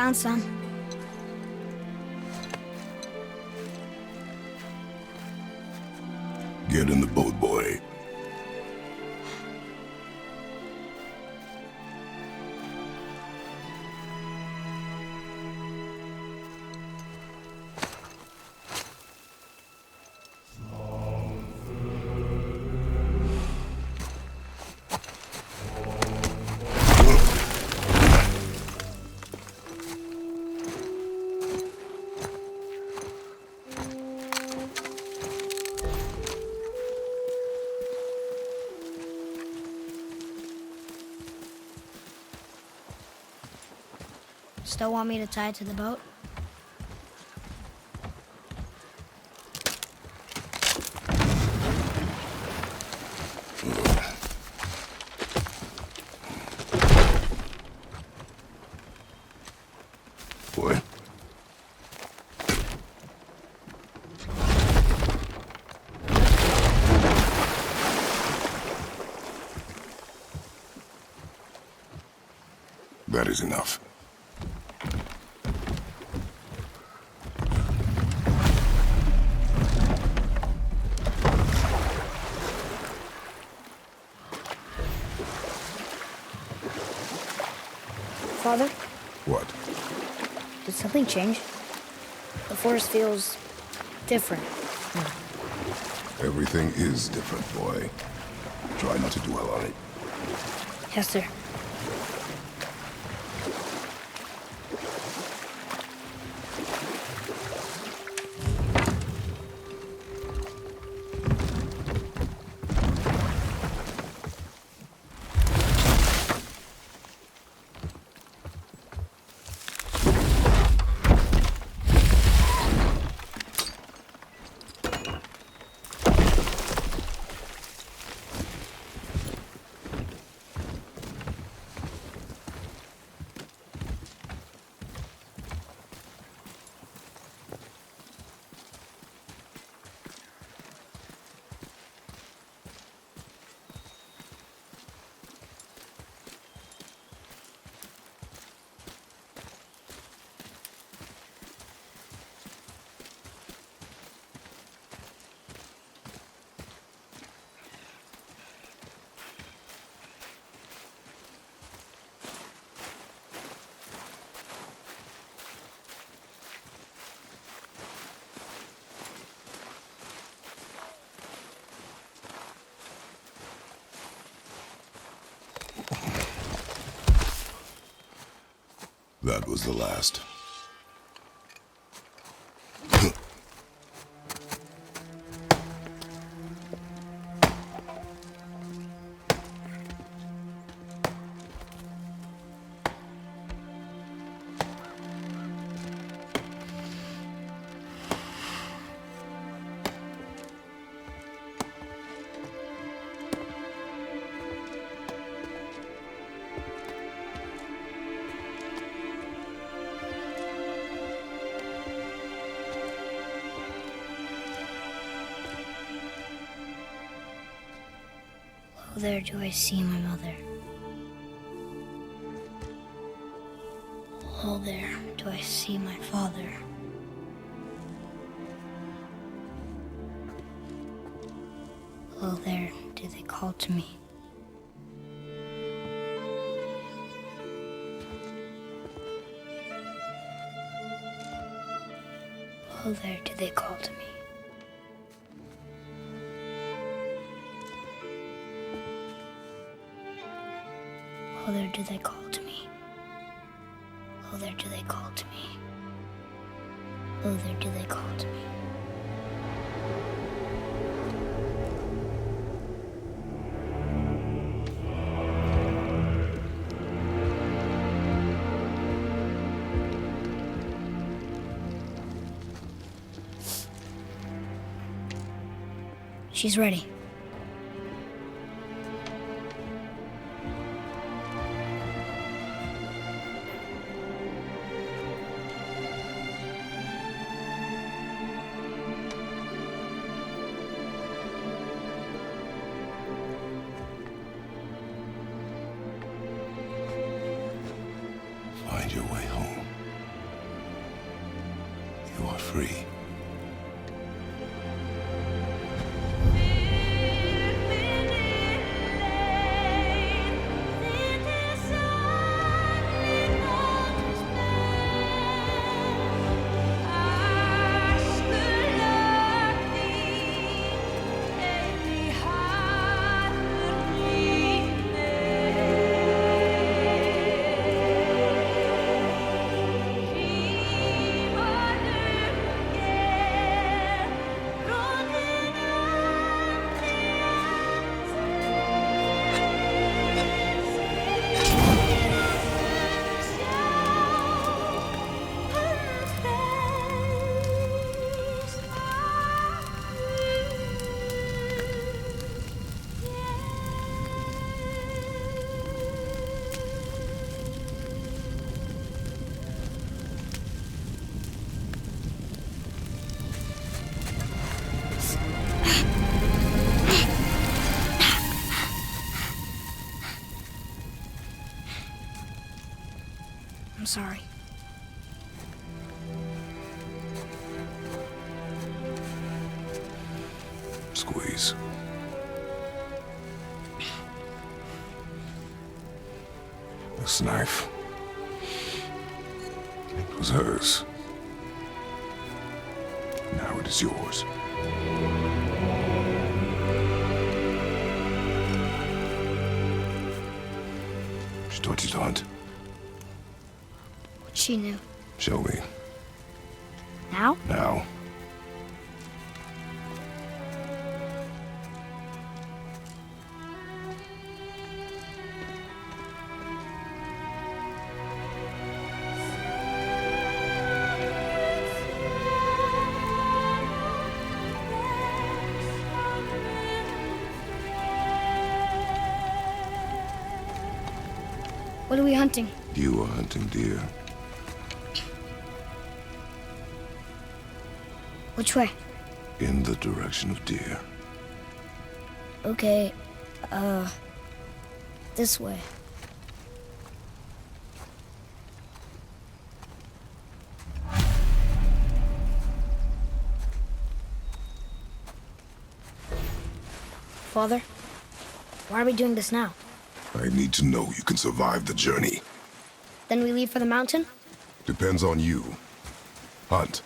found some. Get in the boat, boy. Still want me to tie it to the boat? Boy. That is enough. Father, What? did something change? The forest feels different. Everything is different, boy. Try not to dwell on it. Yes, sir. That was the last. Oh, there do I see my mother. Oh, there do I see my father. Oh, there do they call to me. Oh, there do they call to me. Oh, there do they call to me. Oh, there do they call to me. Oh, there do they call to me. She's ready. Find your way home. free. I'm sorry. Squeeze. This knife was hers. Now it is yours. She taught you to hunt. She knew. Show me. Now? Now. What are we hunting? You are hunting deer. Which way? In the direction of deer. Okay, this way. Father, why are we doing this now? I need to know you can survive the journey. Then we leave for the mountain? Depends on you. Hunt.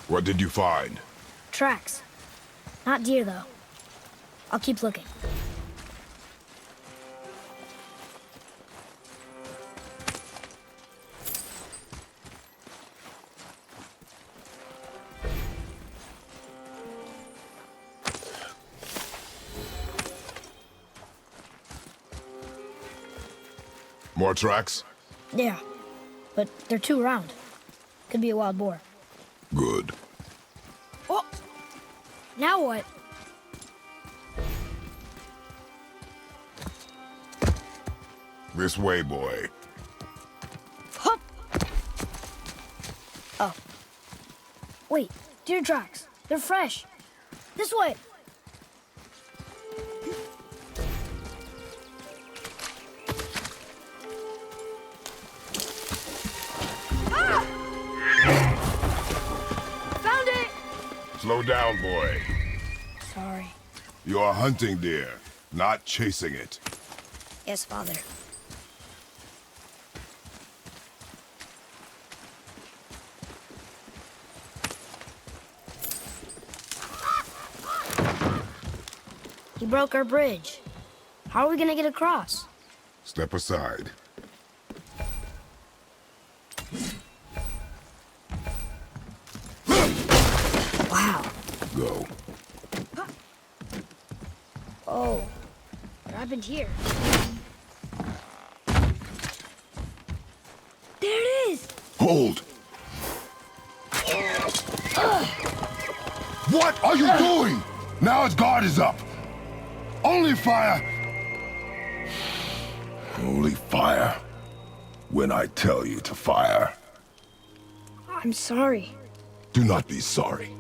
What did you find? Tracks. Not deer, though. I'll keep looking. More tracks? Yeah, but they're too round. Could be a wild boar. Good. Oh! Now what? This way, boy. Hup! Oh. Wait, deer tracks. They're fresh. This way! Slow down, boy. Sorry. You are hunting deer, not chasing it. Yes, Father. He broke our bridge. How are we gonna get across? Step aside. Wow. Go. Oh, what happened here? There it is! Hold! What are you doing? Now its guard is up. Only fire. Only fire. When I tell you to fire. I'm sorry. Do not be sorry.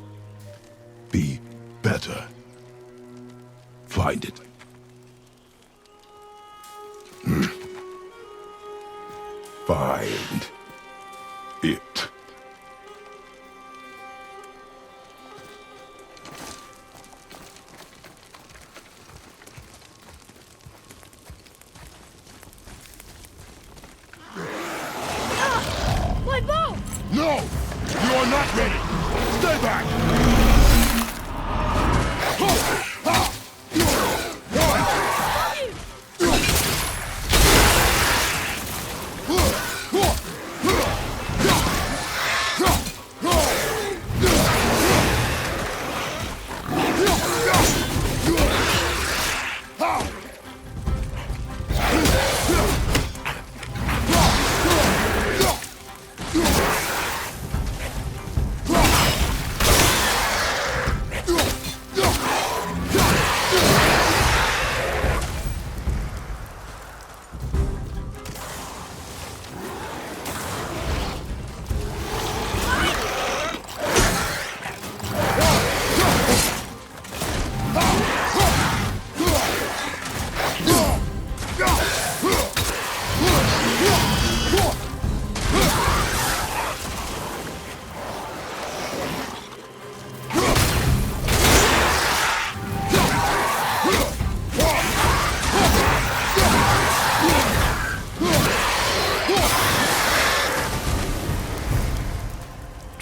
Be better. Find it. Find it.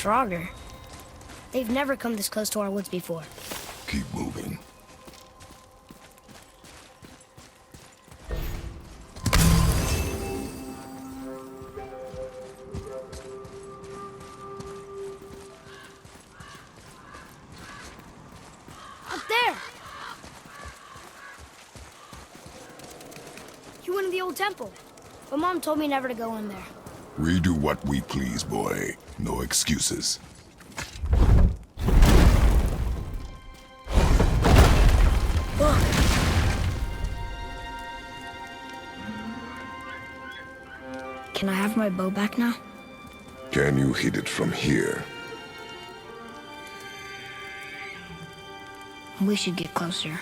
Draugr. They've never come this close to our woods before. Keep moving. Up there! You went in the old temple. But Mom told me never to go in there. We do what we please, boy. No excuses. Look! Can I have my bow back now? Can you hit it from here? We should get closer.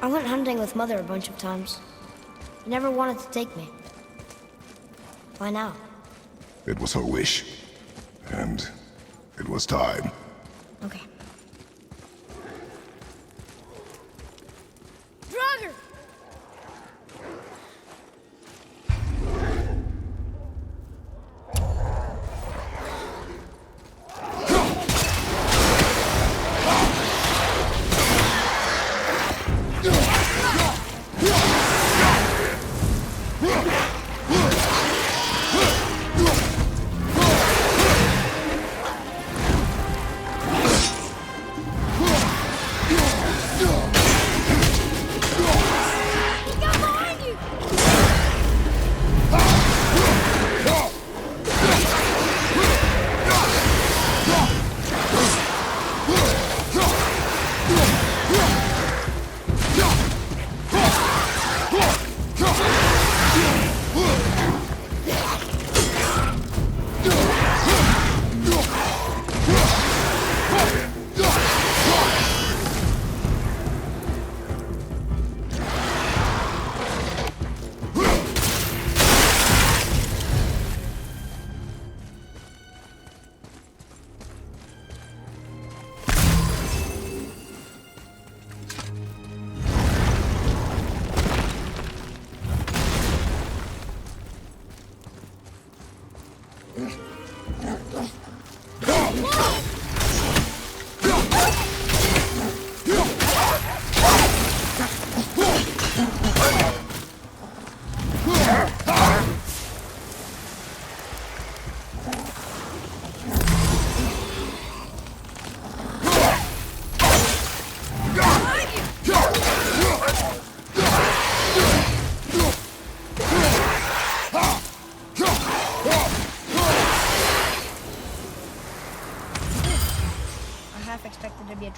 I went hunting with Mother a bunch of times. She never wanted to take me. Why now? It was her wish. And it was time. Okay. Draugr!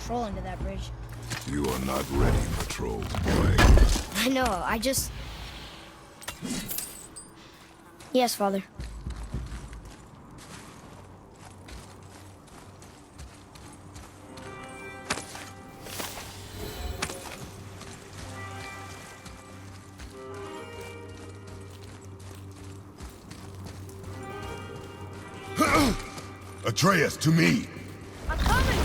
Troll under that bridge. You are not ready for trolls, boy. I know, I just... Yes, Father. Atreus, to me! I'm coming!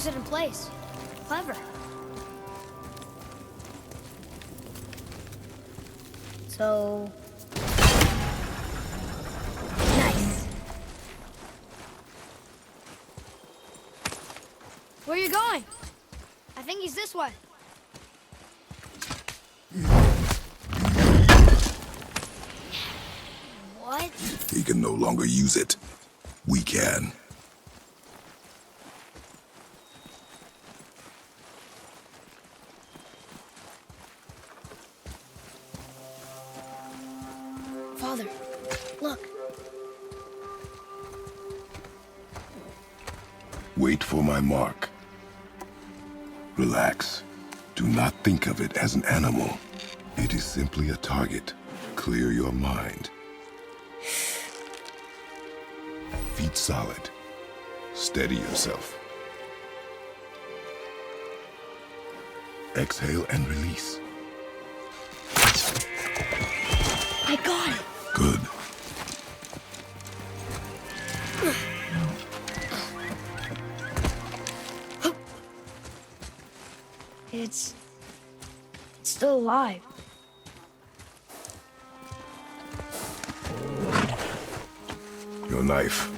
It in place. Clever. So... Nice. Where are you going? I think he's this way. What? He can no longer use it. We can. Father, look. Wait for my mark. Relax. Do not think of it as an animal. It is simply a target. Clear your mind. Feet solid. Steady yourself. Exhale and release. I got it. Good. It's still alive. Your knife.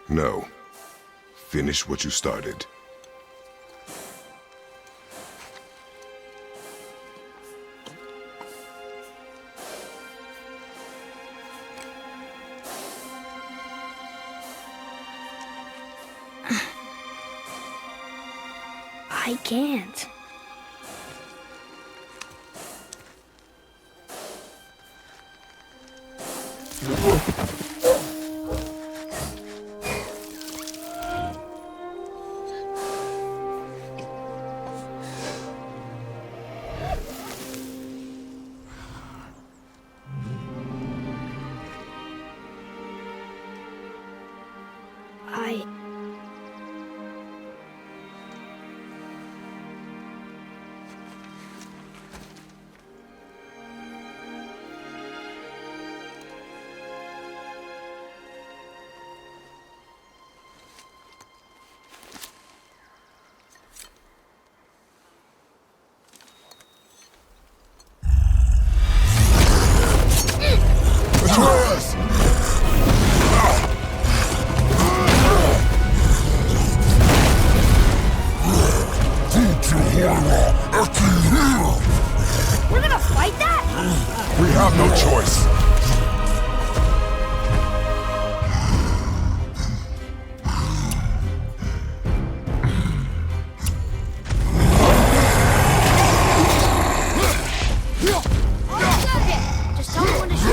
No. Finish what you started. I can't. Atreus! We're gonna fight that? We have no choice. Just tell me when to shoot.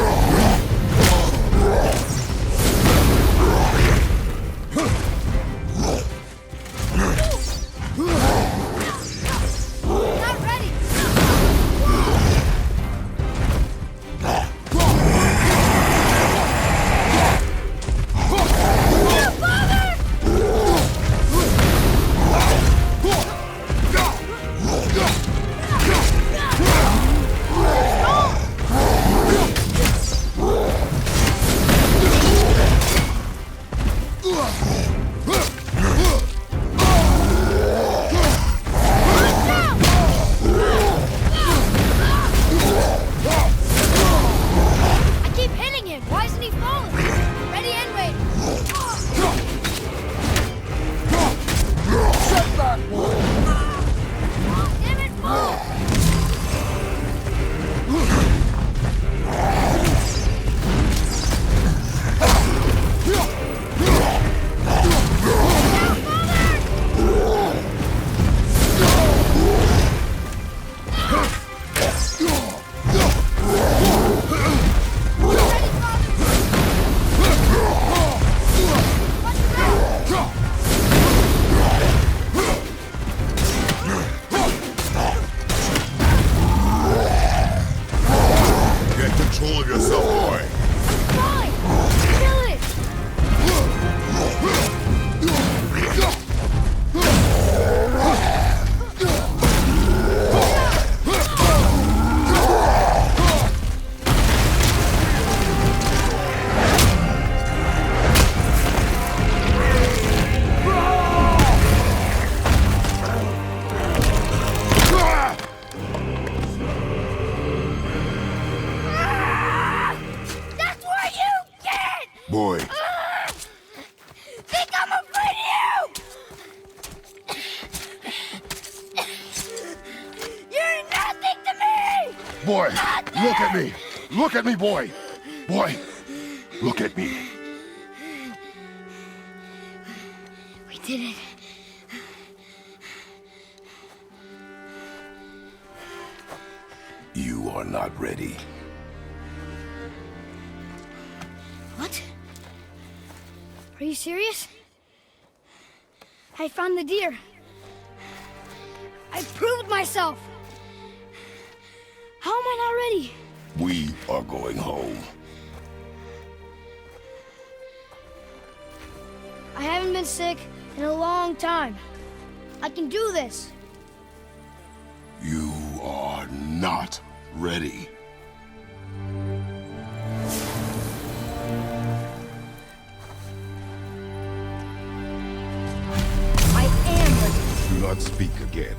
Not ready. I keep hitting him. Why isn't he falling? Ready and wait. Damn it, fall! Get control of yourself, boy. Fine! Kill it! That's where you get! Boy, Think I'm afraid of you! You're nothing to me! boy, look at me. Look at me, boy. Boy, look at me. We did it. You are not ready. What? Are you serious? I found the deer. I proved myself. How am I not ready? We are going home. I haven't been sick In a long time. I can do this. You are not ready. I am ready. Do not speak again.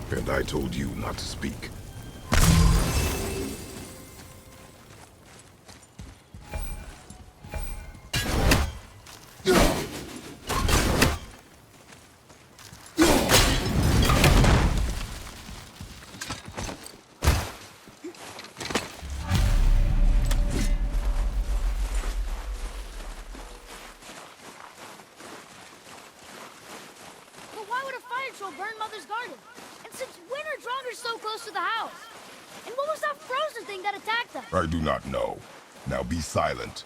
And I told you not to speak. Burn Mother's garden. And since when are Draugrs so close to the house? And what was that frozen thing that attacked them? I do not know. Now be silent.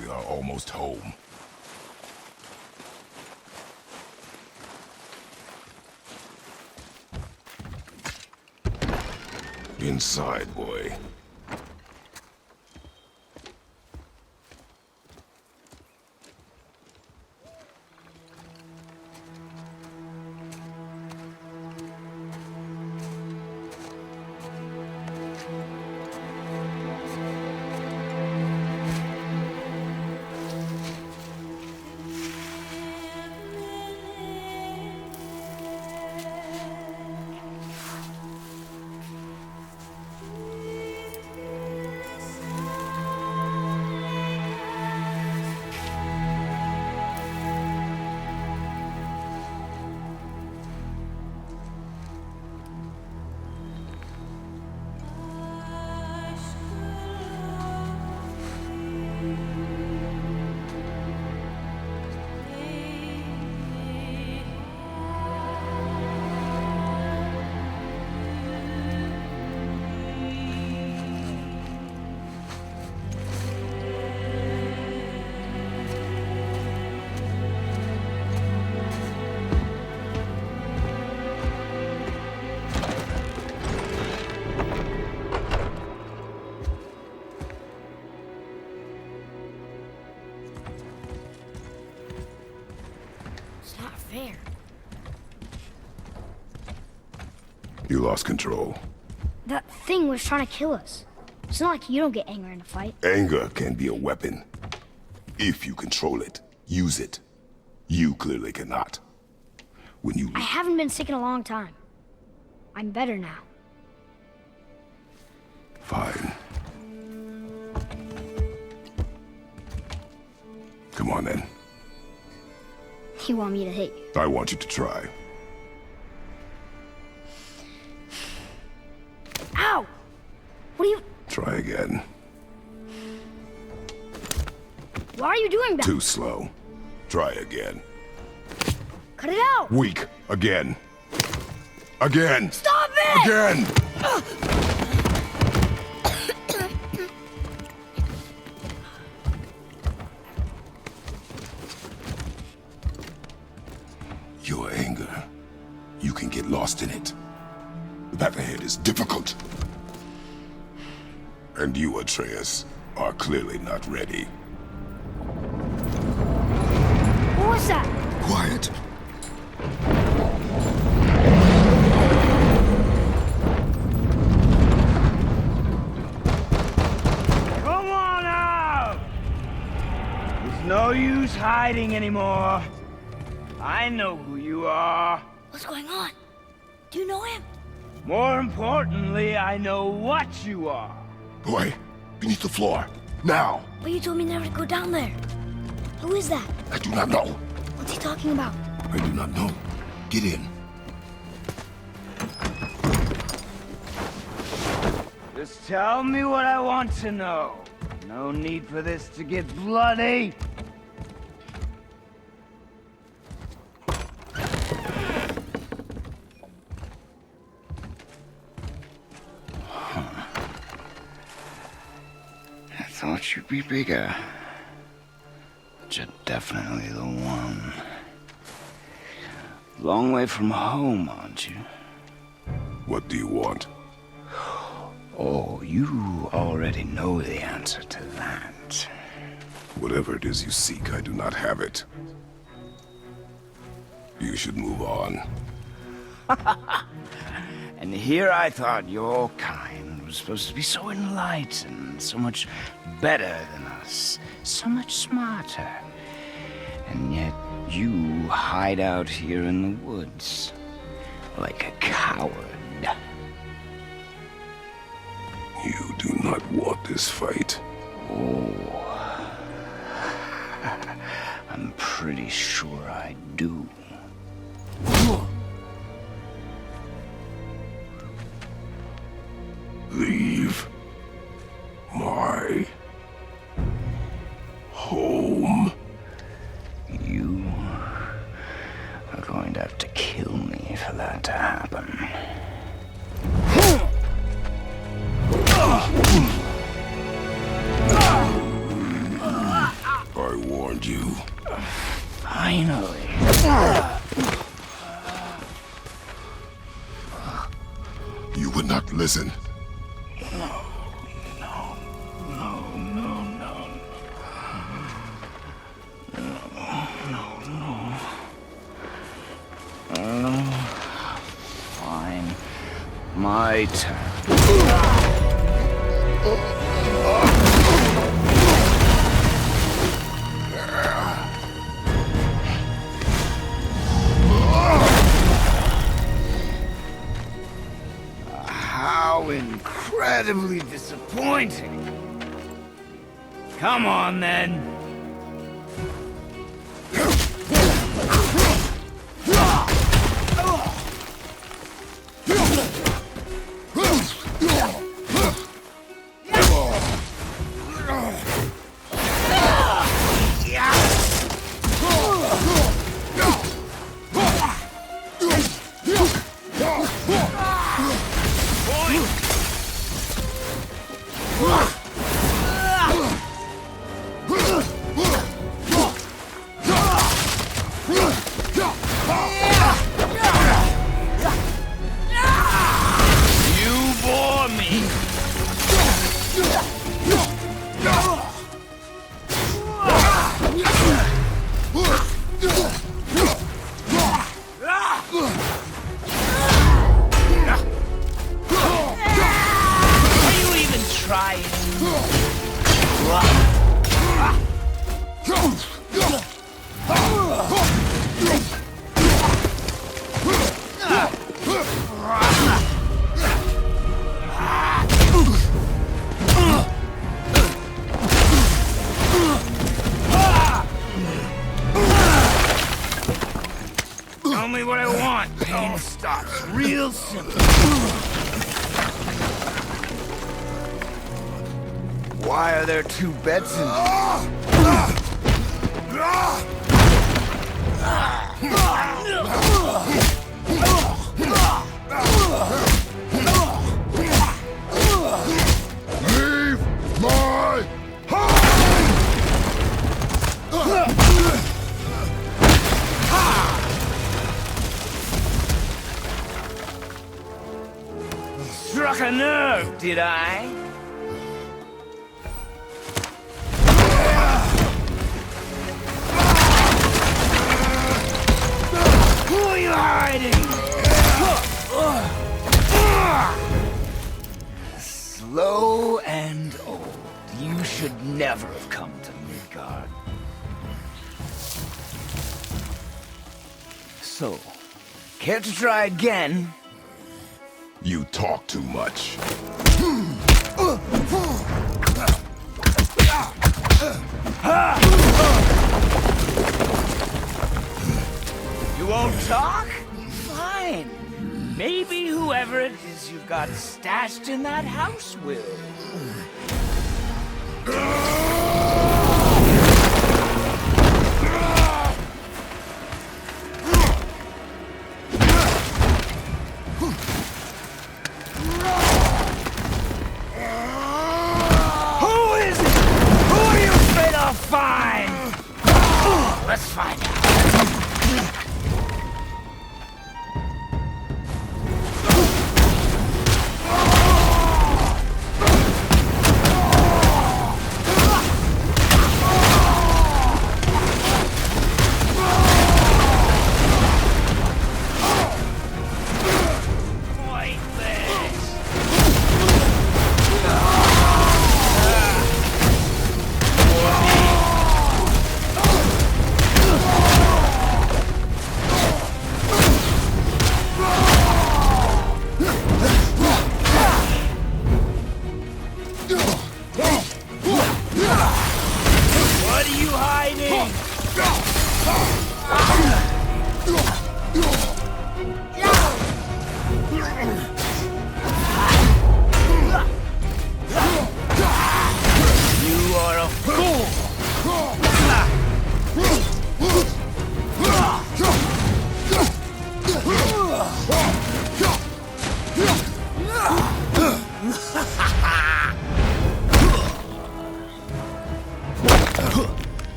We are almost home. Inside, boy. Fair. You lost control. That thing was trying to kill us. It's not like you don't get angry in a fight. Anger can be a weapon. If you control it, use it. You clearly cannot. When you... I haven't been sick in a long time. I'm better now. Fine. Come on then. You want me to hit you? I want you to try. Ow! What are you... Try again. Why are you doing that? Too slow. Try again. Cut it out! Weak. Again. Again! Stop it! Again! Your anger. You can get lost in it. The path ahead is difficult. And you, Atreus, are clearly not ready. What was that? Quiet. Come on out! There's no use hiding anymore. I know who you are. What's going on? Do you know him? More importantly, I know what you are. Boy, beneath the floor. Now! But you told me never to go down there. Who is that? I do not know. What's he talking about? I do not know. Get in. Just tell me what I want to know. No need for this to get bloody. I thought you'd be bigger. But you're definitely the one. Long way from home, aren't you? What do you want? Oh, you already know the answer to that. Whatever it is you seek, I do not have it. You should move on. And here I thought your kind was supposed to be so enlightened, so much better than us, so much smarter. And yet you hide out here in the woods, like a coward. You do not want this fight. Oh, I'm pretty sure I do. Leave my home. You are going to have to kill me for that to happen. I warned you. Finally. You would not listen. Fine. My turn. How incredibly disappointing. Come on, then. Tell me what I want. Pain stops real simple. Why are there two beds in here? Leave my house! Struck a nerve, did I? Who are you hiding? Slow and old. You should never have come to Midgard. So, care to try again? You talk too much. You won't talk? Fine. Maybe whoever it is you've got stashed in that house will. Who is it? Who are you afraid I'll find? Let's find out.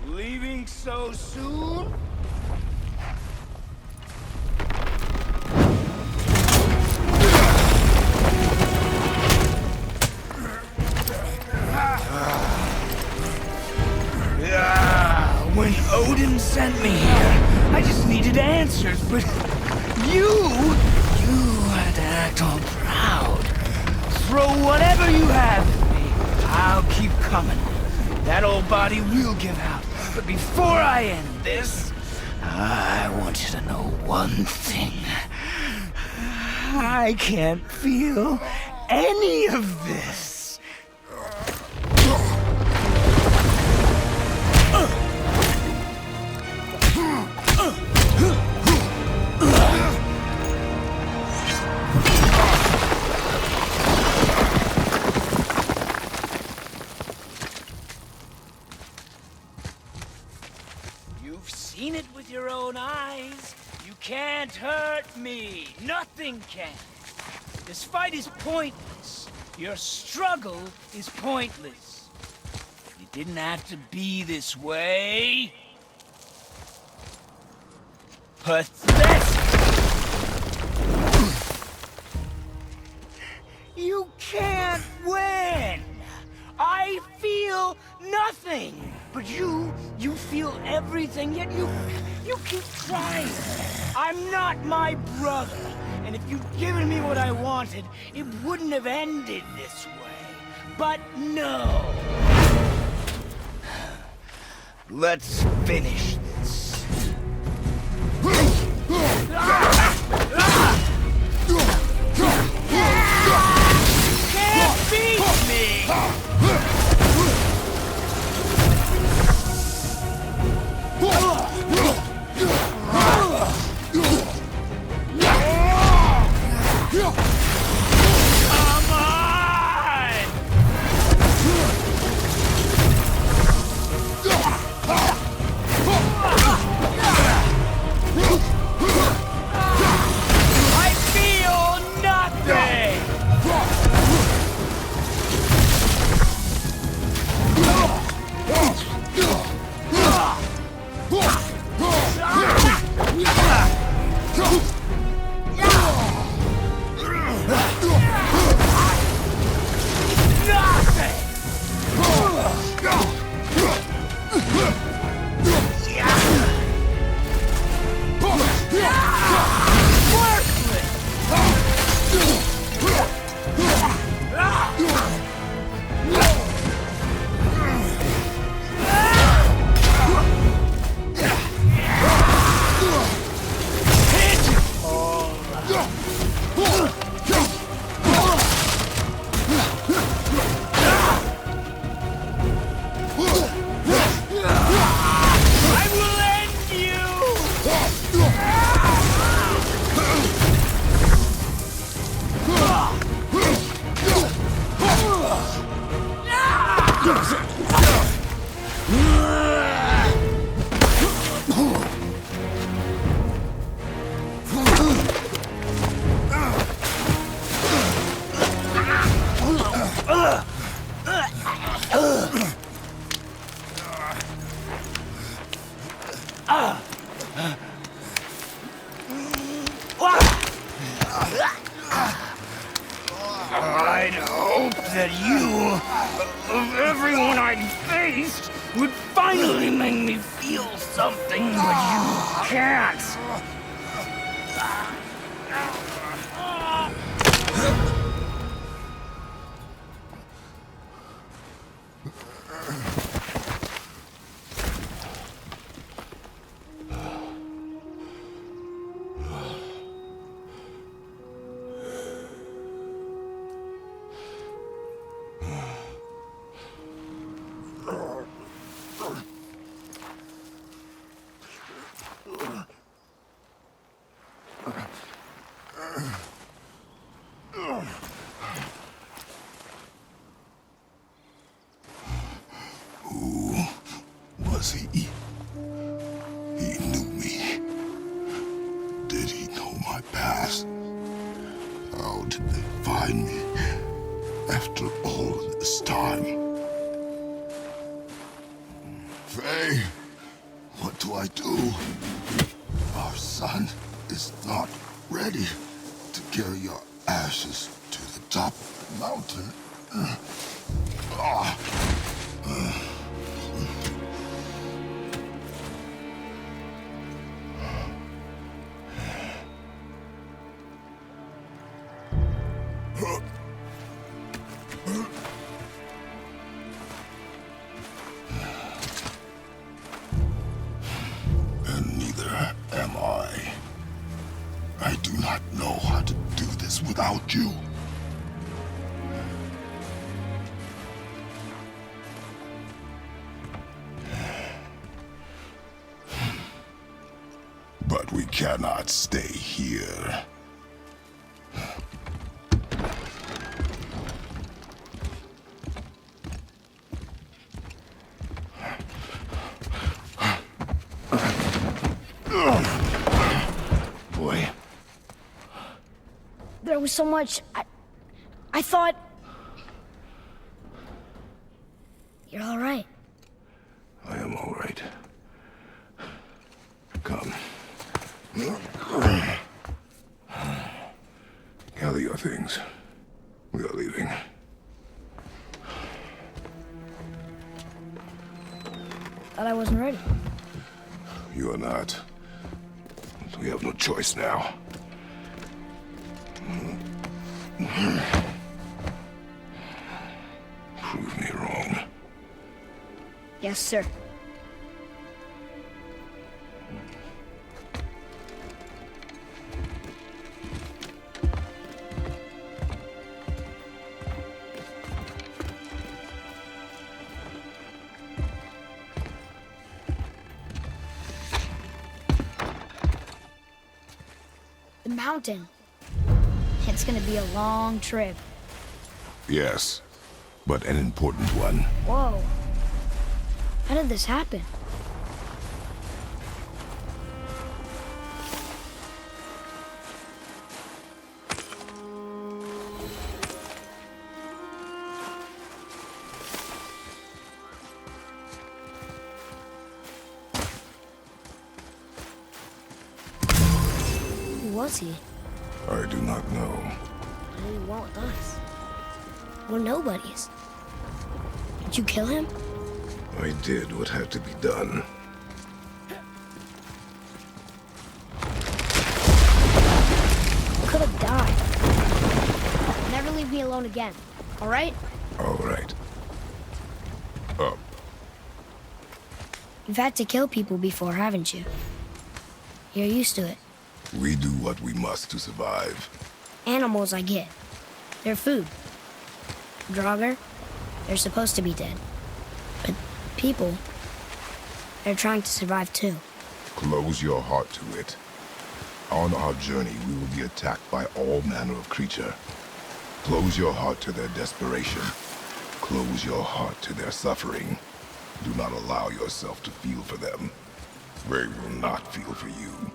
Leaving so soon? When Odin sent me here, I just needed answers, but you had to act all proud. Throw whatever you have at me. I'll keep coming. That old body will give out. But before I end this, I want you to know one thing. I can't feel any of this. You You've seen it with your own eyes. You can't hurt me. Nothing can. This fight is pointless. Your struggle is pointless. It didn't have to be this way. Pathetic! You can't win! I feel nothing! But you feel everything, yet you keep trying. I'm not my brother, and if you'd given me what I wanted, it wouldn't have ended this way. But no! Let's finish this. Can't beat me! Come on! I feel nothing! I'd hope that you, of everyone I'd faced, would finally make me feel something, but you can't. Was he? He knew me. Did he know my past? How did they find me after all this time? Faye, what do I do? Our son is not ready to carry your ashes to the top of the mountain. And neither am I. I do not know how to do this without you. But we cannot stay here. Boy. There was so much. I thought... You're all right. I am all right. Come. Gather your things. We are leaving. Thought I wasn't ready. You are not. We have no choice now. Prove me wrong. Yes, sir. The mountain. It's gonna be a long trip. Yes, but an important one. Whoa. How did this happen? Who was he? I do not know. What did he want with us? We're nobodies. Did you kill him? I did what had to be done. Could have died. Never leave me alone again, all right? All right. Up. You've had to kill people before, haven't you? You're used to it. We do what we must to survive. Animals, I get. They're food. Draugr, they're supposed to be dead. But people, they're trying to survive too. Close your heart to it. On our journey, we will be attacked by all manner of creature. Close your heart to their desperation. Close your heart to their suffering. Do not allow yourself to feel for them. They will not feel for you.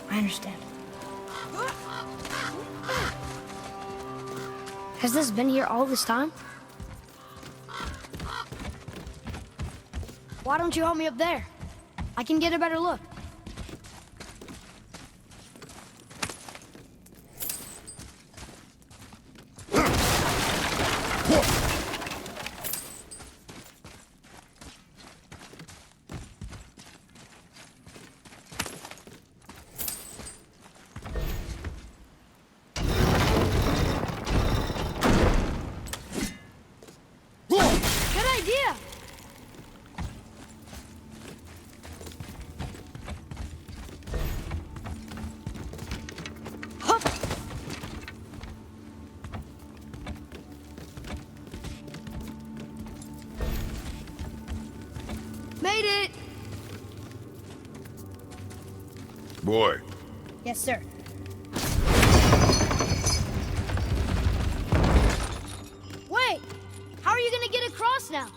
I understand. Has this been here all this time? Why don't you help me up there? I can get a better look. Made it! Boy. Yes, sir. Wait! How are you gonna get across now?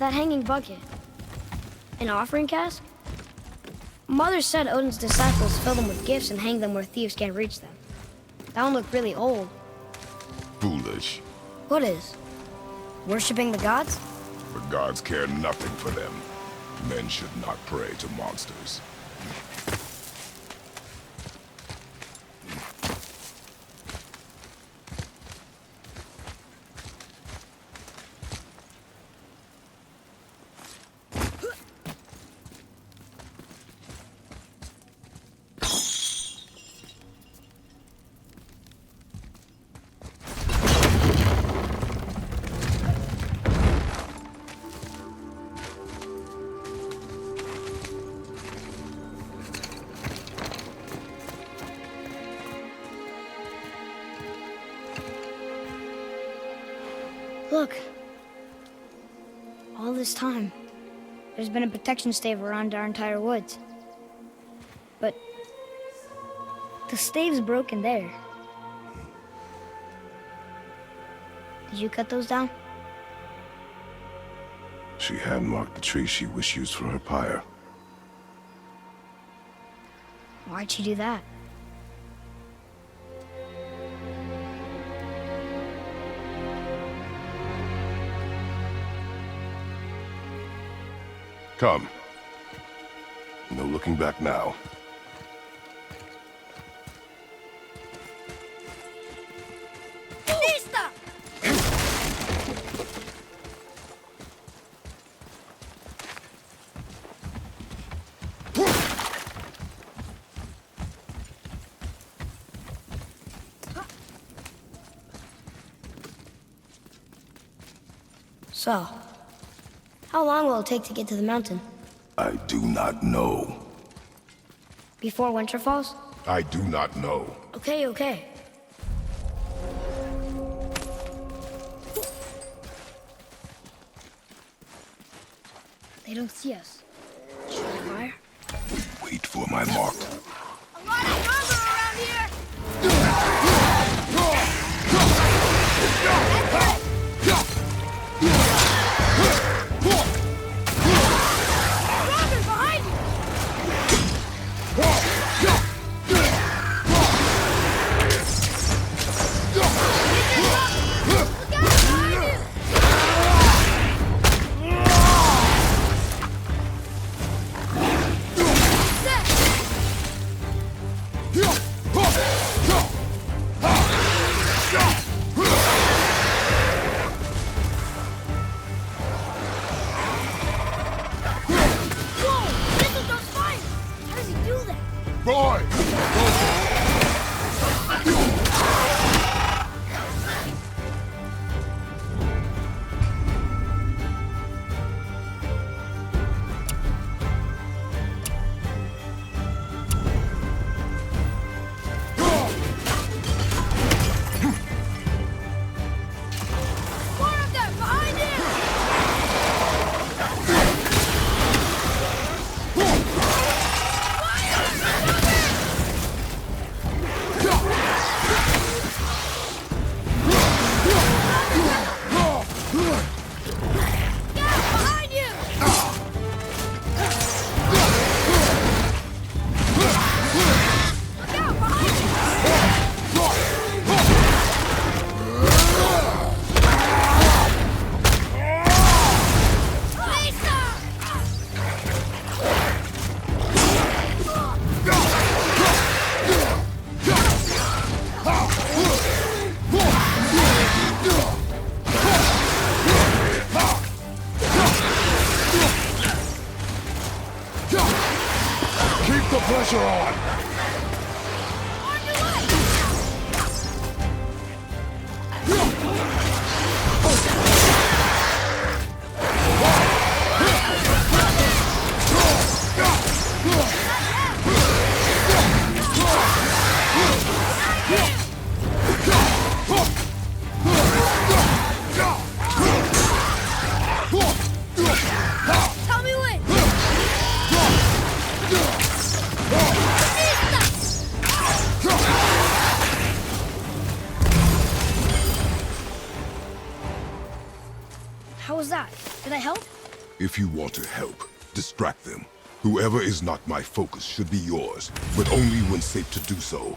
That hanging bucket. An offering cask? Mother said Odin's disciples fill them with gifts and hang them where thieves can't reach them. That one looked really old. Foolish. What is? Worshipping the gods? The gods care nothing for them. Men should not pray to monsters. Look. All this time, there's been a protection stave around our entire woods. But the stave's broken there. Did you cut those down? She hand-marked the tree she wished used for her pyre. Why'd she do that? Come. No looking back now. So, how long will it take to get to the mountain? I do not know. Before winter falls? I do not know. Okay, okay. They don't see us. Should I fire? Wait for my mark. A lot of rubber around here! Roger, behind you! Pressure on! Tell me when! How was that? Did I help? If you want to help, distract them. Whoever is not my focus should be yours, but only when safe to do so.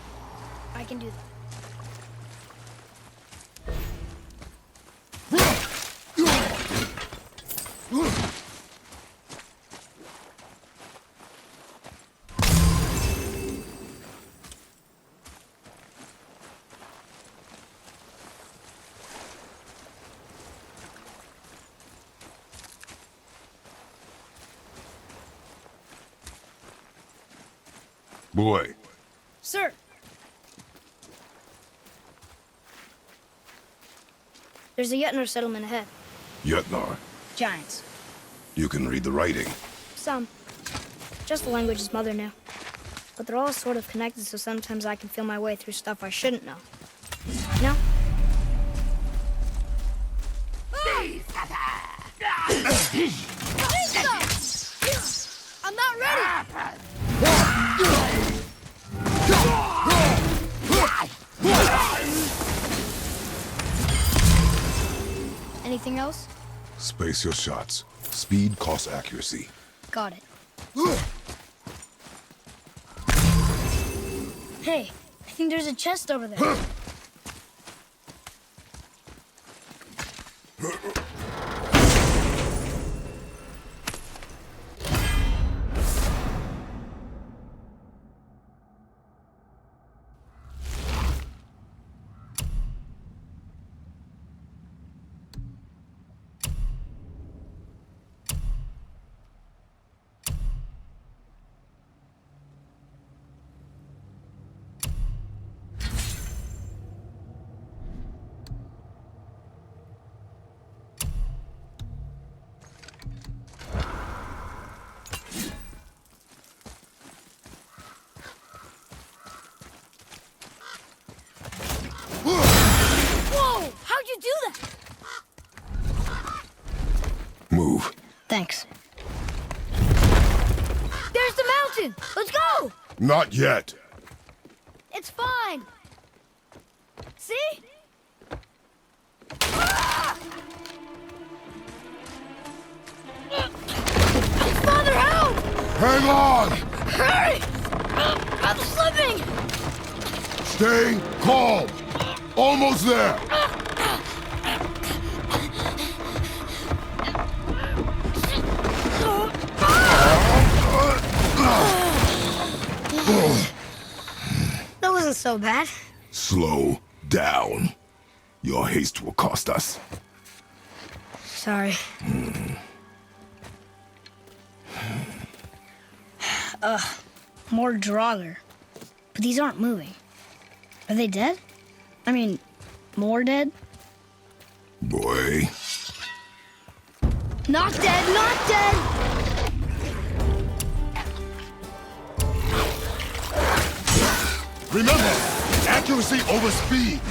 I can do that. Boy. Sir! There's a Jötnar settlement ahead. Jötnar. Giants. You can read the writing. Some. Just the language his mother knew. But they're all sort of connected, so sometimes I can feel my way through stuff I shouldn't know. You know? I'm not ready! Anything else? Space your shots. Speed costs accuracy. Got it. Hey, I think there's a chest over there. Whoa! How'd you do that? Move. Thanks. There's the mountain! Let's go! Not yet. It's fine. See? Ah! Father, help! Hang on! Hurry! I'm slipping! Stay calm. Almost there. That wasn't so bad. Slow down. Your haste will cost us. Sorry. More Draugr. But these aren't moving. Are they dead? I mean, more dead? Boy. Not dead, not dead! Remember, accuracy over speed.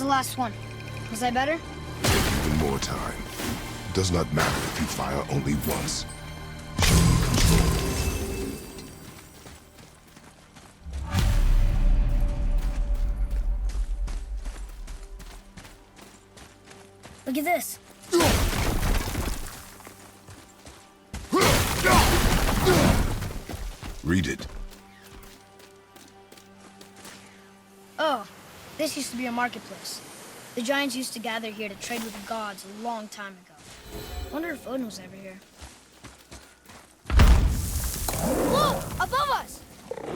Last one. Was I better? One more time. Does not matter if you fire only once. Show me control. Look at this. Read it. Oh, This used to be a marketplace. The giants used to gather here to trade with the gods a long time ago. Wonder if Odin was ever here. Whoa! Above us!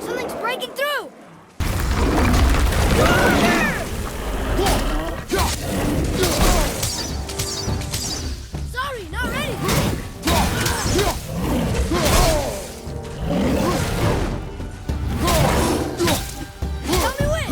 Something's breaking through! Sorry, not ready! Tell me when!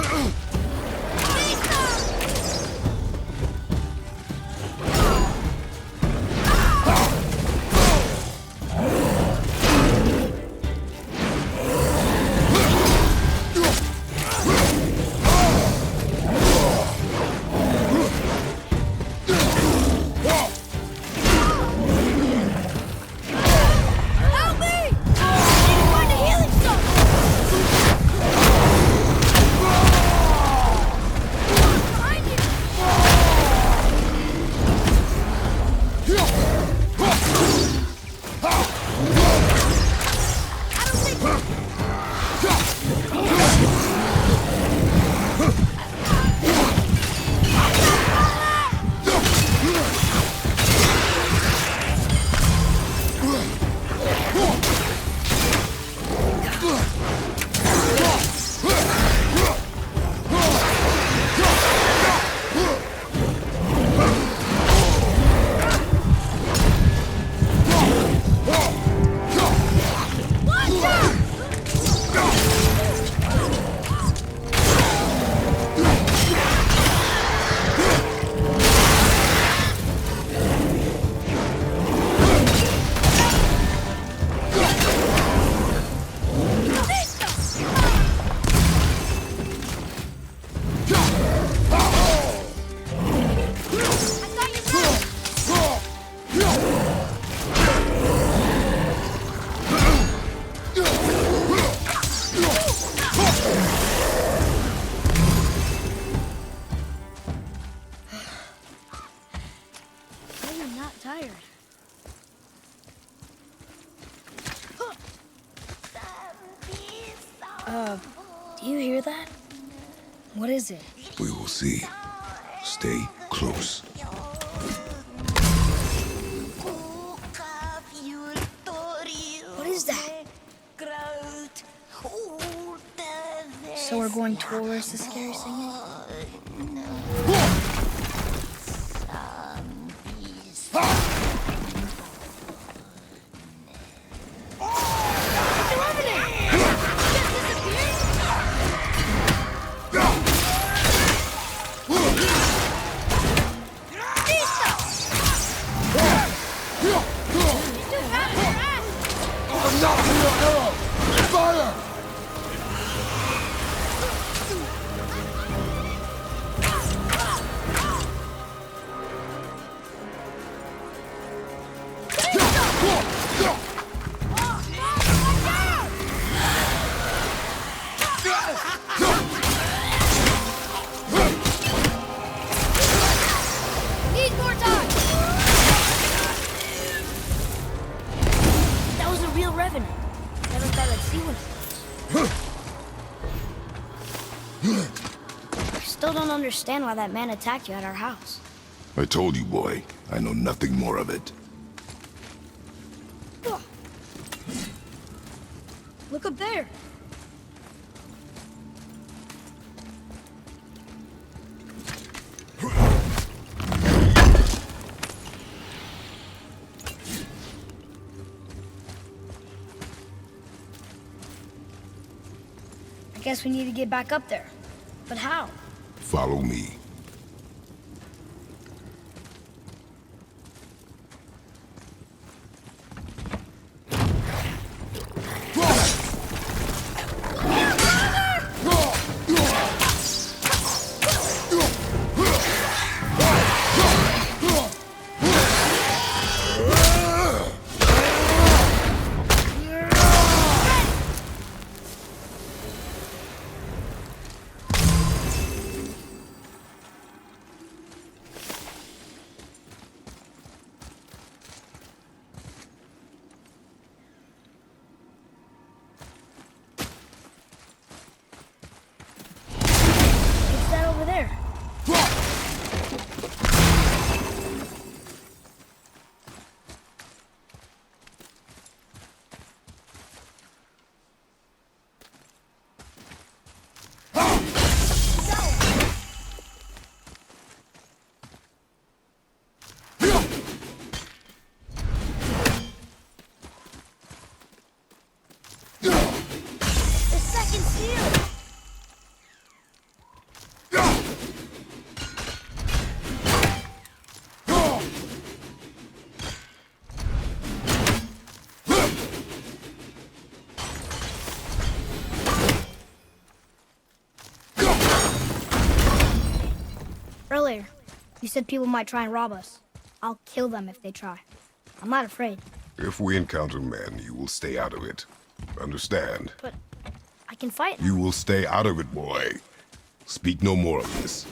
Do you hear that? What is it? We will see. Stay close. What is that? So we're going towards the scary singing? Understand why that man attacked you at our house. I told you, boy. I know nothing more of it. Look up there. I guess we need to get back up there. But how? Follow me. Earlier, you said people might try and rob us. I'll kill them if they try. I'm not afraid. If we encounter men, you will stay out of it. Understand? But I can fight. You will stay out of it, boy. Speak no more of this.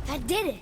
That did it.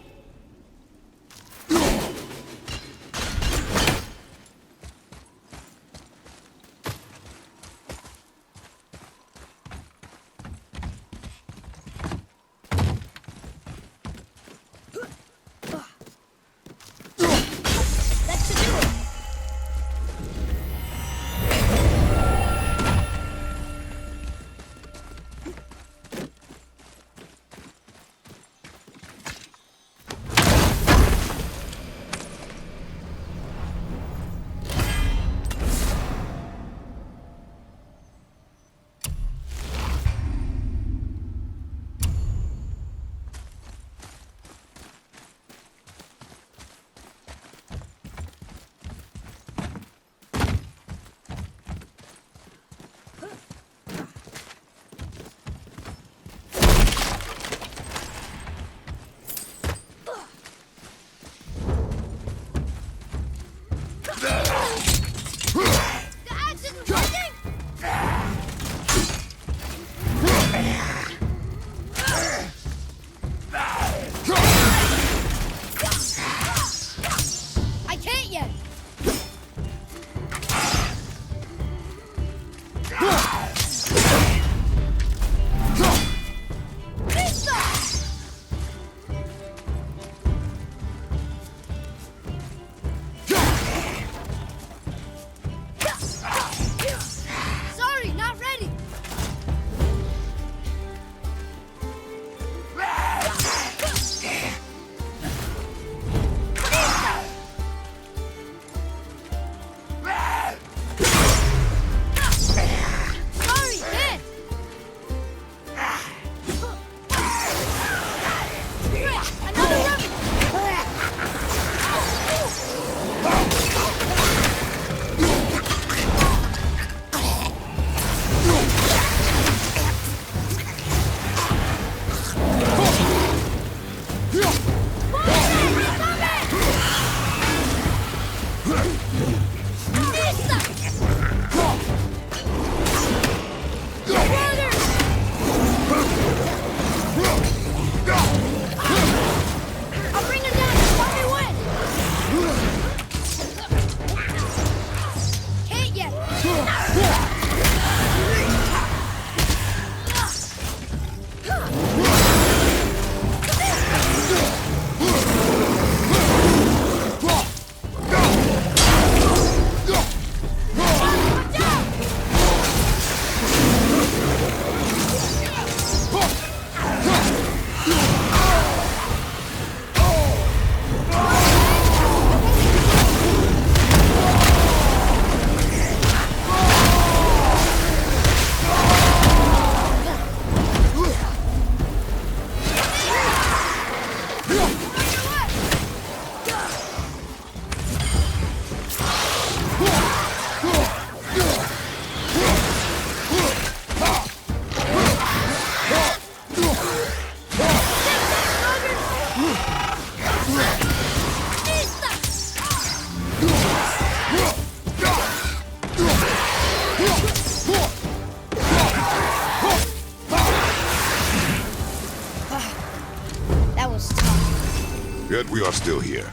Yet we are still here.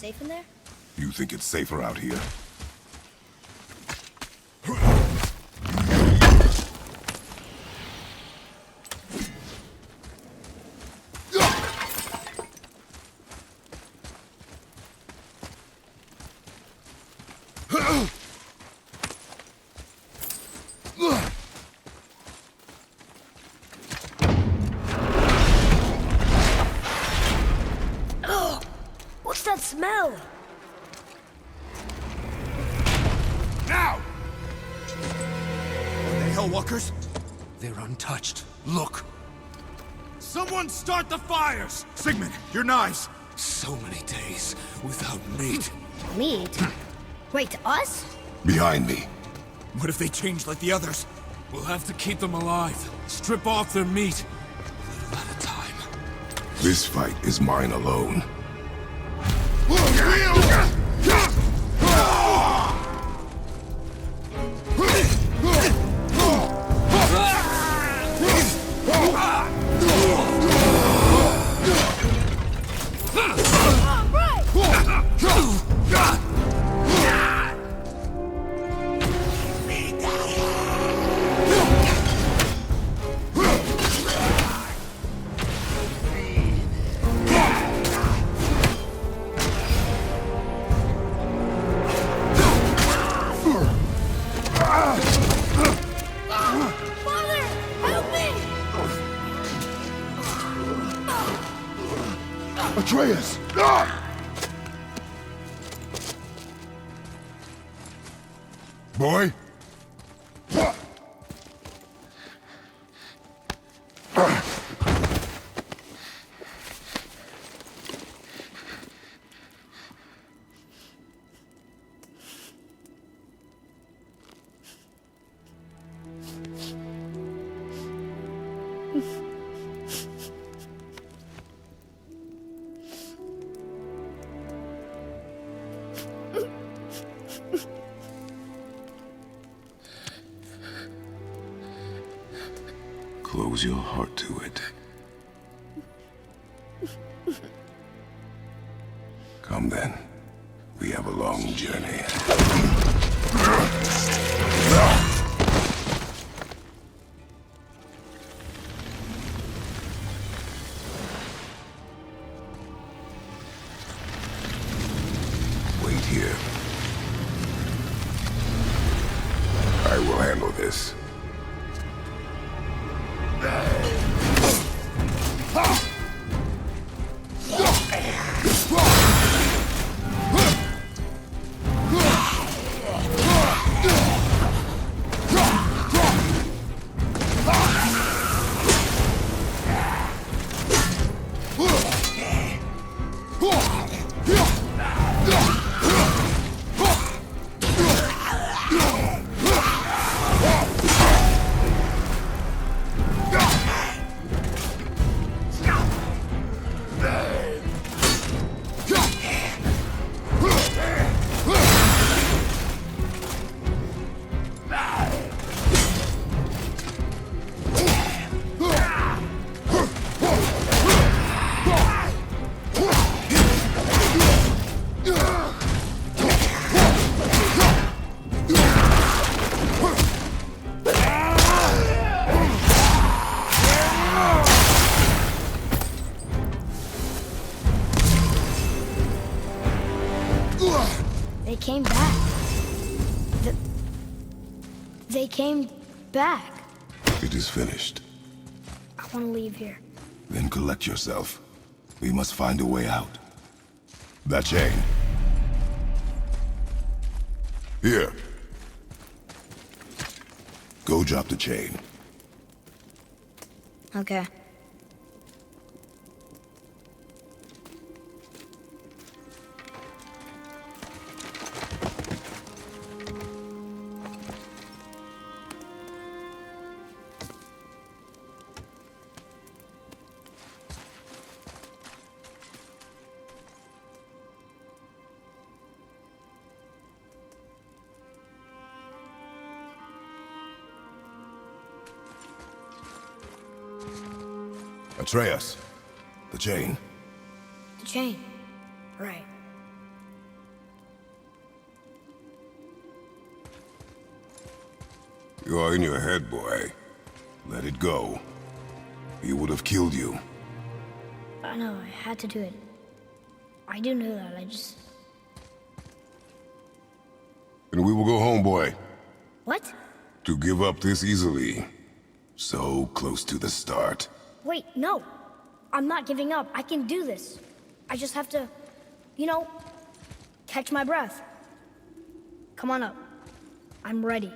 safe in there? You think it's safer out here? What's that smell? Now! Are they Hellwalkers? They're untouched. Look! Someone start the fires! Sigmund, your knives! So many days without meat. Meat? Wait, us? Behind me. What if they change like the others? We'll have to keep them alive. Strip off their meat. A little at a time. This fight is mine alone. Atreus! Boy? Close your heart to it. Come then. We have a long journey. Wait here. I will handle this. They came back. They came back. It is finished. I want to leave here. Then collect yourself. We must find a way out. That chain. Here. Go drop the chain. Okay. Atreus. The chain. The chain. Right. You are in your head, boy. Let it go. He would have killed you. I know, I had to do it. I do know that, And we will go home, boy. What? To give up this easily. So close to the start. Wait, no. I'm not giving up. I can do this. I just have to, you know, catch my breath. Come on up. I'm ready.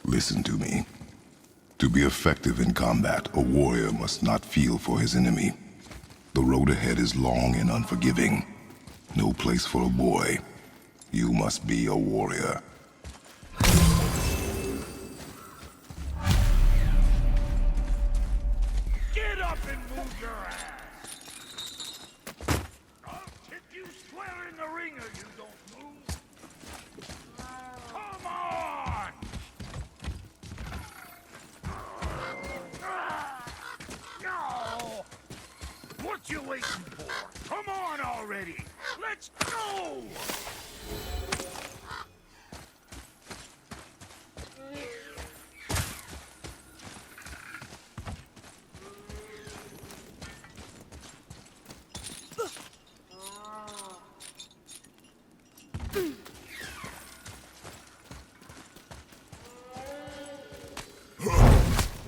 Listen to me. To be effective in combat, a warrior must not feel for his enemy. The road ahead is long and unforgiving. No place for a boy. You must be a warrior. Get up and move your ass! I'll kick you square in the ringer, you don't move! Come on! No! What you waiting for? Come on already! Let's go!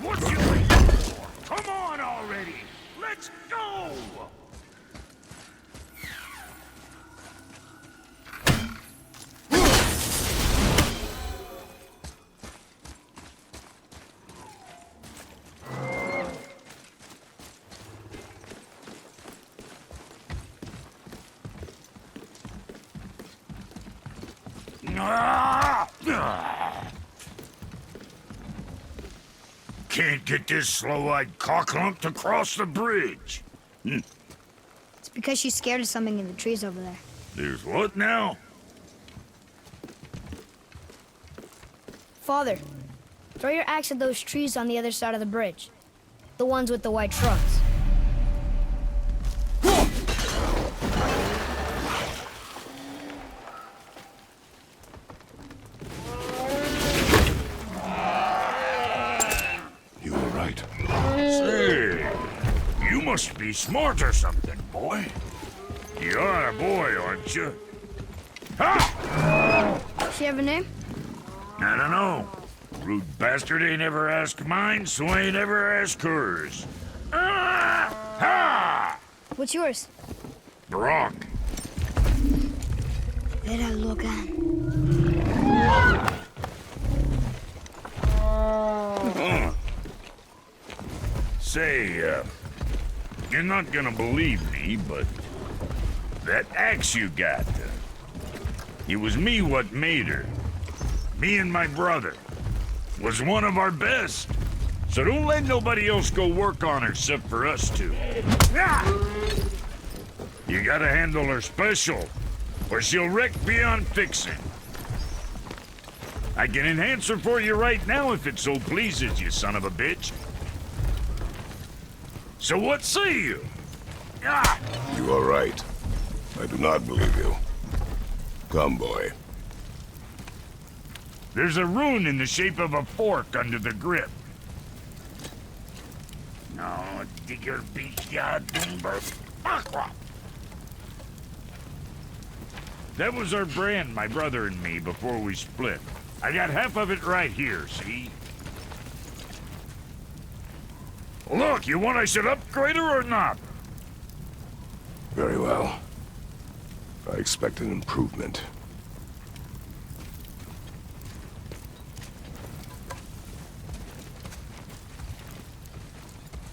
What you waiting for? Come on already! Let's go! Can't get this slow-eyed cocklump to cross the bridge. It's because she's scared of something in the trees over there. There's what now? Father, throw your axe at those trees on the other side of the bridge. The ones with the white trunks. You were right. Say, you must be smart or something, boy. You are a boy, aren't you? Ha! Does she have a name? I don't know. Rude bastard ain't ever asked mine, so ain't ever asked hers. Ah! Ha! What's yours? Brock. Vera Logan. Say, you're not gonna believe me, but that axe you got, it was me what made her. Me and my brother. Was one of our best. So don't let nobody else go work on her except for us two. Ah! You gotta handle her special, or she'll wreck beyond fixing. I can enhance her for you right now if it so pleases you, son of a bitch. So what say you? Ah! You are right. I do not believe you. Come, boy. There's a rune in the shape of a fork under the grip. No, digger beach ya doomber aqua. That was our brand, my brother and me, before we split. I got half of it right here, see? Look, you want I should upgrade her or not? Very well. I expect an improvement.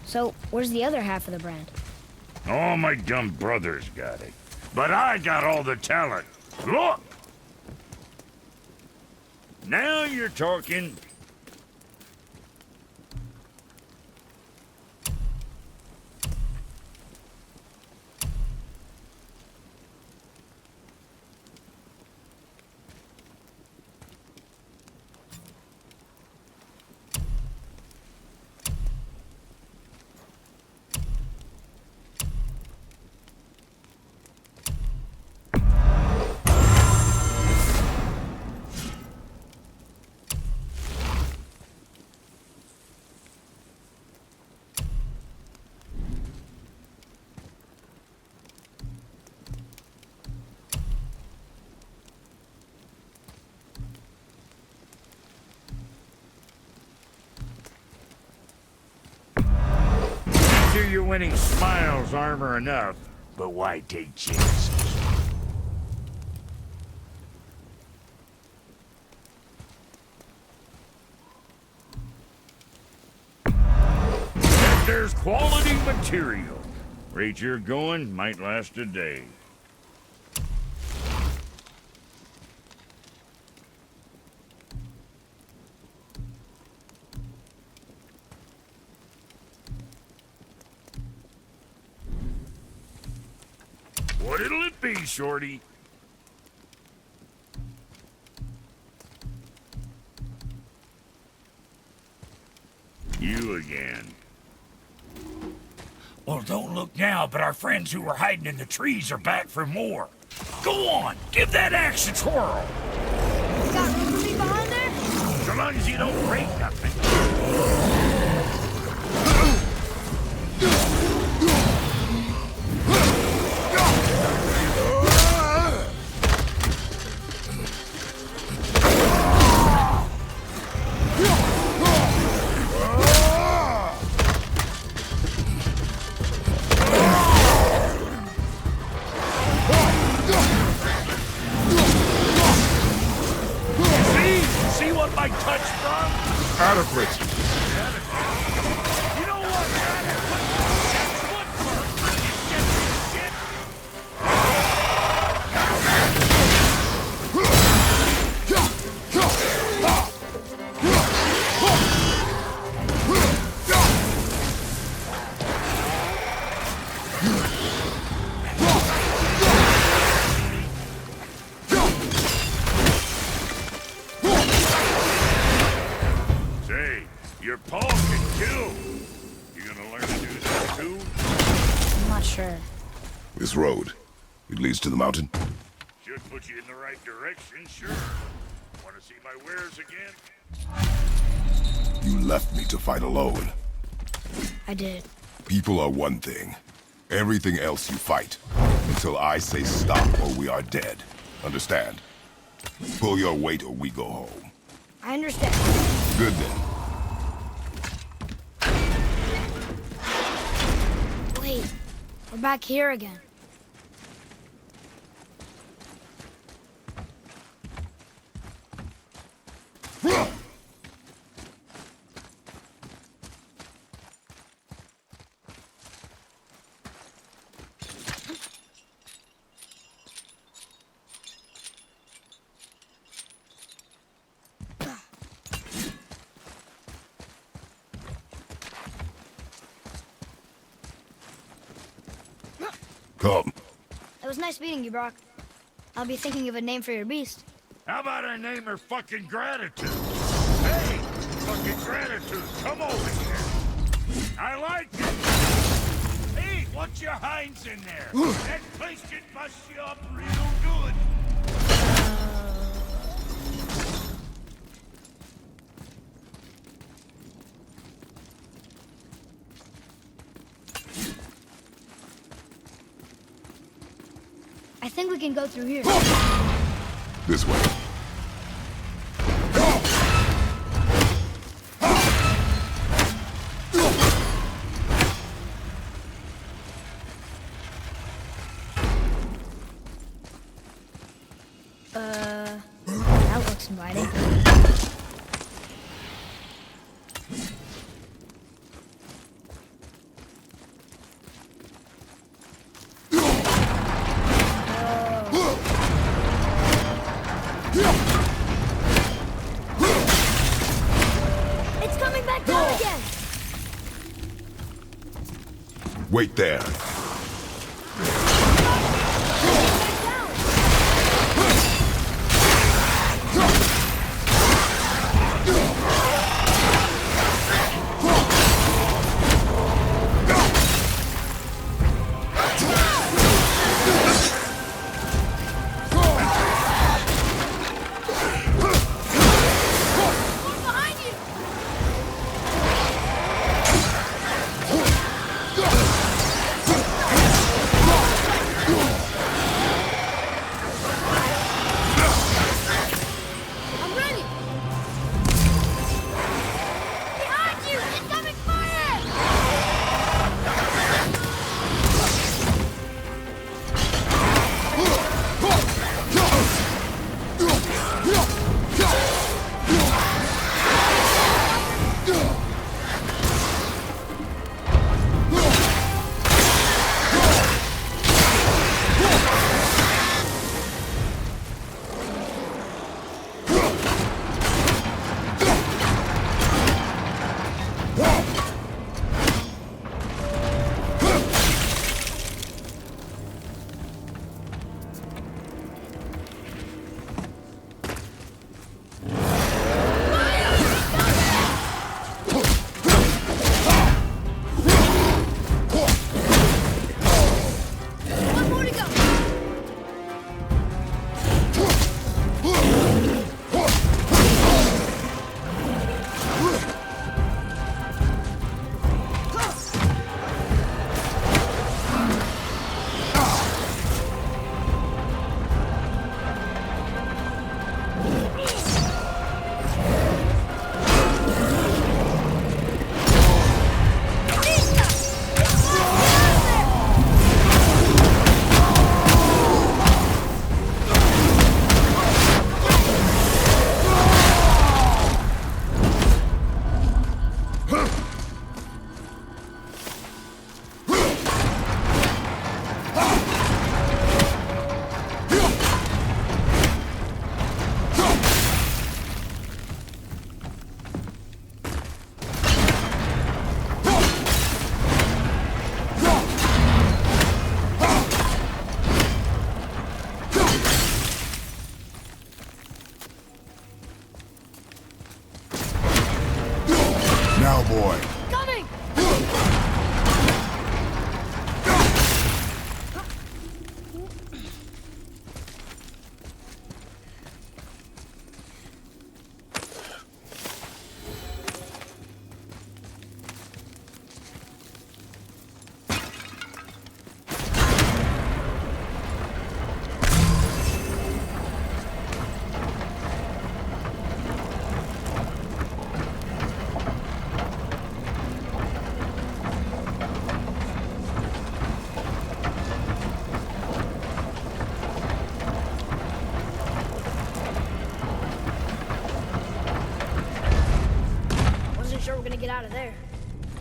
So, where's the other half of the brand? All my dumb brothers got it. But I got all the talent. Look! Now you're talking. winning smiles armor enough, but why take chances? And there's quality material. Rate you're going might last a day. What'll it be, Shorty? You again. Well, don't look now, but our friends who were hiding in the trees are back for more. Go on, give that axe a twirl. Got room for me behind there? So long as you don't break nothing. See what my touch from? Adequate. You know what? That's what first. You get this shit. Say, your paw can kill. You gonna learn to do that too? I'm not sure. This road, it leads to the mountain. Should put you in the right direction, sure. Wanna see my wares again? You left me to fight alone. I did. People are one thing. Everything else you fight. Until I say stop or we are dead. Understand? Pull your weight or we go home. I understand. Good then. Wait, we're back here again. Come. It was nice meeting you, Brock. I'll be thinking of a name for your beast. How about I name her fucking Gratitude? Hey, fucking Gratitude, come over here. I like it. Hey, what's your hinds in there? That place can bust you up real good. I think we can go through here. This way. That looks inviting. It's coming back down again! Wait there.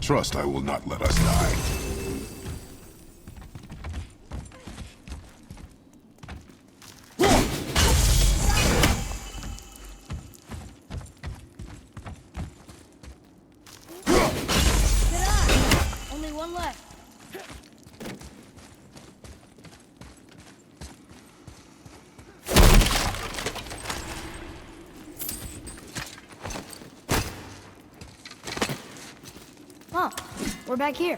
Trust I will not let us die. Only one left. Oh, we're back here.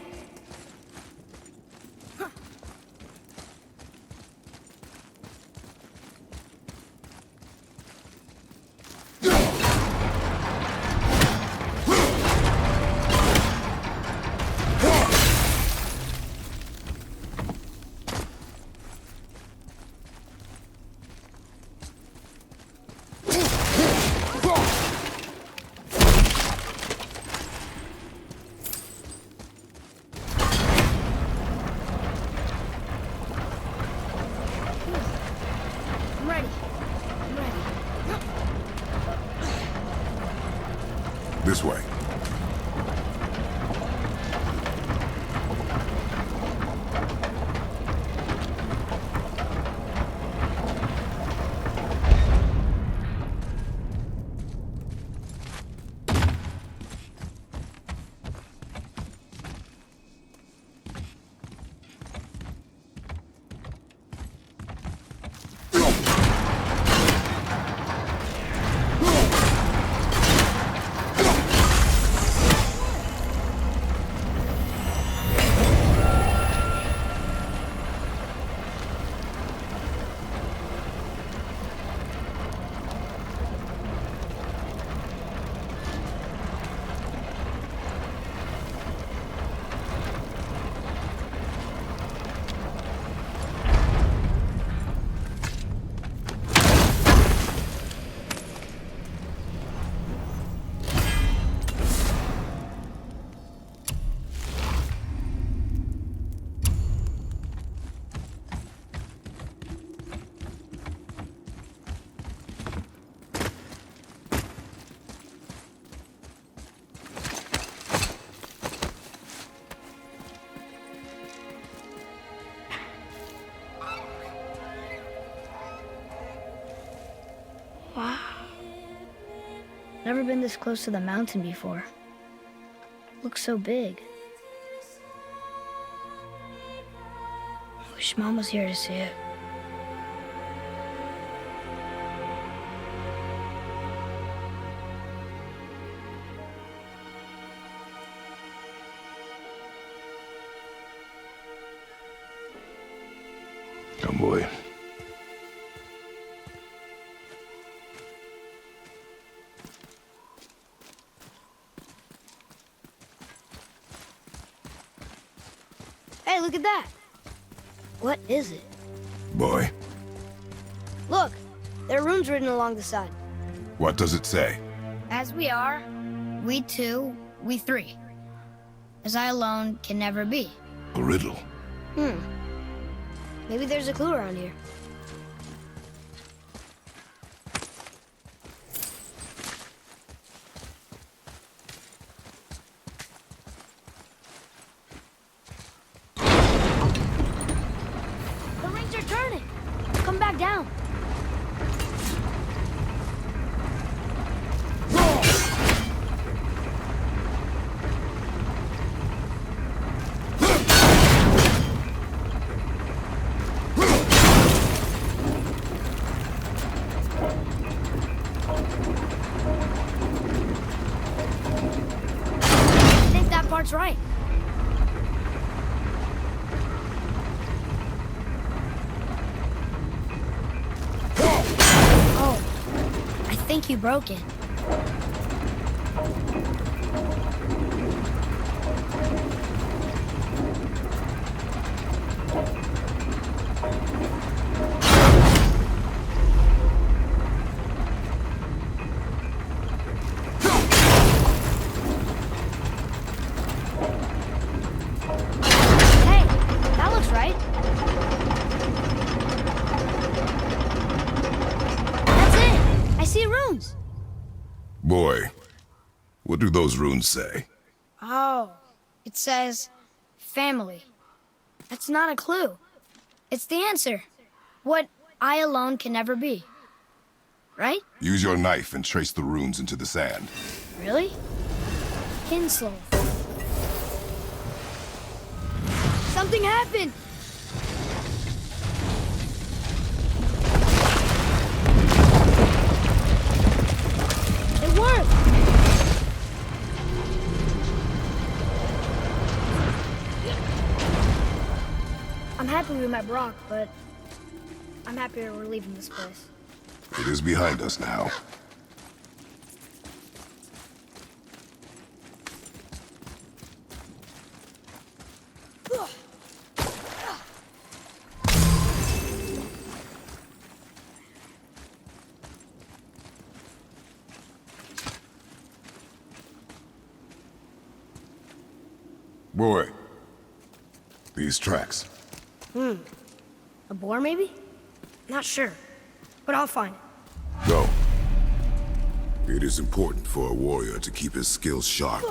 This way. Wow. Never been this close to the mountain before. Looks so big. I wish Mom was here to see it. Come, boy. Hey, look at that. What is it? Boy. Look, there are runes written along the side. What does it say? As we are, we two, we three. As I alone can never be. A riddle. Maybe there's a clue around here. The rings are turning. Come back down. Part's right. Oh, I think you broke it. Boy, what do those runes say? Oh, It says, family. That's not a clue. It's the answer. What I alone can never be. Right? Use your knife and trace the runes into the sand. Really? Kinslow. Something happened! It worked! I'm happy we met Brock, but I'm happier we're leaving this place. It is behind us now. Boy, these tracks. A boar, maybe? Not sure, but I'll find it. Go. It is important for a warrior to keep his skills sharp.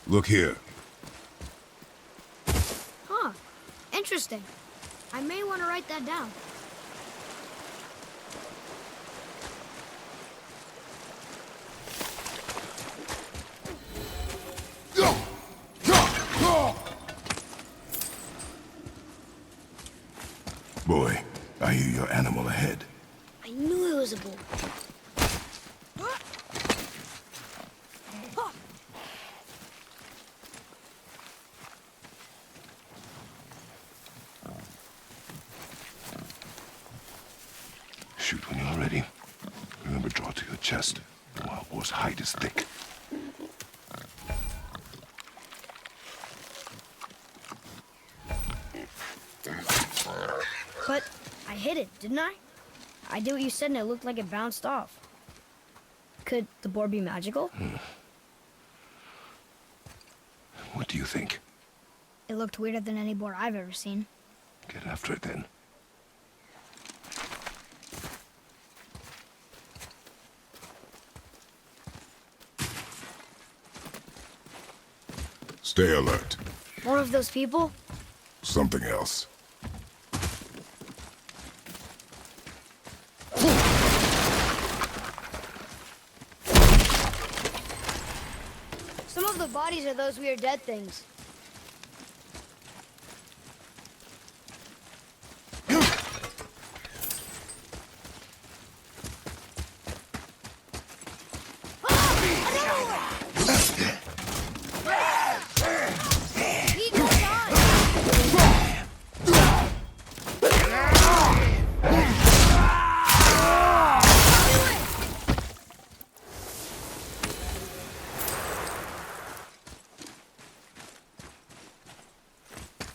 Look here. Huh. Interesting. I may want to write that down. Boy, I hear your animal ahead. I knew it was a bull. Shoot when you're ready. Remember, draw to your chest. The wild boar's hide is thick. But I hit it, didn't I? I did what you said and it looked like it bounced off. Could the boar be magical? What do you think? It looked weirder than any boar I've ever seen. Get after it then. Stay alert. More of those people? Something else. Some of the bodies are those weird dead things.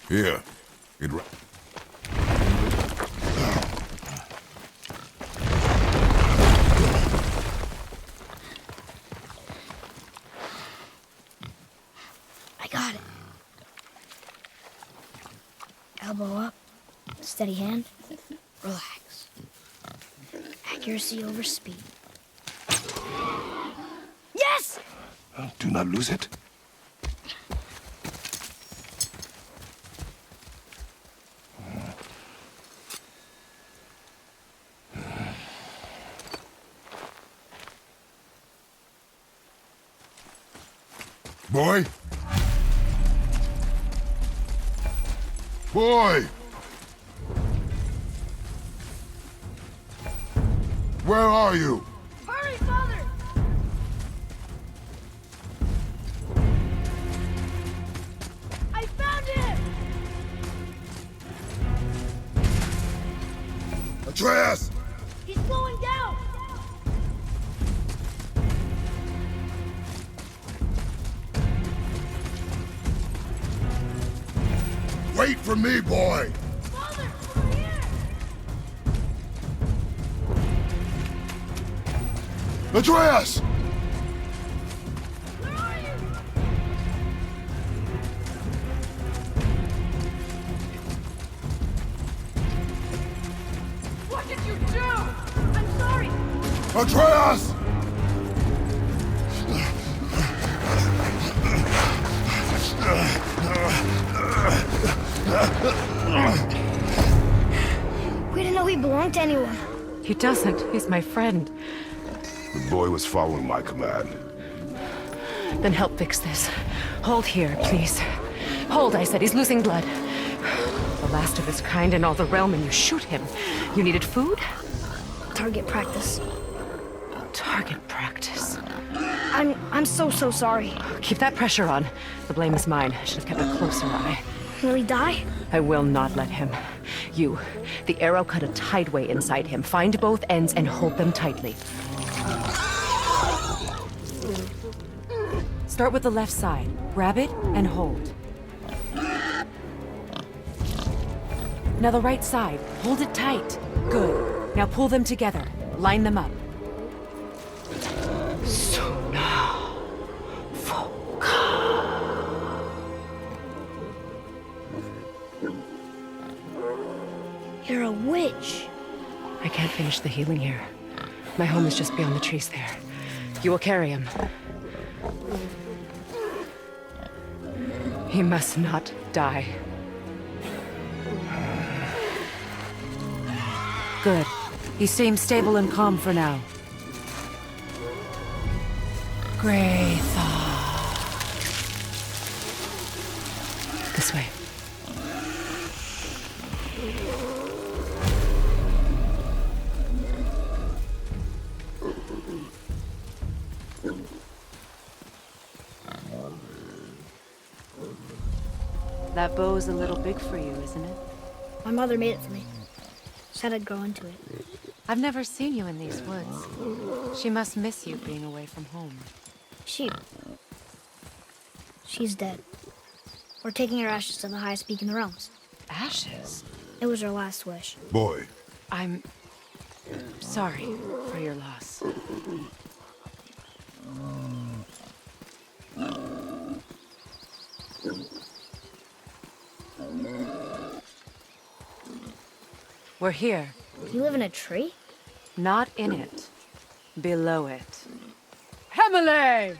Here. I got it. Elbow up, steady hand, relax. Accuracy over speed. Yes! Do not lose it. Boy? Boy! Where are you? Hurry, Father! I found him! Atreus! He's slowing down! Wait for me, boy! Father, over here! Atreus! Where are you? What did you do? I'm sorry! Atreus! We didn't know he belonged to anyone. He doesn't. He's my friend. The boy was following my command. Then help fix this. Hold here, please. Hold, I said. He's losing blood. The last of his kind in all the realm, and you shoot him. You needed food? Target practice. Target practice. I'm so sorry. Keep that pressure on. The blame is mine. I should have kept a closer eye. Will he die? I will not let him. You, the arrow cut a tideway inside him. Find both ends and hold them tightly. Start with the left side. Grab it and hold. Now the right side. Hold it tight. Good. Now pull them together. Line them up. You're a witch. I can't finish the healing here. My home is just beyond the trees there. You will carry him. He must not die. Good. He seems stable and calm for now. Great thought. This way. That bow's a little big for you, isn't it? My mother made it for me. Said I'd grow into it. I've never seen you in these woods. She must miss you being away from home. She's dead. We're taking her ashes to the highest peak in the realms. Ashes? It was her last wish. Boy, I'm sorry for your loss. We're here. You live in a tree? Not in it. Below it. Hemele!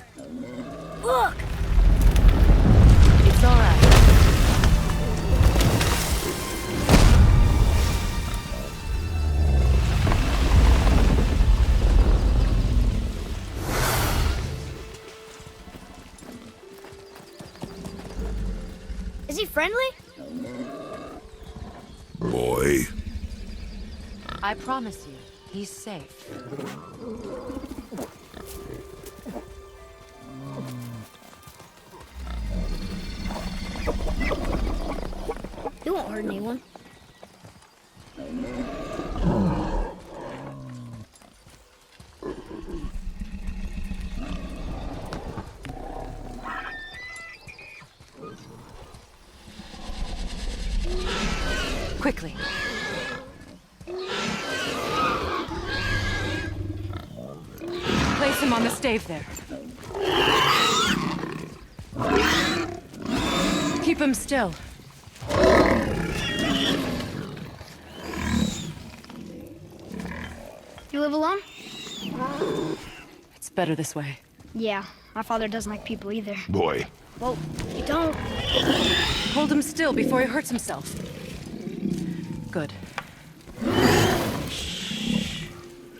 Look! It's all right. Is he friendly? boy. I promise you, he's safe. He won't hurt anyone. Quickly. Place him on the stave there. Keep him still. You live alone? It's better this way. Yeah, my father doesn't like people either. Boy, Well, you don't. Hold him still before he hurts himself. Good.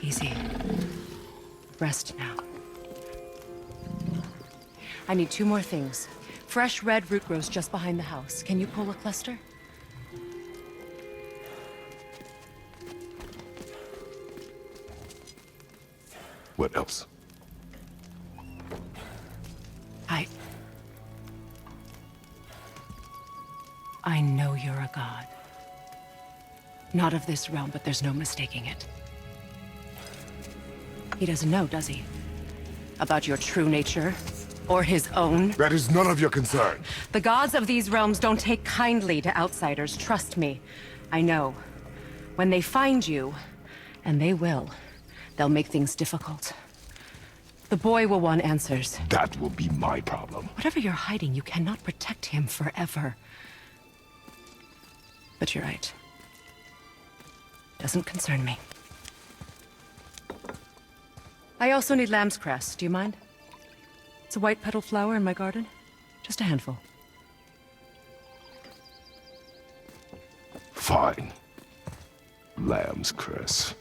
Easy. Rest now. I need 2 more things. Fresh red root grows just behind the house. Can you pull a cluster? what else? I know you're a god. Not of this realm, but there's no mistaking it. He doesn't know, does he? About your true nature? Or his own? That is none of your concern. The gods of these realms don't take kindly to outsiders, trust me. I know. When they find you, and they will, they'll make things difficult. The boy will want answers. That will be my problem. Whatever you're hiding, you cannot protect him forever. But you're right. Doesn't concern me. I also need lamb's cress. Do you mind? It's a white petal flower in my garden. Just a handful. Fine. Lamb's cress.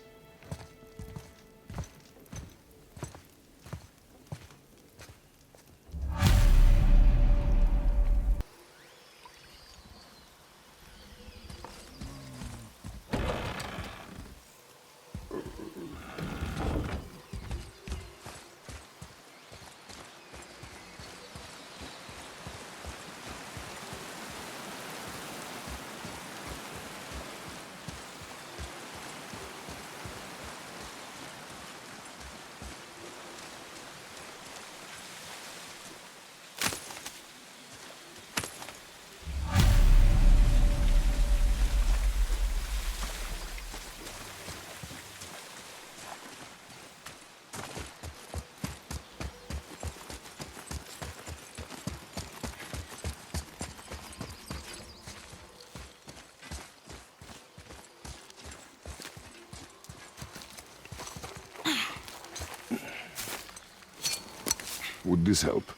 Would this help?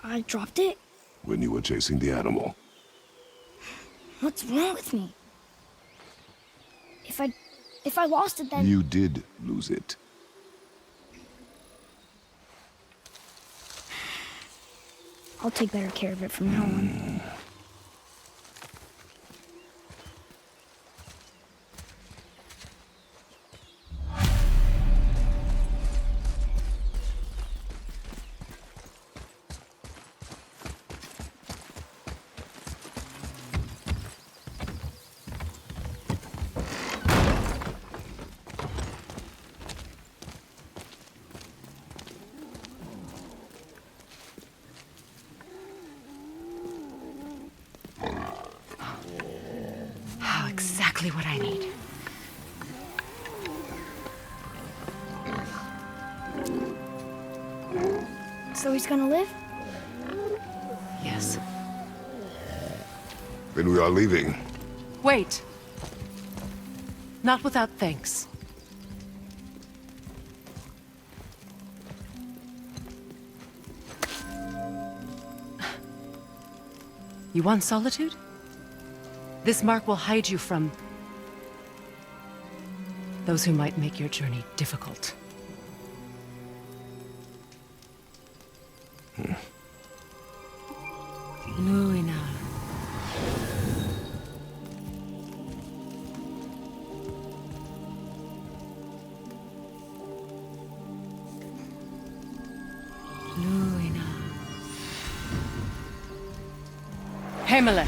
I dropped it? When you were chasing the animal. What's wrong with me? If I lost it, then... You did lose it. I'll take better care of it from now on. exactly what I need. So he's gonna live? Yes. Then we are leaving. Wait. Not without thanks. You want solitude? This mark will hide you from those who might make your journey difficult. Luina. Luina. Kامlة.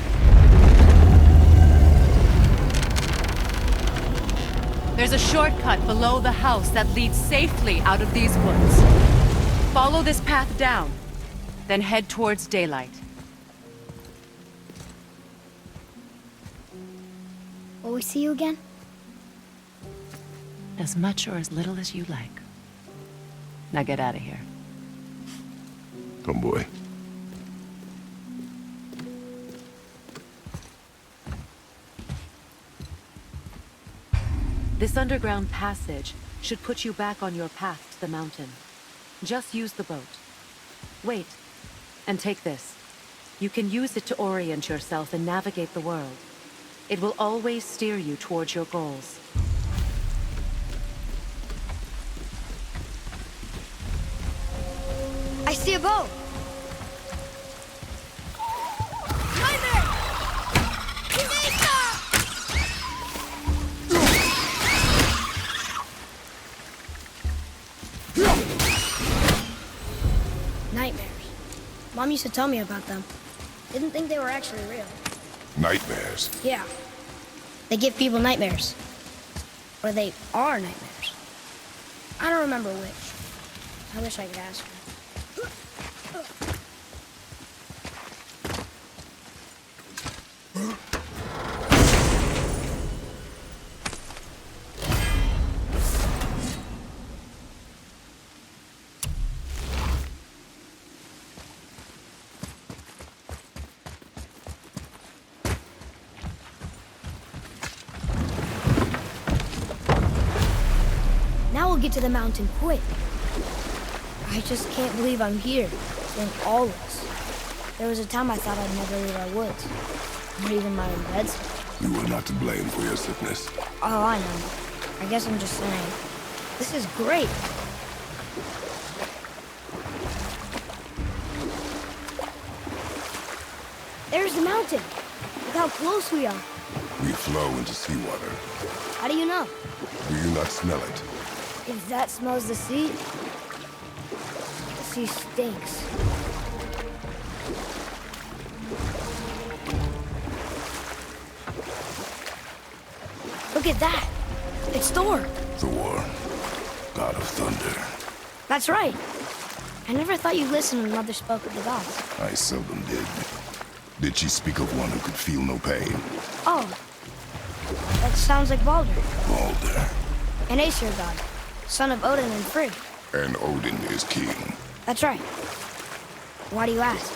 There's a shortcut below the house that leads safely out of these woods. Follow this path down, then head towards daylight. Will we see you again? As much or as little as you like. Now get out of here. Come, boy. This underground passage should put you back on your path to the mountain. Just use the boat. Wait, and take this. You can use it to orient yourself and navigate the world. It will always steer you towards your goals. I see a boat! Nightmares. Mom used to tell me about them. Didn't think they were actually real. Nightmares. Yeah. They give people nightmares. Or they are nightmares. I don't remember which. I wish I could ask her. Now we'll get to the mountain quick. I just can't believe I'm here, in all this. There was a time I thought I'd never leave our woods, or even my own beds. You were not to blame for your sickness. Oh, I know. I guess I'm just saying. This is great. There's the mountain. Look how close we are. We flow into seawater. How do you know? Do you not smell it? If that smells the sea, the sea stinks. Look at that. It's Thor. Thor, god of thunder. That's right. I never thought you listened when Mother spoke of the gods. I seldom did. Did she speak of one who could feel no pain? Oh. That sounds like Baldur. Baldur. An Aesir god. Son of Odin and Frigg. And Odin is king. That's right. Why do you ask?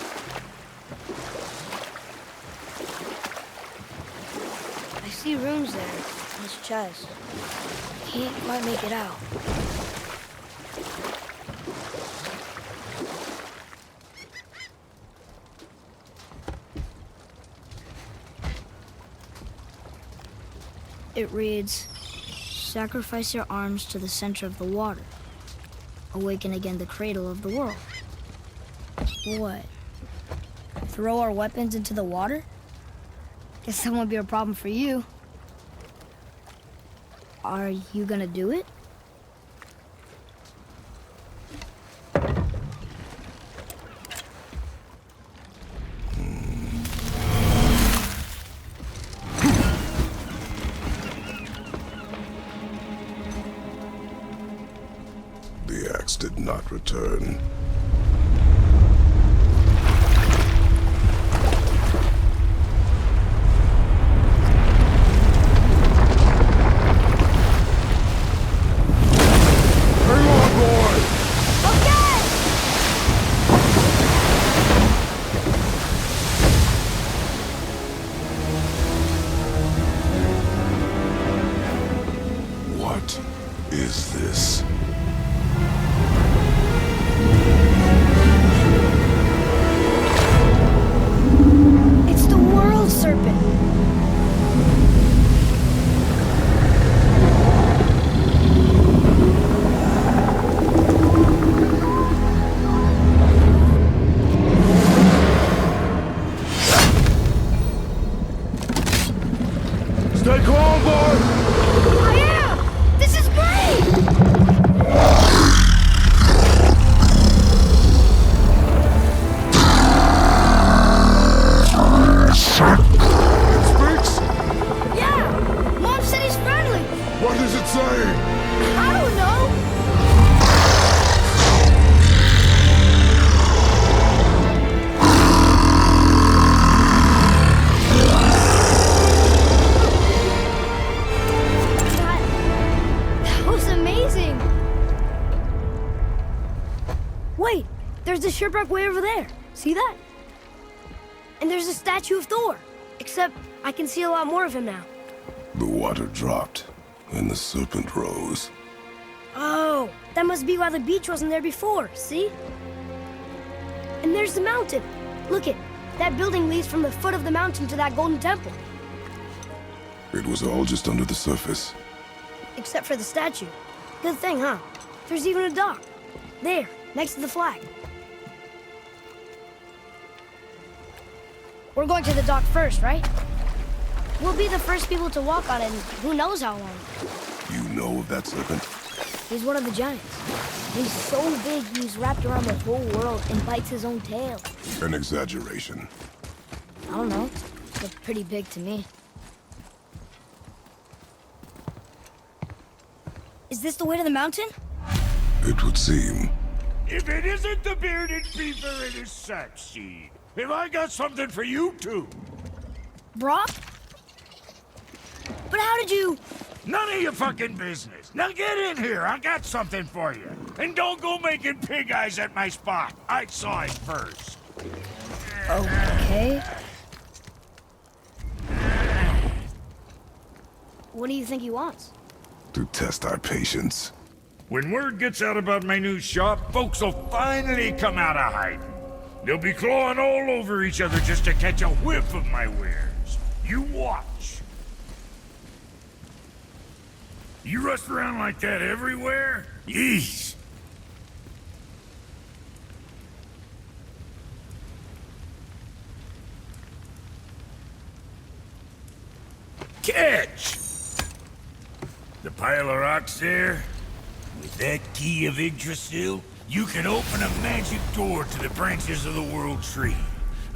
I see runes there on his chest. Can't quite make it out. It reads, sacrifice your arms to the center of the water. Awaken again the cradle of the world. What? Throw our weapons into the water? Guess that won't be a problem for you. Are you gonna do it? The axe did not return. is this? It's the world serpent. Stay calm, boy! I am! This is great! It speaks? Yeah! Mom said he's friendly! What does it say? I don't know! That was amazing! Wait! There's the shipwreck way over there. See that? And there's a statue of Thor. Except I can see a lot more of him now. The water dropped, and the serpent rose. Oh, that must be why the beach wasn't there before, see? And there's the mountain. Look it, that building leads from the foot of the mountain to that golden temple. It was all just under the surface. Except for the statue. Good thing, huh? There's even a dock. There, next to the flag. We're going to the dock first, right? We'll be the first people to walk on it in who knows how long. You know of that serpent? He's one of the giants. He's so big he's wrapped around the whole world and bites his own tail. An exaggeration. I don't know. Looked pretty big to me. Is this the way to the mountain? It would seem. If it isn't the bearded beaver in his sack seed, have I got something for you too? Brock? But how did you... None of your fucking business. Now get in here. I got something for you. And don't go making pig eyes at my spot. I saw it first. Okay. What do you think he wants? To test our patience. When word gets out about my new shop, folks will finally come out of hiding. They'll be clawing all over each other just to catch a whiff of my wares. You watch. You rush around like that everywhere? Yeesh. Catch! The pile of rocks there? With that key of Yggdrasil, you can open a magic door to the branches of the World Tree.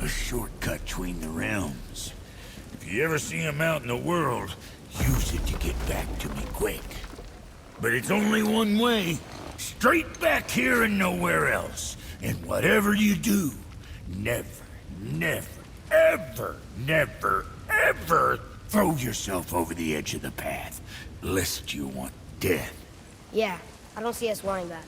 A shortcut between the realms. If you ever see him out in the world, use it to get back to me quick. But it's only one way. Straight back here and nowhere else. And whatever you do, never, ever throw yourself over the edge of the path, lest you want death. Yeah, I don't see us wanting that.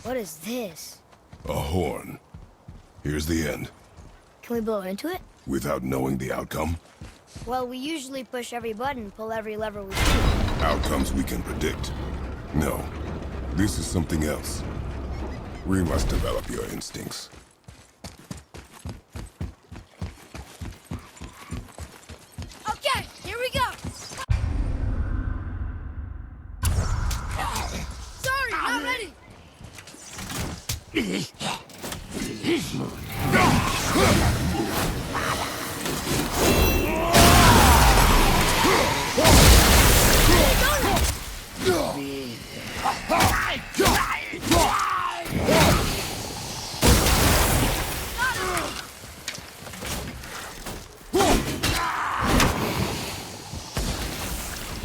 What is this? A horn. Here's the end. Can we blow into it? Without knowing the outcome? Well, we usually push every button, pull every lever we see. Outcomes we can predict. No. This is something else. We must develop your instincts. Okay, here we go! Sorry, not ready!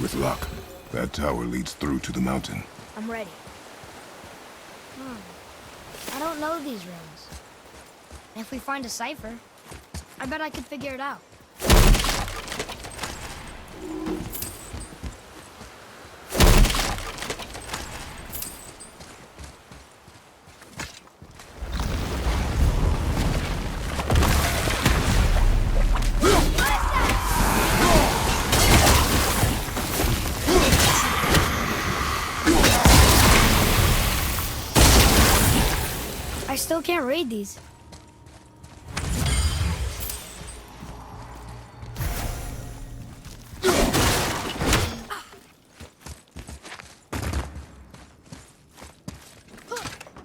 With luck, that tower leads through to the mountain. I'm ready. I don't know these runes. If we find a cipher, I bet I could figure it out. I still can't read these.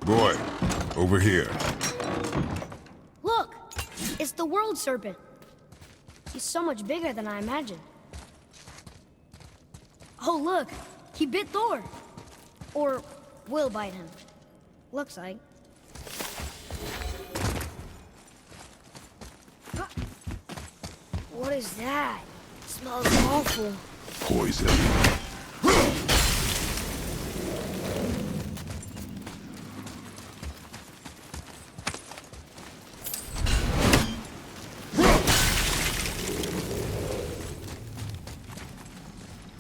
Boy, over here. Look! It's the world serpent. He's so much bigger than I imagined. Oh, look! He bit Thor! Or will bite him. Looks like. What is that? It smells awful. Poison.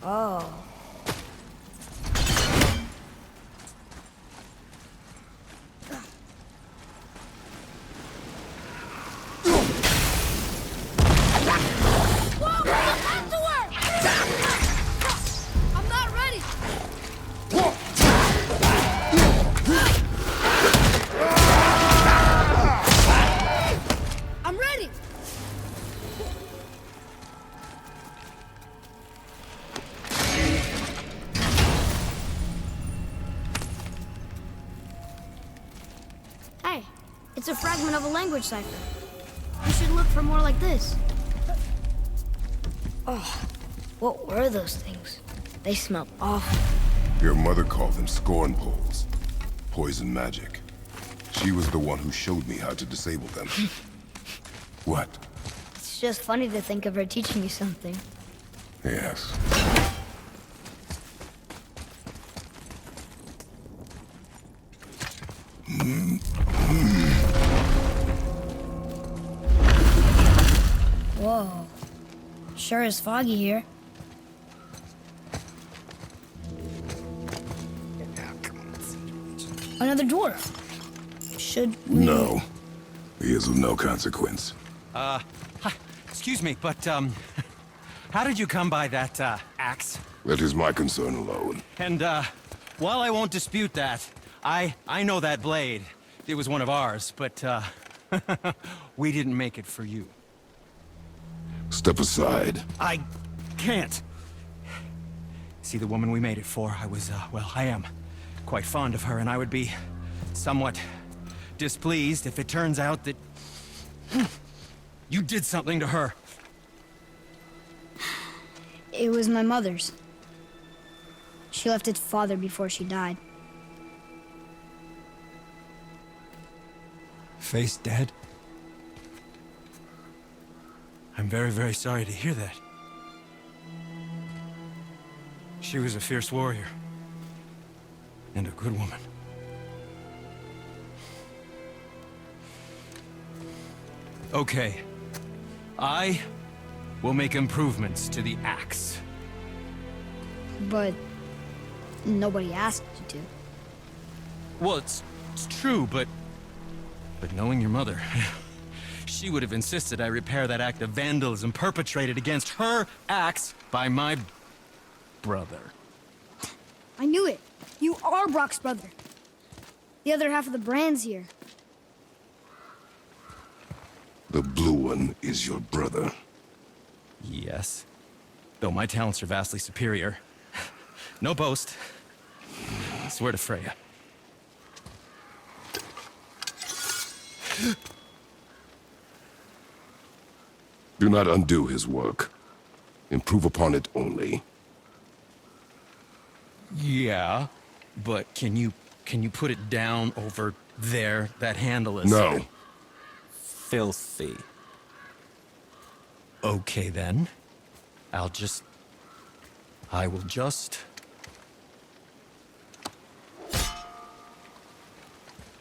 Oh. I'm not ready. I'm ready. Hey, it's a fragment of a language cipher. We should look for more like this. Oh, what were those things? They smelled awful. Your mother called them scorn poles. Poison magic. She was the one who showed me how to disable them. What? It's just funny to think of her teaching you something. Yes. Whoa. Sure is foggy here. Another dwarf. Should we... No. He is of no consequence. Hi. Excuse me, but, how did you come by that, axe? That is my concern alone. And, while I won't dispute that, I know that blade. It was one of ours, but, we didn't make it for you. Step aside. I can't. See, the woman we made it for, well, I am quite fond of her, and I would be somewhat displeased if it turns out that you did something to her. It was my mother's. She left its father before she died. Face dead? I'm very, very sorry to hear that. She was a fierce warrior. And a good woman. Okay. I will make improvements to the axe. But nobody asked you to. Well, it's true, but knowing your mother, she would have insisted I repair that act of vandalism perpetrated against her axe by my brother. I knew it. You are Brock's brother. The other half of the brand's here. The blue one is your brother. Yes. Though my talents are vastly superior. No boast. I swear to Freya. Do not undo his work. Improve upon it only. Yeah, but can you put it down over there? That handle is... No. Filthy. Okay, then. I will just...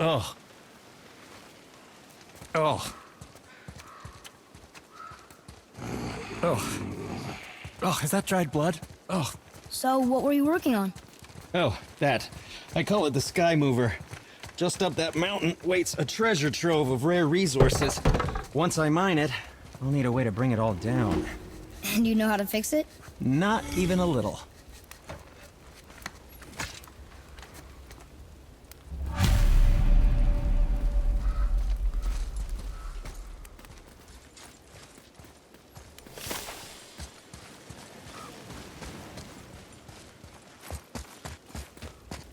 Oh. Oh. Oh. Oh, is that dried blood? Oh. So, what were you working on? Oh, that. I call it the Sky Mover. Just up that mountain waits a treasure trove of rare resources. Once I mine it, I'll need a way to bring it all down. And you know how to fix it? Not even a little.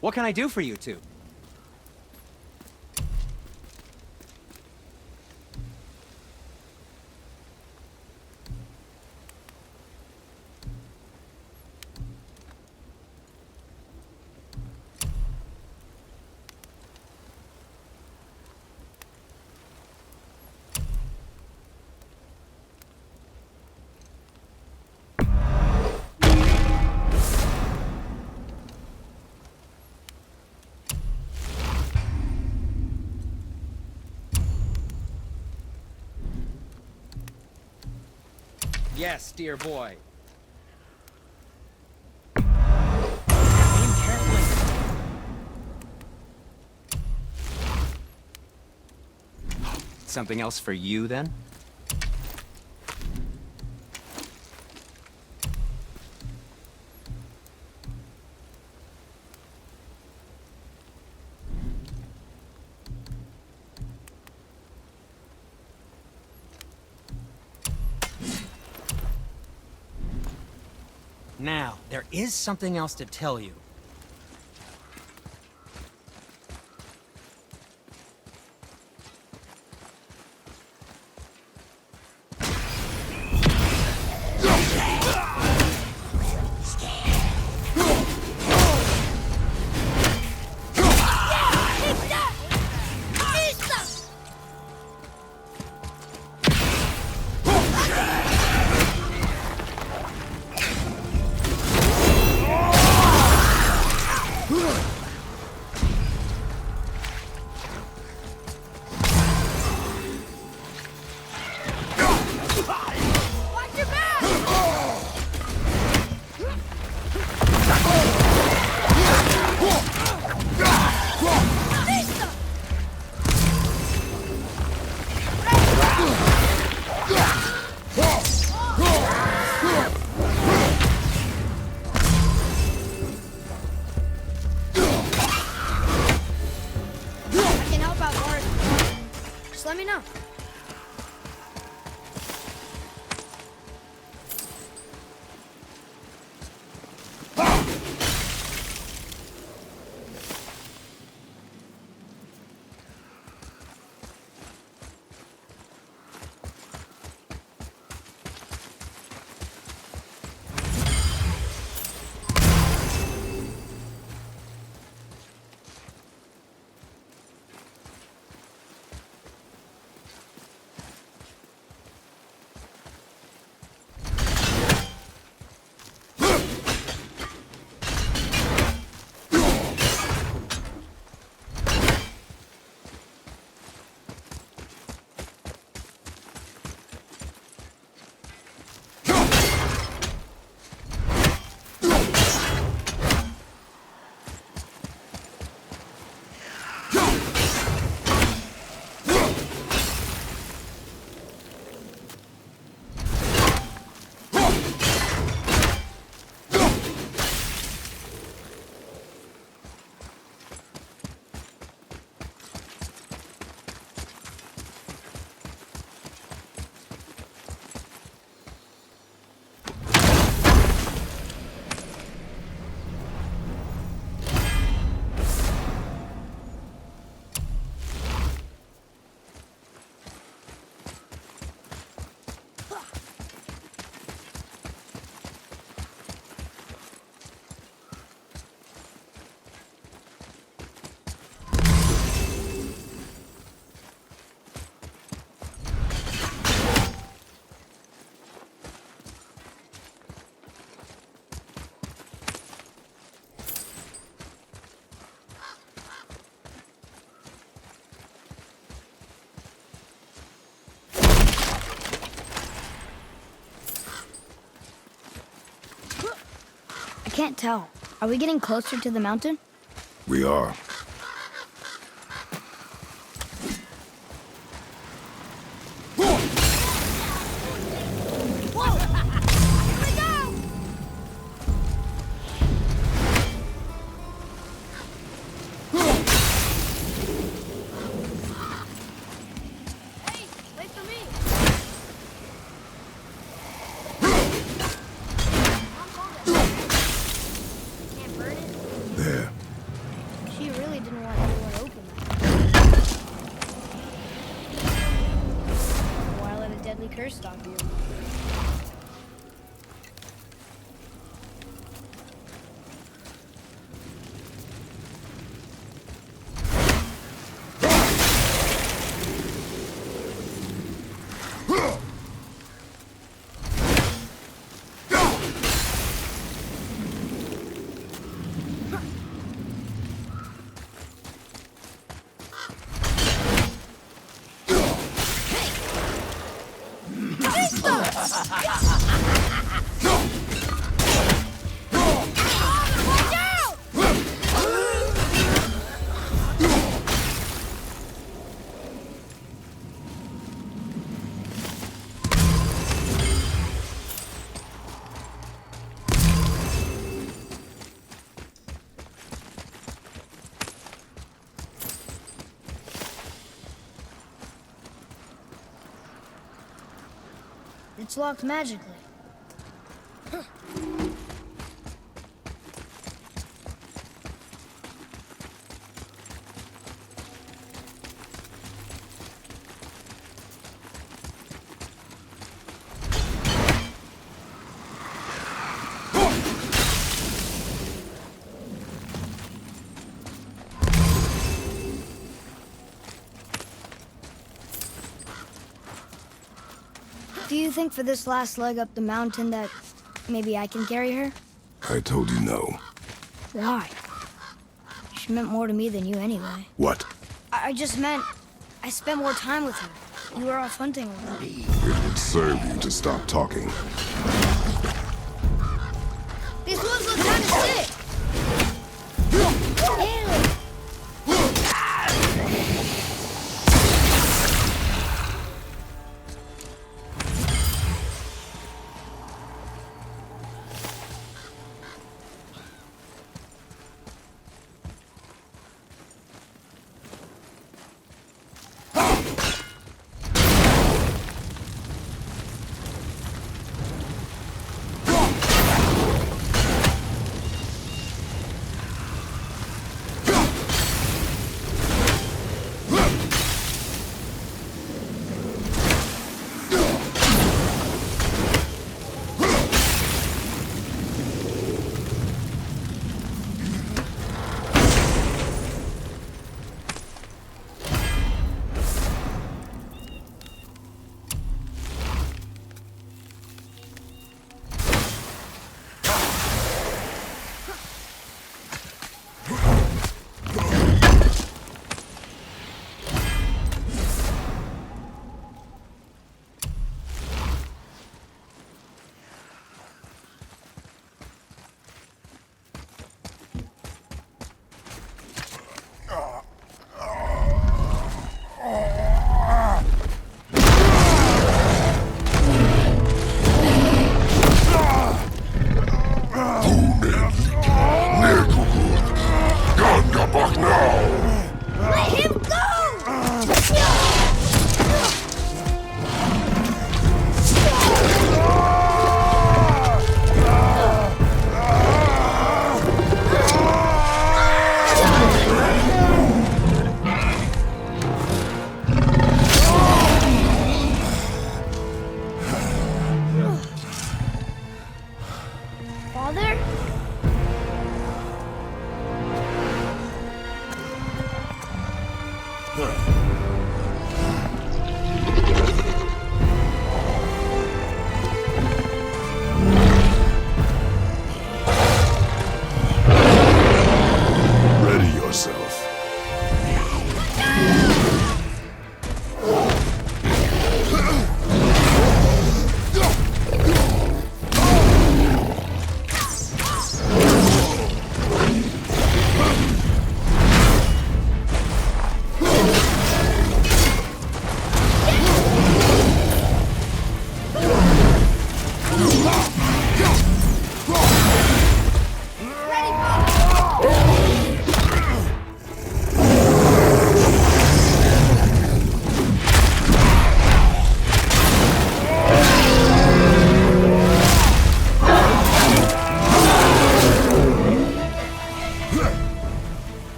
What can I do for you two? Yes, dear boy. Aim carefully. Something else for you, then? Now, there is something else to tell you. Let me know. can't tell. Are we getting closer to the mountain? We are. Stop you. It's locked magically. Do you think for this last leg up the mountain that maybe I can carry her? I told you no. Why? She meant more to me than you anyway. What? I just meant I spent more time with her. You were off hunting with her. It would serve you to stop talking. These ones look kind of sick. Ew.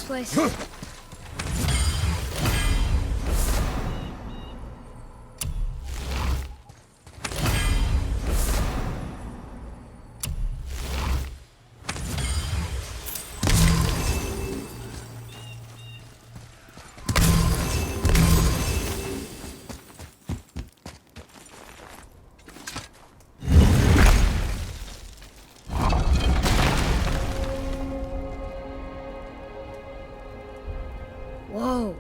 place. Whoa.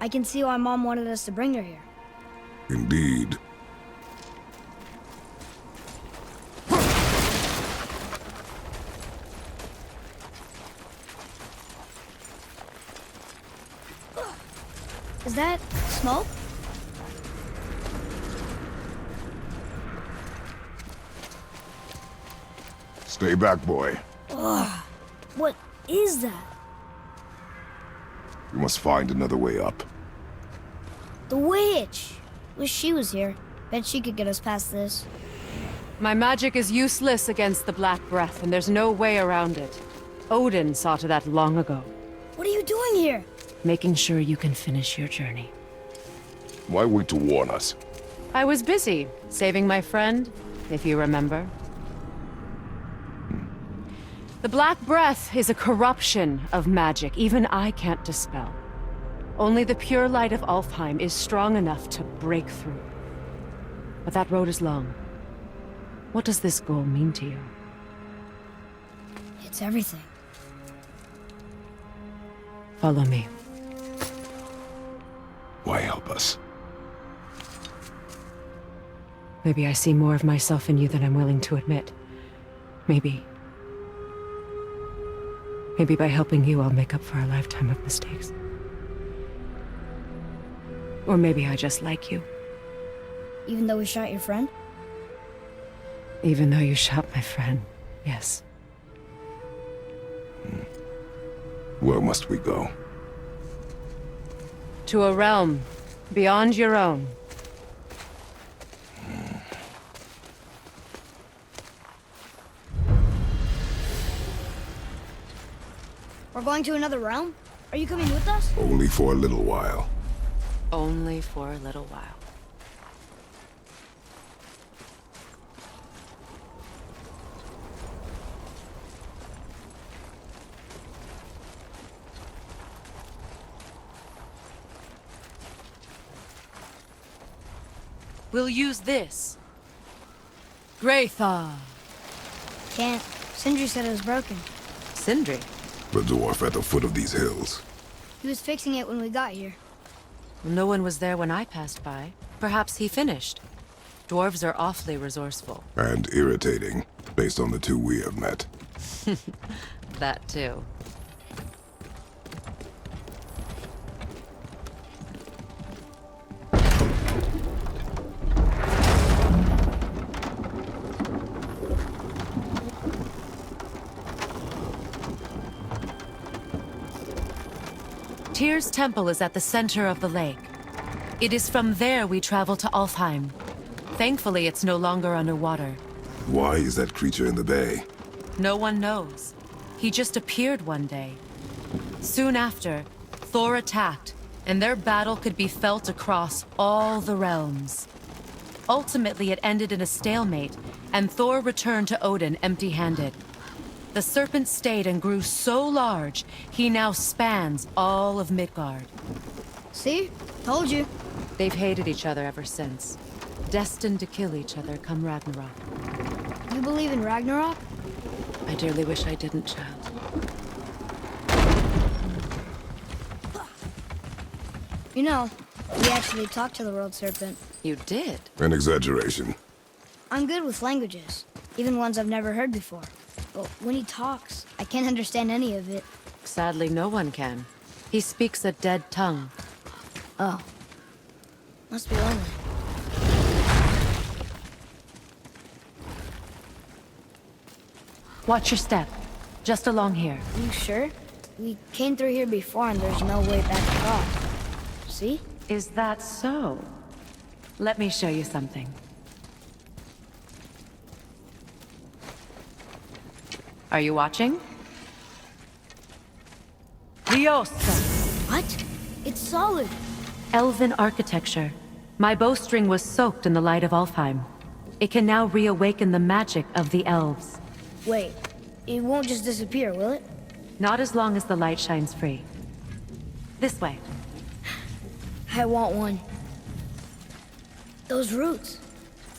I can see why Mom wanted us to bring her here. Indeed. Is that smoke? Stay back, boy. Ugh. What is that? We must find another way up. The witch! Wish she was here. Bet she could get us past this. My magic is useless against the Black Breath, and there's no way around it. Odin saw to that long ago. What are you doing here? Making sure you can finish your journey. Why wait to warn us? I was busy, saving my friend, if you remember. The Black Breath is a corruption of magic even I can't dispel. Only the pure light of Alfheim is strong enough to break through. But that road is long. What does this goal mean to you? It's everything. Follow me. Why help us? Maybe I see more of myself in you than I'm willing to admit. Maybe by helping you, I'll make up for a lifetime of mistakes. Or maybe I just like you. Even though we shot your friend? Even though you shot my friend, yes. Where must we go? To a realm beyond your own. We're going to another realm? Are you coming with us? Only for a little while. Only for a little while. We'll use this. Greythaw. Can't. Sindri said it was broken. Sindri? The dwarf at the foot of these hills. He was fixing it when we got here. No one was there when I passed by. Perhaps he finished. Dwarves are awfully resourceful. And irritating, based on the two we have met. That too. Tyr's temple is at the center of the lake. It is from there we travel to Alfheim. Thankfully, it's no longer underwater. Why is that creature in the bay? No one knows. He just appeared one day. Soon after, Thor attacked, and their battle could be felt across all the realms. Ultimately, it ended in a stalemate, and Thor returned to Odin empty-handed. The serpent stayed and grew so large, he now spans all of Midgard. See? Told you. They've hated each other ever since. Destined to kill each other come Ragnarok. You believe in Ragnarok? I dearly wish I didn't, child. You know, we actually talked to the world serpent. You did? An exaggeration. I'm good with languages, even ones I've never heard before. But when he talks, I can't understand any of it. Sadly, no one can. He speaks a dead tongue. Oh. Must be lonely. Watch your step. Just along here. You sure? We came through here before and there's no way back across. See? Is that so? Let me show you something. Are you watching? The Lyosta. What? It's solid. Elven architecture. My bowstring was soaked in the light of Alheim. It can now reawaken the magic of the elves. Wait, it won't just disappear, will it? Not as long as the light shines free. This way. I want one. Those roots.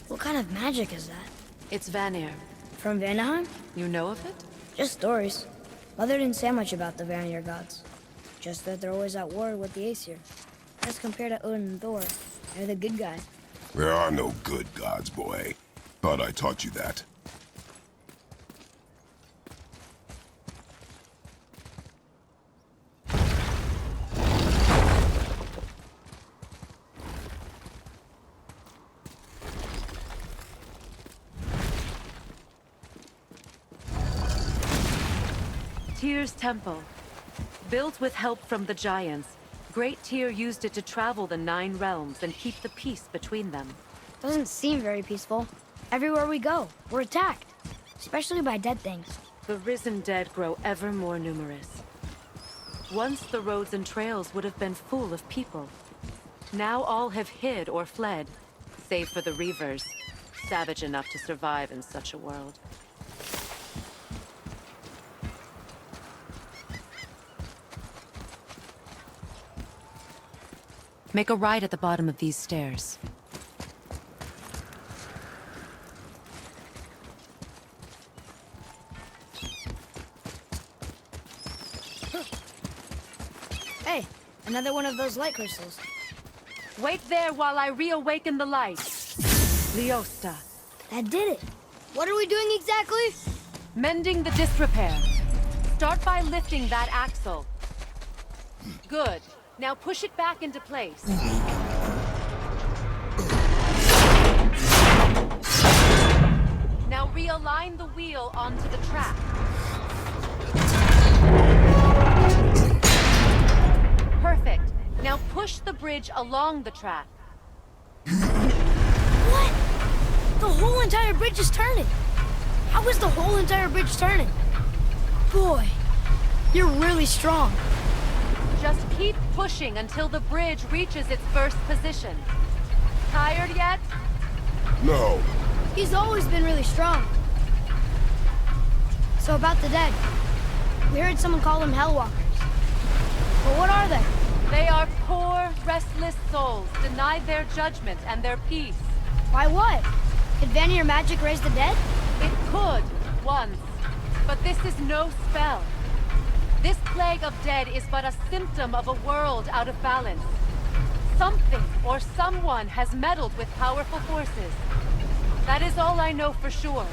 What kind of magic is that? It's Vanir. From Vanaheim? You know of it? Just stories. Mother didn't say much about the Vanir gods. Just that they're always at war with the Aesir. As compared to Odin and Thor, they're the good guys. There are no good gods, boy. Thought I taught you that. Tyr's temple. Built with help from the giants, Great Tyr used it to travel the 9 realms and keep the peace between them. Doesn't seem very peaceful. Everywhere we go, we're attacked. Especially by dead things. The risen dead grow ever more numerous. Once the roads and trails would have been full of people. Now all have hid or fled, save for the Reavers, savage enough to survive in such a world. Make a right at the bottom of these stairs. Hey, another one of those light crystals. Wait there while I reawaken the light. Lyosta. That did it. What are we doing exactly? Mending the disrepair. Start by lifting that axle. Good. Now push it back into place. Now realign the wheel onto the track. Perfect. Now push the bridge along the track. What? The whole entire bridge is turning. How is the whole entire bridge turning? Boy, you're really strong. Just keep pushing until the bridge reaches its first position. Tired yet? No. He's always been really strong. So about the dead. We heard someone call them Hellwalkers. But what are they? They are poor, restless souls, denied their judgment and their peace. Why what? Could Vanir magic raise the dead? It could, once. But this is no spell. This plague of dead is but a symptom of a world out of balance. Something or someone has meddled with powerful forces. That is all I know for sure.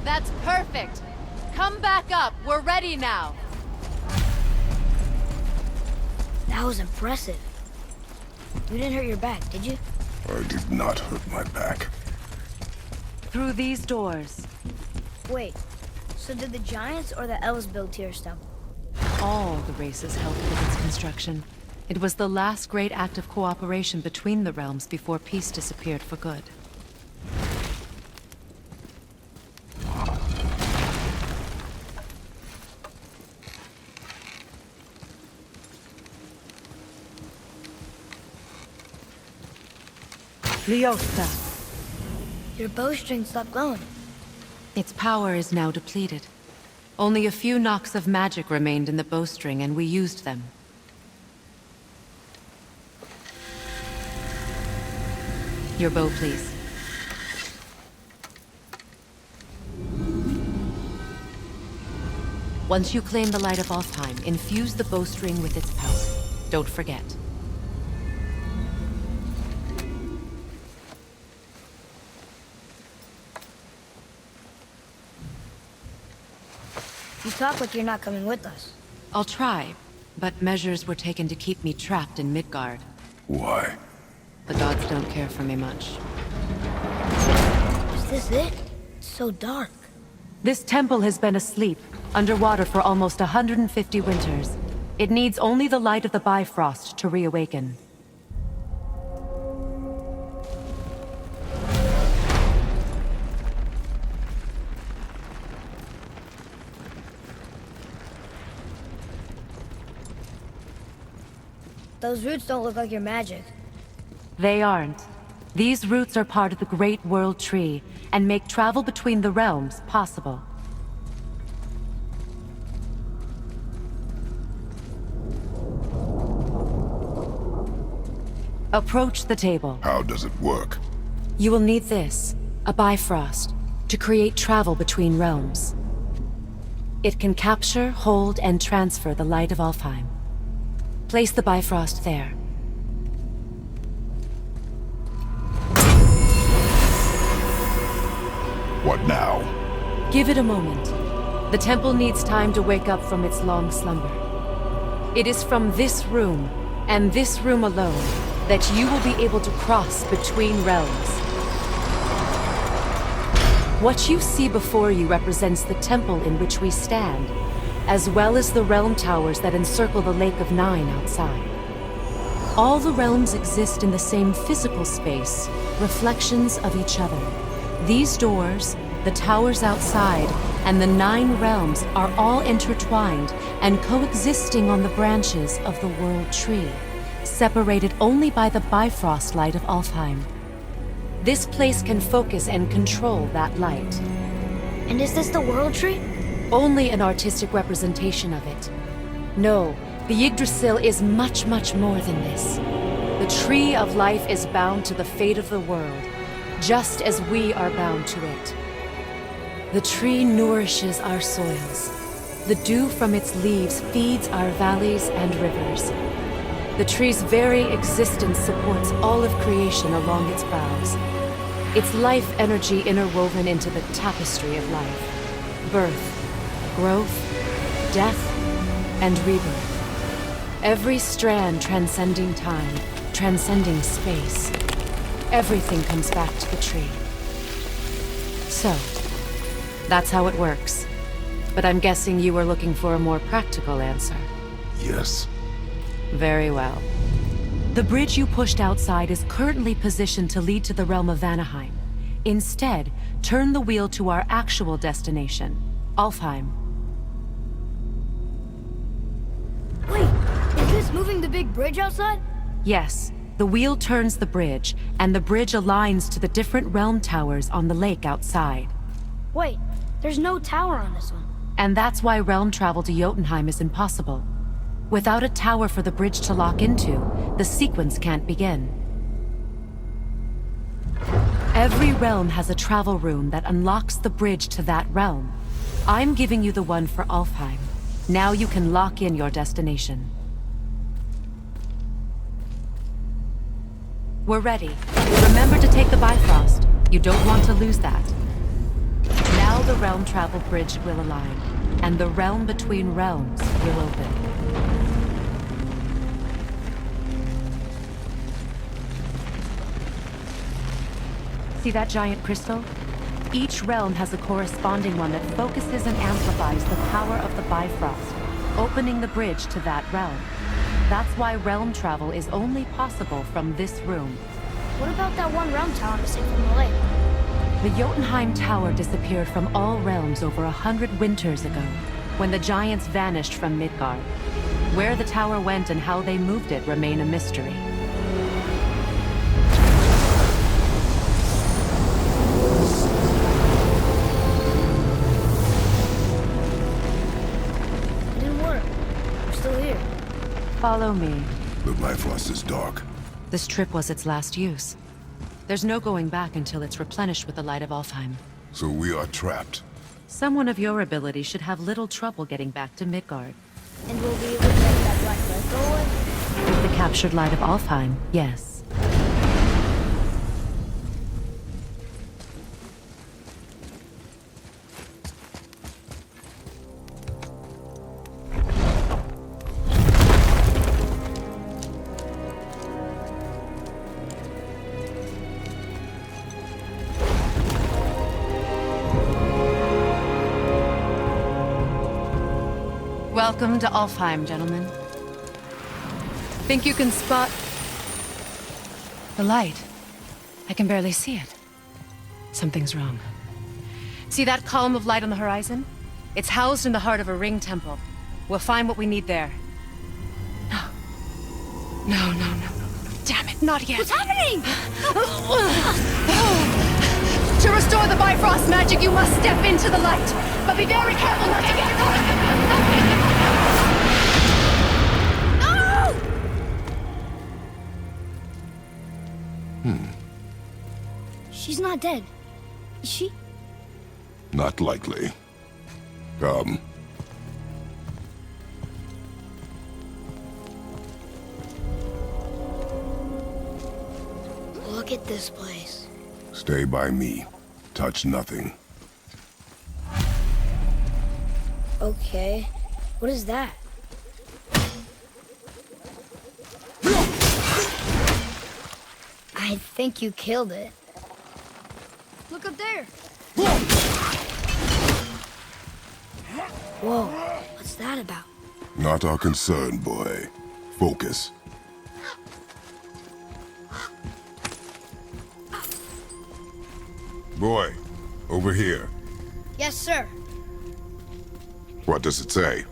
That's perfect. Come back up. We're ready now. That was impressive. You didn't hurt your back, did you? I did not hurt my back. Through these doors. Wait, so did the giants or the elves build Tyr's temple? All the races helped with its construction. It was the last great act of cooperation between the realms before peace disappeared for good. Lyosta. Your bowstring stopped glowing. Its power is now depleted. Only a few knocks of magic remained in the bowstring, and we used them. Your bow, please. Once you claim the light of Alheim, infuse the bowstring with its power. Don't forget. You talk like you're not coming with us. I'll try, but measures were taken to keep me trapped in Midgard. Why? The gods don't care for me much. Is this it? It's so dark. This temple has been asleep, underwater for almost 150 winters. It needs only the light of the Bifrost to reawaken. Those roots don't look like your magic. They aren't. These roots are part of the Great World Tree and make travel between the realms possible. Approach the table. How does it work? You will need this, a Bifrost, to create travel between realms. It can capture, hold, and transfer the light of Alfheim. Place the Bifrost there. What now? Give it a moment. The temple needs time to wake up from its long slumber. It is from this room, and this room alone, that you will be able to cross between realms. What you see before you represents the temple in which we stand, as well as the realm towers that encircle the Lake of Nine outside. All the realms exist in the same physical space, reflections of each other. These doors, the towers outside, and the 9 realms are all intertwined and coexisting on the branches of the World Tree, separated only by the Bifrost light of Alfheim. This place can focus and control that light. And is this the World Tree? Only an artistic representation of it. No, the Yggdrasil is much, much more than this. The Tree of Life is bound to the fate of the world, just as we are bound to it. The tree nourishes our soils. The dew from its leaves feeds our valleys and rivers. The tree's very existence supports all of creation along its boughs. Its life energy interwoven into the tapestry of life. Birth, growth, death, and rebirth. Every strand transcending time, transcending space. Everything comes back to the tree. So, that's how it works. But I'm guessing you were looking for a more practical answer. Yes. Very well. The bridge you pushed outside is currently positioned to lead to the realm of Vanaheim. Instead, turn the wheel to our actual destination, Alfheim. Wait, is this moving the big bridge outside? Yes. The wheel turns the bridge, and the bridge aligns to the different realm towers on the lake outside. Wait, there's no tower on this one. And that's why realm travel to Jotunheim is impossible. Without a tower for the bridge to lock into, the sequence can't begin. Every realm has a travel room that unlocks the bridge to that realm. I'm giving you the one for Alfheim. Now you can lock in your destination. We're ready. Remember to take the Bifrost. You don't want to lose that. Now the realm travel bridge will align, and the realm between realms will open. See that giant crystal? Each realm has a corresponding one that focuses and amplifies the power of the Bifrost, opening the bridge to that realm. That's why realm travel is only possible from this room. What about that one realm tower missing from the lake? The Jotunheim Tower disappeared from all realms over 100 winters ago, when the giants vanished from Midgard. Where the tower went and how they moved it remain a mystery. It didn't work. We're still here. Follow me. The Bifrost is dark. This trip was its last use. There's no going back until it's replenished with the light of Alfheim. So we are trapped. Someone of your ability should have little trouble getting back to Midgard. And we'll be able to make that black light go away? With the captured light of Alfheim, yes. Welcome to Alfheim, gentlemen. Think you can spot the light? I can barely see it. Something's wrong. See that column of light on the horizon? It's housed in the heart of a ring temple. We'll find what we need there. No. No. Damn it, not yet. What's happening? To restore the Bifrost magic, you must step into the light. But be very careful not to get caught. No! She's not dead. Is she? Not likely. Come. Look at this place. Stay by me. Touch nothing. Okay. What is that? I think you killed it. Look up there. Whoa. What's that about? Not our concern, boy. Focus. Boy, over here. Yes, sir. What does it say?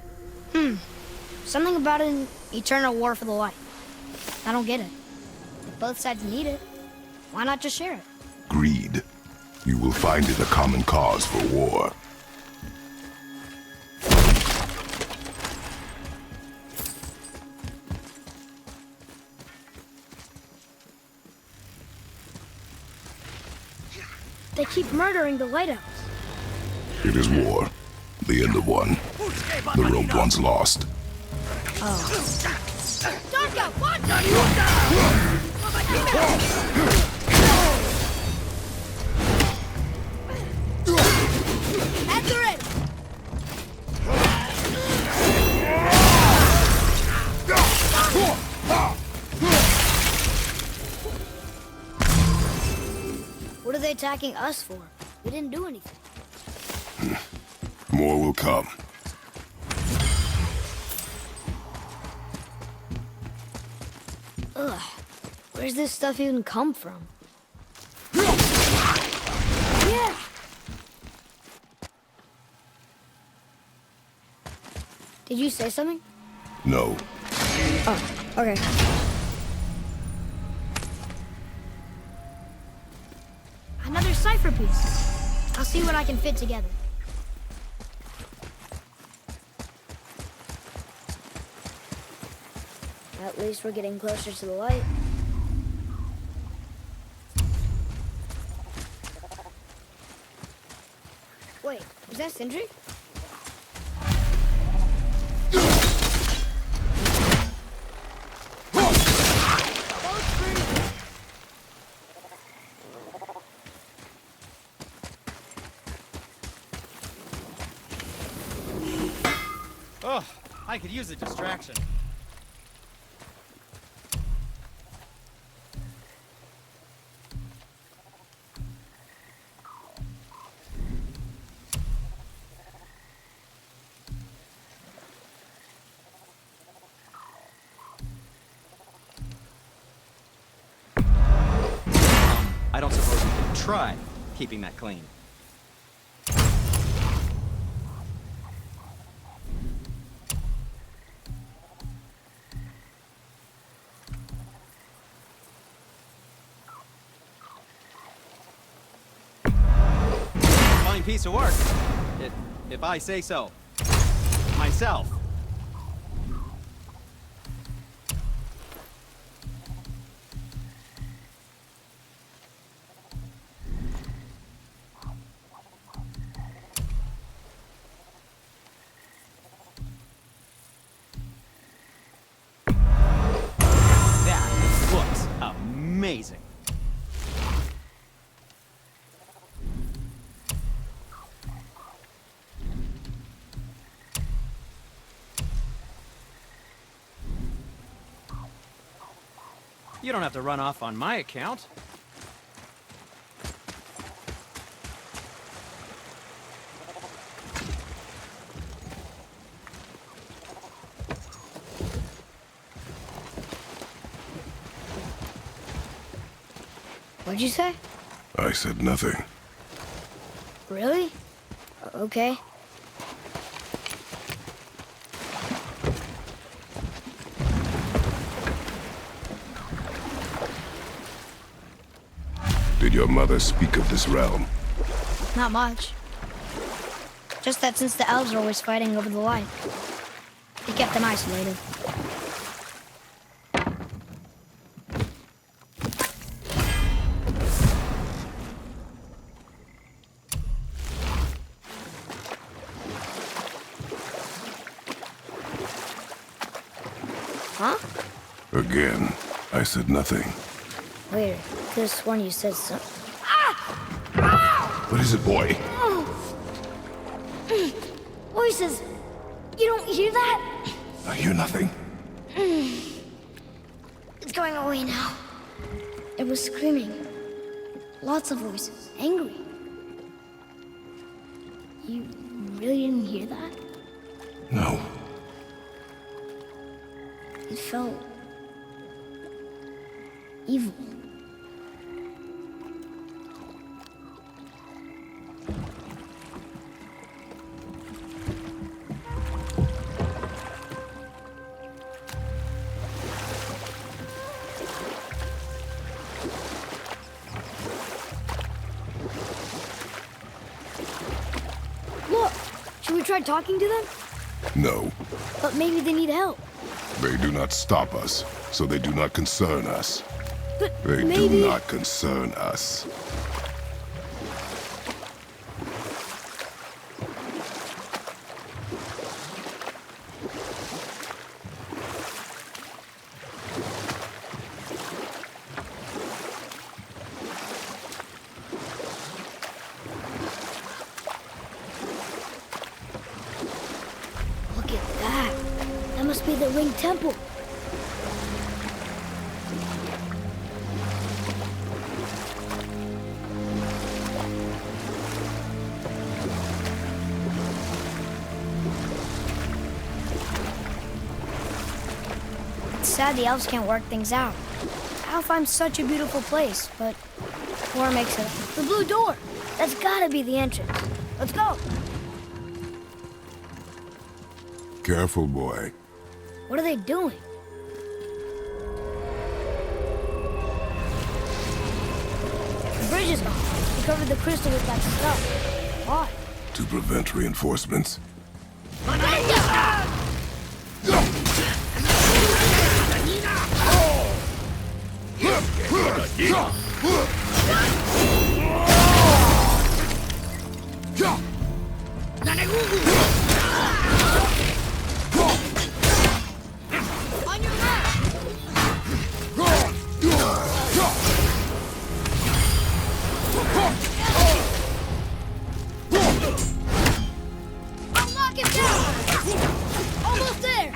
Something about an eternal war for the light. I don't get it. If both sides need it, why not just share it? Greed. You will find it a common cause for war. They keep murdering the lighthouse. It is war. The end of one. The rope once lost. Darka, what? After it! What are they attacking us for? We didn't do anything. More will come. Ugh. Where's this stuff even come from? Yeah! Did you say something? No. Oh, okay. Another cipher piece. I'll see what I can fit together. At least we're getting closer to the light. Wait, is that Sindri? Oh, I could use a distraction. I don't suppose you could try keeping that clean. Fine piece of work, if I say so myself. Amazing. You don't have to run off on my account. What'd you say? I said nothing. Really? Okay. Did your mother speak of this realm? Not much. Just that since the elves are always fighting over the light, they kept them isolated. Huh? Again, I said nothing. Later, this one you said something. What is it, boy? Voices! You don't hear that? I hear nothing. It's going away now. It was screaming. Lots of voices. Angry. You really didn't hear that? No. It felt evil. Look! Should we try talking to them? No. But maybe they need help. They do not stop us, so they do not concern us. But They maybe... do not concern us. Look at that. That must be the Ringed Temple. It's sad the elves can't work things out. Alfheim's such a beautiful place, but war makes it. The blue door! That's gotta be the entrance. Let's go! Careful, boy. What are they doing? The bridge is gone. They covered the crystal with that stuff. Why? To prevent reinforcements. On your left! I'll knock him down! Almost there!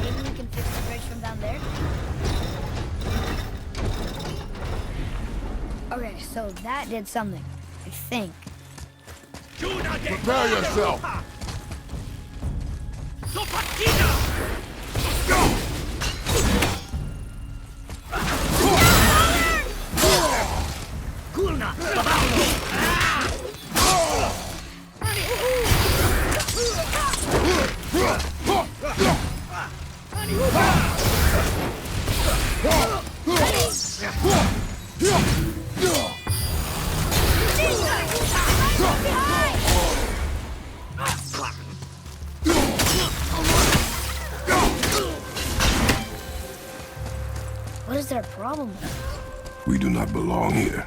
Maybe we can fix the bridge from down there? Okay, so that did something, I think. Prepare yourself! What is their problem? We do not belong here.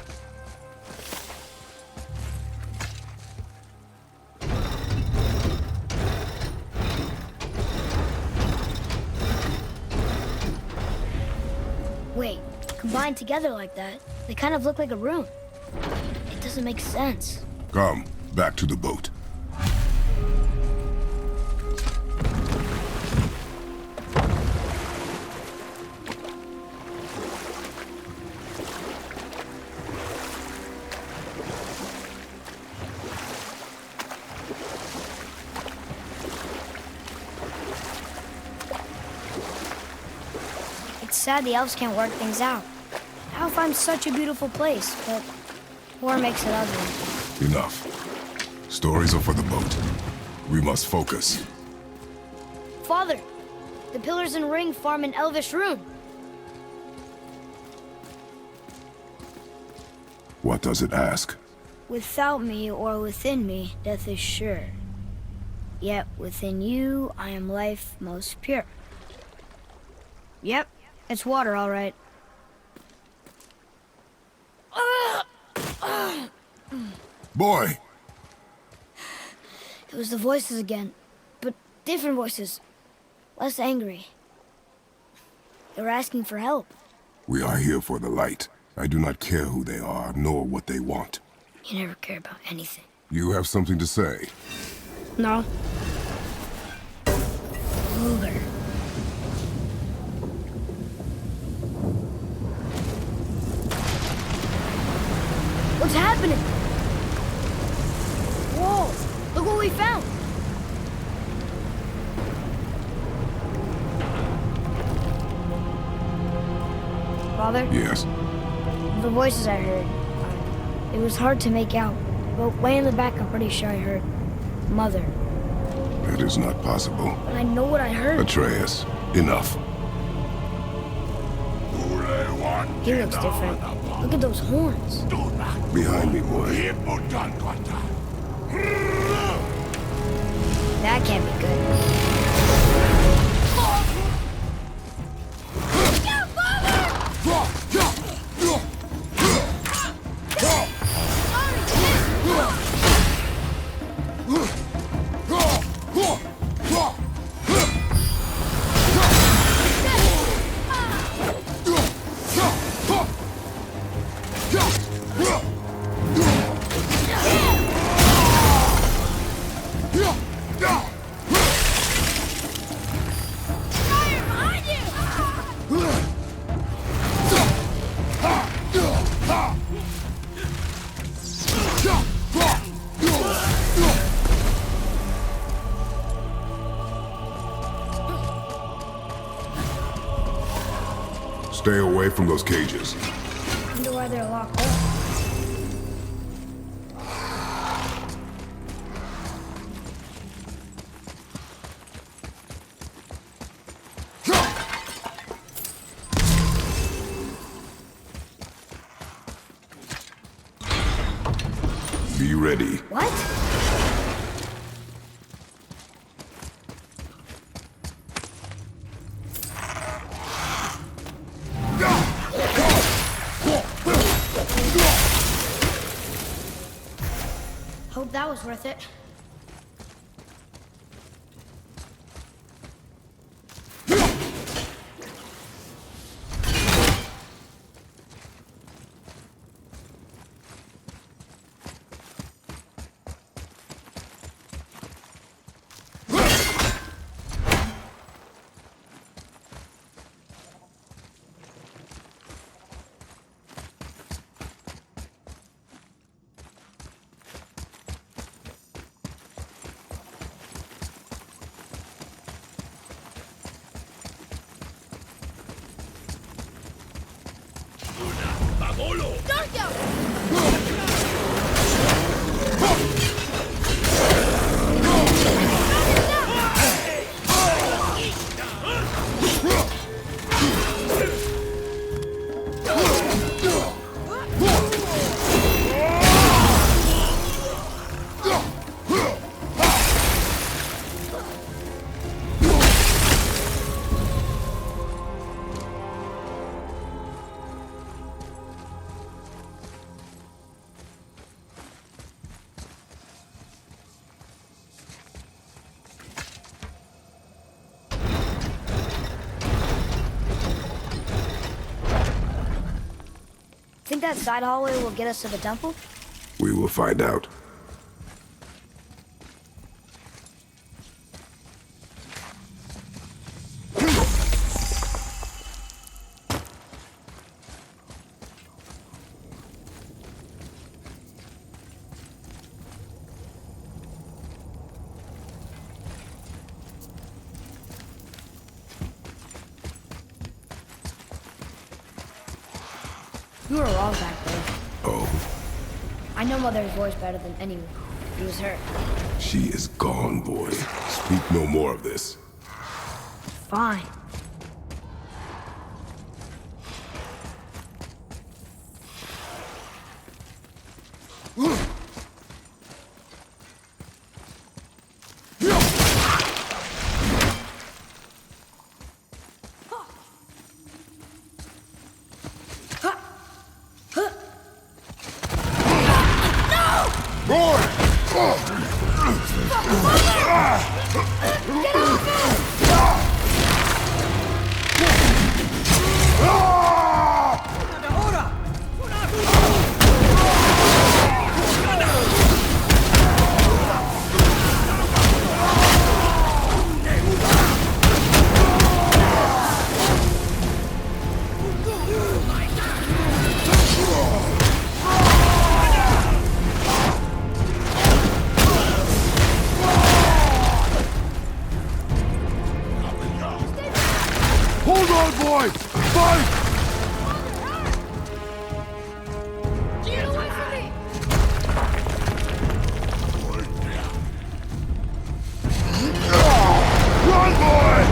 Wait, combined together like that, they kind of look like a room. It doesn't make sense. Come, back to the boat. sad the elves can't work things out. Alfheim's such a beautiful place, but war makes it ugly. Enough. Stories are for the boat. We must focus. Father, the pillars and ring form an elvish rune. What does it ask? Without me or within me, death is sure. Yet within you, I am life most pure. Yep, it's water, all right. Boy! It was the voices again, but different voices. Less angry. They were asking for help. We are here for the light. I do not care who they are, nor what they want. You never care about anything. You have something to say? No. Luger. What's happening? Whoa! Look what we found! Father? Yes. The voices I heard. It was hard to make out, but way in the back I'm pretty sure I heard Mother. That is not possible. But I know what I heard. Atreus, enough. He looks different. Look at those horns. Behind me, boy. That can't be good. Stay away from those cages. Wonder why they're locked up. Be ready. What? Hope that was worth it. Think that side hallway will get us to the temple? We will find out. You were wrong back there. Oh, I know Mother's voice better than anyone. It was her. she is gone, boy. Speak no more of this. Fine. Hold on, boy! Fight! Get away from me! Run, boy!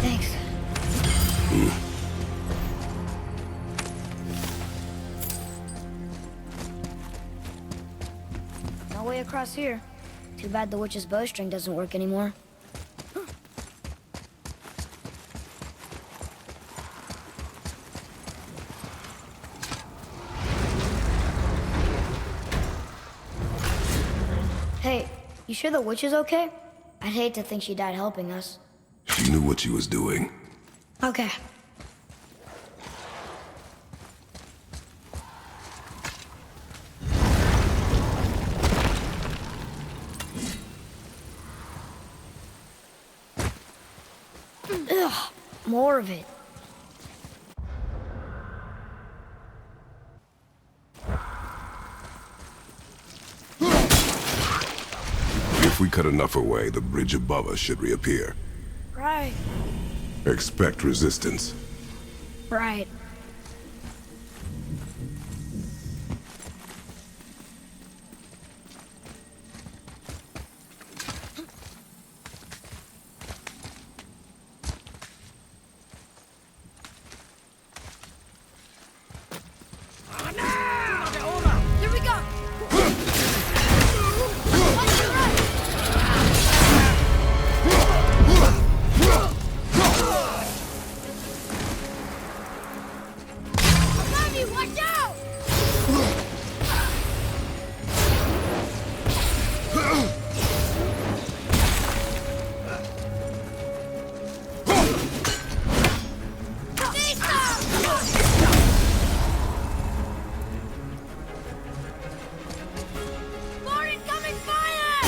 Thanks. No way across here. Too bad the witch's bowstring doesn't work anymore. Hey, you sure the witch is okay? I'd hate to think she died helping us. She knew what she was doing. Okay. Ugh, more of it. If we cut enough away, the bridge above us should reappear. Right. Expect resistance. Right. Here we go! Watch out! More incoming fire!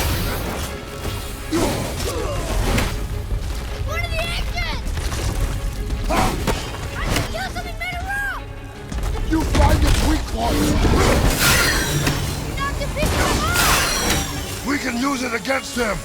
One of the exits! I can kill something made of rock! You find its weak points! Knock the picture off! We can use it against him!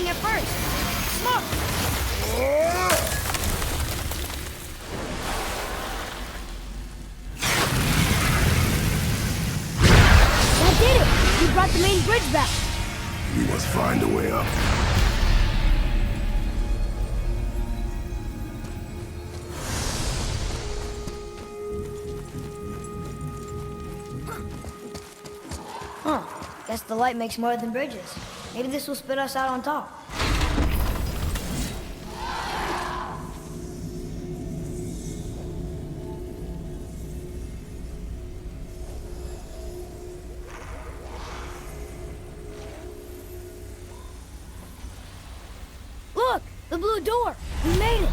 at first. Smart! That did it! We brought the main bridge back. We must find a way up. Huh. Guess the light makes more than bridges. Maybe this will spit us out on top. Look! The blue door! We made it!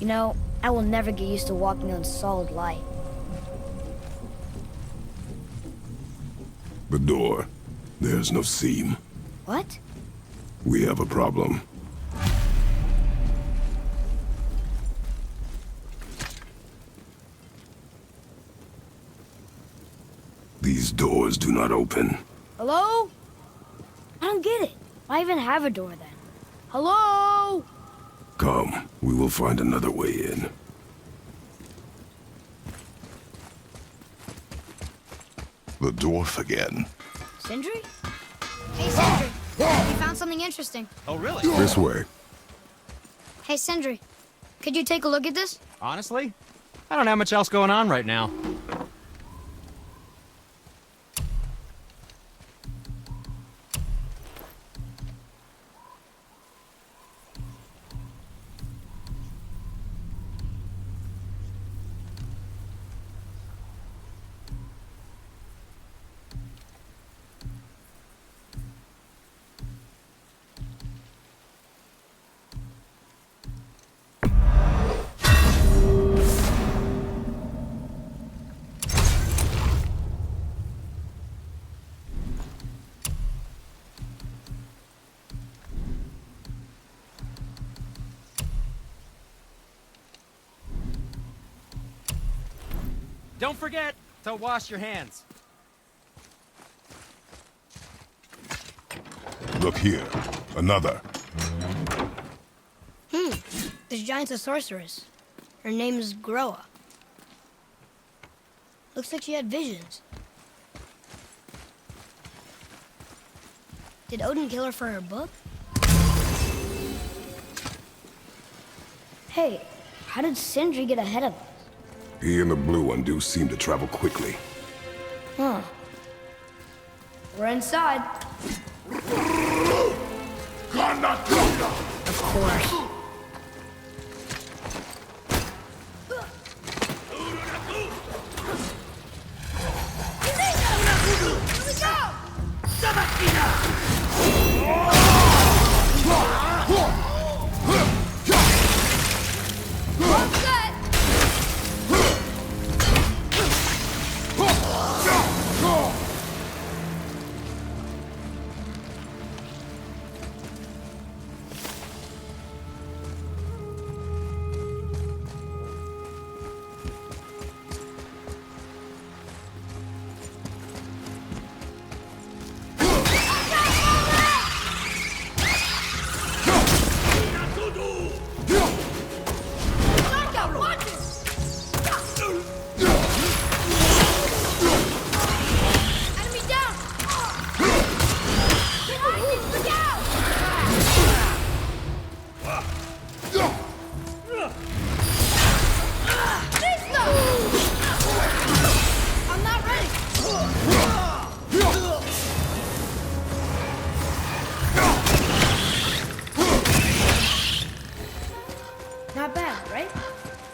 You know, I will never get used to walking on solid light. The door. There's no seam. What? We have a problem. These doors do not open. Hello? I don't get it. Why even have a door then? Hello? Come, we will find another way in. The dwarf again. Sindri? Hey, Sindri. We found something interesting. Oh, really? This way. Hey, Sindri. Could you take a look at this? Honestly, I don't have much else going on right now. Don't forget to wash your hands. Look here. Another. This giant's a sorceress. Her name is Groa. Looks like she had visions. Did Odin kill her for her book? Hey, how did Sindri get ahead of us? He and the blue one do seem to travel quickly. Huh. We're inside. Of course.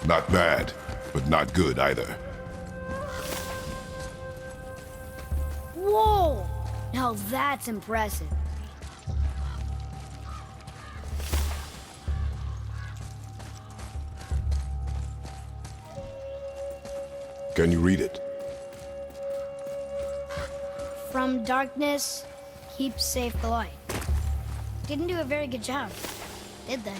Not bad, but not good either. Whoa! Now that's impressive. Can you read it? From darkness, keep safe the light. Didn't do a very good job, did they?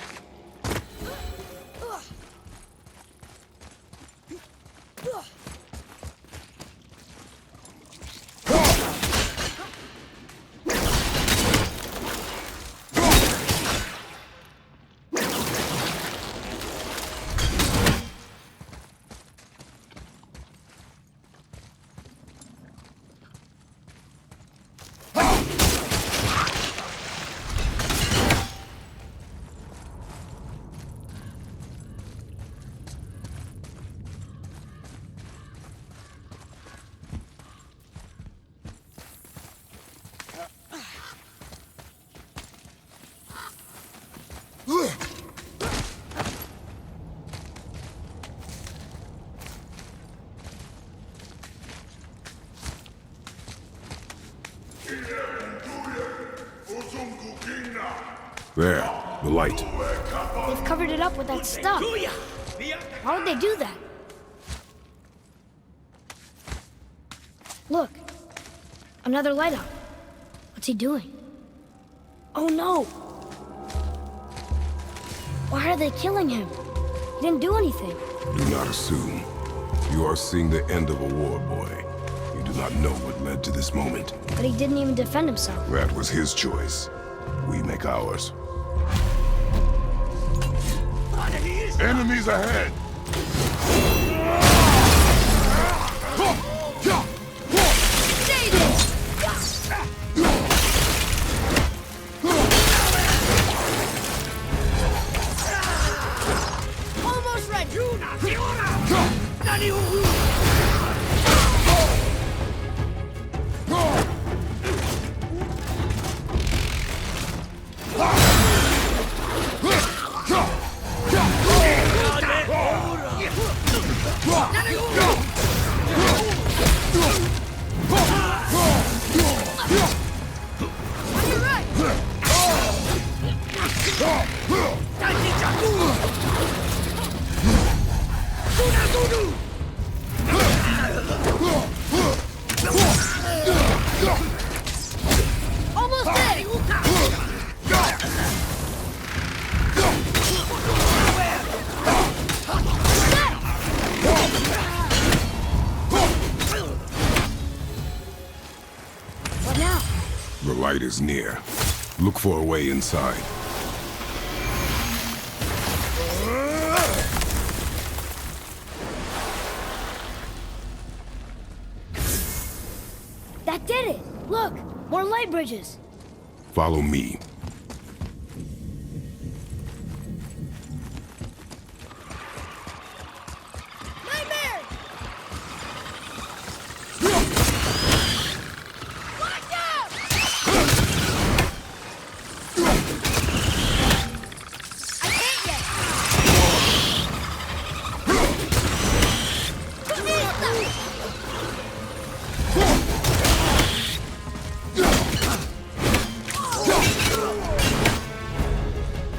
There, the light. They've covered it up with that stuff. Why would they do that? Look. Another light up. What's he doing? Oh no! Why are they killing him? He didn't do anything. Do not assume. You are seeing the end of a war, boy. You do not know what led to this moment. But he didn't even defend himself. That was his choice. We make ours. Enemies ahead! Stay there! Almost ready! Almost there! What now? The light is near. Look for a way inside. That did it! Look! More light bridges! Follow me. Nightmare! Watch out! I can't yet!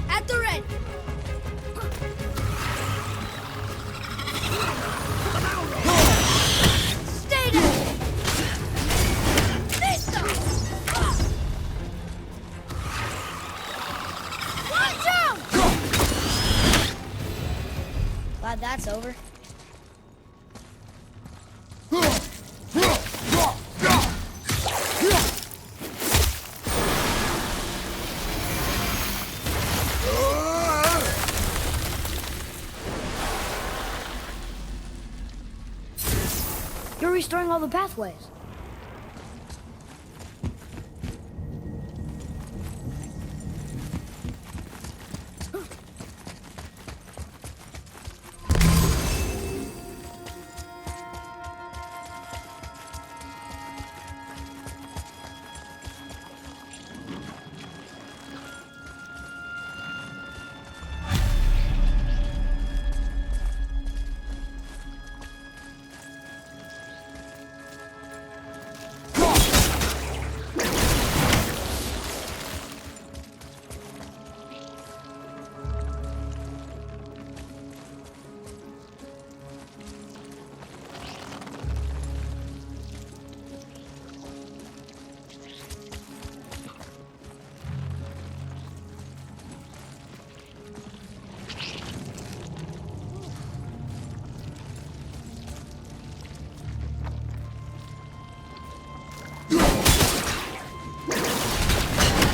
At the ready! Stay there! Listo! Watch out! Glad that's over. You're restoring all the pathways.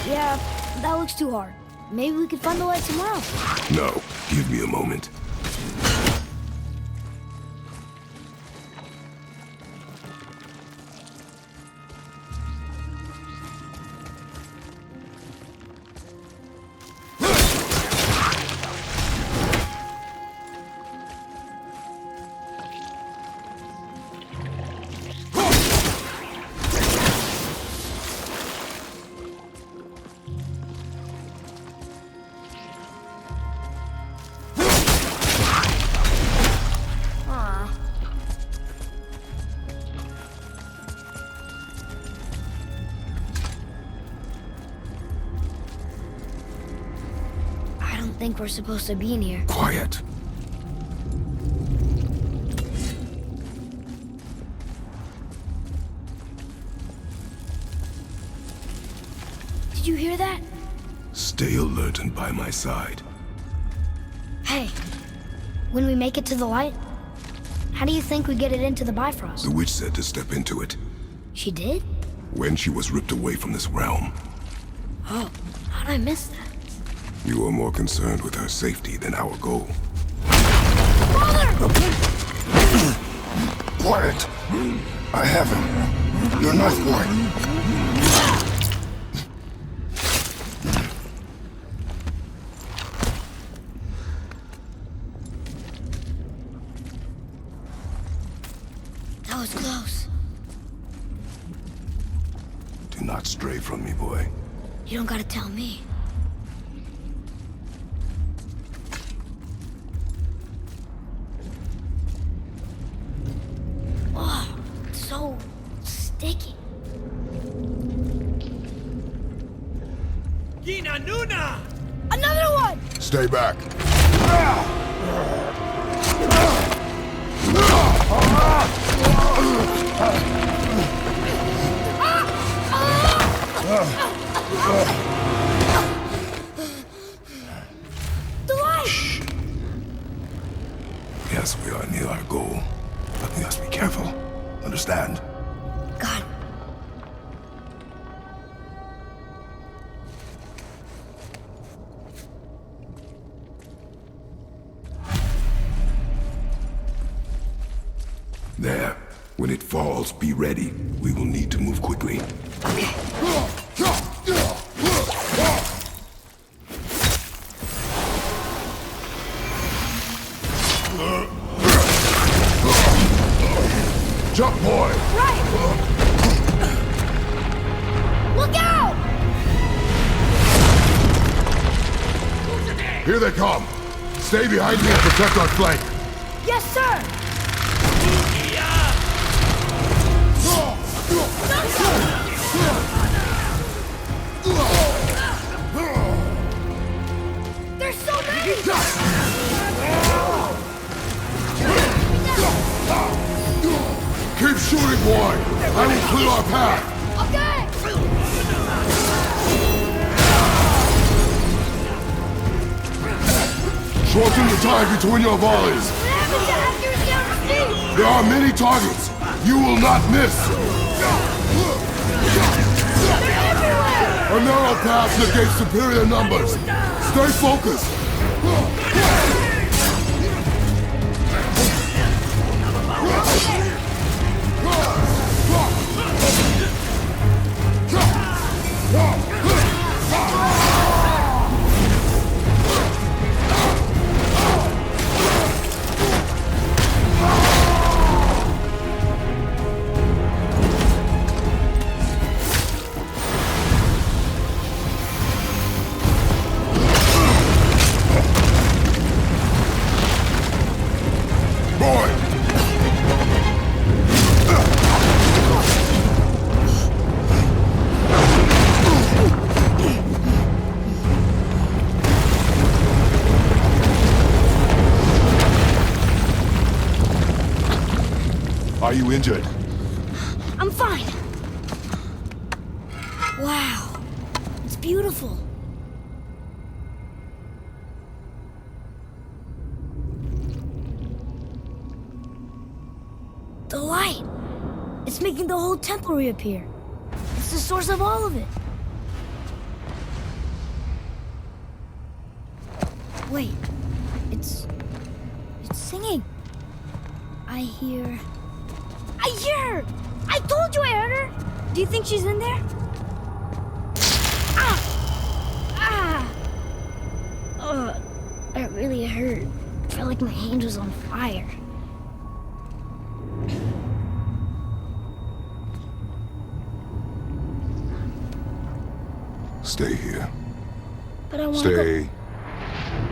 Yeah, that looks too hard. Maybe we could find the light tomorrow. No, give me a moment. think we're supposed to be near. Quiet. Did you hear that? Stay alert and by my side. Hey, when we make it to the light, how do you think we get it into the Bifrost? The witch said to step into it. She did? When she was ripped away from this realm. Oh, how'd I miss that? You are more concerned with her safety than our goal. Father! Quiet. I have him. Your knife boy. That was close. Do not stray from me, boy. You don't gotta tell me. Oh, it's so sticky. Gina Nuna! Another one! Stay back. The light! Yes, we are near our goal. But we must be careful. Understand? God. There. When it falls, be ready. We will need to move quickly. Okay. Jump, boy! Right! Look out! Here they come. Stay behind me and protect our flank. Yes, sir! There's so many! Keep shooting, boy. I will clear our path. Okay! Shorten the time between your volleys. What happened to accuracy on speed? There are many targets. You will not miss. They're everywhere! A narrow path negates superior numbers. Stay focused. Are you injured? I'm fine. Wow. It's beautiful. The light. It's making the whole temple reappear. It's the source of all of it. Wait. It's singing. I hear her! I told you I heard her! Do you think she's in there? That really hurt. I felt like my hand was on fire. Stay here. But I want to go... Stay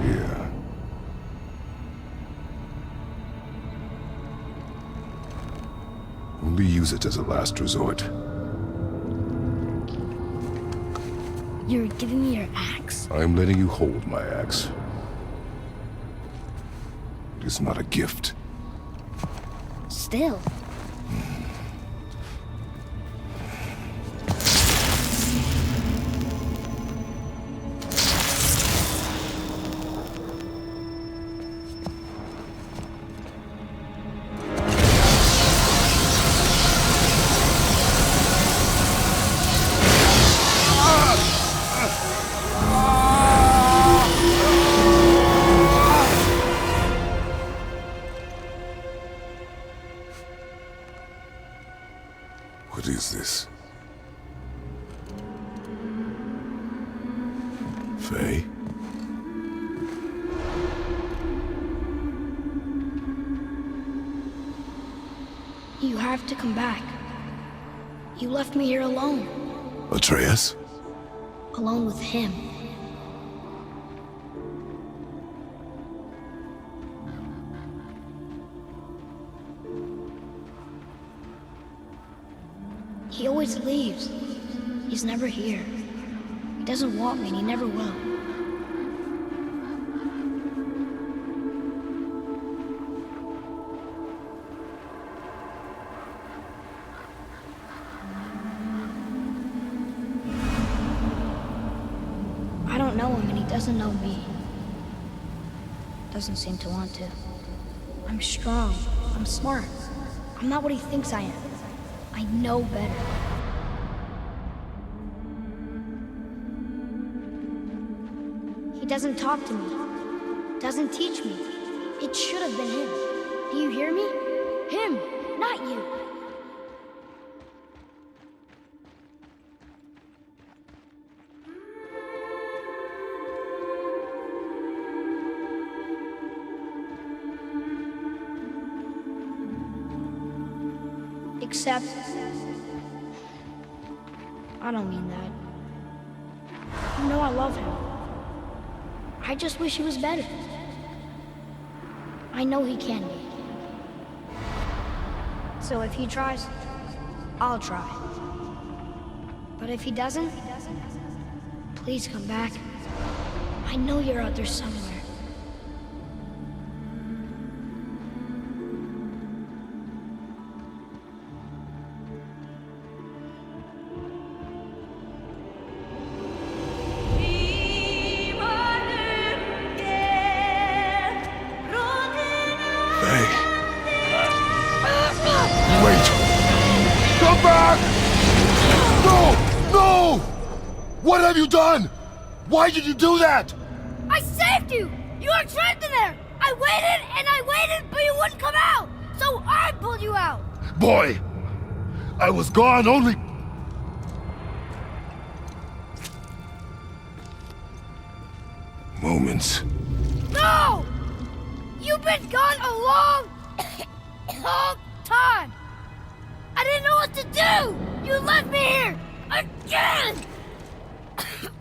here. Only use it as a last resort. You're giving me your axe? I'm letting you hold my axe. is not a gift. Still. What is this? Faye? You have to come back. You left me here alone. Atreus? Alone with him. He always leaves. He's never here. He doesn't want me and he never will. I don't know him and he doesn't know me. Doesn't seem to want to. I'm strong. I'm smart. I'm not what he thinks I am. I know better. He doesn't talk to me. Doesn't teach me. It should have been him. Do you hear me? Him, not you. Except, I don't mean that. You know I love him. I just wish he was better. I know he can be. So if he tries, I'll try. But if he doesn't, please come back. I know you're out there somewhere. What have you done? Why did you do that? I saved you! You were trapped in there! I waited, but you wouldn't come out! So I pulled you out! Boy, I was gone only... Moments. No! You've been gone a long, long time! I didn't know what to do! You left me here! Again!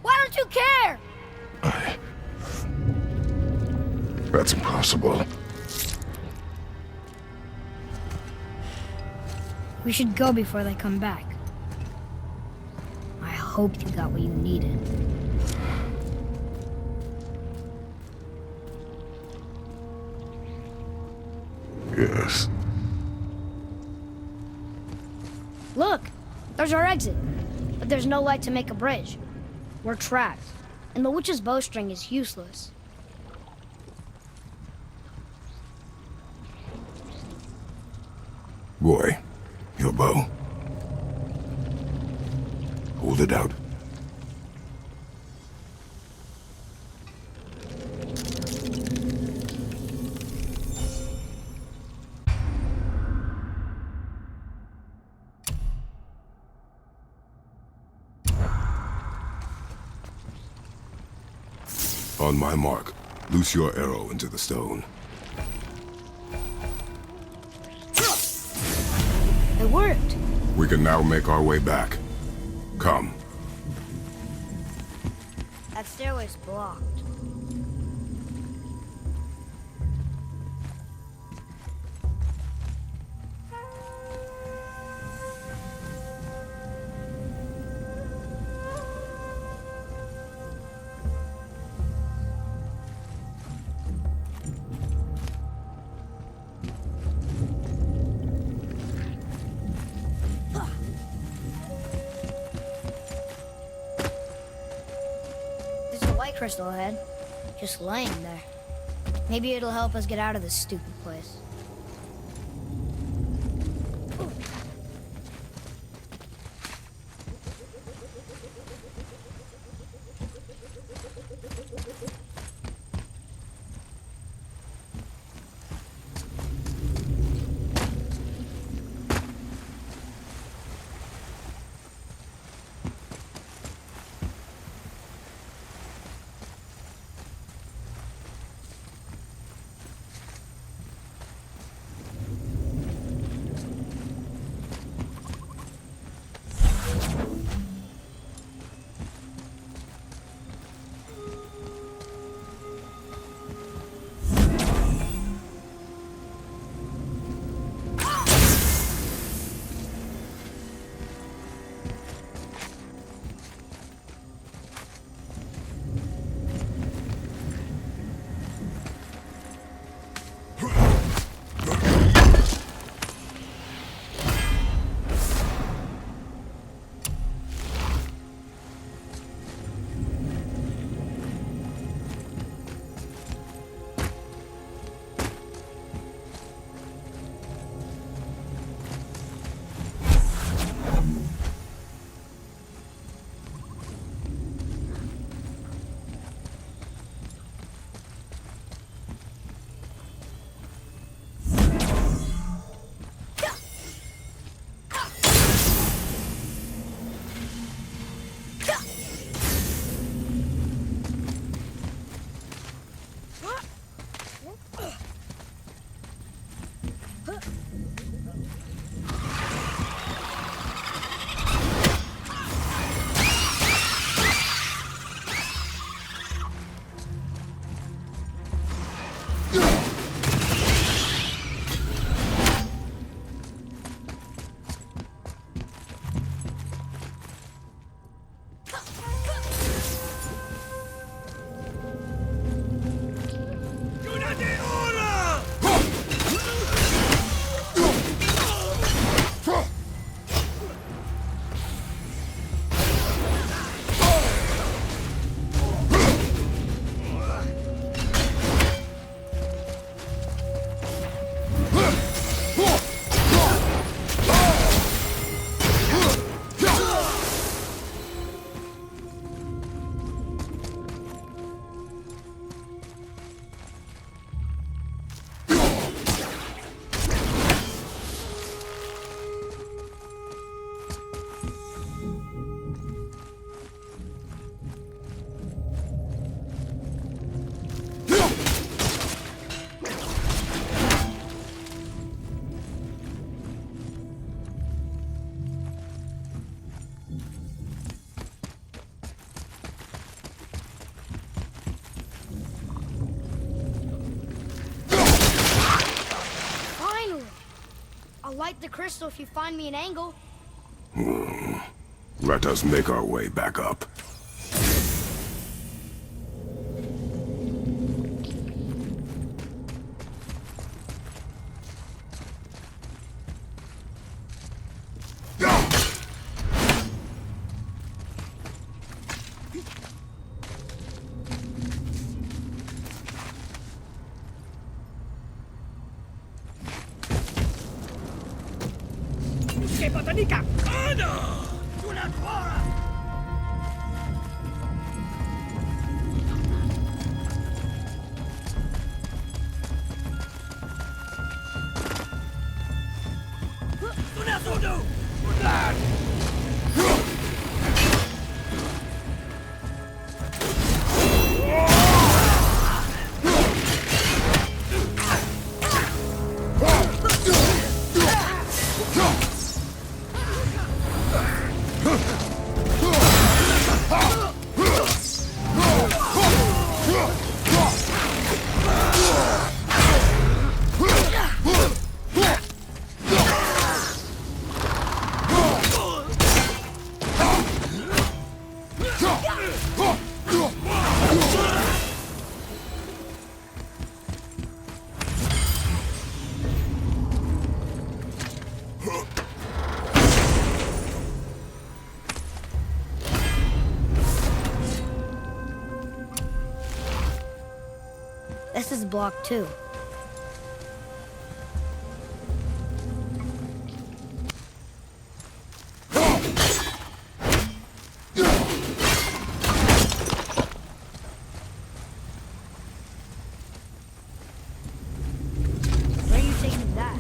Why don't you care? That's impossible. We should go before they come back. I hope you got what you needed. Yes. Look! There's our exit. But there's no light to make a bridge. We're trapped. And the witch's bowstring is useless. Boy, your bow. Hold it out. On my mark, loose your arrow into the stone. It worked. We can now make our way back. Come. That stairway's blocked. crystal head. Just laying there. Maybe it'll help us get out of this stupid place. Light the crystal if you find me an angle. Let us make our way back up. is blocked too. Where are you taking that?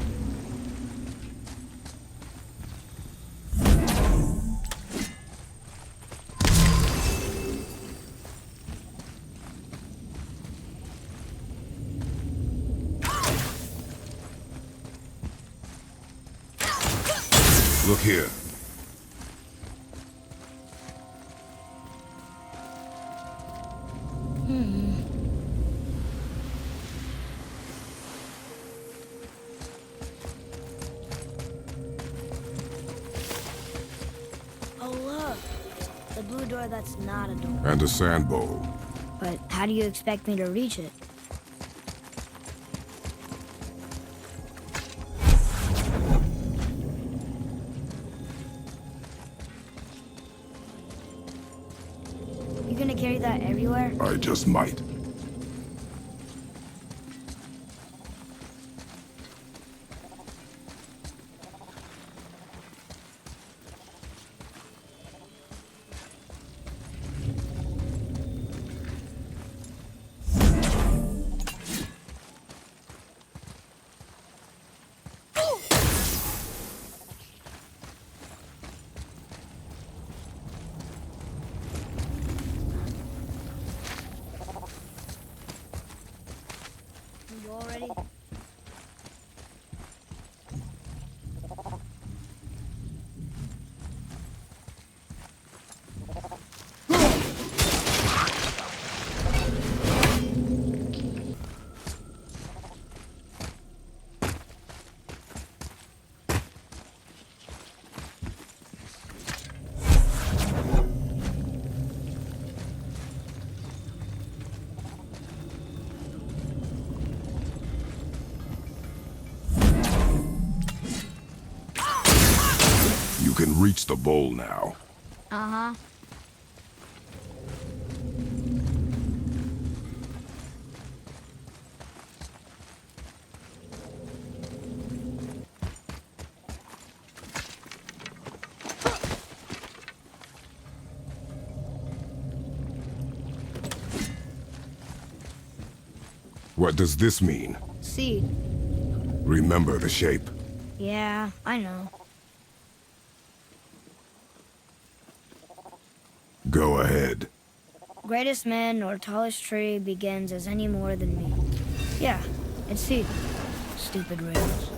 Look here. Oh, look. The blue door that's not a door. And a sand bowl. But how do you expect me to reach it? You gonna carry that everywhere? I just might. You already? You can reach the bowl now. Uh-huh. What does this mean? Seed. Remember the shape. Yeah, I know. Go ahead. Greatest man or tallest tree begins as any more than me. Yeah, it's seed. Stupid riddles.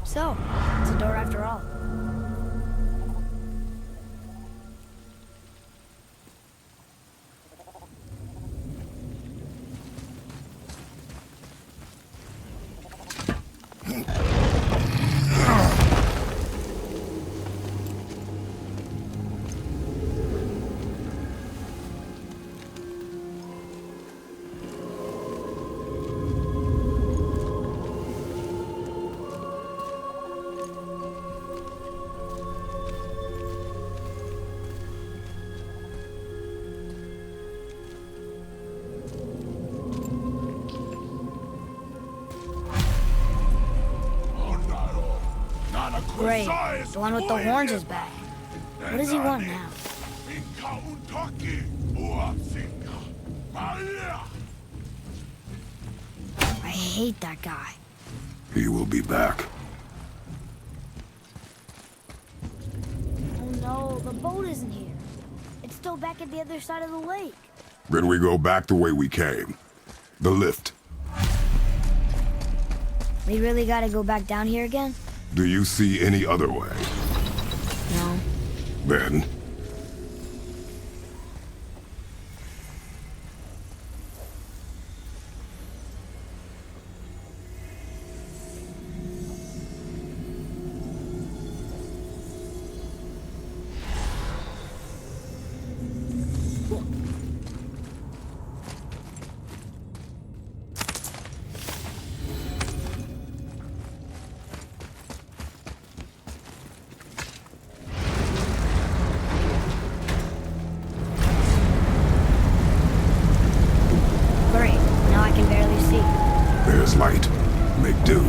So, it's a door after all. Great. The one with the horns is back. What does he want now? I hate that guy. He will be back. Oh no, the boat isn't here. It's still back at the other side of the lake. Then we go back the way we came. The lift. We really gotta go back down here again? Do you see any other way? No. Then... this light. Make do.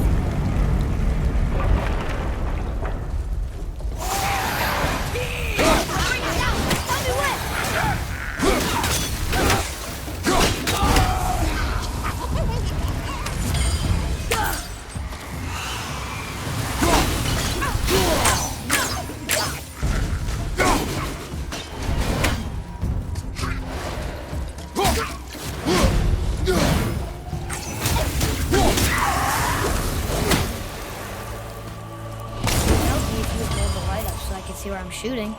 Shooting.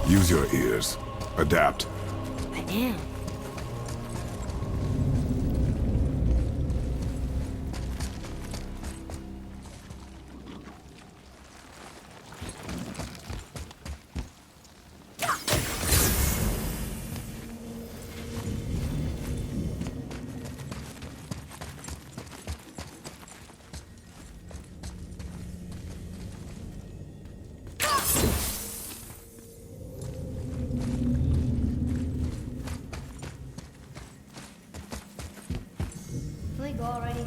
Use your ears. Adapt. I am. Go already.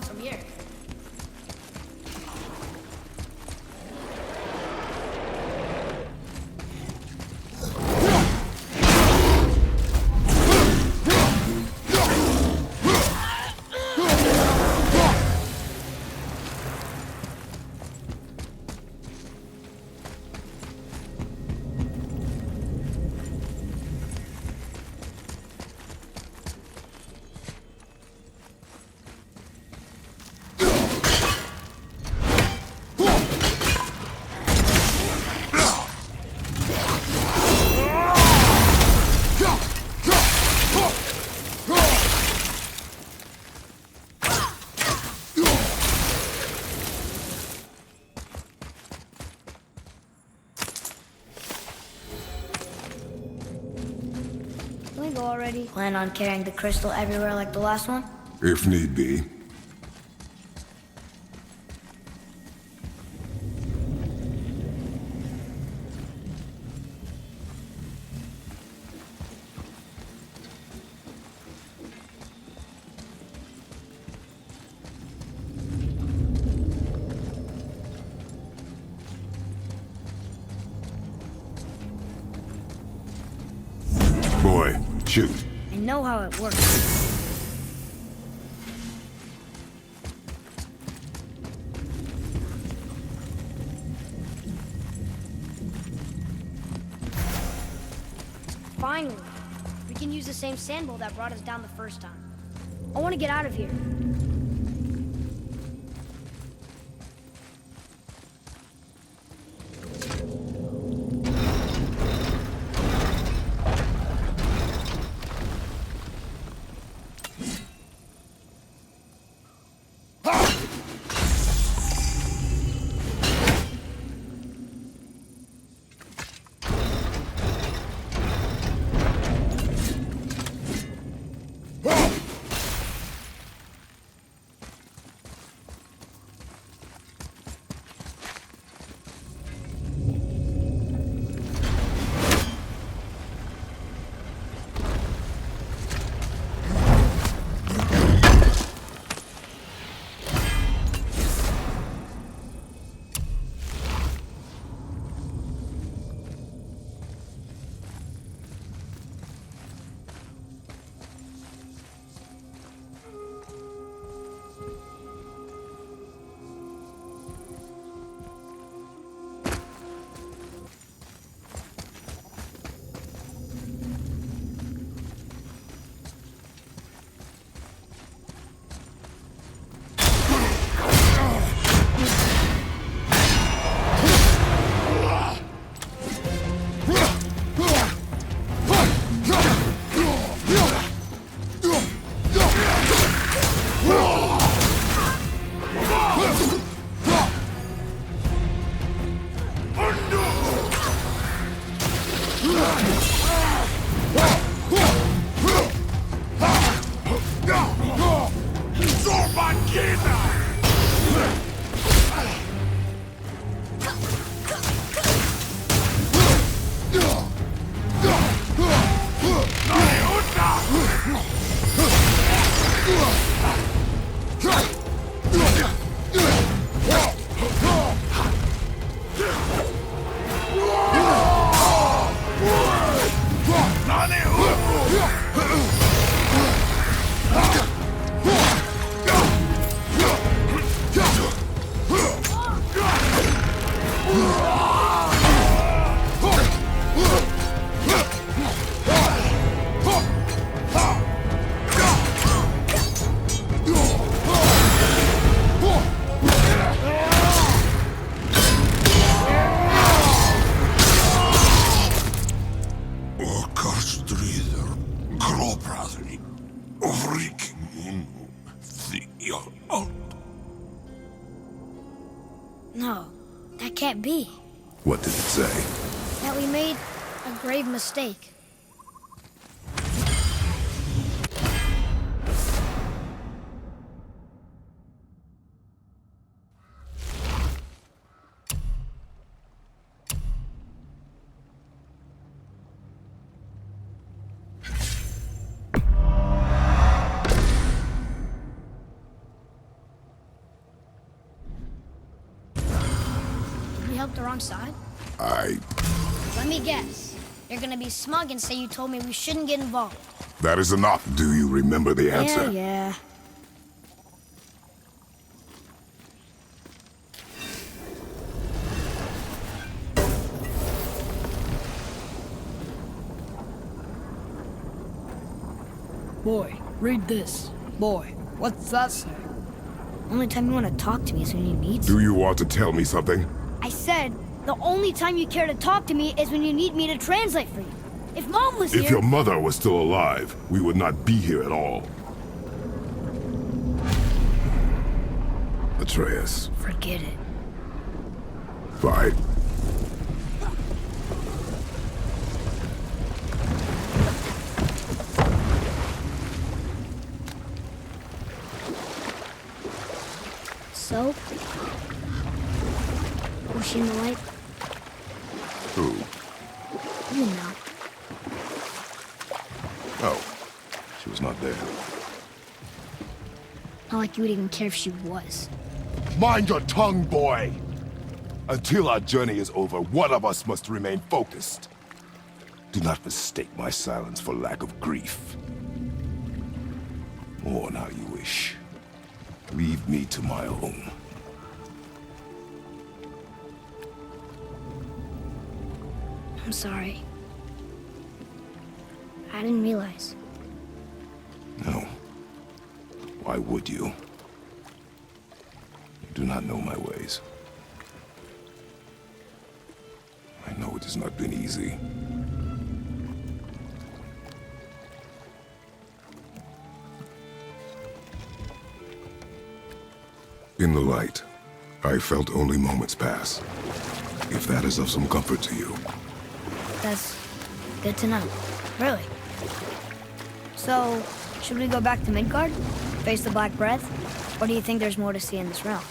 From here. Already? Plan on carrying the crystal everywhere like the last one? If need be. Boy, shoot. I know how it works. Finally, we can use the same sandbowl that brought us down the first time. I want to get out of here. No, that can't be. What did it say? That we made a grave mistake. Help the wrong side? Let me guess. You're gonna be smug and say you told me we shouldn't get involved. That is enough. Do you remember the answer? Yeah. Boy, read this. Boy, what's that say? Only time you want to talk to me is when you need Do you want to tell me something? I said, the only time you care to talk to me is when you need me to translate for you. If Mom was here... If your mother was still alive, we would not be here at all. Atreus. Forget it. Fine. So? Was she in the light? Who? You know. Oh. She was not there. Not like you would even care if she was. Mind your tongue, boy! Until our journey is over, one of us must remain focused. Do not mistake my silence for lack of grief. Mourn how you wish. Leave me to my own. I'm sorry. I didn't realize. No. Why would you? You do not know my ways. I know it has not been easy. In the light, I felt only moments pass. If that is of some comfort to you. That's good to know. Really. So, should we go back to Midgard? Face the Black Breath? Or do you think there's more to see in this realm?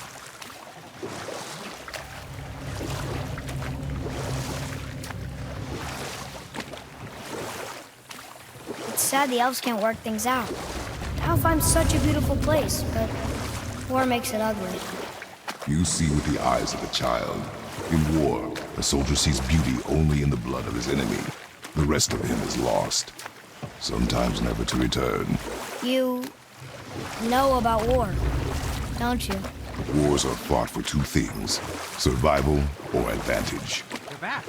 It's sad the elves can't work things out. Alheim's such a beautiful place, but war makes it ugly. You see with the eyes of a child. In war, a soldier sees beauty only in the blood of his enemy. The rest of him is lost, sometimes never to return. You know about war, don't you? Wars are fought for two things, survival or advantage. You're back.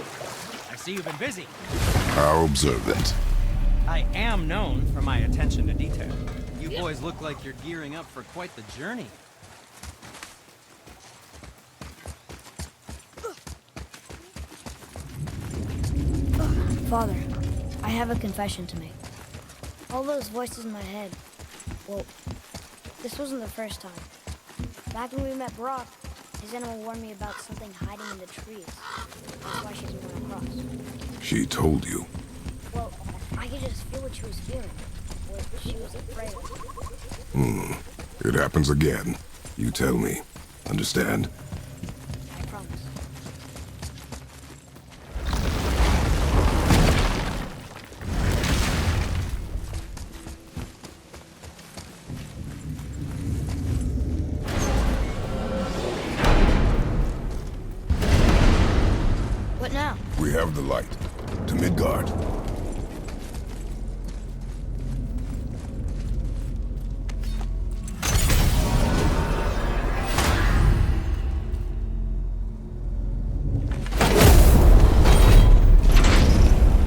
I see you've been busy. How observant. I am known for my attention to detail. You boys look like you're gearing up for quite the journey. Father, I have a confession to make. All those voices in my head, well, this wasn't the first time. Back when we met Brock, his animal warned me about something hiding in the trees. That's why she's moving across. She told you. Well, I could just feel what she was feeling. What she was afraid of. It happens again. You tell me. Understand? I promise. What now? We have the light. To Midgard.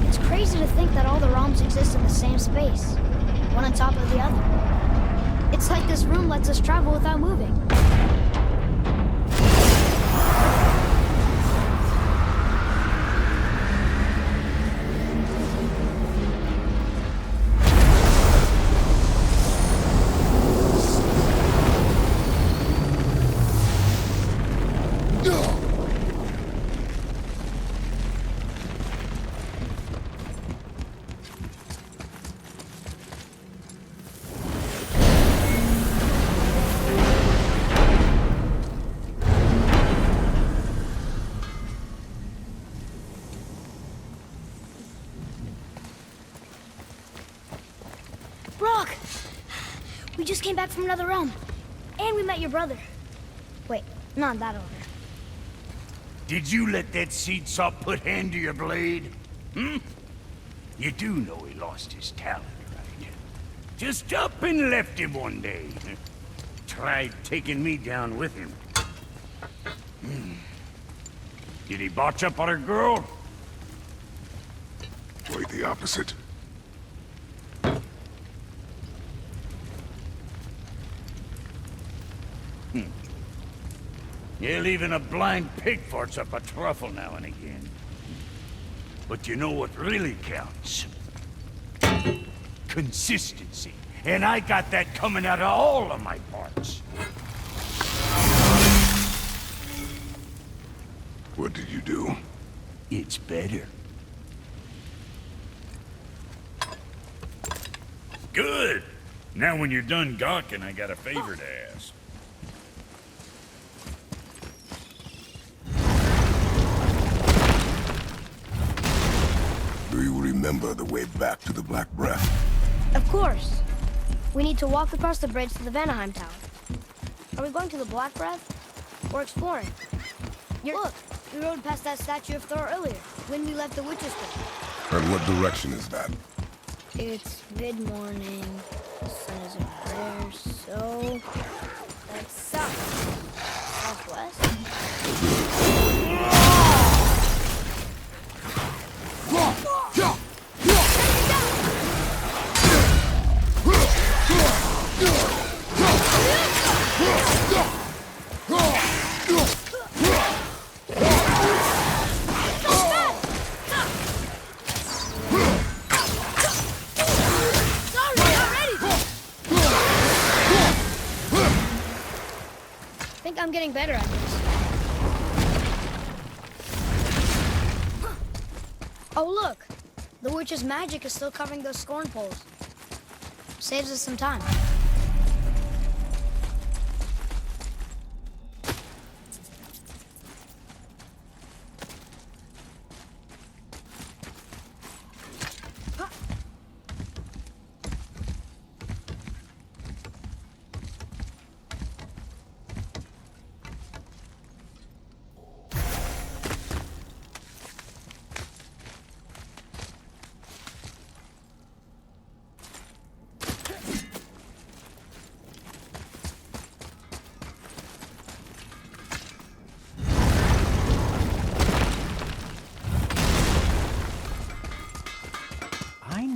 It's crazy to think that all the realms exist in the same space, one on top of the other. It's like this room lets us travel without moving. Look! We just came back from another realm. And we met your brother. Wait, not that order. Did you let that seed saw put hand to your blade? Hmm? You do know he lost his talent, right? Just up and left him one day. Tried taking me down with him. Did he botch up on her girl? Quite the opposite. Yeah, even a blind pig farts up a truffle now and again. But you know what really counts? Consistency. And I got that coming out of all of my parts. What did you do? It's better. Good! Now when you're done gawking, I got a favor to ask. Do you remember the way back to the Black Breath? Of course. We need to walk across the bridge to the Vanaheim Tower. Are we going to the Black Breath? Or exploring? Look, we rode past that statue of Thor earlier, when we left the Witch's Cave. And what direction is that? It's mid-morning, the sun isn't there, so... that's south. Southwest? I'm getting better at this. Oh, look! The witch's magic is still covering those scorn poles. Saves us some time.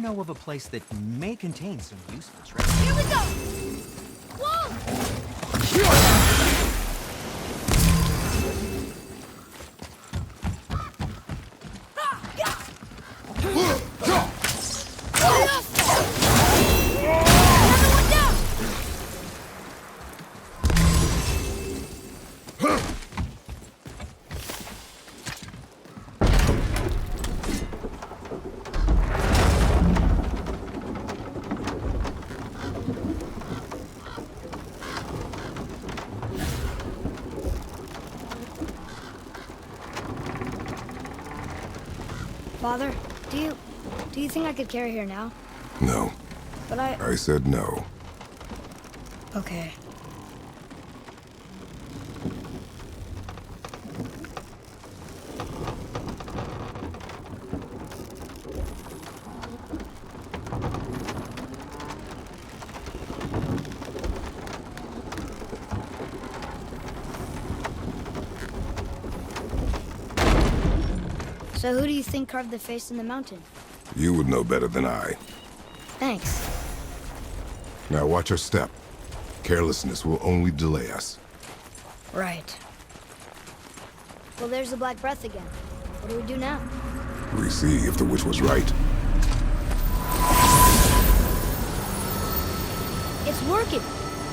Of a place that may contain some useful treasure. Here we go! Whoa! Father, do you think I could carry her now? No. But I said no. Okay. So who do you think carved the face in the mountain? You would know better than I. Thanks. Now watch your step. Carelessness will only delay us. Right. Well, there's the Black Breath again. What do we do now? We see if the witch was right. It's working.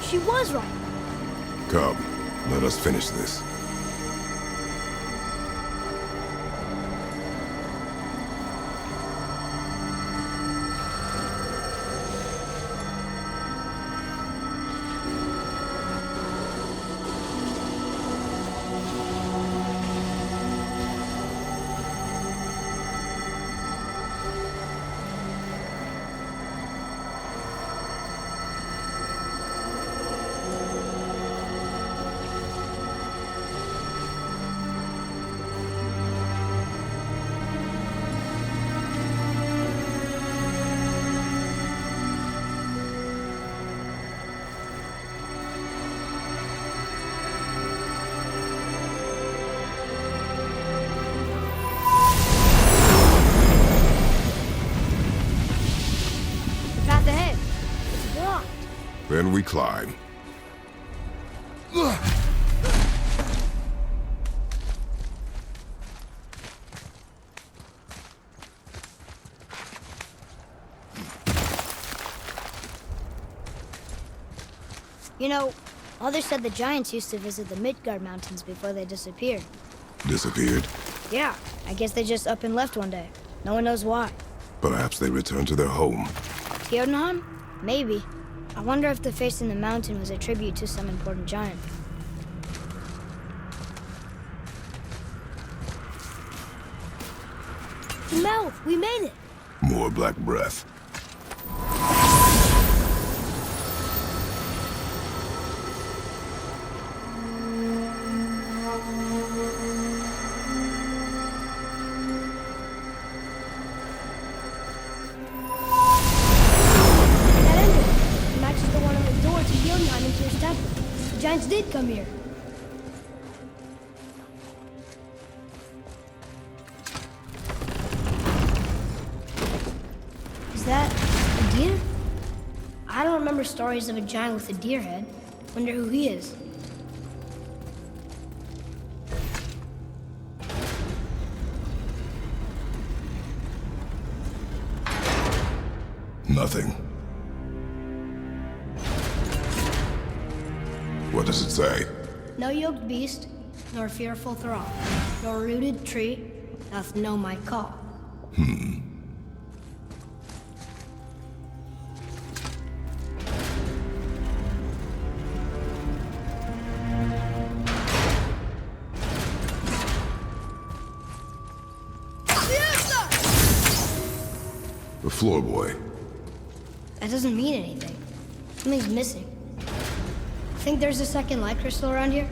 She was right. Come, let us finish this. Then we climb. You know, Mother said the giants used to visit the Midgard mountains before they disappeared. Disappeared? Yeah, I guess they just up and left one day. No one knows why. Perhaps they returned to their home. Jotunheim? Maybe. I wonder if the face in the mountain was a tribute to some important giant. Mel, we made it! More black breath. That ended. It matches the one on the door to Jotunheim and Tyr's temple. The giants did come here. Is that a deer? I don't remember stories of a giant with a deer head. Wonder who he is. Nothing. What does it say? No yoked beast, nor fearful thrall, nor rooted tree doth know my call. The floor boy. That doesn't mean anything. Something's missing. Think there's a second light crystal around here?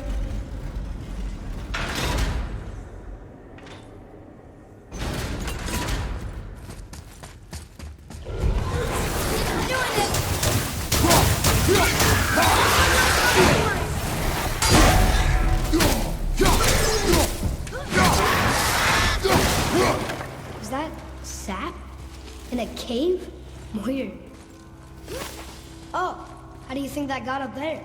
Is that sap? In a cave? Weird. Oh, how do you think that got up there?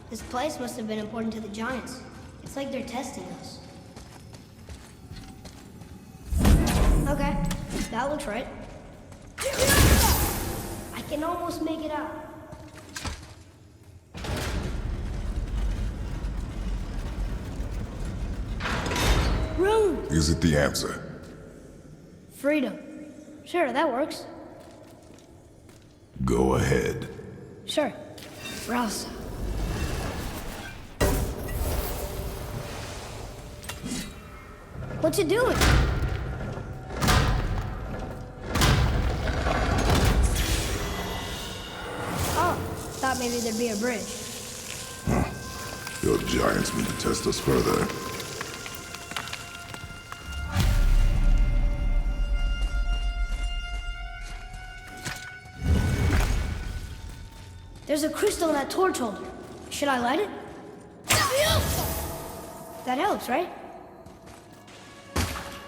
This place must have been important to the giants. It's like they're testing us. Okay, that looks right. I can almost make it out. Room! Is it the answer? Freedom. Sure, that works. Go ahead. Sure. Rouse. What's it doing? Oh, thought maybe there'd be a bridge. Your giants mean to test us further. There's a crystal in that torch holder. Should I light it? That helps, right?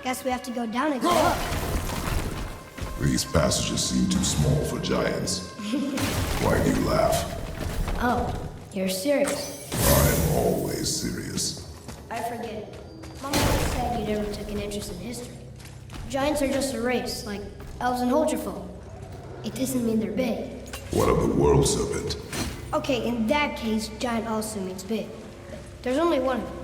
Guess we have to go down and go up. These passages seem too small for giants. Why do you laugh? Oh, you're serious. I'm always serious. I forget it. Mom always said you never took an interest in history. Giants are just a race, like elves and Holgerfolk. It doesn't mean they're big. What of the world serpent? Okay, in that case, giant also means big. There's only one of them.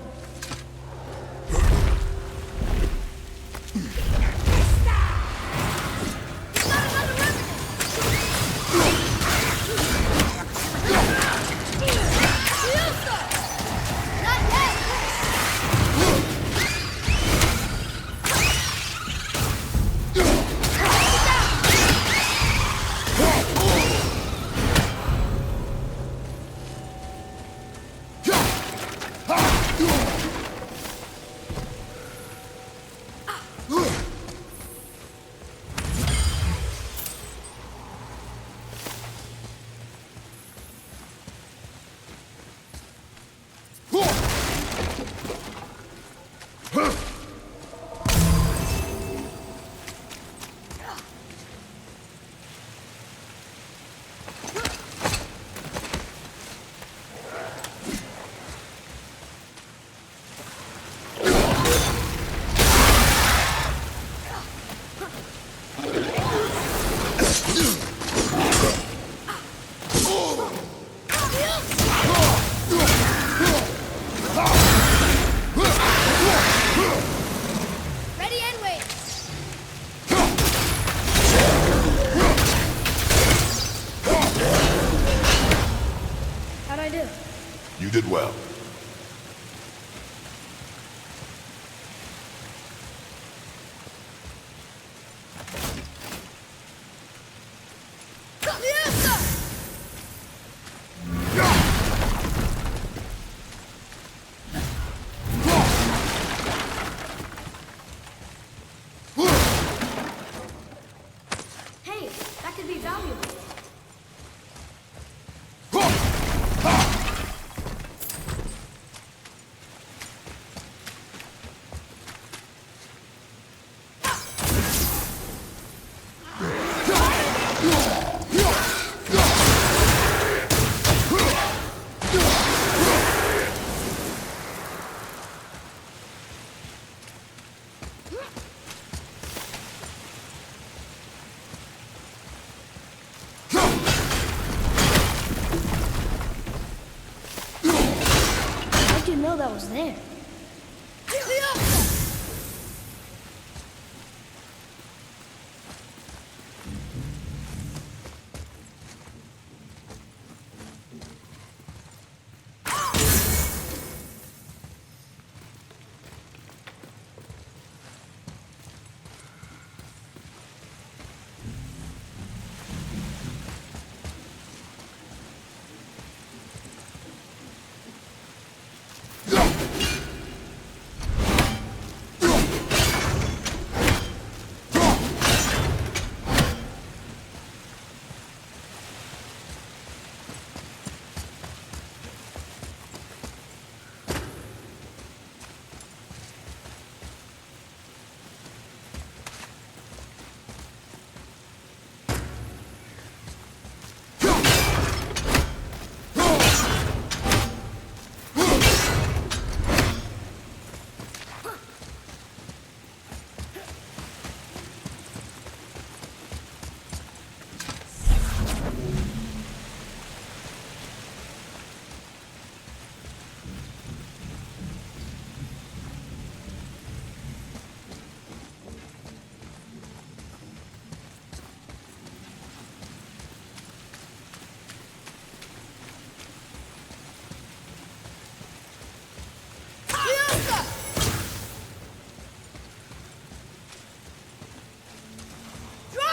was there.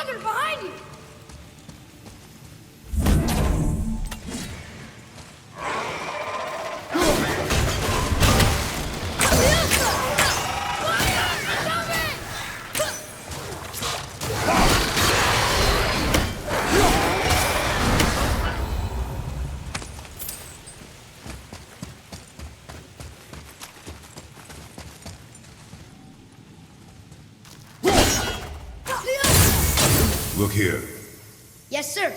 Behind you! Look here. Yes, sir.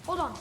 Hold on.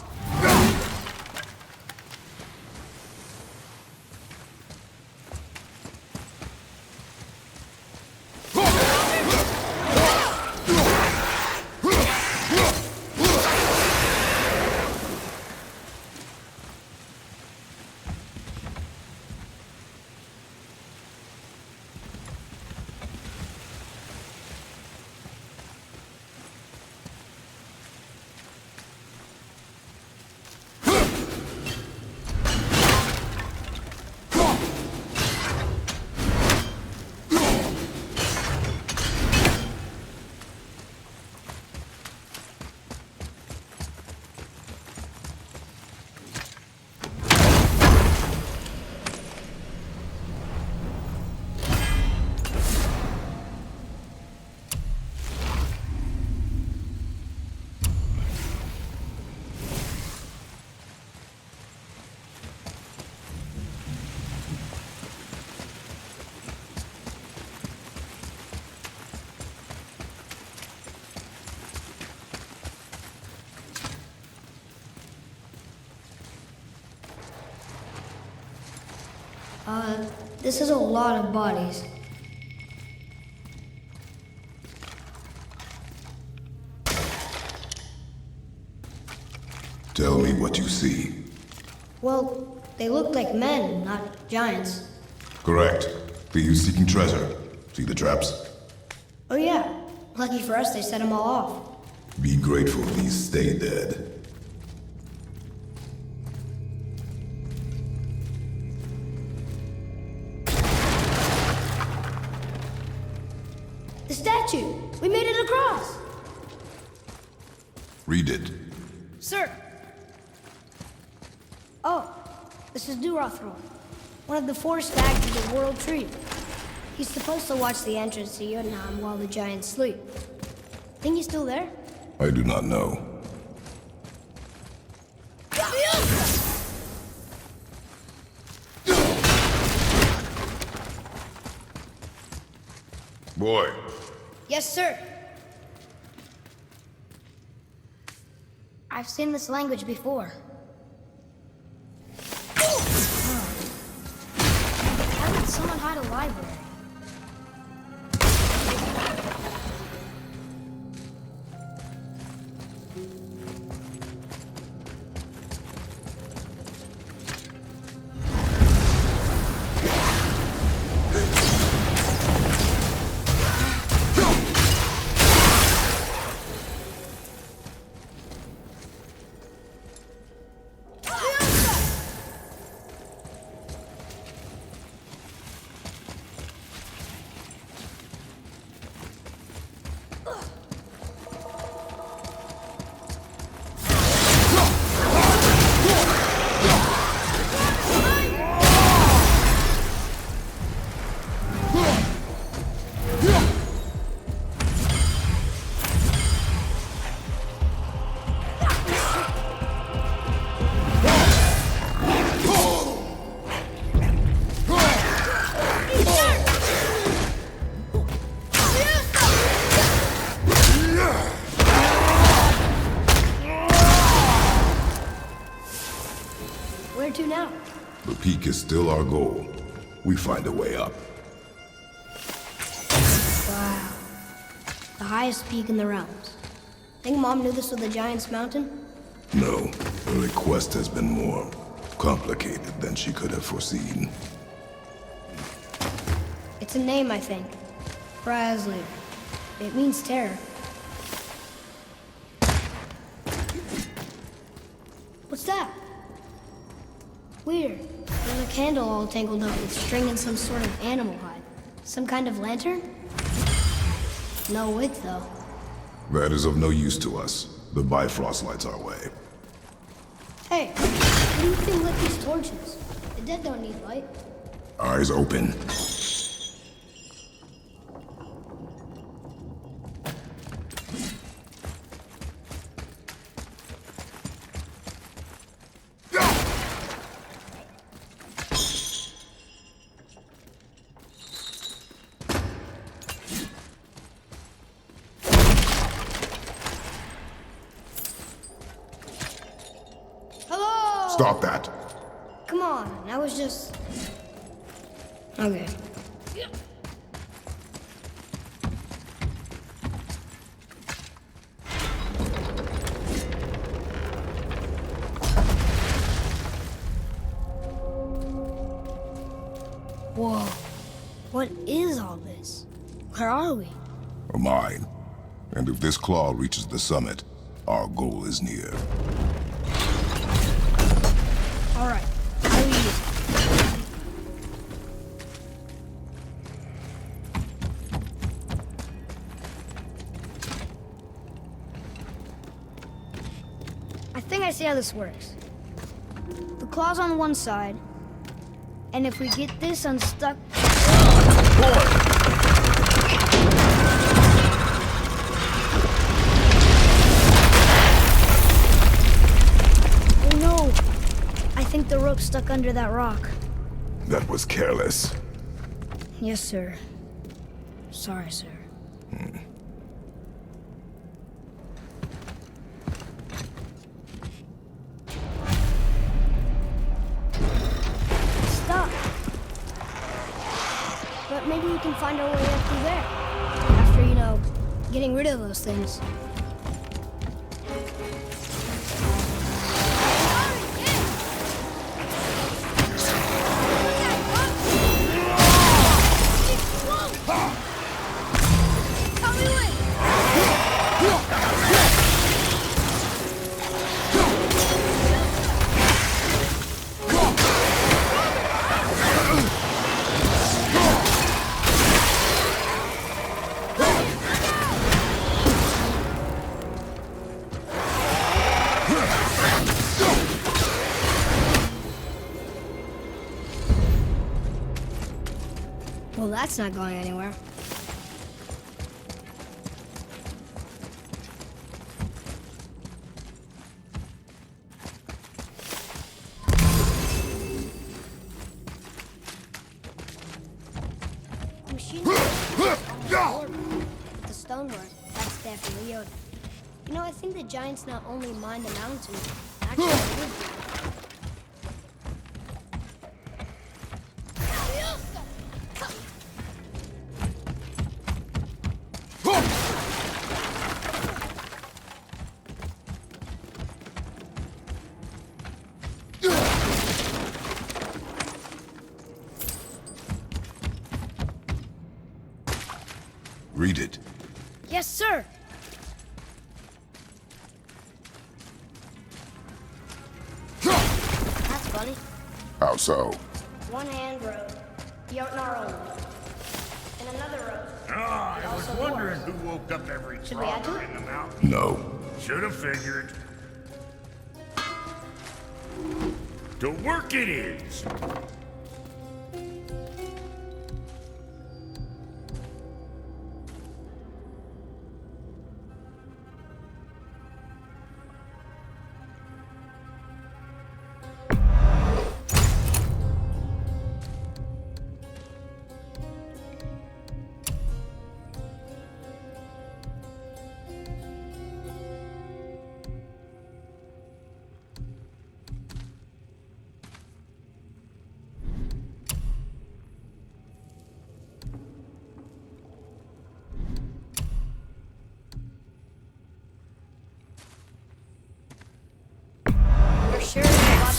This is a lot of bodies. Tell me what you see. Well, they look like men, not giants. Correct. Thieves seeking treasure. See the traps? Oh yeah. Lucky for us, they set them all off. Be grateful these stay dead. The statue! We made it across! Read it. Sir! Oh, this is Dwarf, one of the four stags of the World Tree. He's supposed to watch the entrance to Jotunheim while the giants sleep. Think he's still there? I do not know. Boy. Yes, sir. I've seen this language before. How did someone hide a library? Where to now? The peak is still our goal. We find a way up. Wow. The highest peak in the realms. Think Mom knew this was the Giant's Mountain? No, her request has been more complicated than she could have foreseen. It's a name, I think. Frasley. It means terror. What's that? Weird. There's a candle all tangled up with string and some sort of animal hide. Some kind of lantern? No wick, though. That is of no use to us. The Bifrost lights our way. Hey, what do you think lit these torches? The dead don't need light. Eyes open. Stop that. Come on, I was just... Okay. Whoa. What is all this? Where are we? A mine. And if this claw reaches the summit, our goal is near. All right. How do we use it? I think I see how this works. The claw's on one side, and if we get this unstuck... Oh no! I think the rope's stuck under that rock. That was careless. Yes, sir. Sorry, sir. Stop! But maybe we can find our way up through there. After, you know, getting rid of those things. Well, that's not going anywhere. The machine the stonework, that's definitely Yoda. You know, I think the giants not only mined the mountain, actually lived there. Read it. Yes, sir. That's funny. How so? One hand wrote, Jotnar only. And another wrote, I was wondering who woke up every Should we add to tropper it? in the mountain. No. Should have figured. To work it is.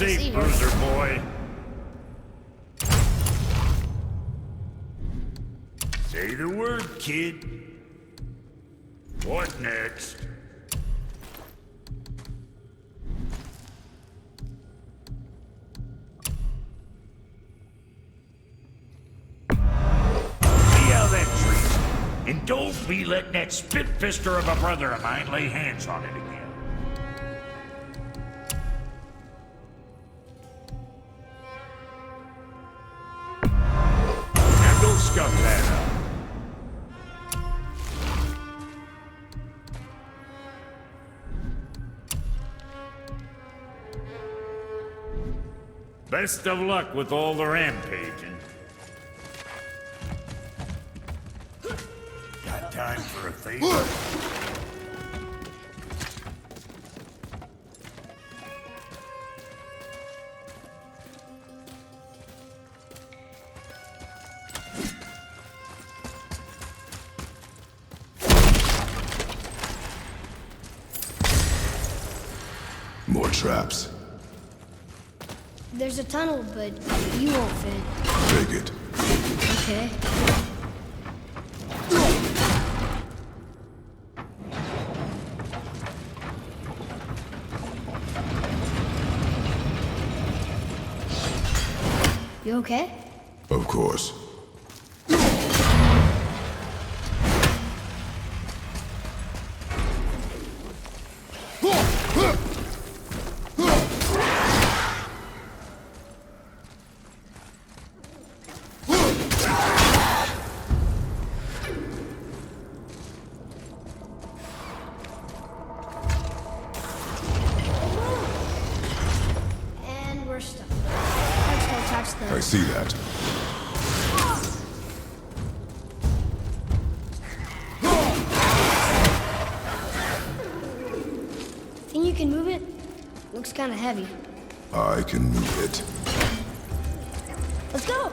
safe, see her. bruiser boy. Say the word, kid. What next? See how that treats you. And don't be letting that spit-fister of a brother of mine lay hands on it again. Now go scuff that up. Best of luck with all the rampaging. Got time for a favor? More traps. There's a tunnel, but you won't fit. Take it. Okay. You okay? Of course. And we're stuck. Let's go touch the... I see that. Think you can move it? Looks kind of heavy. I can move it. Let's go!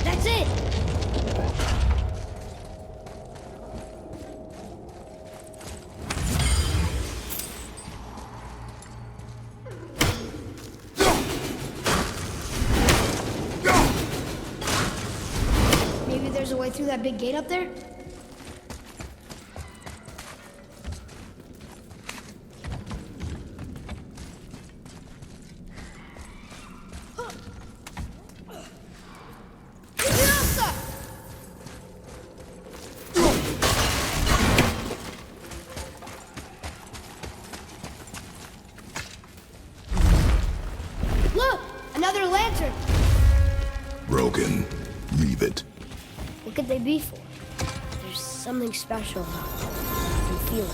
That's it! Maybe there's a way through that big gate up there? Look! Another lantern! Broken. Leave it. What could they be for? There's something special about them. I can feel it.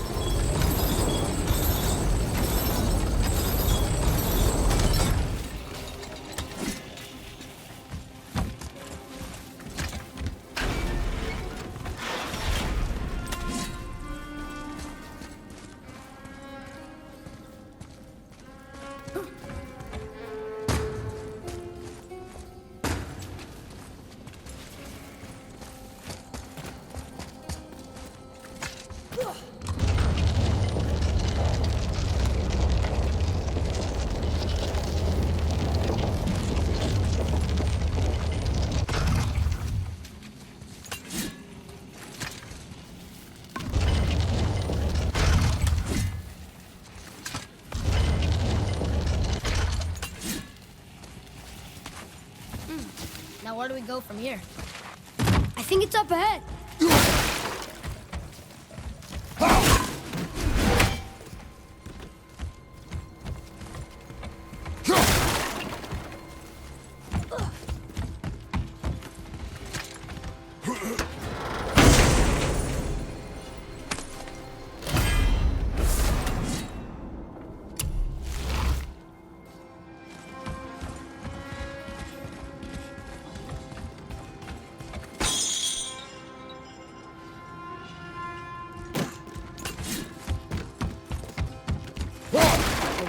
Now where do we go from here? I think it's up ahead.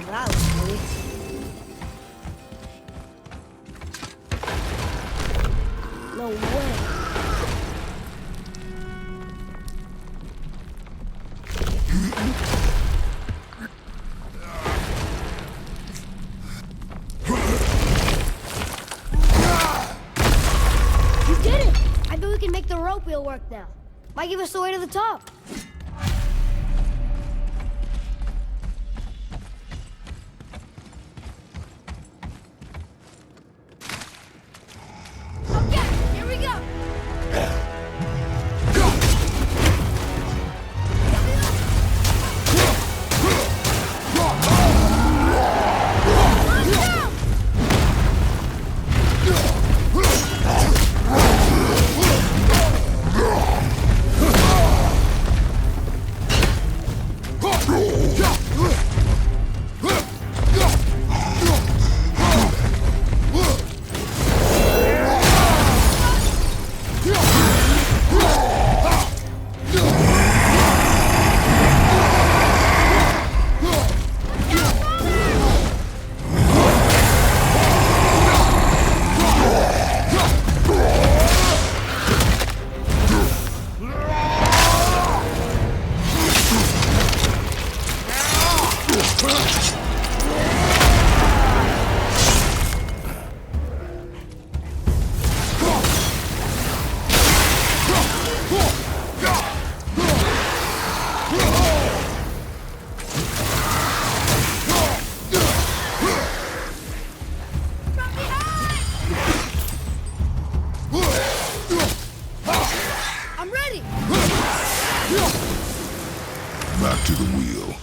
That was cool. No way. You did it! I bet we can make the rope wheel work now. Might give us the way to the top. Back to the wheel.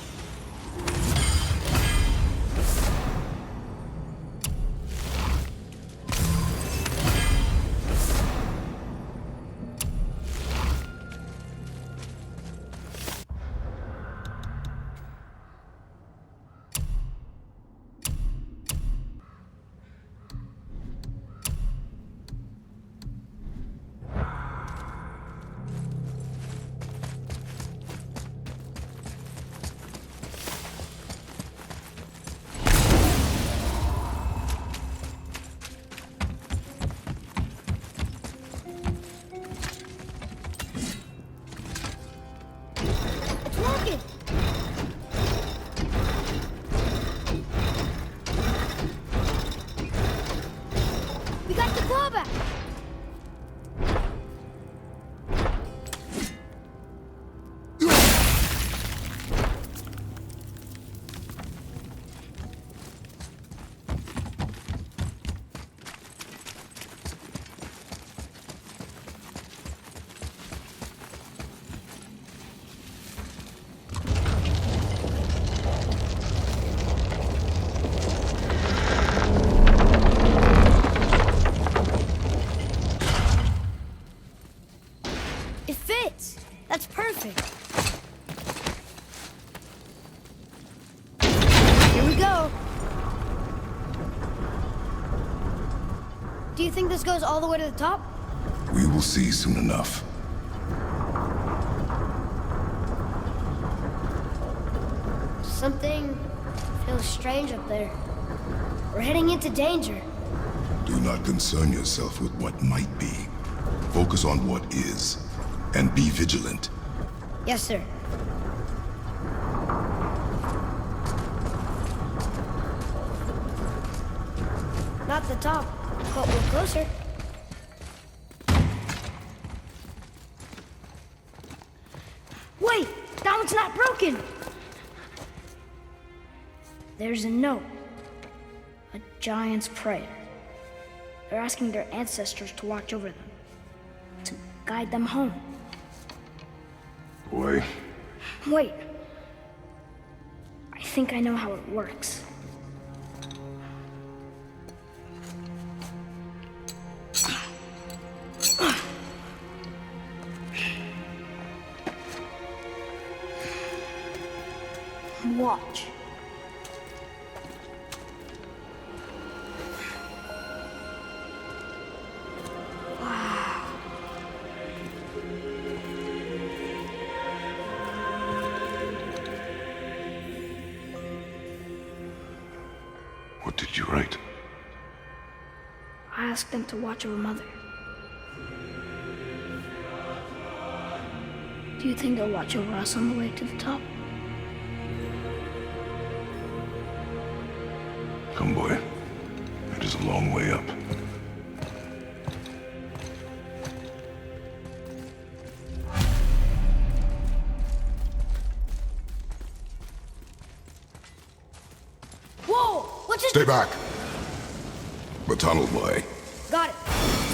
That's perfect. Here we go. Do you think this goes all the way to the top? We will see soon enough. Something feels strange up there. We're heading into danger. Do not concern yourself with what might be. Focus on what is, and be vigilant. Yes, sir. Not the top, but we're closer. Wait! That one's not broken! There's a note. A giant's prayer. They're asking their ancestors to watch over them. To guide them home. Boy. Wait. I think I know how it works. Watch. What did you write? I asked them to watch over Mother. Do you think they'll watch over us on the way to the top? Come, boy. It is a long way up. Whoa! What's it? Stay back. The tunnel, boy. Got it.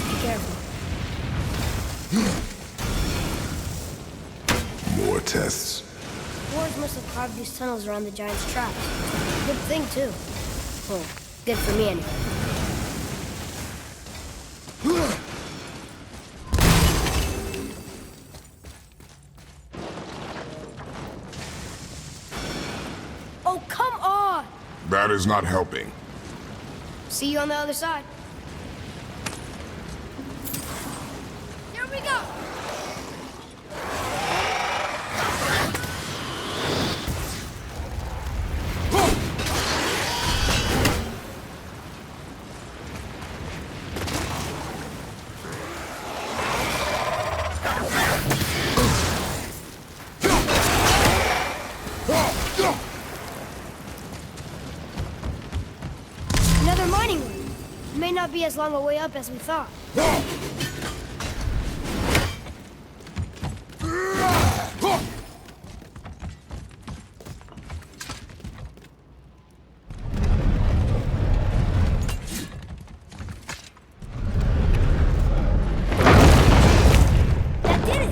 Be careful. More tests. Dwarves must have carved these tunnels around the giant's traps. Good thing, too. Well, good for me, anyway. Oh, come on! That is not helping. See you on the other side. Here we go! Another mining room. It may not be as long a way up as we thought. That did it!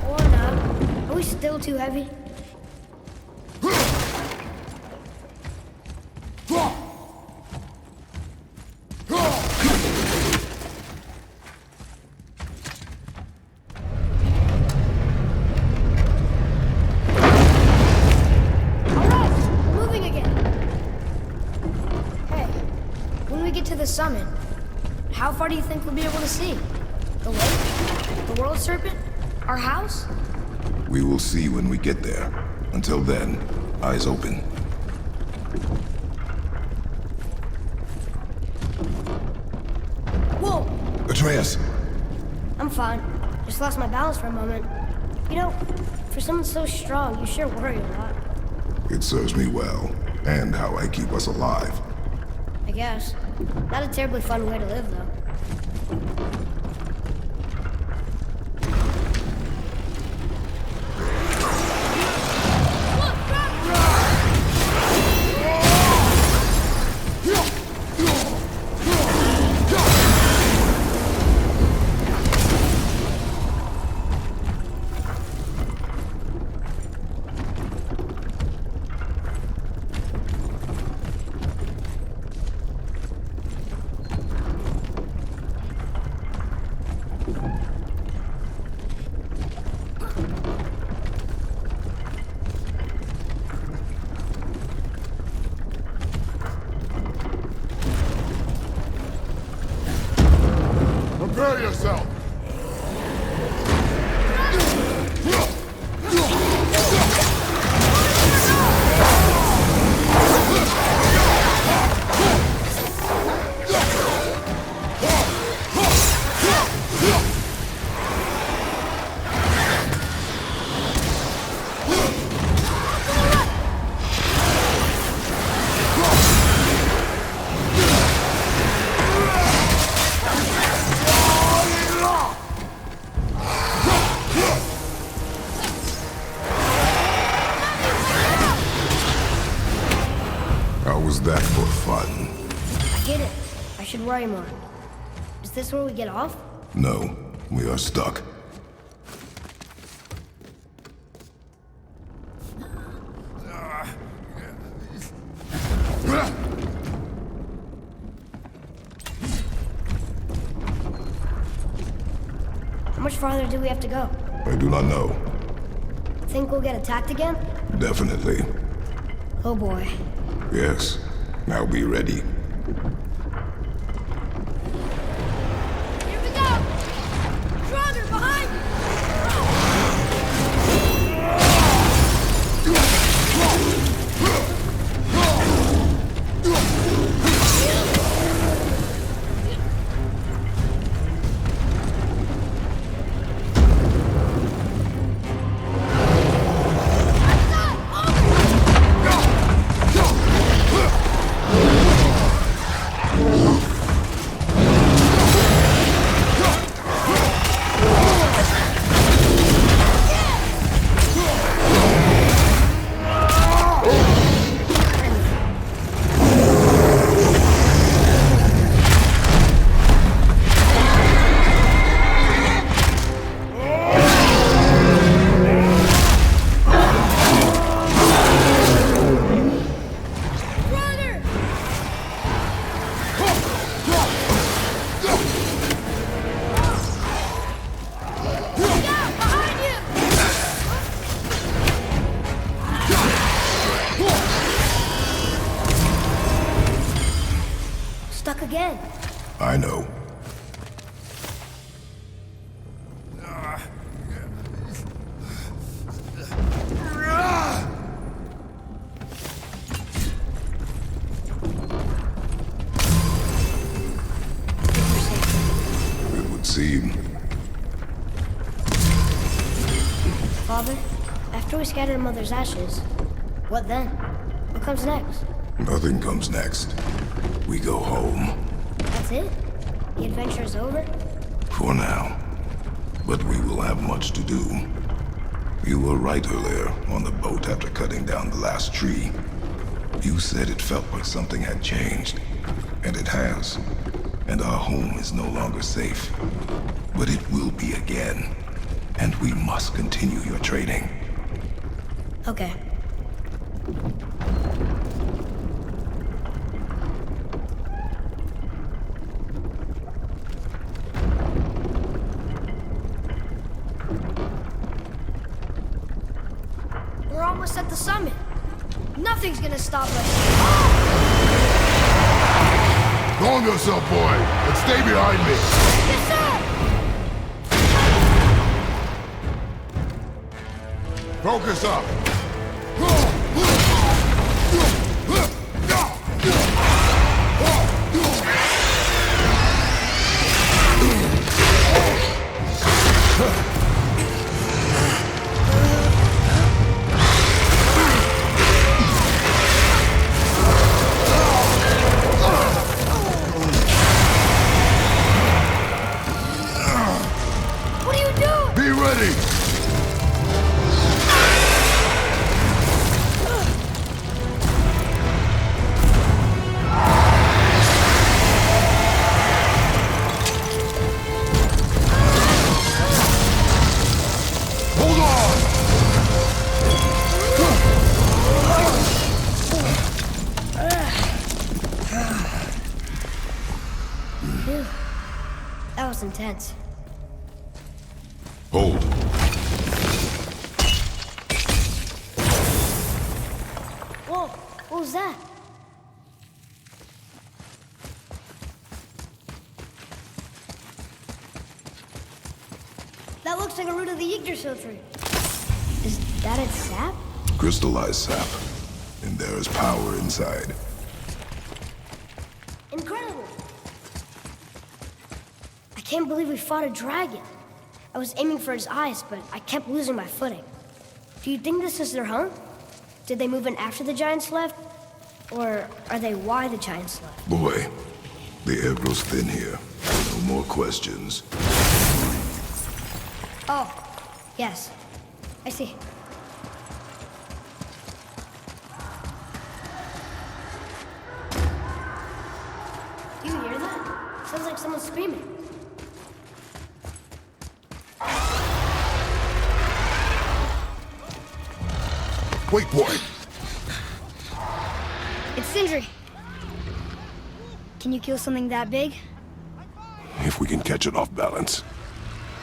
Or not. Are we still too heavy? Summit. How far do you think we'll be able to see? The lake? The world serpent? Our house? We will see when we get there. Until then, eyes open. Whoa! Atreus! I'm fine. Just lost my balance for a moment. You know, for someone so strong, you sure worry a lot. It serves me well, and how I keep us alive. I guess. Not a terribly fun way to live, though. Prepare yourself! That for fun? I get it. I should worry more. Is this where we get off? No, we are stuck. How much farther do we have to go? I do not know. Think we'll get attacked again? Definitely. Oh boy. Yes. Now be ready. Here we go! Stronger behind! stuck again. I know. It would seem. Father, after we scatter Mother's ashes, what then? What comes next? Nothing comes next. We go home. That's it? The adventure is over? For now. But we will have much to do. You were right earlier on the boat after cutting down the last tree. You said it felt like something had changed. And it has. And our home is no longer safe. But it will be again. And we must continue your training. Okay. We're almost at the summit. Nothing's gonna stop us. Calm yourself, boy, and stay behind me. Yes, sir! Focus up. What are you doing? Be ready. Hold on. That was intense. Hold. Whoa, what was that? That looks like a root of the Yggdrasil tree. Is that its sap? Crystallized sap. And there is power inside. Incredible! I can't believe we fought a dragon. I was aiming for his eyes, but I kept losing my footing. Do you think this is their home? Did they move in after the giants left? Or are they why the giants left? Boy, the air grows thin here. No more questions. Oh, yes. I see. Do you hear that? Sounds like someone screaming. Wait, boy. It's Sindri. Can you kill something that big? If we can catch it off balance.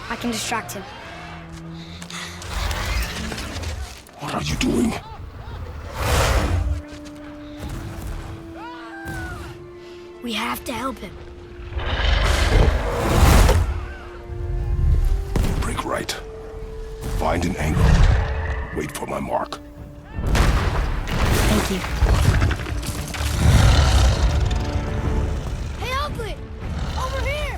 I can distract him. What are you doing? We have to help him. Break right. Find an angle. Wait for my mark. Thank you. Hey, Ugly! Over here!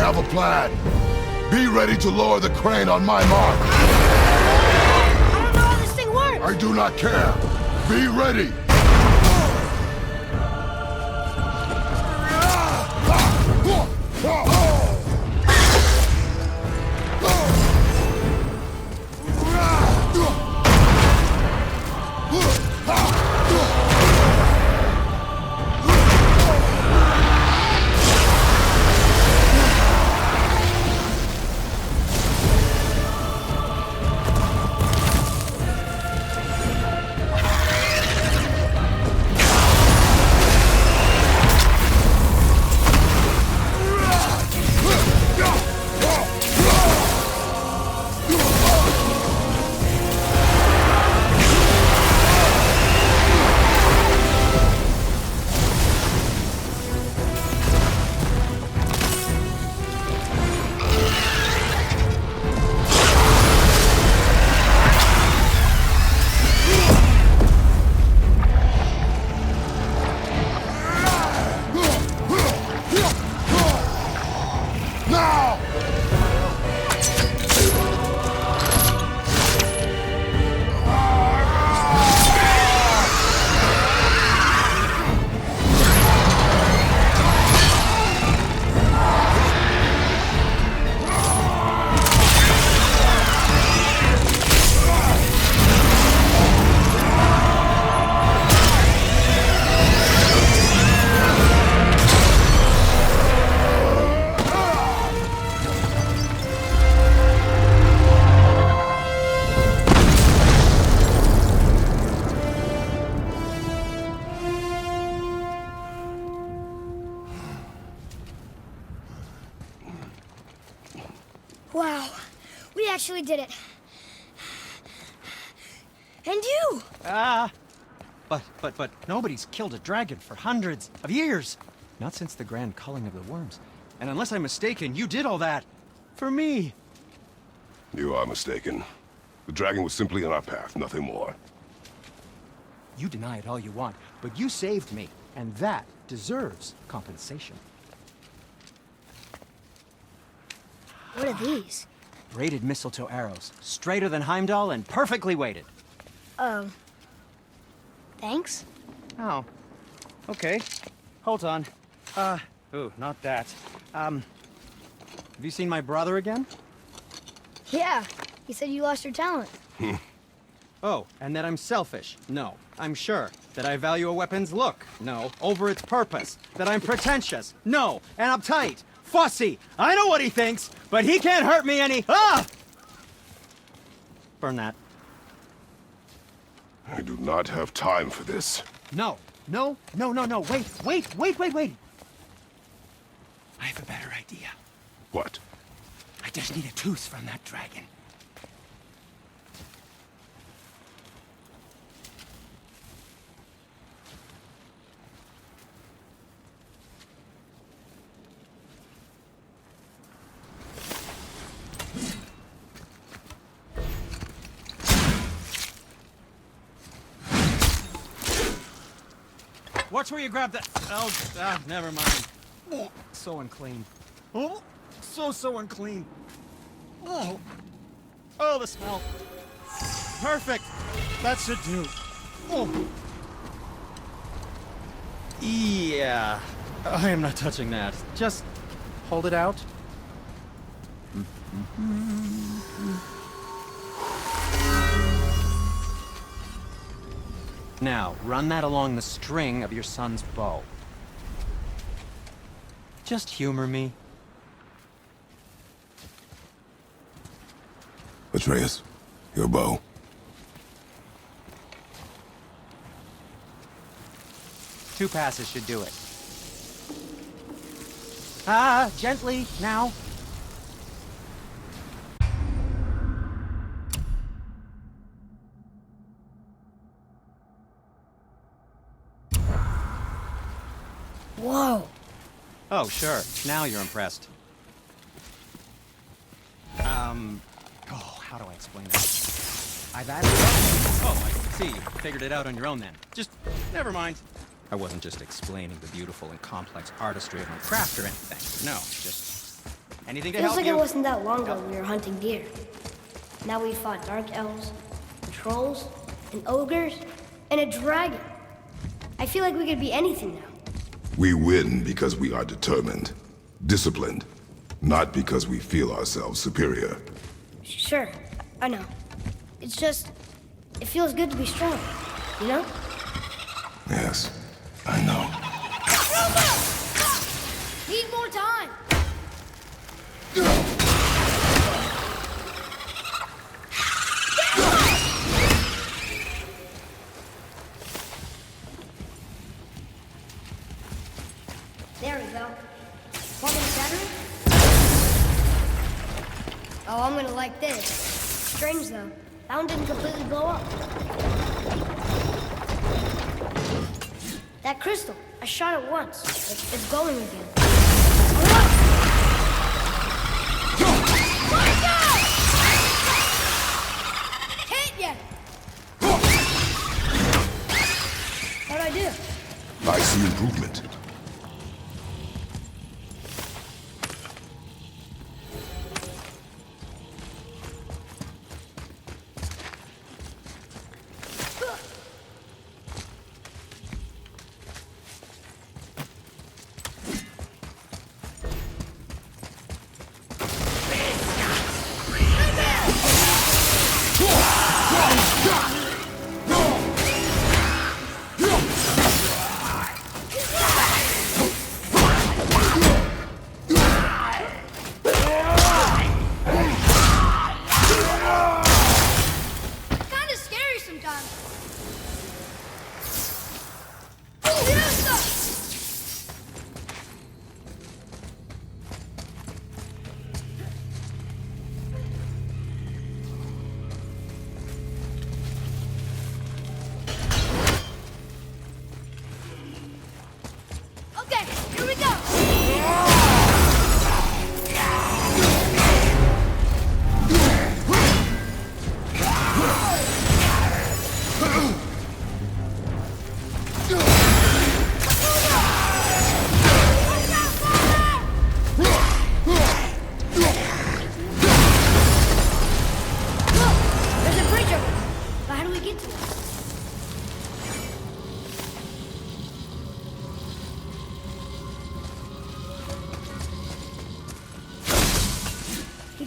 have a plan. Be ready to lower the crane on my mark. I don't know how this thing works! I do not care. Be ready. Wow, we actually did it. And you! But nobody's killed a dragon for hundreds of years. Not since the grand culling of the worms. And unless I'm mistaken, you did all that for me. You are mistaken. The dragon was simply on our path, nothing more. You deny it all you want, but you saved me, and that deserves compensation. What are these? Braided mistletoe arrows, straighter than Heimdall and perfectly weighted. Thanks? Oh, okay. Hold on. Ooh, not that. Have you seen my brother again? Yeah, he said you lost your talent. Oh, and that I'm selfish? No, I'm sure. That I value a weapon's look? No, over its purpose. That I'm pretentious? No, and uptight, fussy. I know what he thinks, but he can't hurt me any. Ah! Burn that. I do not have time for this. No. Wait. I have a better idea. What? I just need a tooth from that dragon. Watch where you grab that. Oh, never mind. Oh, so unclean. Oh, so unclean. Oh, the smell. Perfect. That should do. Oh. Yeah. I am not touching that. Just hold it out. Now, run that along the string of your son's bow. Just humor me. Atreus, your bow. Two passes should do it. Gently, now. Whoa. Oh, sure. Now you're impressed. How do I explain that? I've added... Oh, I see. You figured it out on your own then. Just, never mind. I wasn't just explaining the beautiful and complex artistry of my craft or anything. No, just Anything to Feels help like you? it wasn't that long ago we were hunting deer. Now we fought dark elves, trolls, and ogres, and a dragon. I feel like we could be anything now. We win because we are determined, disciplined, not because we feel ourselves superior. Sure, I know. It's just, it feels good to be strong, you know? Yes, I know. Need more time! There we go. Want me to shatter it? Oh, I'm gonna like this. Strange though. That one didn't completely blow up. That crystal, I shot it once. It's glowing again. Hit ya! How'd I do? I see improvement.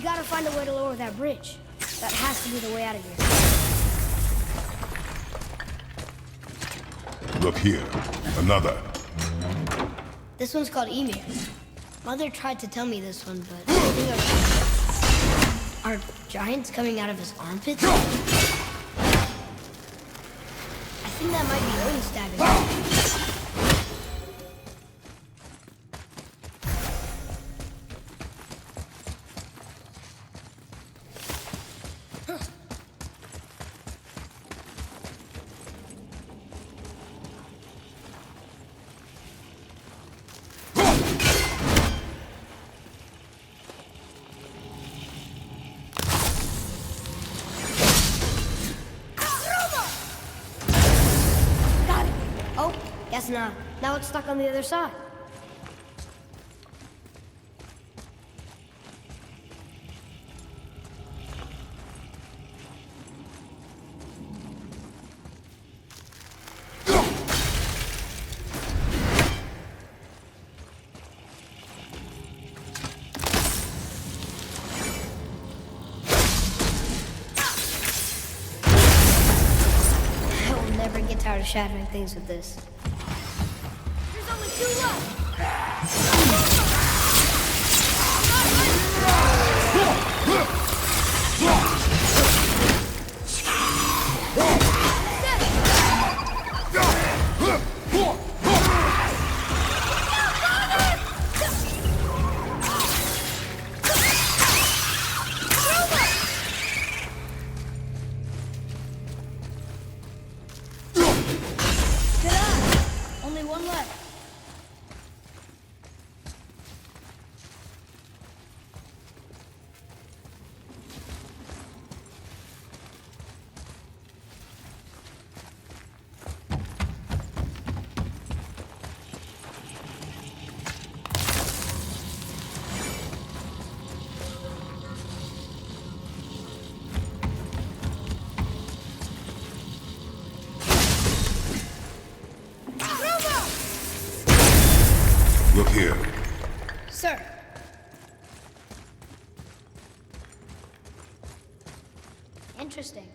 gotta find a way to lower that bridge. That has to be the way out of here. Look here. Another. This one's called Mimir. Mother tried to tell me this one, but are giants coming out of his armpits? I think that might be Odin stabbing. Guess not. Now it's stuck on the other side. I will never get tired of shattering things with this. Two left. interesting.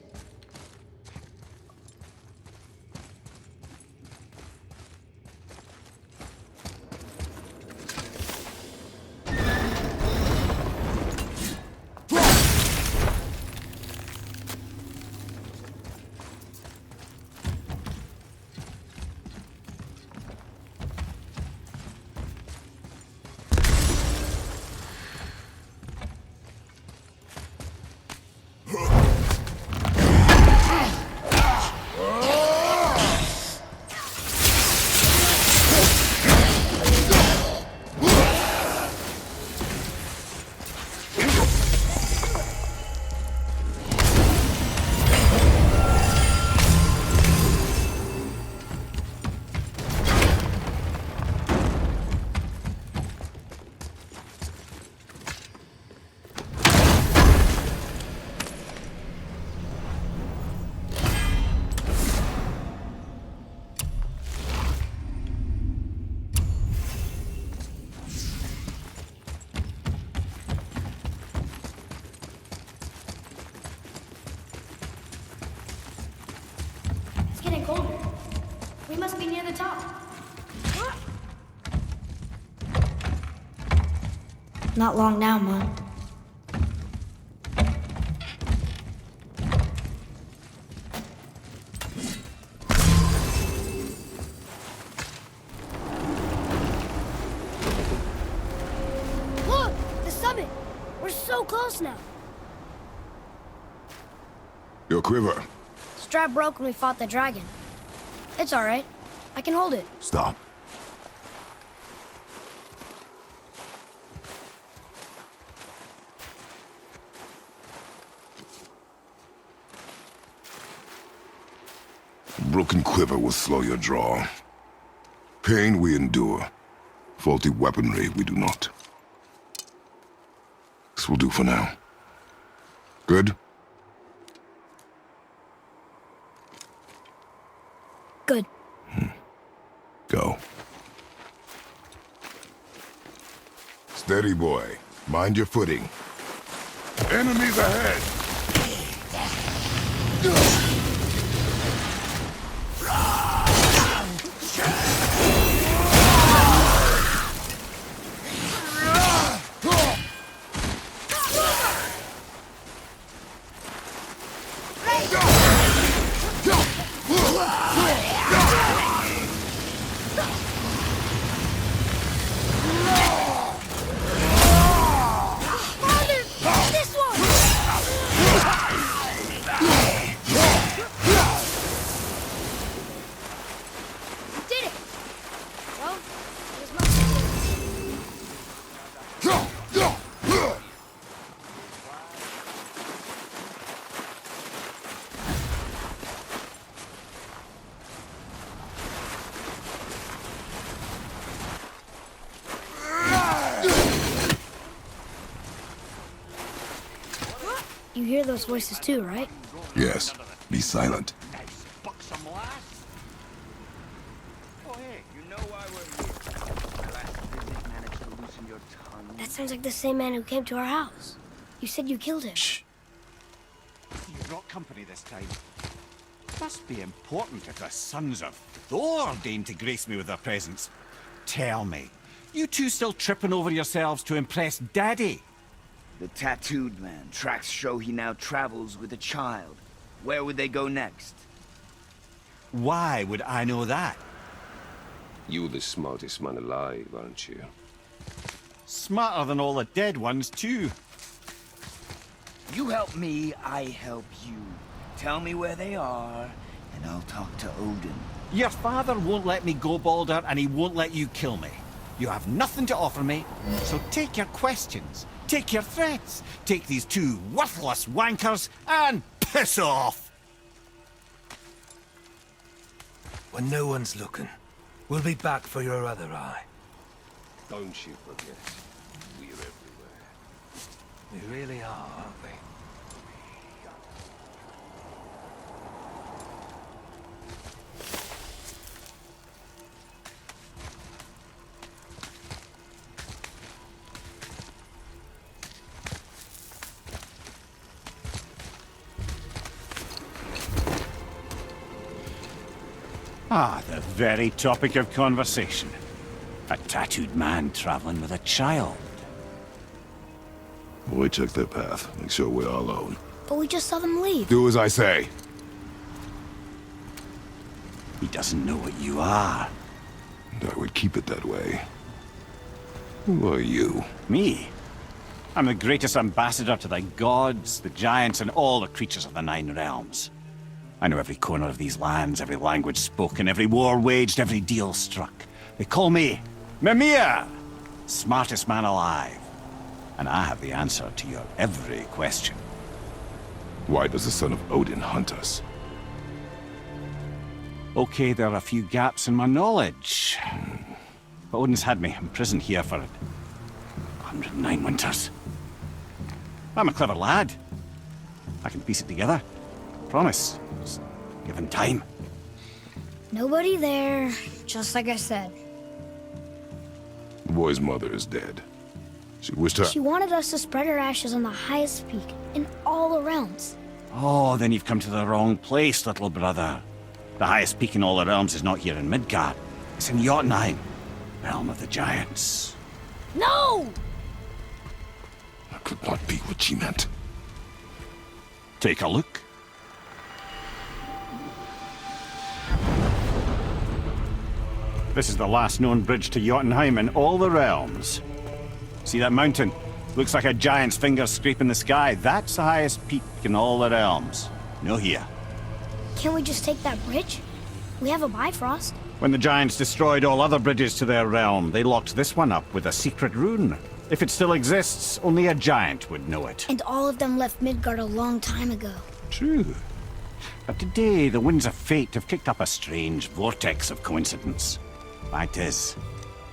We must be near the top. Not long now, Mom. Look! The summit! We're so close now. Your quiver. Strap broke when we fought the dragon. It's all right. I can hold it. Stop. Broken quiver will slow your draw. Pain we endure. Faulty weaponry we do not. This will do for now. Good? Good. Go. Steady, boy. Mind your footing. Enemies ahead! You hear those voices too, right? Yes. Be silent. That sounds like the same man who came to our house. You said you killed him. Shh. You brought company this time. Must be important if the sons of Thor deign to grace me with their presence. Tell me, you two still tripping over yourselves to impress Daddy? The tattooed man. Tracks show he now travels with a child. Where would they go next? Why would I know that? You're the smartest man alive, aren't you? Smarter than all the dead ones, too. You help me, I help you. Tell me where they are, and I'll talk to Odin. Your father won't let me go, Baldur, and he won't let you kill me. You have nothing to offer me, so take your questions, take your threats, take these two worthless wankers, and piss off! When no one's looking, we'll be back for your other eye. Don't you forget, we're everywhere. We really are, aren't we? Ah, the very topic of conversation. A tattooed man traveling with a child. Boy, check their path. Make sure we're all alone. But we just saw them leave. Do as I say. He doesn't know what you are. And I would keep it that way. Who are you? Me? I'm the greatest ambassador to the gods, the giants, and all the creatures of the Nine Realms. I know every corner of these lands, every language spoken, every war waged, every deal struck. They call me Mimir, smartest man alive. And I have the answer to your every question. Why does the son of Odin hunt us? Okay, there are a few gaps in my knowledge. But Odin's had me imprisoned here for 109 winters. I'm a clever lad. I can piece it together. Promise. Just given time. Nobody there, just like I said. The boy's mother is dead. She wished her... She wanted us to spread her ashes on the highest peak in all the realms. Oh, then you've come to the wrong place, little brother. The highest peak in all the realms is not here in Midgard. It's in Jotunheim, realm of the giants. No! That could not be what she meant. Take a look. This is the last known bridge to Jotunheim in all the realms. See that mountain? Looks like a giant's finger scraping the sky. That's the highest peak in all the realms. No here. Can't we just take that bridge? We have a Bifrost. When the giants destroyed all other bridges to their realm, they locked this one up with a secret rune. If it still exists, only a giant would know it. And all of them left Midgard a long time ago. True. But today, the winds of fate have kicked up a strange vortex of coincidence. Fact is,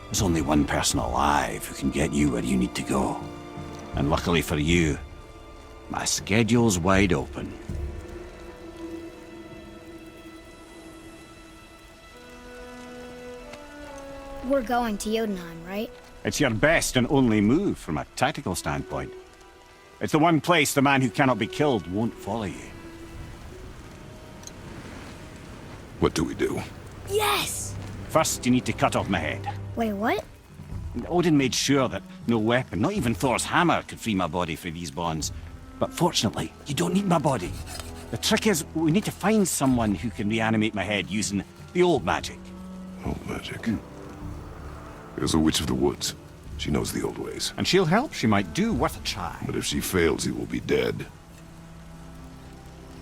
there's only one person alive who can get you where you need to go. And luckily for you, my schedule's wide open. We're going to Jotunheim, right? It's your best and only move from a tactical standpoint. It's the one place the man who cannot be killed won't follow you. What do we do? Yes! First, you need to cut off my head. Wait, what? Odin made sure that no weapon, not even Thor's hammer, could free my body from these bonds. But fortunately, you don't need my body. The trick is, we need to find someone who can reanimate my head using the old magic. Old magic? There's a witch of the woods. She knows the old ways. And she'll help. She might do worth a try. But if she fails, he will be dead.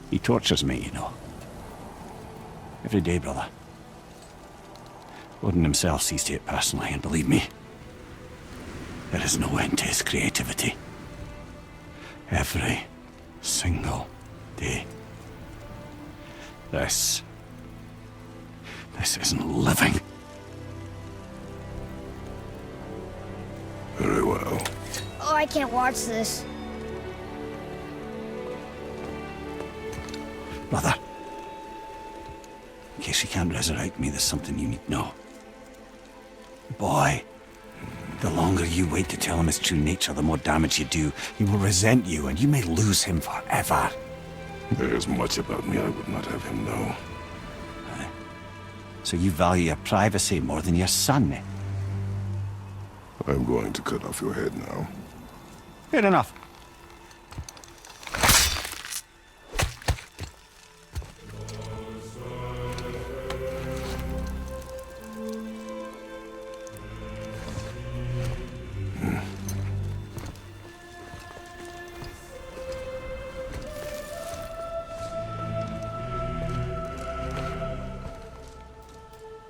He tortures me, you know. Every day, brother. Odin himself sees to it personally, and believe me, there is no end to his creativity. Every single day. This isn't living. Very well. Oh, I can't watch this. Brother, in case you can't resurrect me, there's something you need to know. Boy, the longer you wait to tell him his true nature, the more damage you do. He will resent you, and you may lose him forever. There's much about me I would not have him know. So you value your privacy more than your son, eh? I'm going to cut off your head now. Good enough.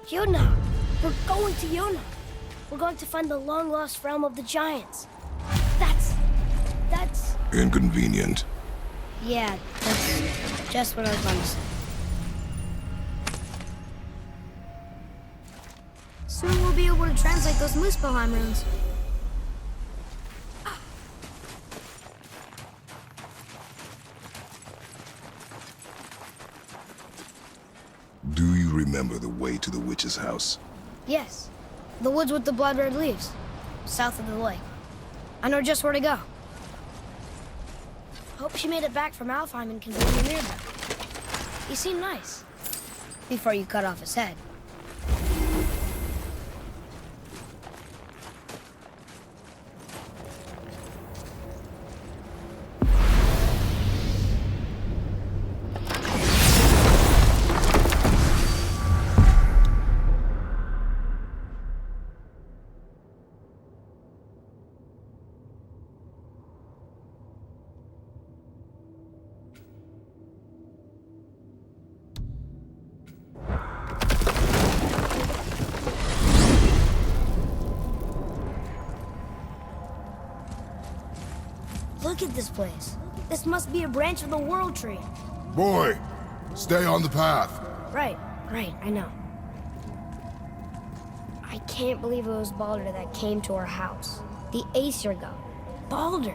Jotunheim! We're going to Jotunheim! We're going to find the long-lost realm of the giants. That's... Inconvenient. Yeah, that's just what I was going to say. Soon we'll be able to translate those Muspelheim runes. Do you remember the way to the witch's house? Yes. The woods with the blood-red leaves. South of the lake. I know just where to go. Hope she made it back from Alheim and can bring Mimir back. He seemed nice. before you cut off his head. Look at this place. This must be a branch of the World Tree. Boy, stay on the path. Right, I know. I can't believe it was Baldur that came to our house. The Aesir god. Baldur!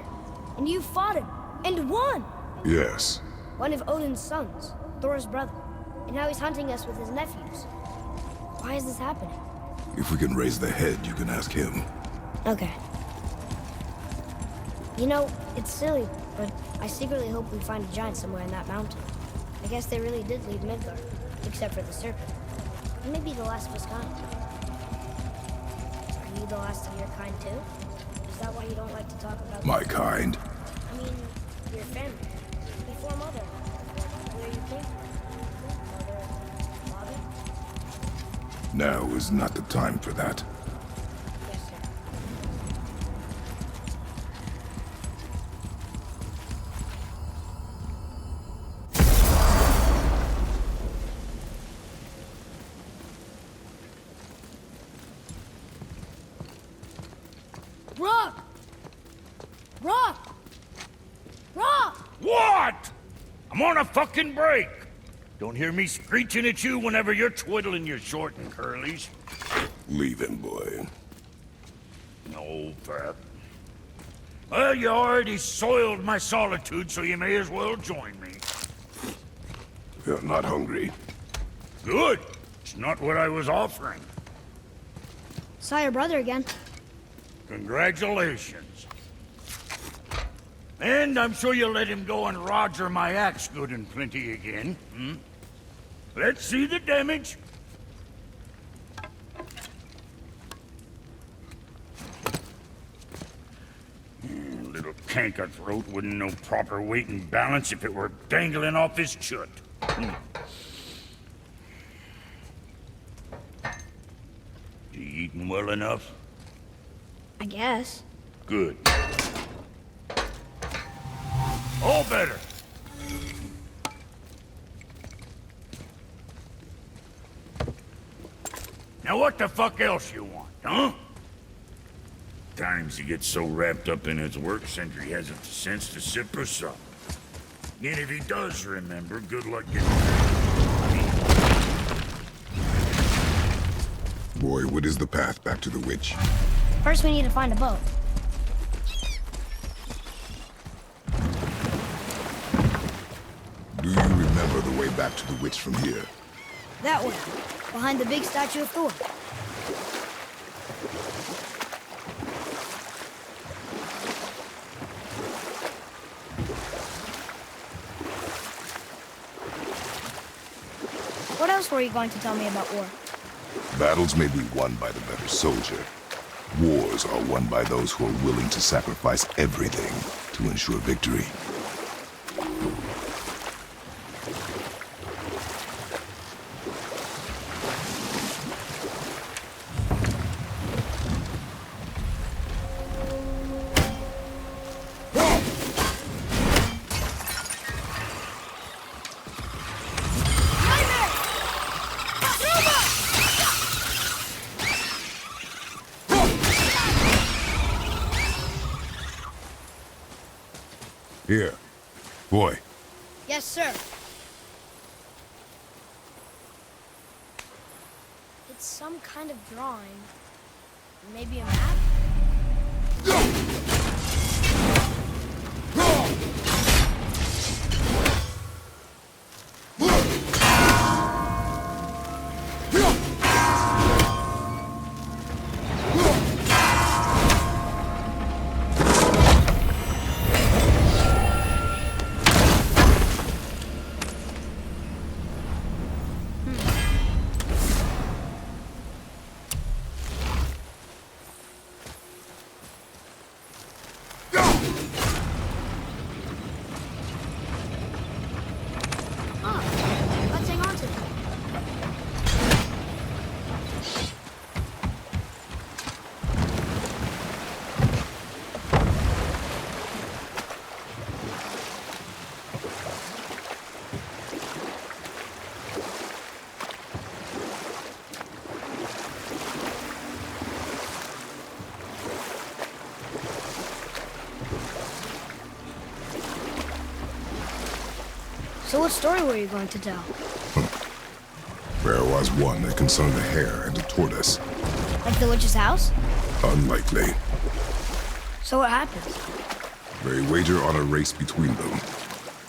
And you fought him, and won! Yes. One of Odin's sons, Thor's brother. And now he's hunting us with his nephews. Why is this happening? If we can raise the head, you can ask him. Okay. You know, it's silly, but I secretly hope we find a giant somewhere in that mountain. I guess they really did leave Midgard, except for the serpent. He may be the last of his kind. Are you the last of your kind too? Is that why you don't like to talk about My kind? I mean, your family. Before Mother. Where you came from. Mother, father? Now is not the time for that. Yes, sir. Rock! Rock! Rock! What? I'm on a fucking break. Don't hear me screeching at you whenever you're twiddling your short and curlies. Leave him, boy. No, Pep. Well, you already soiled my solitude, so you may as well join me. You're not hungry. Good. It's not what I was offering. Saw your brother again. Congratulations. And I'm sure you'll let him go and Roger my axe good and plenty again, hmm? Let's see the damage. Little canker throat wouldn't know proper weight and balance if it were dangling off his chut. You eating well enough? I guess. Good. All better. Now what the fuck else you want, huh? Times he gets so wrapped up in his work, Sentry hasn't the sense to sip or sup. And if he does remember, good luck getting Boy, what is the path back to the witch? First we need to find a boat. Do you remember the way back to the witch from here? That way, behind the big statue of Thor. What else were you going to tell me about war? Battles may be won by the better soldier. Wars are won by those who are willing to sacrifice everything to ensure victory. Here. Boy. Yes, sir. It's some kind of drawing. Maybe a map? So what story were you going to tell? There was one that concerned a hare and a tortoise. Like the witch's house? Unlikely. So what happens? They wager on a race between them.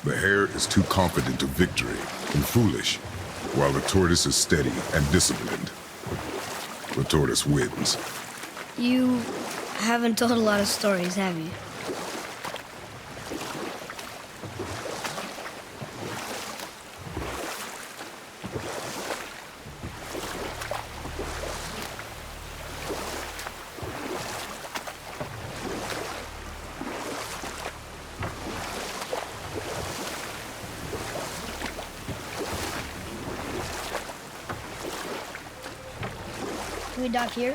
The hare is too confident of victory and foolish, while the tortoise is steady and disciplined. The tortoise wins. You haven't told a lot of stories, have you? Can we dock here?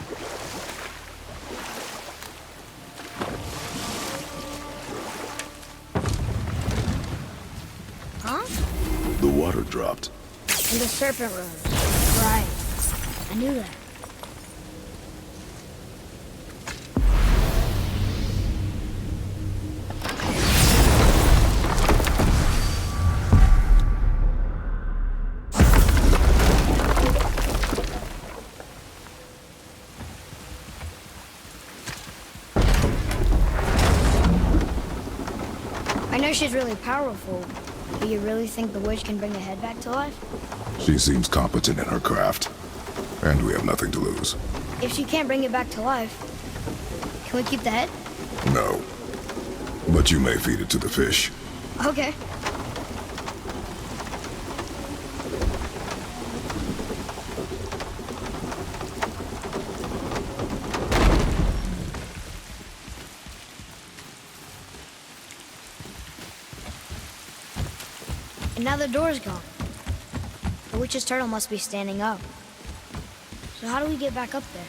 Huh? The water dropped. And the serpent rose. Right. I knew that. I know she's really powerful, but you really think the witch can bring the head back to life? She seems competent in her craft, and we have nothing to lose. If she can't bring it back to life, can we keep the head? No. But you may feed it to the fish. Okay. And now the door's gone. The witch's turtle must be standing up. So how do we get back up there?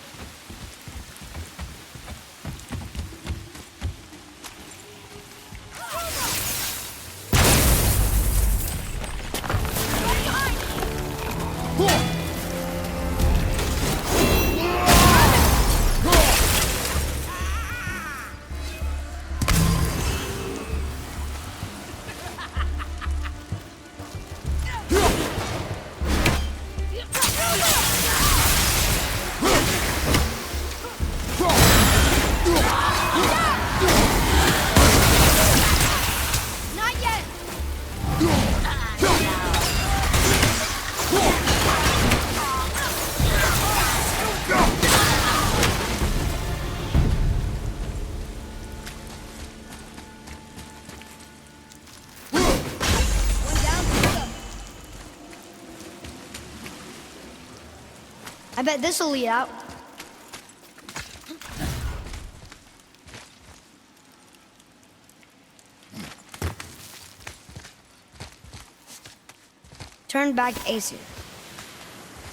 I bet this'll lead out. Turn back to Aesir.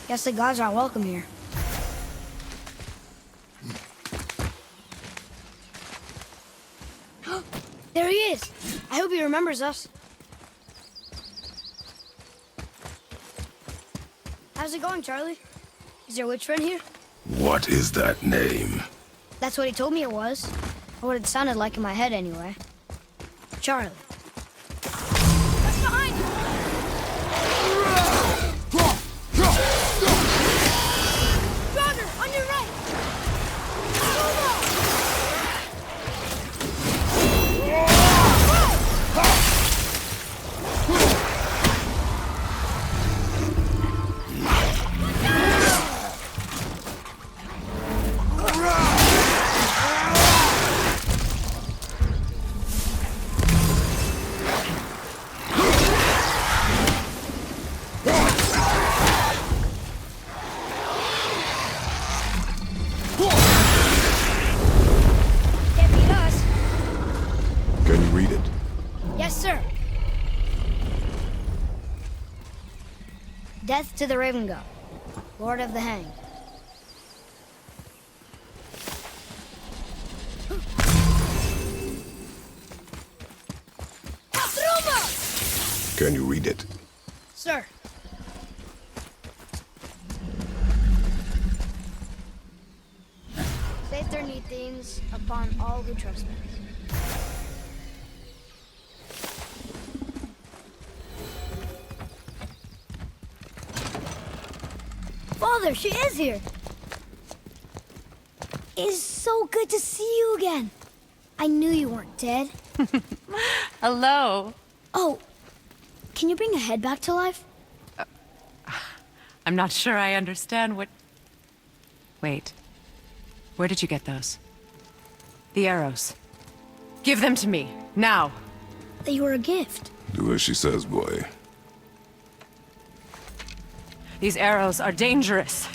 Guess the gods aren't welcome here. There he is! I hope he remembers us. How's it going, Charlie? Is your witch friend here? What is that name? That's what he told me it was. Or what it sounded like in my head, anyway. Charlie. What's behind you? Roger, on your right! Death to the Raven God, Lord of the Hanged. Can you read it? Sir. Saith their need things upon all who trust me. Mother, she is here! It's so good to see you again. I knew you weren't dead. Hello. Oh, can you bring a head back to life? I'm not sure I understand what... Wait. Where did you get those? The arrows. Give them to me, now. They were a gift. Do as she says, boy. These arrows are dangerous.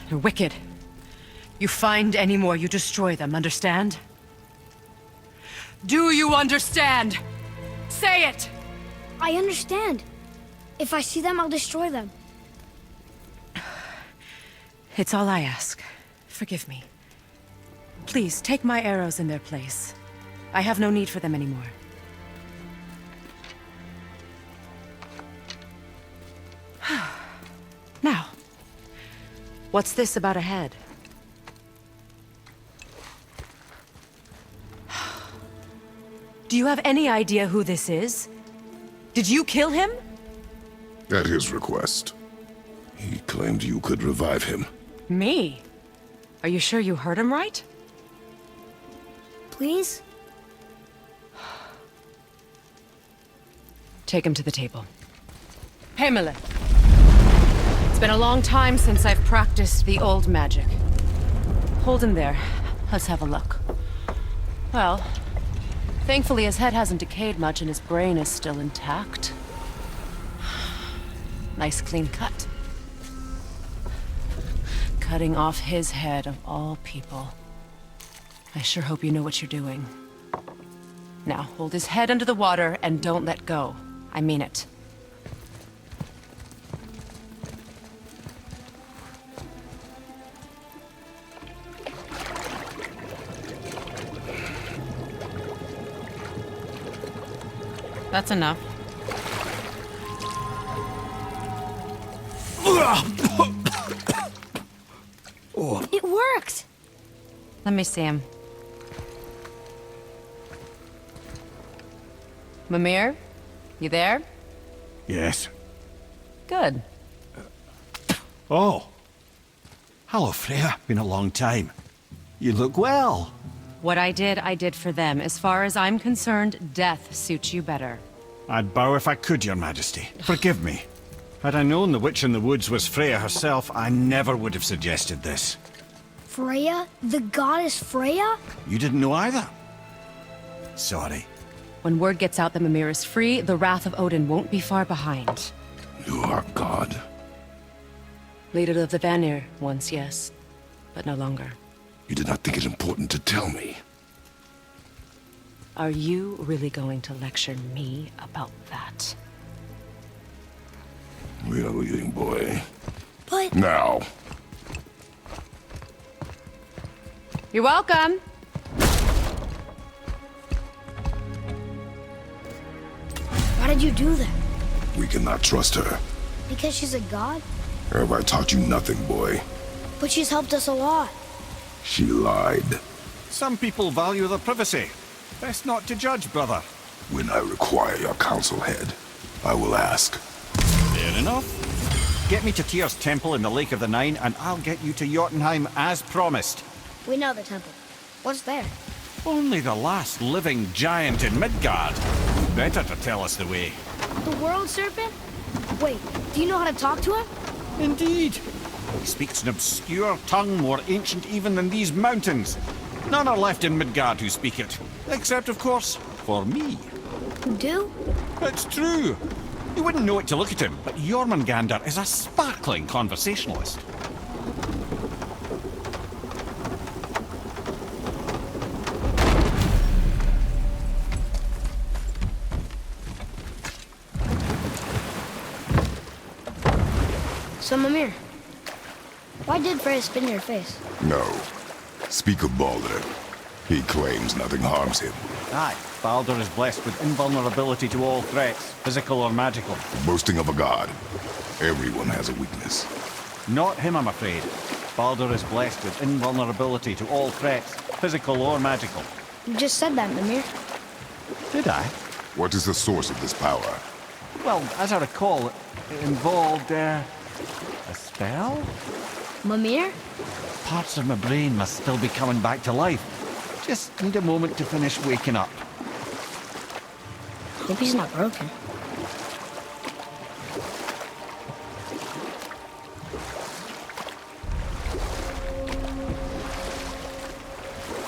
They're wicked. You find any more, you destroy them, understand? Do you understand? Say it! I understand. If I see them, I'll destroy them. It's all I ask. Forgive me. Please, take my arrows in their place. I have no need for them anymore. Now, what's this about a head? Do you have any idea who this is? Did you kill him? At his request. He claimed you could revive him. Me? Are you sure you heard him right? Please? Take him to the table. Kامlة. It's been a long time since I've practiced the old magic. Hold him there. Let's have a look. Well, thankfully his head hasn't decayed much and his brain is still intact. Nice clean cut. Cutting off his head of all people. I sure hope you know what you're doing. Now, hold his head under the water and don't let go. I mean it. That's enough. It worked! Let me see him. Mimir? You there? Yes. Good. Oh. Hello, Freya. Been a long time. You look well. What I did for them. As far as I'm concerned, death suits you better. I'd bow if I could, Your Majesty. Forgive me. Had I known the witch in the woods was Freya herself, I never would have suggested this. Freya? The goddess Freya? You didn't know either? Sorry. When word gets out that Mimir is free, the wrath of Odin won't be far behind. You are God. Leader of the Vanir, once, yes. But no longer. You did not think it important to tell me. Are you really going to lecture me about that? We are leaving, boy. But... Now. You're welcome. Why did you do that? We cannot trust her. Because she's a god? Have I taught you nothing, boy? But she's helped us a lot. She lied. Some people value their privacy. Best not to judge, brother. When I require your council head, I will ask. Fair enough. Get me to Tyr's temple in the Lake of the Nine, and I'll get you to Jotunheim as promised. We know the temple. What's there? Only the last living giant in Midgard. Better to tell us the way. The world serpent? Wait, do you know how to talk to him? Indeed. He speaks an obscure tongue more ancient even than these mountains. None are left in Midgard who speak it. Except, of course, for me. You do? It's true. You wouldn't know it to look at him, but Jormungandr is a sparkling conversationalist. So, Mimir, why did Freya spit in your face? No. Speak of Baldur. He claims nothing harms him. Aye, Baldur is blessed with invulnerability to all threats, physical or magical. Boasting of a god. Everyone has a weakness. Not him, I'm afraid. Baldur is blessed with invulnerability to all threats, physical or magical. You just said that, Mimir. Did I? What is the source of this power? Well, as I recall, it involved, a spell? Mimir? Parts of my brain must still be coming back to life. Just need a moment to finish waking up. Hope he's not broken.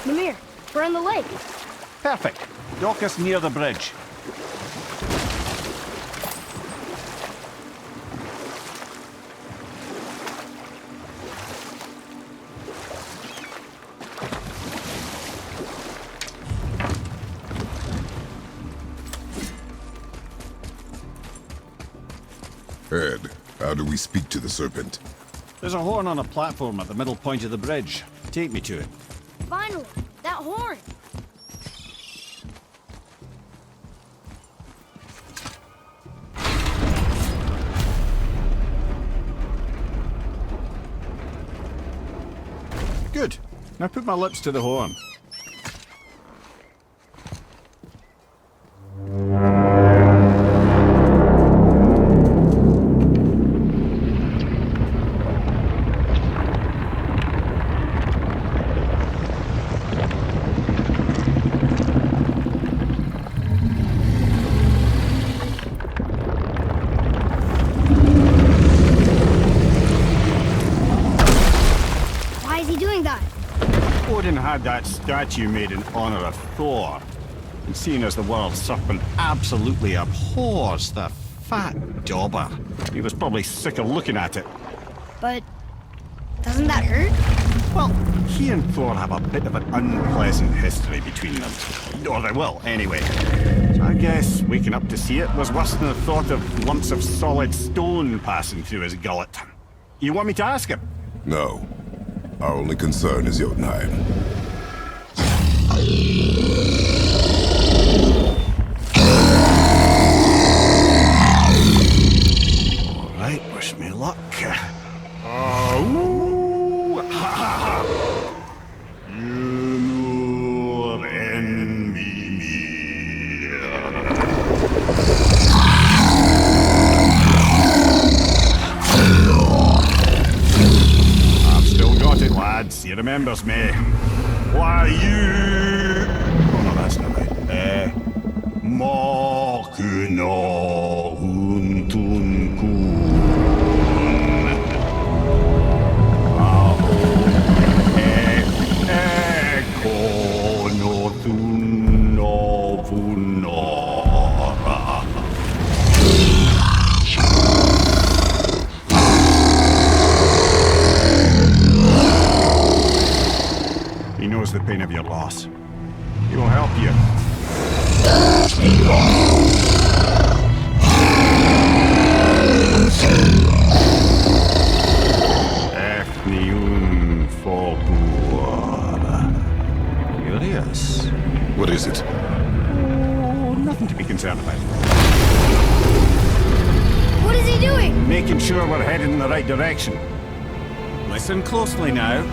Mimir, we're on the lake. Perfect. Dock us near the bridge. Ed, how do we speak to the serpent? There's a horn on a platform at the middle point of the bridge. Take me to it. Finally, that horn. Good. Now put my lips to the horn. Had that statue made in honor of Thor. And seeing as the world's serpent absolutely abhors the fat dauber, he was probably sick of looking at it. But doesn't that hurt? Well, he and Thor have a bit of an unpleasant history between them. Or they will, anyway. So I guess waking up to see it was worse than the thought of lumps of solid stone passing through his gullet. You want me to ask him? No. Our only concern is Jotunheim. Alright, wish me luck. I've still got it, lads. He remembers me. Why you... Oh no, that's not right. Makuna Huntunkun. He knows the pain of your loss. He will help you. Curious. What is it? Oh, nothing to be concerned about. What is he doing? Making sure we're headed in the right direction. Listen closely now.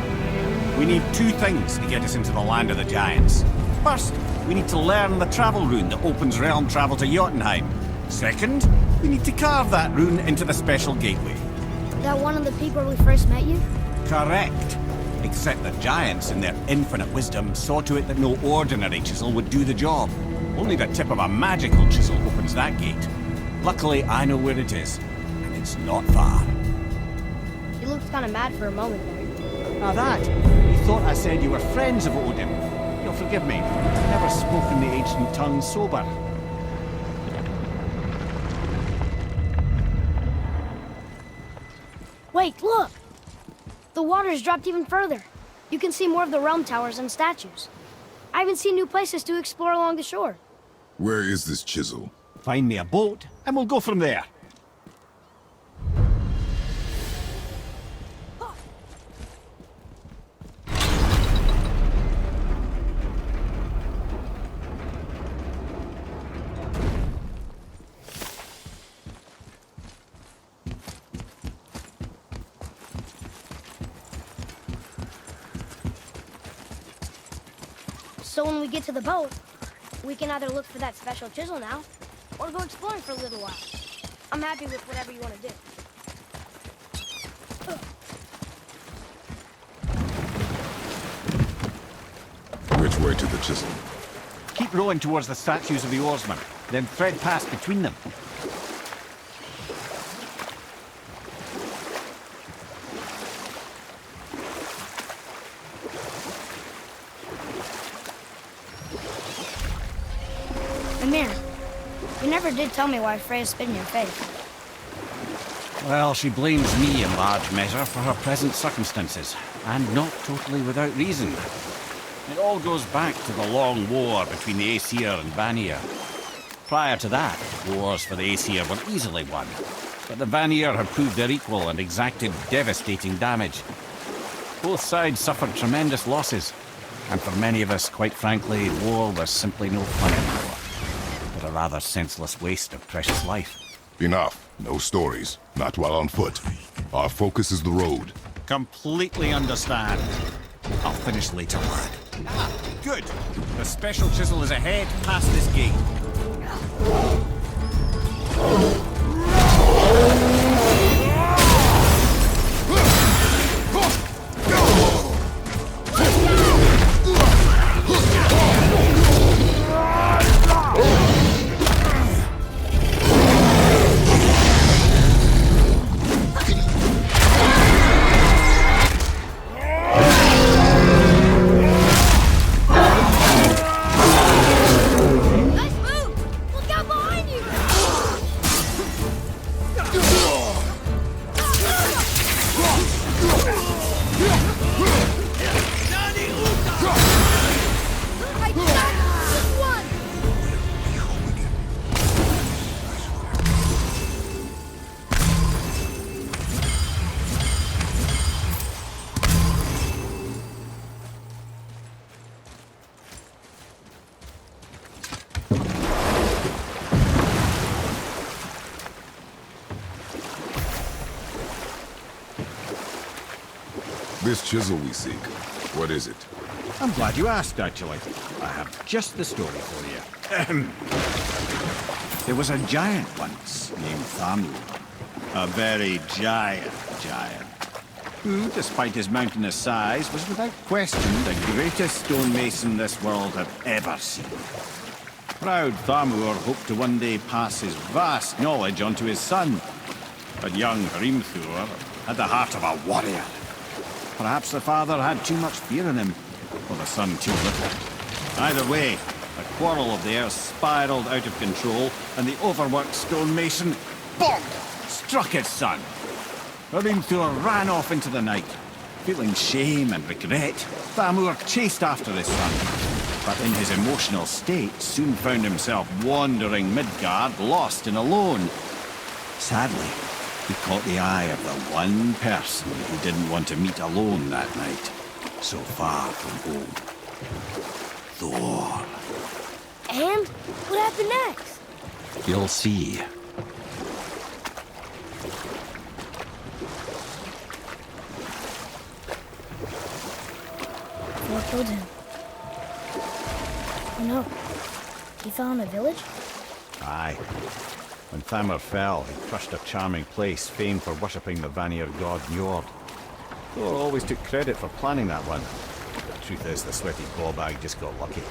We need two things to get us into the land of the giants. First, we need to learn the travel rune that opens realm travel to Jotunheim. Second, we need to carve that rune into the special gateway. That one of the people we first met you? Correct. Except the giants, in their infinite wisdom, saw to it that no ordinary chisel would do the job. Only the tip of a magical chisel opens that gate. Luckily, I know where it is, and it's not far. You looked kind of mad for a moment there. Now that, you thought I said you were friends of Odin. You'll forgive me. I've never spoken the ancient tongue sober. Wait, look! The water's dropped even further. You can see more of the realm towers and statues. I even see new places to explore along the shore. Where is this chisel? Find me a boat, and we'll go from there. So when we get to the boat, we can either look for that special chisel now, or go exploring for a little while. I'm happy with whatever you want to do. way to the chisel. Keep rowing towards the statues of the oarsmen, then thread past between them. Mimir, you never did tell me why Freya spit in your face. Well, she blames me in large measure for her present circumstances, and not totally without reason. It all goes back to the long war between the Aesir and Vanir. Prior to that, wars for the Aesir were easily won, but the Vanir had proved their equal and exacted devastating damage. Both sides suffered tremendous losses, and for many of us, quite frankly, war was simply no fun anymore, but a rather senseless waste of precious life. Enough. No stories. Not while on foot. Our focus is the road. Completely understand. I'll finish later, lad. Ah, good. The special chisel is ahead, past this gate. This chisel we seek, what is it? I'm glad you asked, actually. I have just the story for you. There was a giant once named Thamur. A very giant, who, despite his mountainous size, was without question the greatest stonemason this world had ever seen. Proud Thamur hoped to one day pass his vast knowledge on to his son. But young Hrimthur had the heart of a warrior. Perhaps the father had too much fear in him, or the son too little. Either way, a quarrel of theirs spiraled out of control, and the overworked stonemason, bonk, struck his son. Hrimthur ran off into the night. Feeling shame and regret, Thamur chased after his son, but in his emotional state soon found himself wandering Midgard, lost and alone. Sadly, he caught the eye of the one person he didn't want to meet alone that night, so far from home. Thor. And? What happened next? You'll see. Thor killed him. Oh no. He fell in a village? Aye. When Thamur fell, he crushed a charming place famed for worshipping the Vanir god Njord. Thor always took credit for planning that one. The truth is, the sweaty ballbag just got lucky.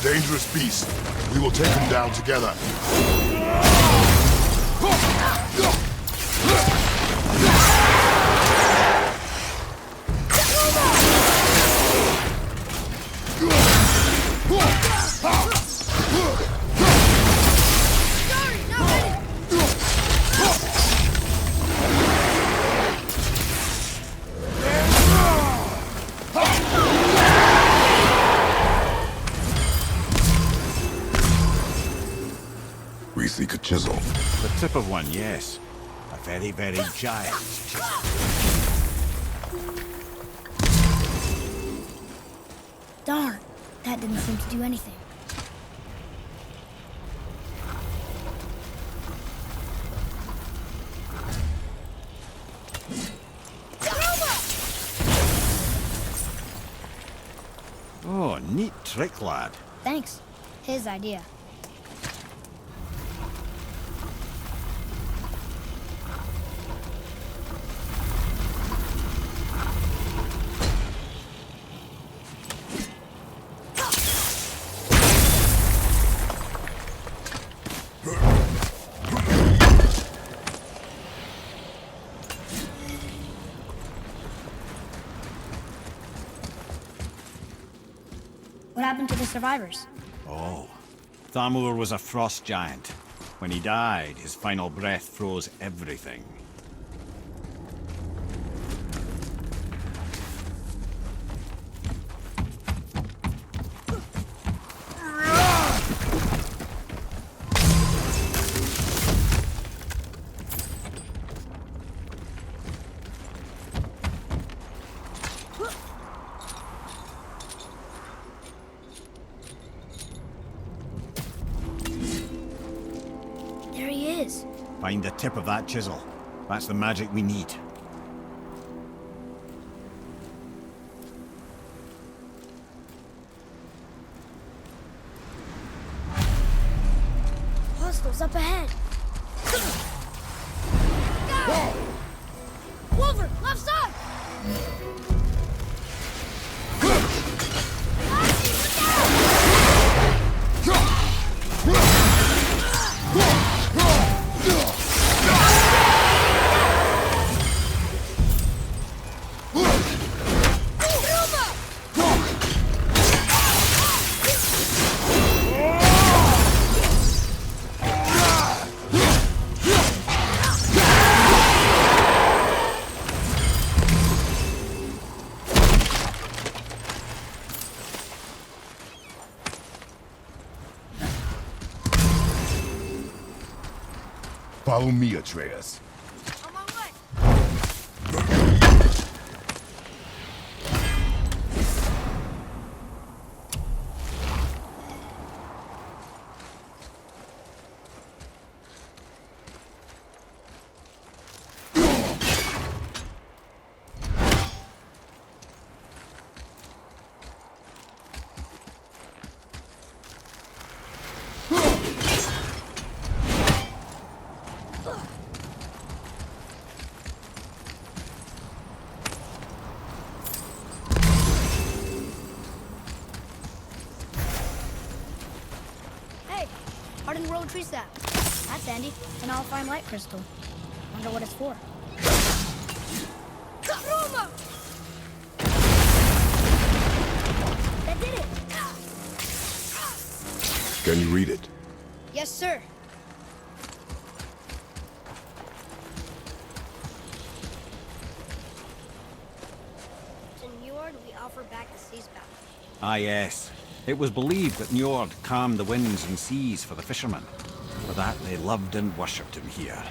Dangerous beast. We will take him down together. We seek a chisel. The tip of one, yes. A very, very giant chisel. Darn, that didn't seem to do anything. neat trick, lad. Thanks. His idea. What happened to the survivors? Oh, Thamur was a frost giant. When he died, his final breath froze everything. There he is. Find the tip of that chisel. That's the magic we need. Hostiles up ahead. Wolver, left side! Follow me, Atreus. On my way. Hardened road tree sap. That's handy. And I'll find light crystal. Wonder what it's for. Roma! That did it! Can you read it? Yes, sir. To Njord, we offer back the sea spout. Ah, yes. It was believed that Njord calmed the winds and seas for the fishermen. For that, they loved and worshipped him here.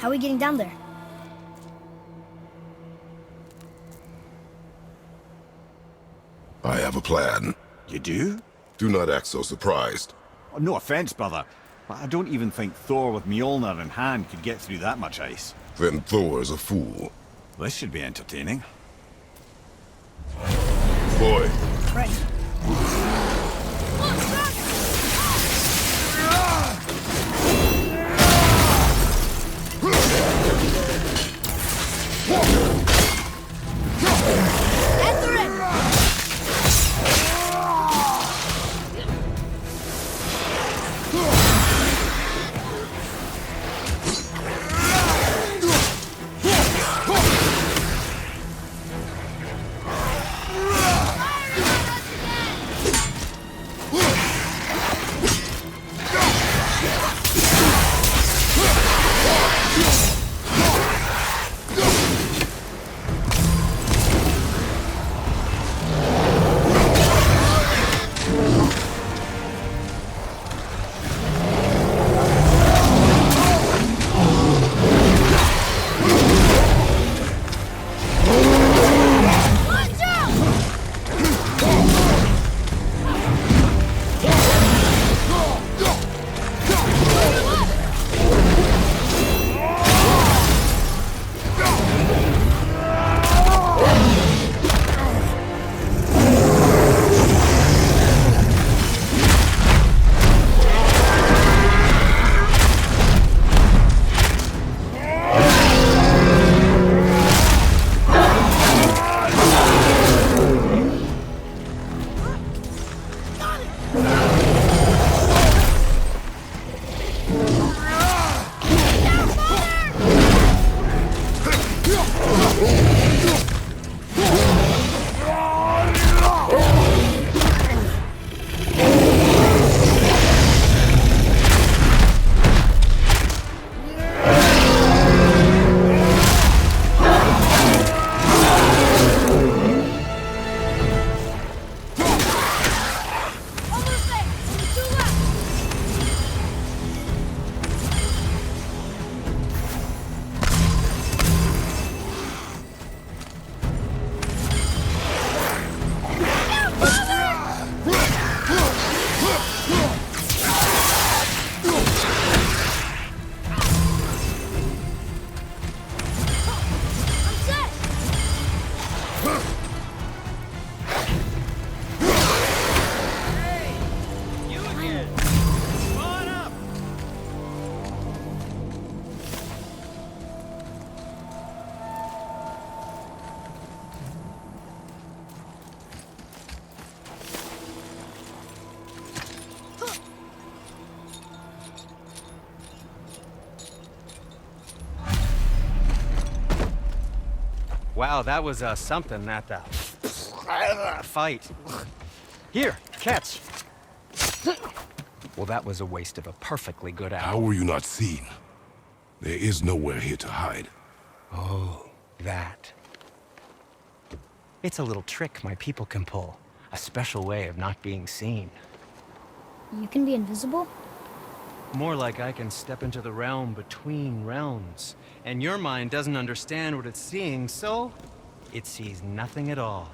How are we getting down there? I have a plan. You do? Do not act so surprised. Oh, no offense, brother, but I don't even think Thor with Mjolnir in hand could get through that much ice. Then Thor is a fool. This should be entertaining. Boy. Ready. Enter it! Wow, that was something, that fight. Here, catch. Well, that was a waste of a perfectly good hour. How were you not seen? There is nowhere here to hide. Oh, that. It's a little trick my people can pull. A special way of not being seen. You can be invisible? More like I can step into the realm between realms. And your mind doesn't understand what it's seeing, so it sees nothing at all.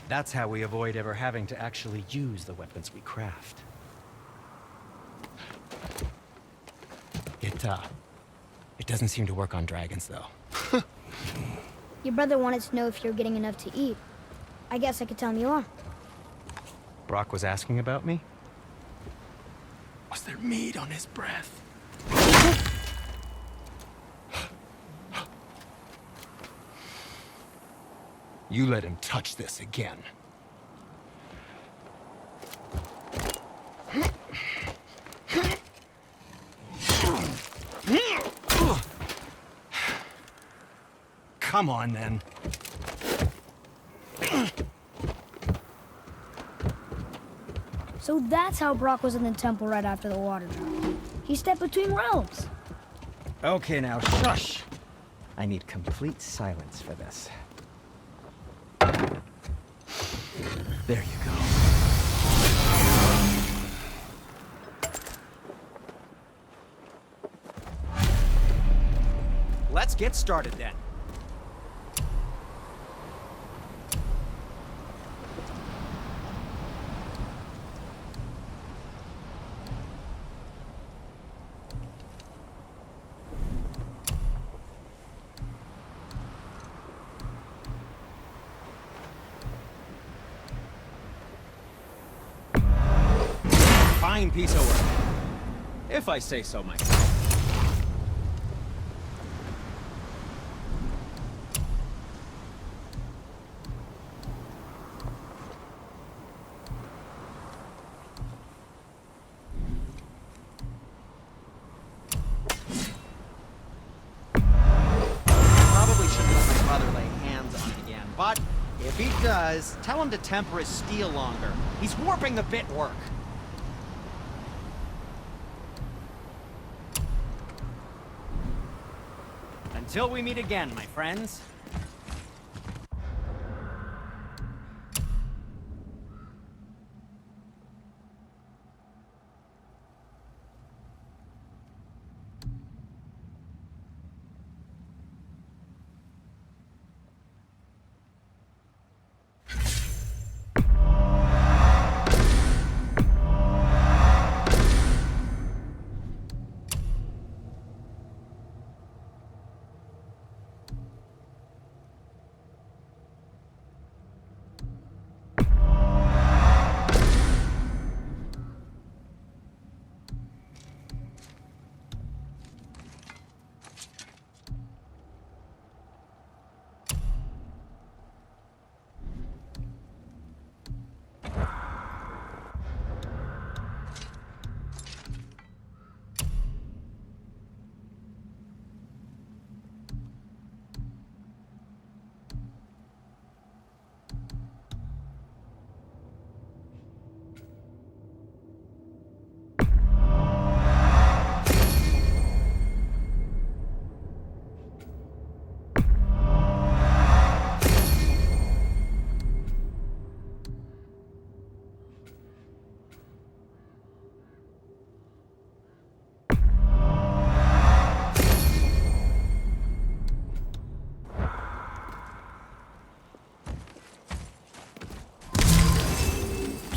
That's how we avoid ever having to actually use the weapons we craft. It doesn't seem to work on dragons, though. Your brother wanted to know if you're getting enough to eat. I guess I could tell him you are. Brock was asking about me? Was there meat on his breath? You let him touch this again. Come on, then. So that's how Brock was in the temple right after the water drop. He stepped between realms. Okay, now shush. I need complete silence for this. There you go. Let's get started then. Fine piece of work, if I say so myself. Probably shouldn't let my brother lay hands on it again, but if he does, tell him to temper his steel longer. He's warping the bit work. Until we meet again, my friends.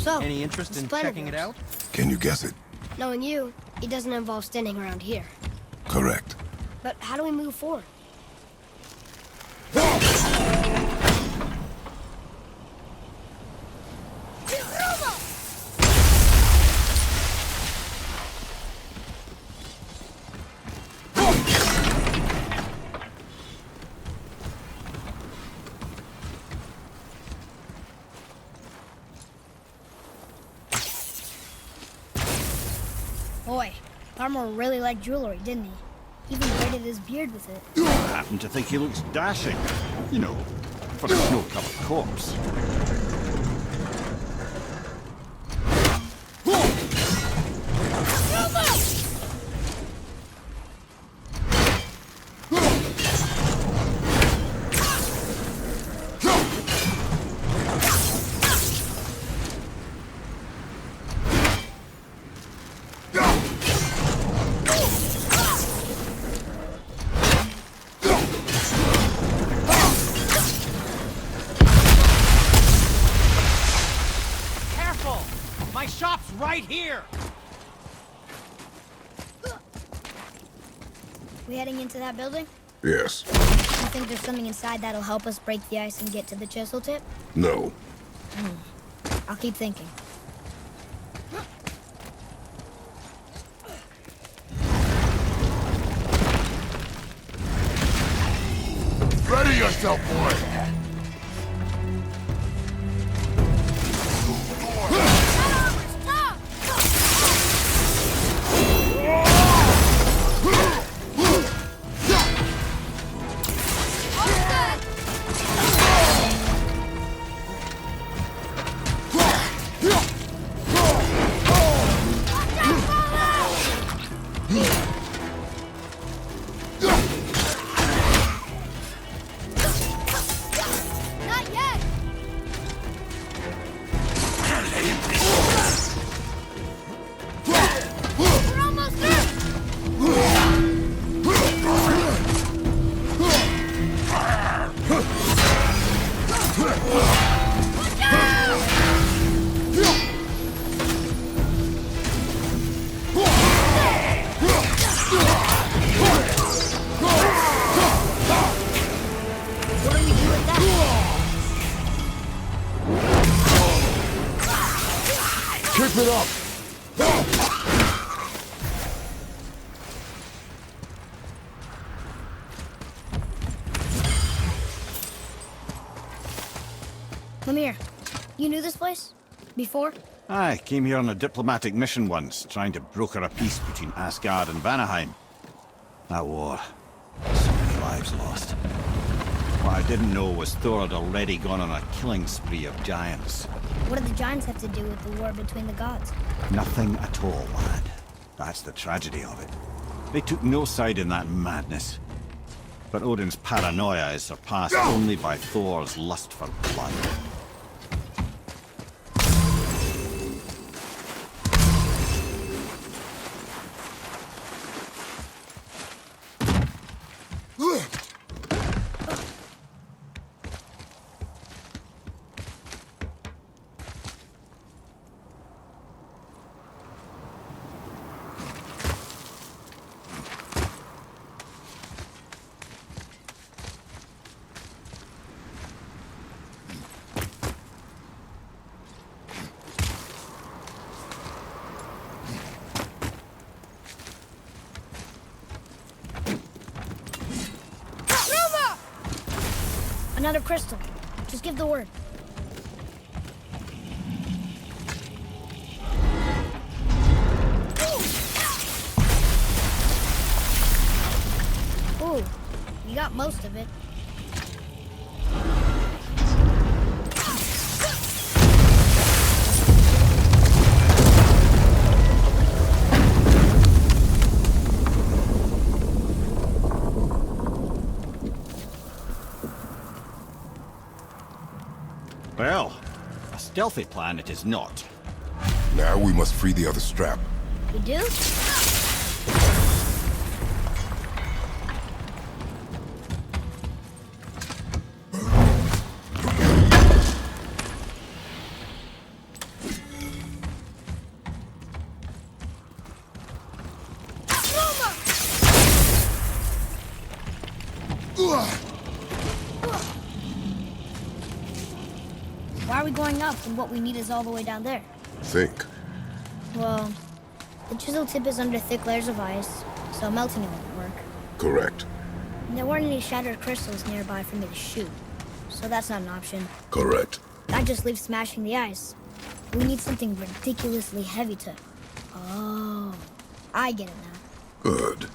So, any interest in checking it out? Can you guess it? Knowing you, it doesn't involve standing around here. Correct. But how do we move forward? Boy, Armor really liked jewelry, didn't he? Even braided his beard with it. I happen to think he looks dashing. You know, for a snow-covered corpse. Right here! We heading into that building? Yes. You think there's something inside that'll help us break the ice and get to the chisel tip? No. I'll keep thinking. Ready yourself, boy! it up! Mimir, you knew this place? Before? I came here on a diplomatic mission once, trying to broker a peace between Asgard and Vanaheim. That war. So many lives lost. What I didn't know was Thor had already gone on a killing spree of giants. What do the giants have to do with the war between the gods? Nothing at all, lad. That's the tragedy of it. They took no side in that madness. But Odin's paranoia is surpassed only by Thor's lust for blood. Another crystal. Just give the word. Ooh, you got most of it. Well, a stealthy plan it is not. Now we must free the other strap. We do? Why are we going up when what we need is all the way down there? Think. Well, the chisel tip is under thick layers of ice, so melting it won't work. Correct. And there weren't any shattered crystals nearby for me to shoot, so that's not an option. Correct. That just leaves smashing the ice. We need something ridiculously heavy to... Oh, I get it now. Good.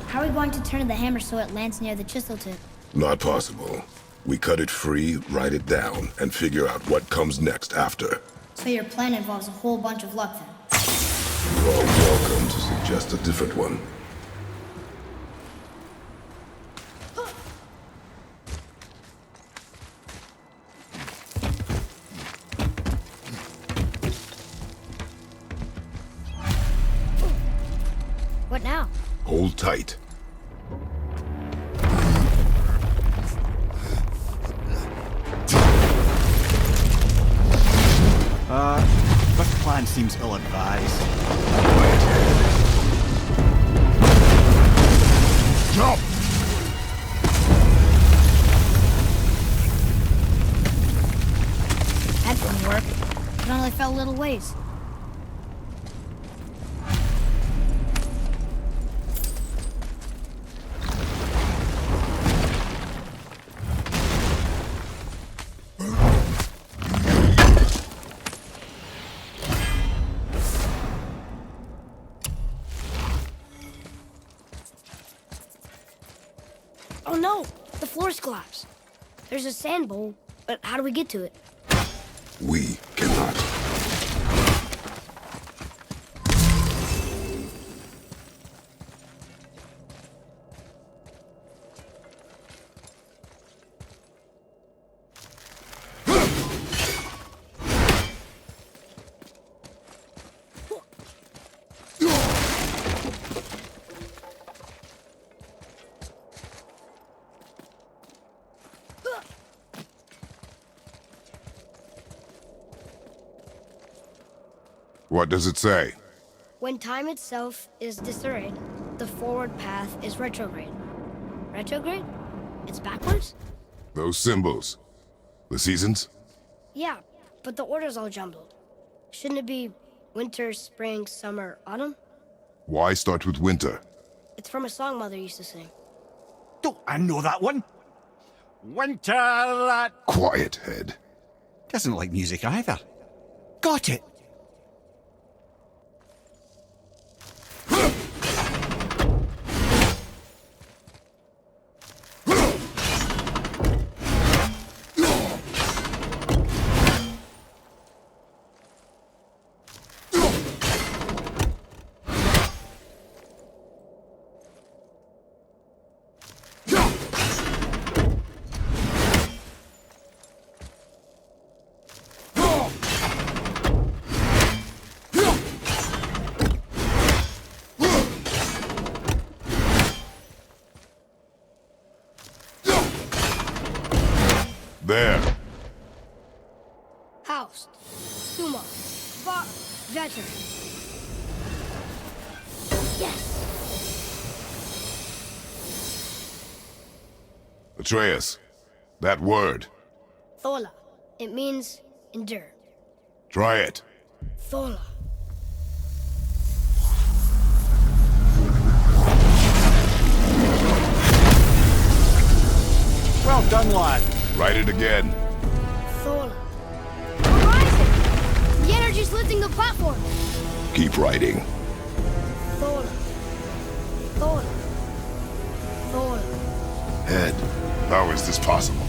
How are we going to turn the hammer so it lands near the chisel tip? Not possible. We cut it free, write it down, and figure out what comes next after. So your plan involves a whole bunch of luck then? You are welcome to suggest a different one. What now? Hold tight. This plan seems ill-advised. Jump! That didn't work. It only fell a little ways. Oh no! The floor's collapsed. There's a sand bowl, but how do we get to it? We cannot. What does it say? When time itself is disarrayed, The forward path is retrograde. Retrograde? It's backwards? Those symbols. The seasons? Yeah, but the order's all jumbled. Shouldn't it be winter, spring, summer, autumn? Why start with winter? It's from a song Mother used to sing. Don't I know that one? Winter. Quiet, Head. Doesn't like music either. Got it. There. Housed. Sumo. Veteran. Yes! Atreus. That word. Thola. It means endure. Try it. Thola. Well done, lad. Write it again. Thola. We're rising! The energy's lifting the platform! Keep writing. Thola. Thola. Thola. Head. How is this possible?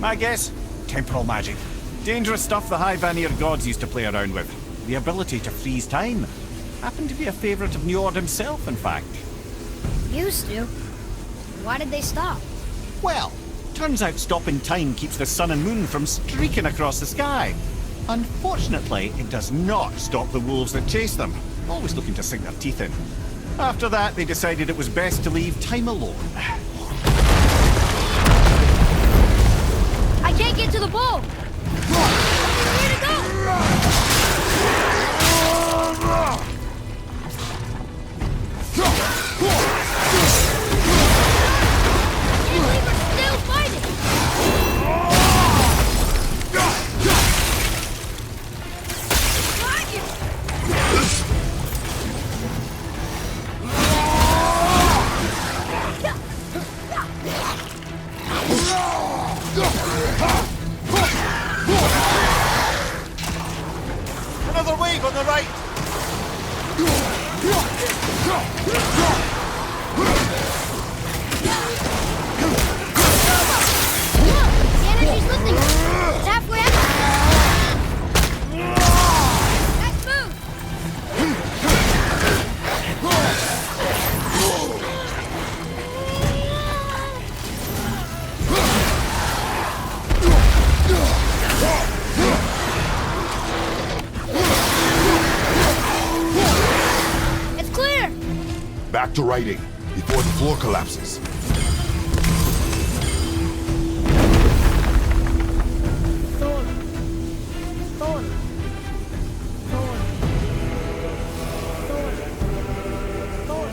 My guess? Temporal magic. Dangerous stuff the High Vanir gods used to play around with. The ability to freeze time. Happened to be a favourite of Njord himself, in fact. Used to. Why did they stop? Well, turns out stopping time keeps the sun and moon from streaking across the sky. Unfortunately, it does not stop the wolves that chase them, always looking to sink their teeth in. After that, they decided it was best to leave time alone. I can't get to the bowl! Where to go? We're still fighting! Another wave on the right! The energy's lifting us! It's halfway up! Let's move! It's clear! Back to writing, before the floor collapses. Thor. Thor. Thor. Thor. Thor.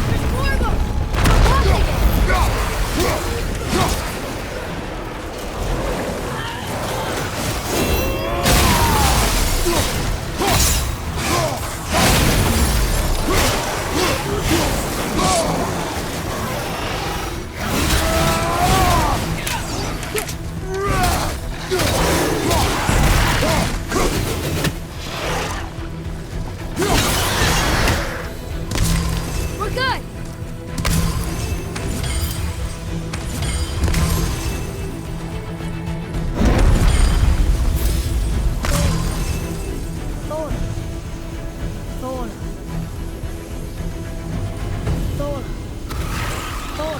There's more of them! We're good! Thor. Thor. Thor. Thor.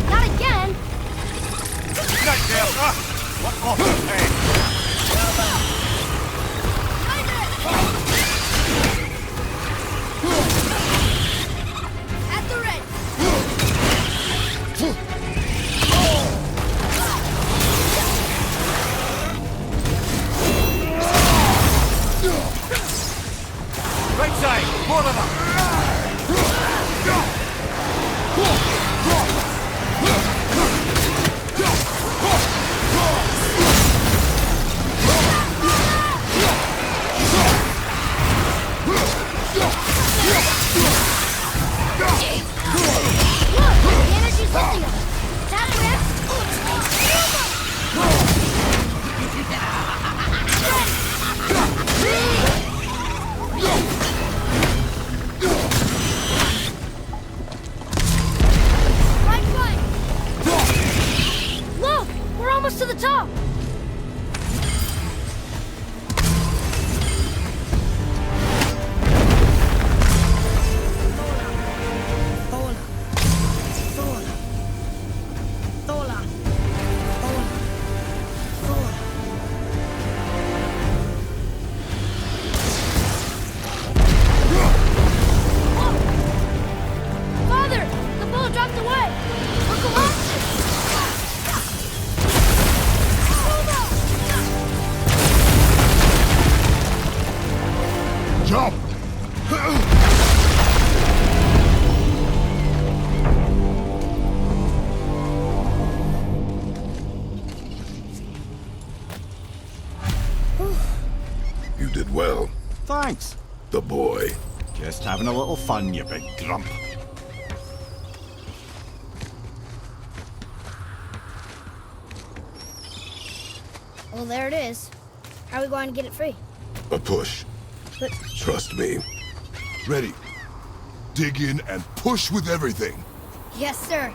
Not again! Right there! Ah! What awful pain! At the ready! away! We're collapsing! Jump! You did well. Thanks. The boy. Just having a little fun, you big grump. Well, there it is. How are we going to get it free? A push. But Trust me. Ready. Dig in and push with everything. yes, sir.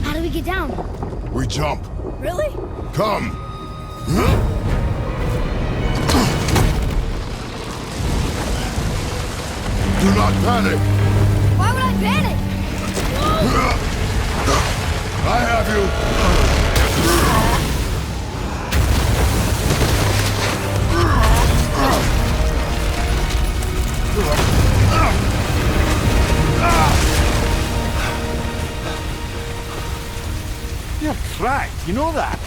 How do we get down? We jump. Really? Come. Do not panic. Why would I panic? I have you. You're cracked, you know that?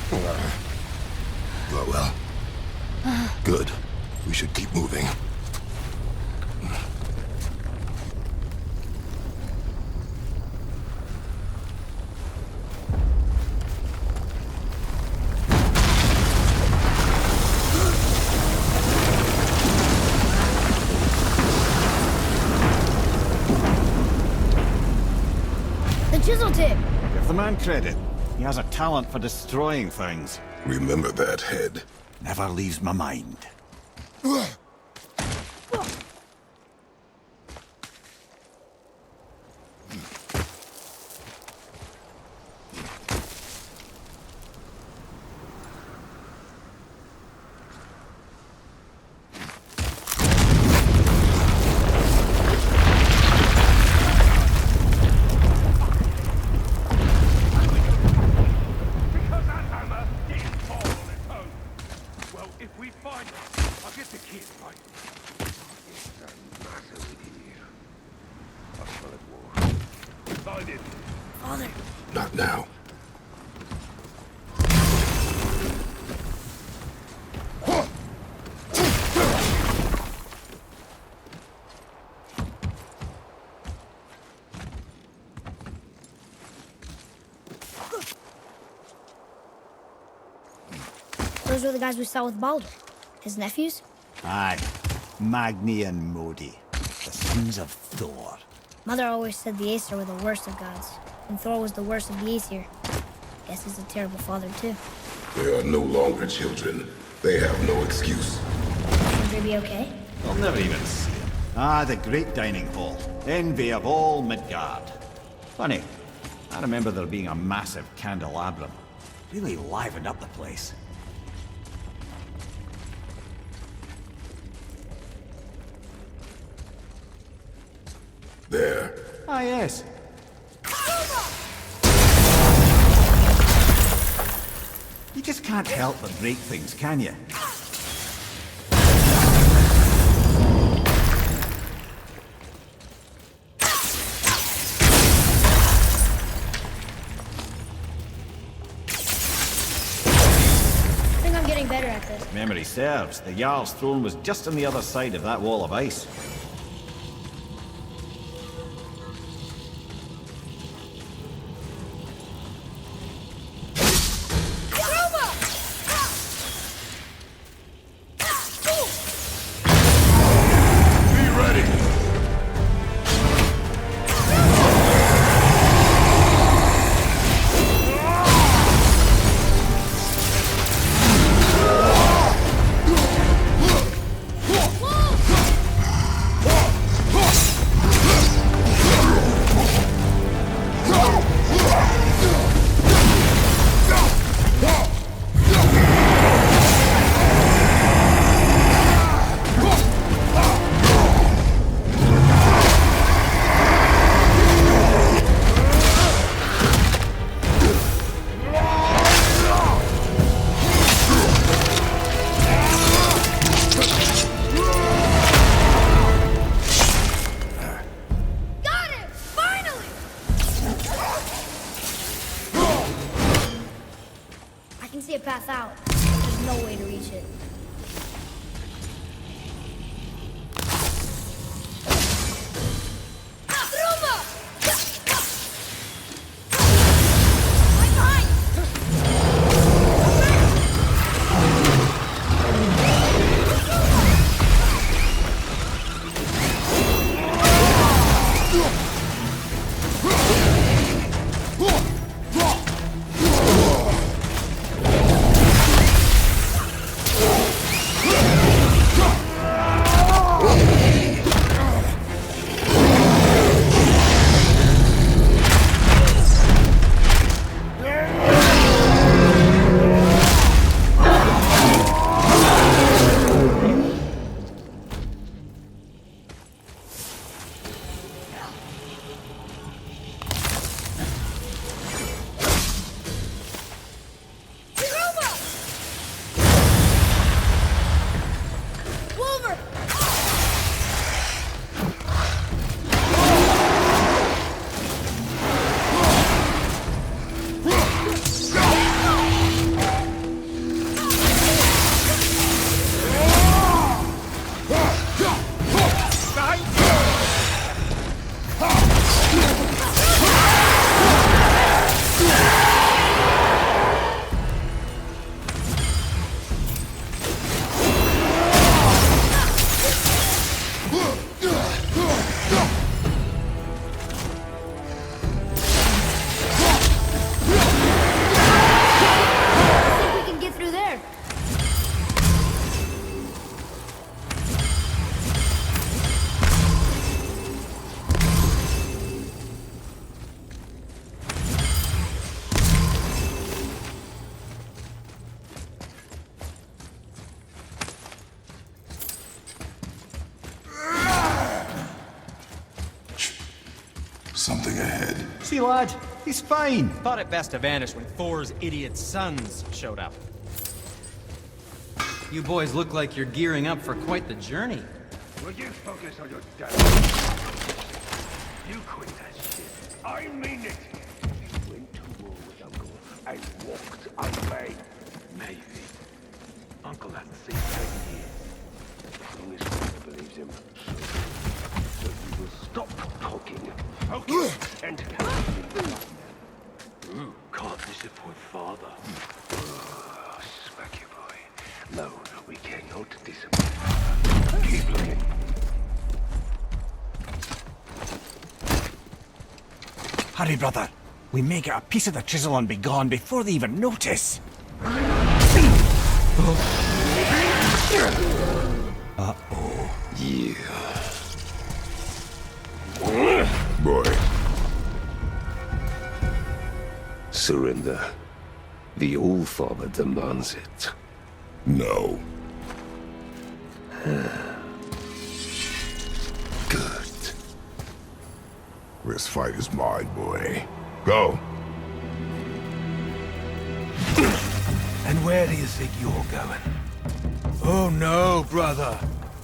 Well. Good. We should keep moving. The chisel tip. Give the man credit. He has a talent for destroying things. Remember that head. Never leaves my mind. Father. Not now. Those were the guys we saw with Baldur. His nephews? Aye. Magni and Modi. The sons of Thor. Mother always said the Aesir were the worst of gods, and Thor was the worst of the Aesir. Guess he's a terrible father, too. They are no longer children. They have no excuse. Should they be okay? They'll never even see it. Ah, the great dining hall. Envy of all Midgard. Funny, I remember there being a massive candelabrum. Really livened up the place. There. Ah, yes. You just can't help but break things, can you? I think I'm getting better at this. Memory serves, the Jarl's throne was just on the other side of that wall of ice. can see a path out. There's no way to reach it. Something ahead. See, lad, he's fine. Thought it best to vanish when Thor's idiot sons showed up. You boys look like you're gearing up for quite the journey. Will you focus on your dad? You quit that shit. I mean it. You went to war with Uncle and walked away. Maybe. Uncle hasn't seen 10 years. As long as Freya believes him, so you will stop talking. Okay. And can't disappoint father. Smack you, boy. No, we cannot disappoint father. Keep looking. Hurry, brother. We may get a piece of the chisel and be gone before they even notice. Uh-oh. Yeah. Boy. Surrender. The All-Father demands it. No. Good. This fight is mine, boy. Go. And where do you think you're going? Oh no, brother.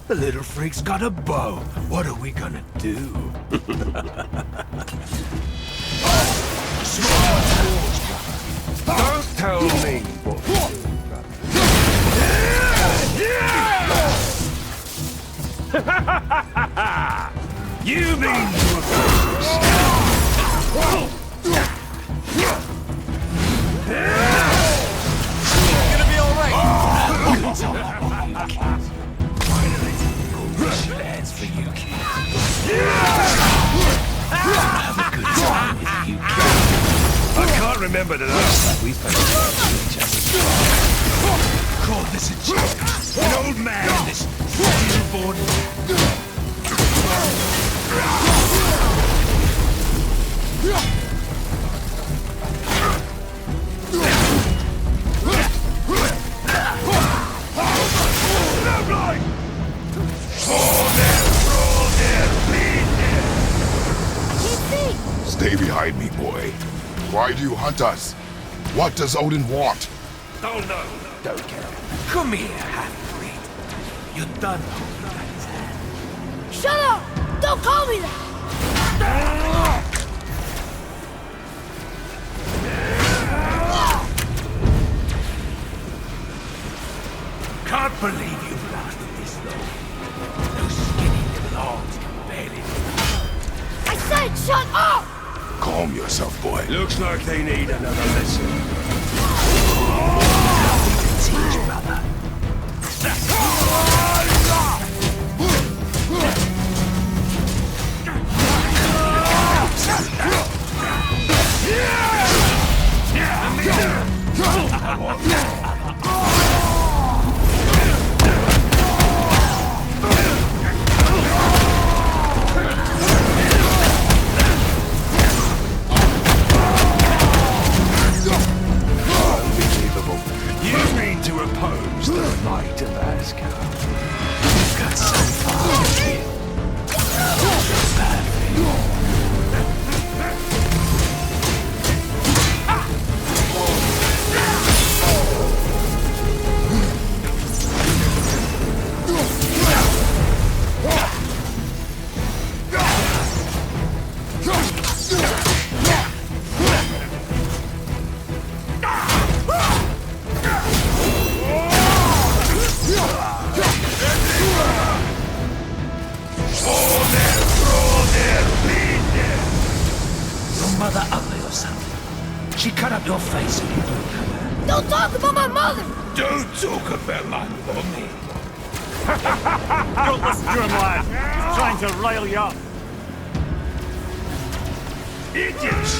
The little freak's got a bow. What are we gonna do? Don't tell me what to do, brother. You mean you were Gonna be all right. That's for you, kid. Have a good time with you, kid. I can't remember the last time We spent each other. Call this a joke. An old man, this Stillborn. Stay behind me, boy. Why do you hunt us? What does Odin want? Oh no, don't care. Come here, half-breed. You're done holding his hand. Shut up! Don't call me that! Can't believe you've lasted this long. Those skinny little arms can barely... I said shut up! Calm yourself, boy. Looks like they need another lesson. Teach, brother. Unbelievable. You mean to oppose the might of Asgard? You've got so far with you. Bad thing. Your mother ugly or something. She cut up your face and you don't know her. Don't talk about my mother! Don't talk about my mommy. Don't listen to him, lad. He's trying to rile you up. Idiots!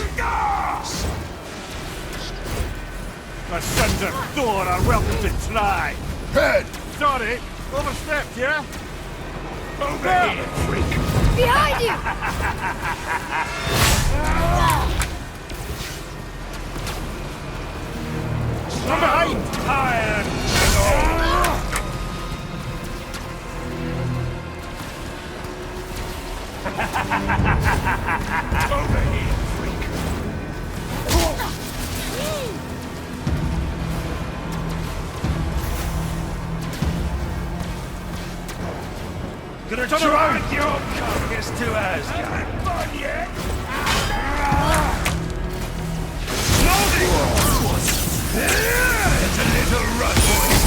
The sons of Thor are welcome to try. Head! Sorry, overstepped, yeah? Over here, freak! Behind you! From behind! Iron! Over here, freak! Gonna turn around! Drag your carcass to Asgard! Fun yet? Loading! It's a little run, boys!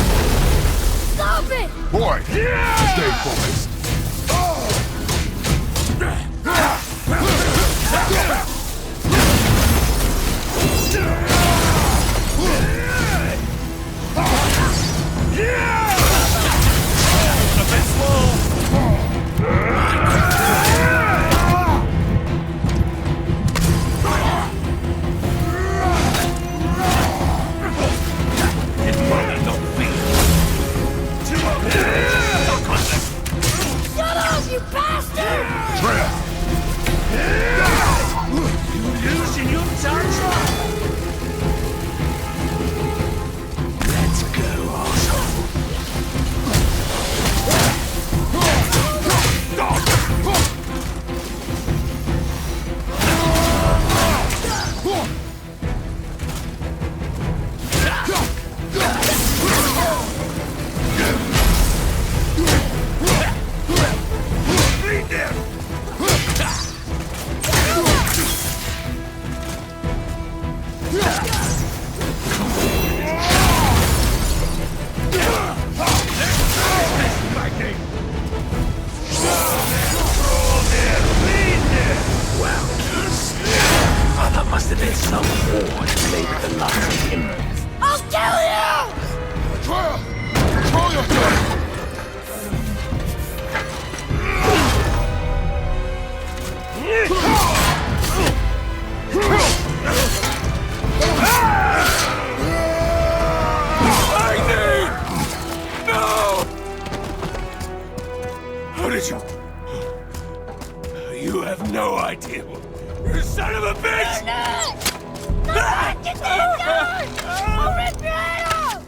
Stop it! Boy, stay focused. A bit slow! Shut up, you bastard! Freya! You losing your touch? Let's go, asshole. Beat them! Mother must have been some whore to play with the likes of him. I'll kill you! Freya! Control yourself! How did you... You have no idea. You son of a bitch! Get that gun! I'll rip your head off!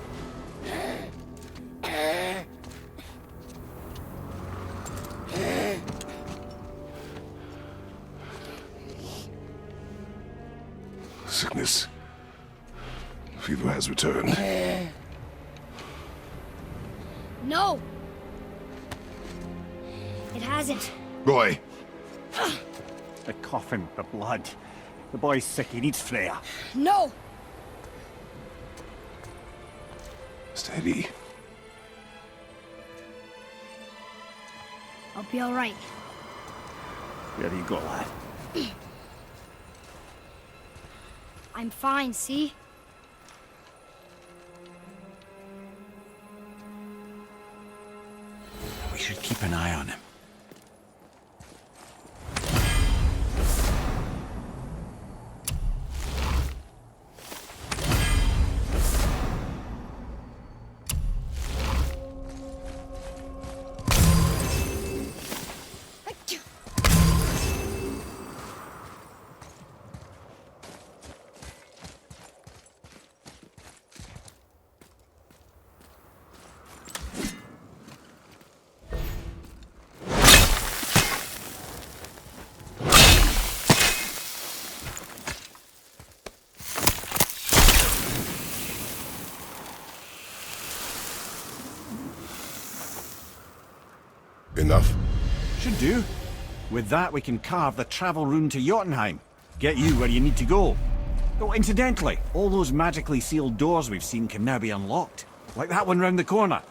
Sickness. Fever has returned. No! It hasn't. Boy, The coffin, the blood. The boy's sick, he needs Freya. No! Steady. I'll be all right. There you go, lad. I'm fine, see? We should keep an eye on him. Enough? Should do. With that, we can carve the travel rune to Jotunheim. Get you where you need to go. Oh, incidentally, all those magically sealed doors we've seen can now be unlocked. Like that one round the corner.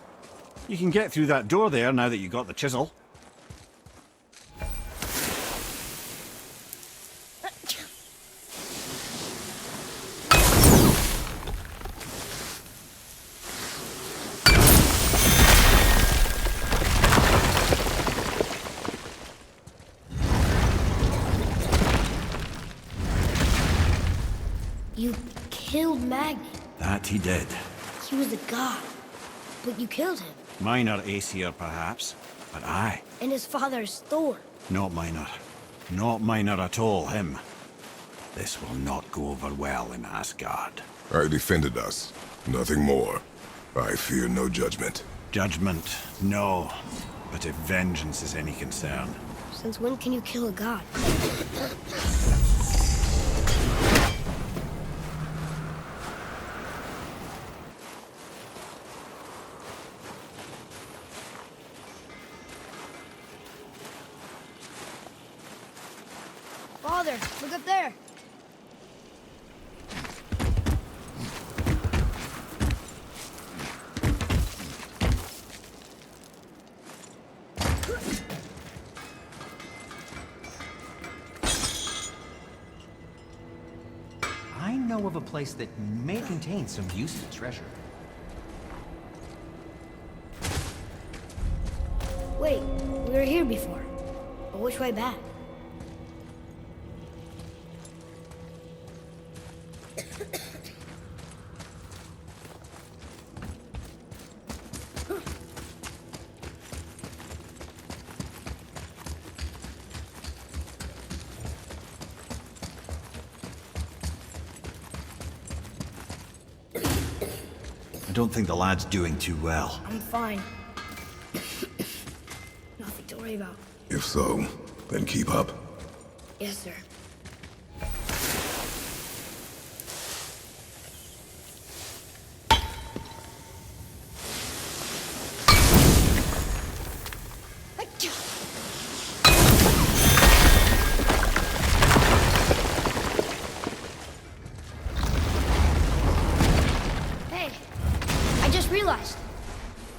You can get through that door there now that you got the chisel. You killed Magni. That he did. He was a god. But you killed him. Minor Aesir, perhaps. But aye. And his father's Thor. Not minor. Not minor at all, him. This will not go over well in Asgard. I defended us. Nothing more. I fear no judgment. Judgment, no. But if vengeance is any concern... Since when can you kill a god? Father, look up there! I know of a place that may contain some useful treasure. Wait, we were here before. But which way back? I don't think the lad's doing too well. I'm fine. Nothing to worry about. If so, then keep up. Yes, sir.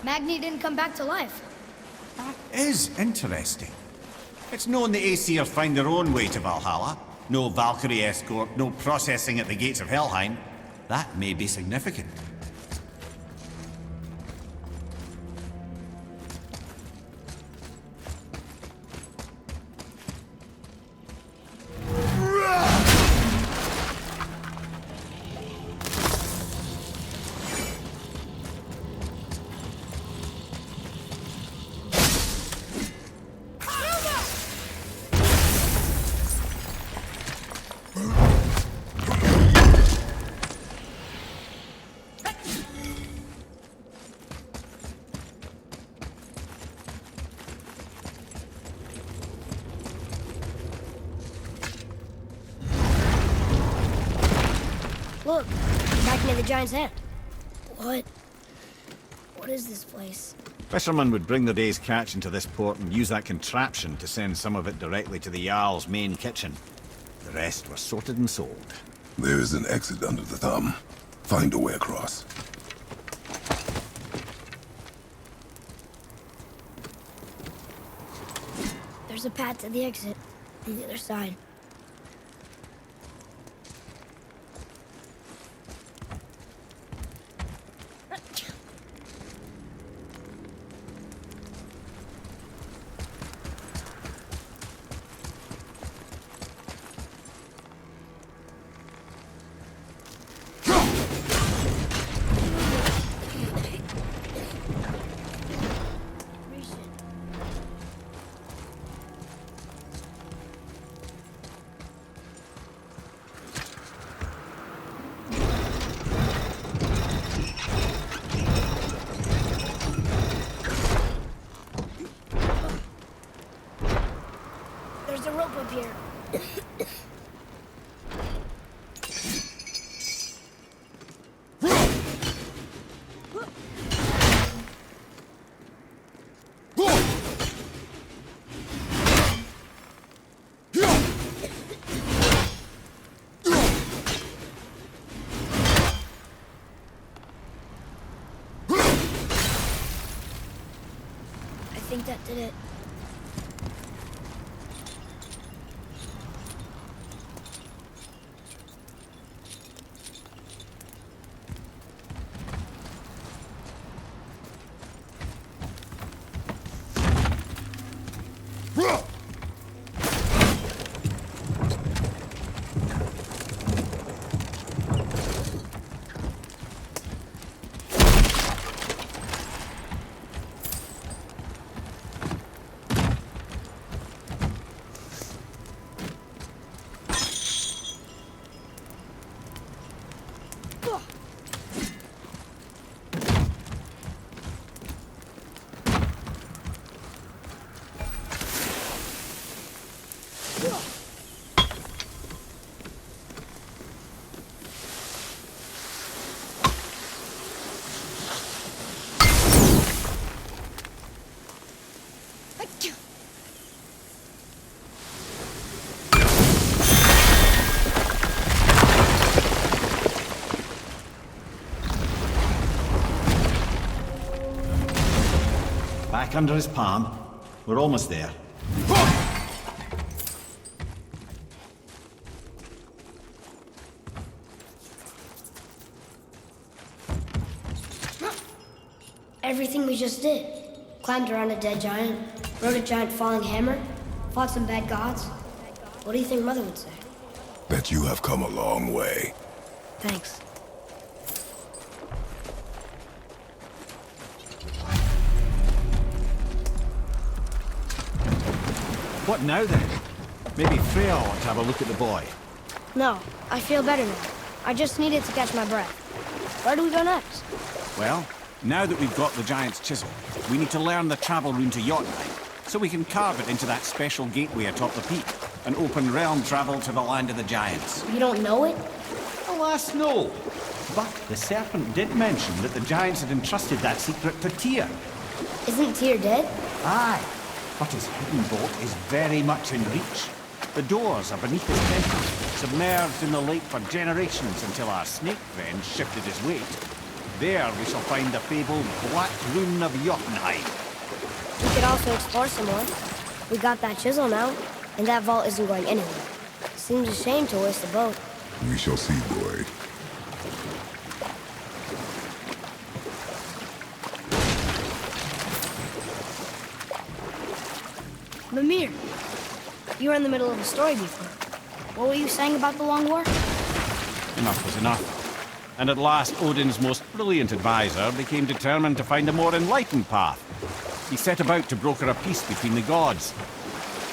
Magni didn't come back to life. That is interesting. It's known the Aesir find their own way to Valhalla. No Valkyrie escort, no processing at the gates of Helheim. That may be significant. Look, back near the giant's hand. What is this place? Fishermen would bring their day's catch into this port and use that contraption to send some of it directly to the Jarl's main kitchen. The rest were sorted and sold. There is an exit under the thumb. Find a way across. There's a path to the exit on the other side. There's a rope up here. I think that did it. Back under his palm. We're almost there. Everything we just did. Climbed around a dead giant, rode a giant falling hammer, fought some bad gods. What do you think Mother would say? Bet you have come a long way. Thanks. What now then? Maybe Freya ought to have a look at the boy. No, I feel better now. I just needed to catch my breath. Where do we go next? Well, now that we've got the giant's chisel, we need to learn the travel rune to Jotunheim, so we can carve it into that special gateway atop the peak, and open realm travel to the land of the giants. You don't know it? Alas, no. But the serpent did mention that the giants had entrusted that secret to Tyr. Isn't Tyr dead? Aye. But his hidden boat is very much in reach. The doors are beneath his temple, submerged in the lake for generations until our snake friend shifted his weight. There we shall find the fabled Black Rune of Jotunheim. We could also explore some more. We got that chisel now, and that vault isn't going anywhere. Seems a shame to waste the boat. We shall see, boy. Mimir, you were in the middle of a story before. What were you saying about the Long War? Enough was enough. And at last, Odin's most brilliant advisor became determined to find a more enlightened path. He set about to broker a peace between the gods.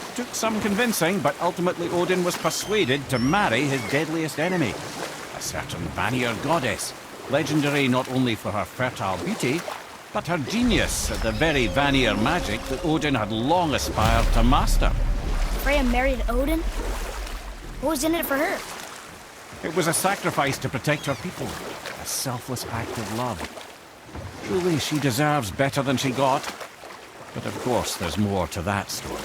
It took some convincing, but ultimately Odin was persuaded to marry his deadliest enemy, a certain Vanir goddess, legendary not only for her fertile beauty, but her genius at the very Vanir magic that Odin had long aspired to master. Freya married Odin? What was in it for her? It was a sacrifice to protect her people, a selfless act of love. Truly, she deserves better than she got. But of course, there's more to that story.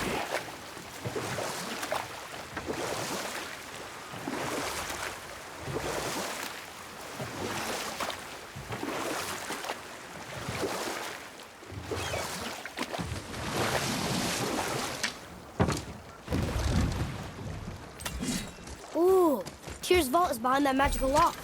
vault is behind that magical lock.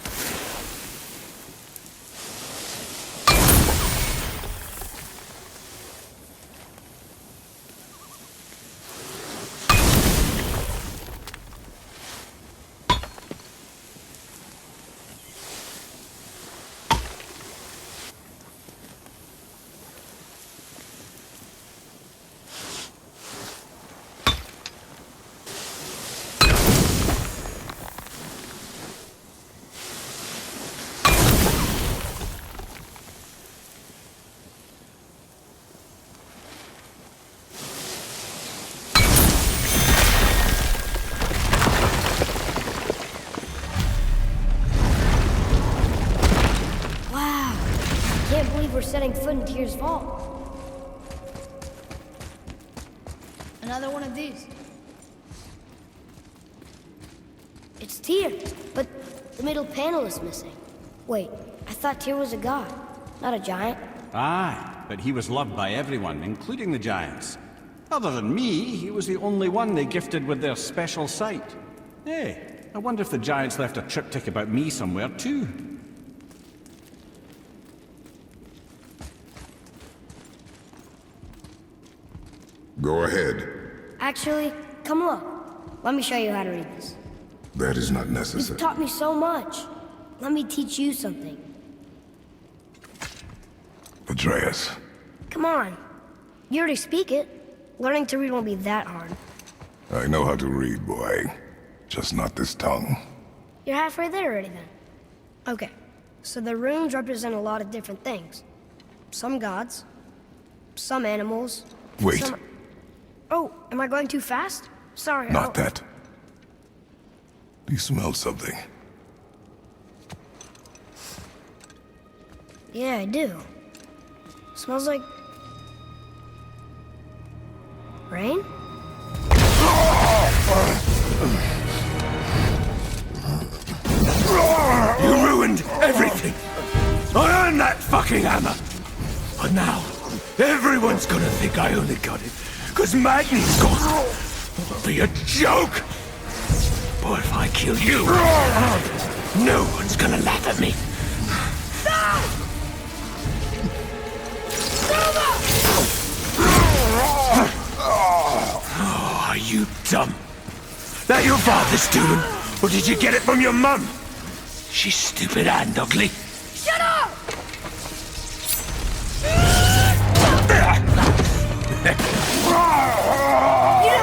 We're setting foot in Tyr's vault. Another one of these. It's Tyr, but the middle panel is missing. Wait, I thought Tyr was a god, not a giant. Aye, but he was loved by everyone, including the giants. Other than me, he was the only one they gifted with their special sight. Hey, I wonder if the giants left a triptych about me somewhere too. Go ahead. Actually, come look. Let me show you how to read this. That is not necessary. You've taught me so much. Let me teach you something. Atreus. Come on. You already speak it. Learning to read won't be that hard. I know how to read, boy. Just not this tongue. You're halfway there already then. Okay, so the runes represent a lot of different things. Some gods, some animals. Wait. Some... Oh, am I going too fast? Sorry. Not that. Do you smell something? Yeah, I do. Smells like... rain? You ruined everything! I earned that fucking hammer! And now, everyone's gonna think I only got it because Magni's gone. It'll be a joke! But if I kill you, no one's gonna laugh at me. Oh, are you dumb? That your father's doing? Or did you get it from your mum? She's stupid and ugly. Shut up! You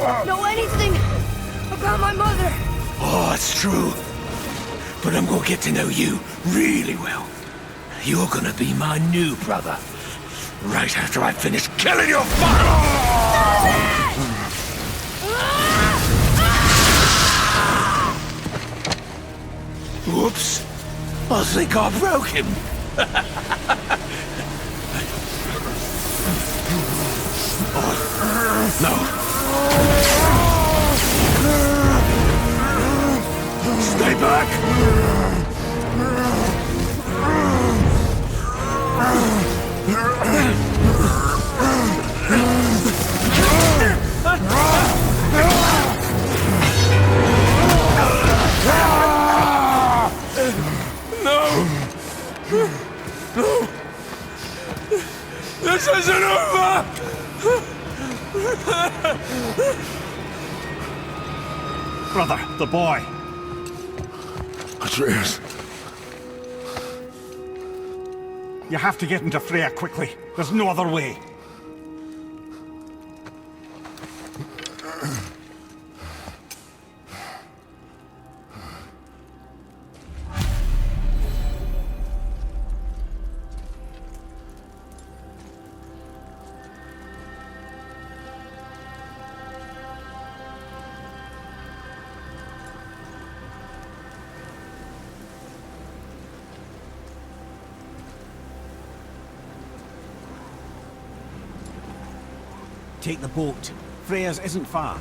don't know anything about my mother. Oh, it's true. But I'm gonna get to know you really well. You're gonna be my new brother. Right after I finish killing your father! Whoops. I think I broke him. Oh, no. Stay back! No! This isn't over! Brother, the boy. Atreus. You have to get into Freya quickly. There's no other way. Take the boat. Freya's isn't far.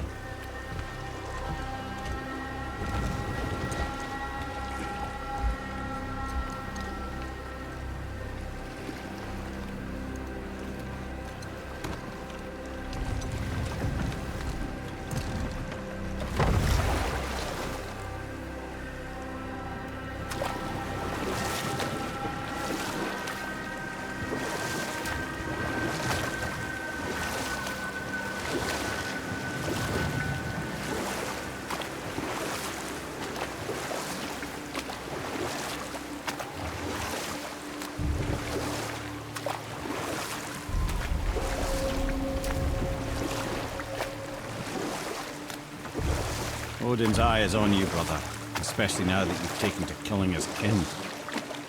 Odin's eye is on you, brother. Especially now that you've taken to killing his kin.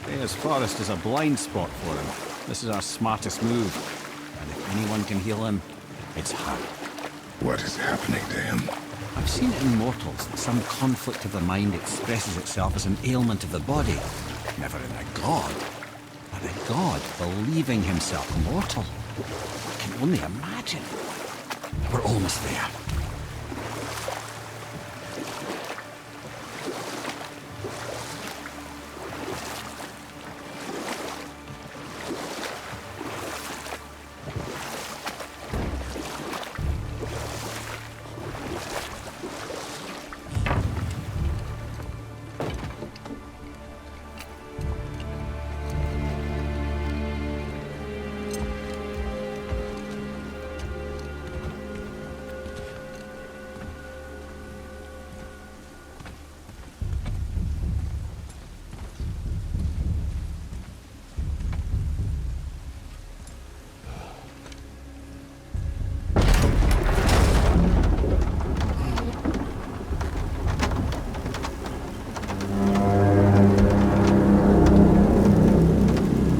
Freya's forest is a blind spot for him. This is our smartest move. And if anyone can heal him, it's her. What is happening to him? I've seen it in mortals that some conflict of the mind expresses itself as an ailment of the body. Never in a god. But a god believing himself mortal. I can only imagine. We're almost there.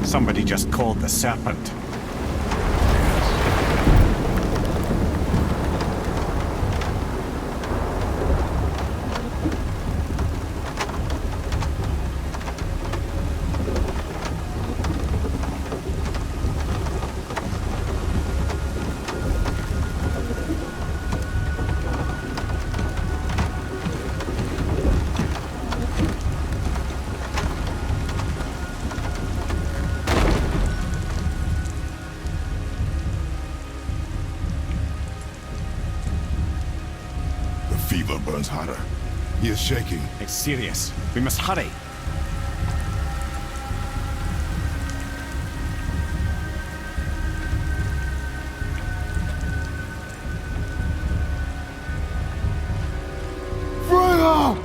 Somebody just called the serpent. Fever burns hotter. He is shaking. It's serious. We must hurry. Freya!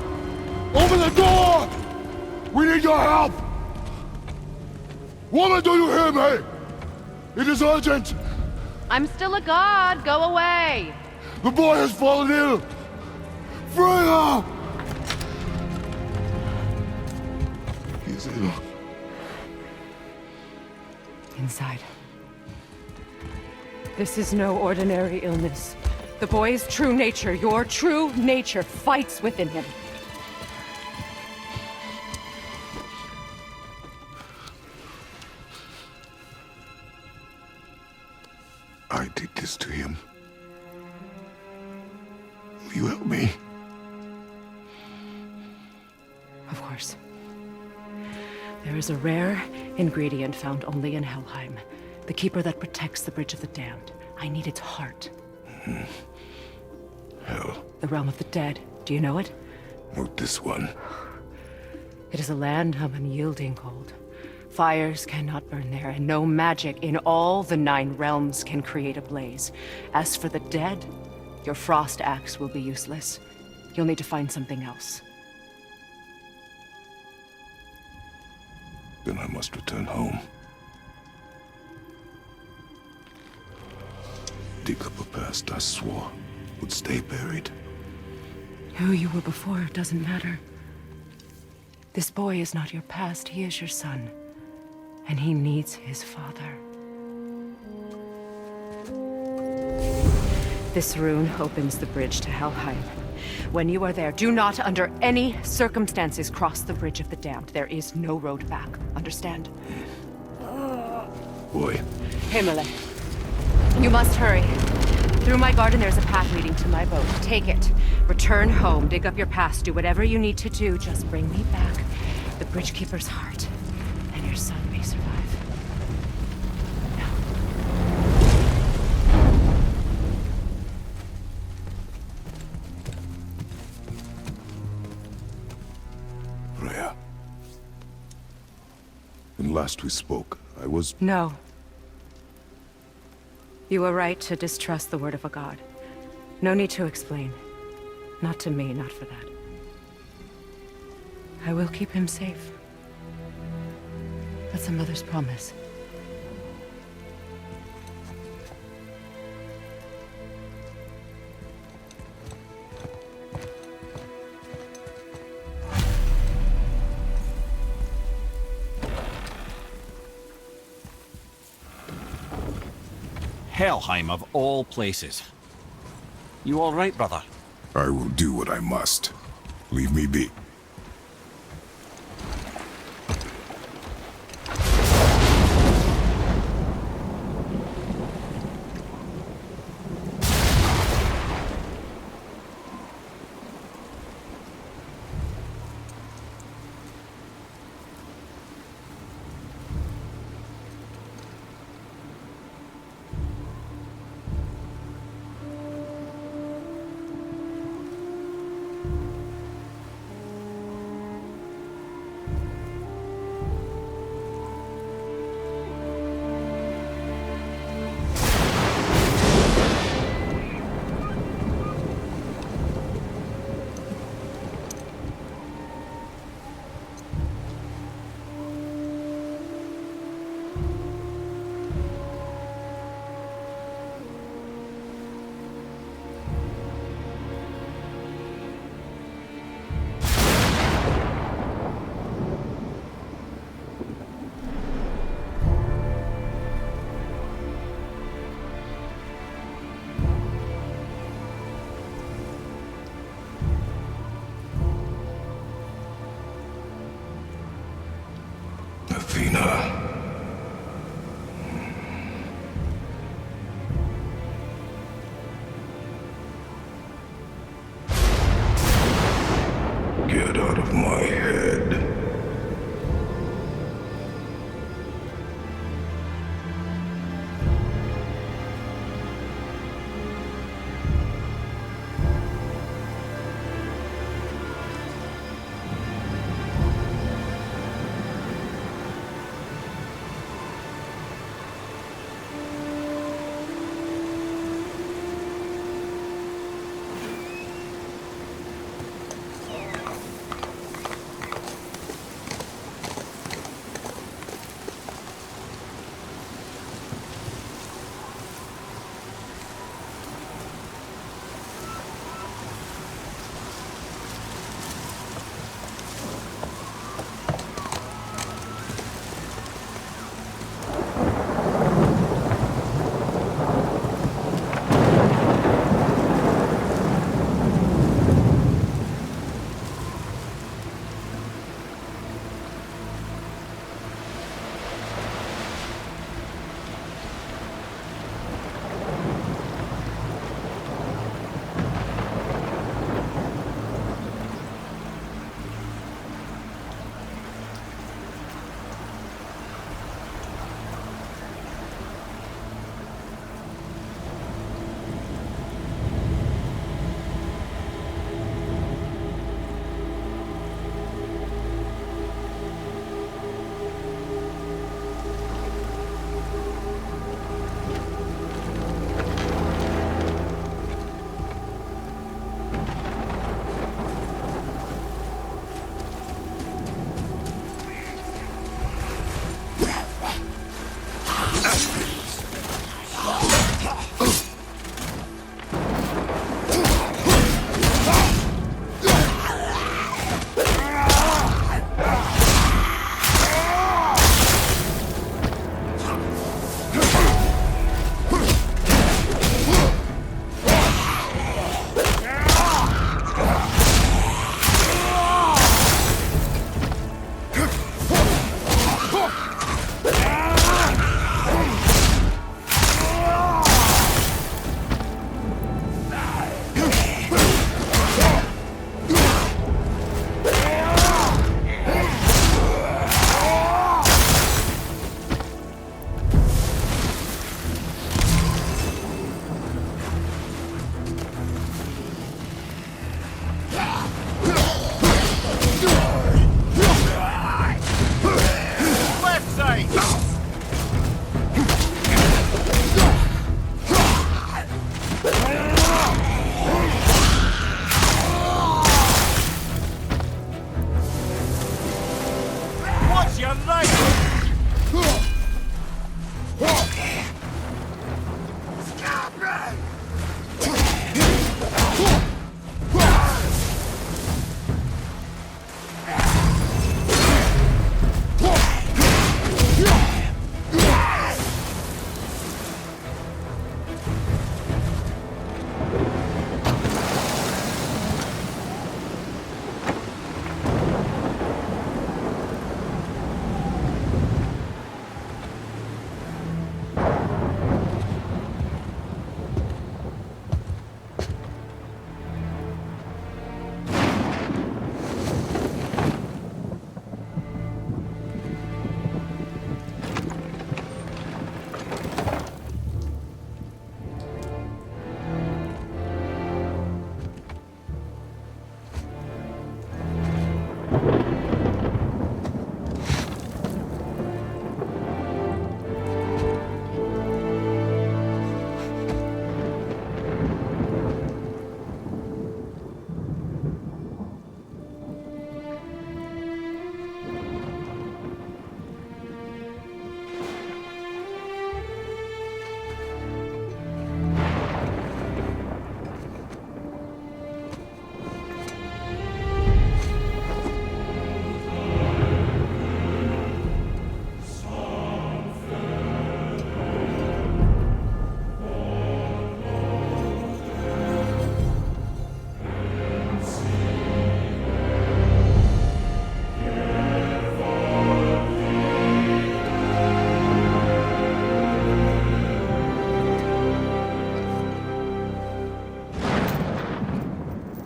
Open the door! We need your help! Woman, do you hear me? It is urgent! I'm still a god. Go away. The boy has fallen ill! Freya! He's ill. Inside. This is no ordinary illness. The boy's true nature, your true nature, fights within him. I did this to him. Will you help me? Of course. There is a rare ingredient found only in Helheim. The keeper that protects the Bridge of the Damned. I need its heart. Hell. The realm of the dead. Do you know it? Not this one. It is a land of unyielding cold. Fires cannot burn there, and no magic in all the 9 realms can create a blaze. As for the dead, your frost axe will be useless. You'll need to find something else. Then I must return home. Dig up a past I swore would stay buried. Who you were before doesn't matter. This boy is not your past, he is your son. And he needs his father. This rune opens the bridge to Helheim. When you are there, do not under any circumstances cross the Bridge of the Damned. There is no road back. Understand? Boy. Himmele. You must hurry. Through my garden there's a path leading to my boat. Take it. Return home, dig up your past, do whatever you need to do. Just bring me back the Bridgekeeper's heart, and your son may survive. Freya. When last we spoke, I was... No. You were right to distrust the word of a god. No need to explain. Not to me, not for that. I will keep him safe. That's a mother's promise. Helheim of all places. You all right, brother? I will do what I must. Leave me be. Get out of my head.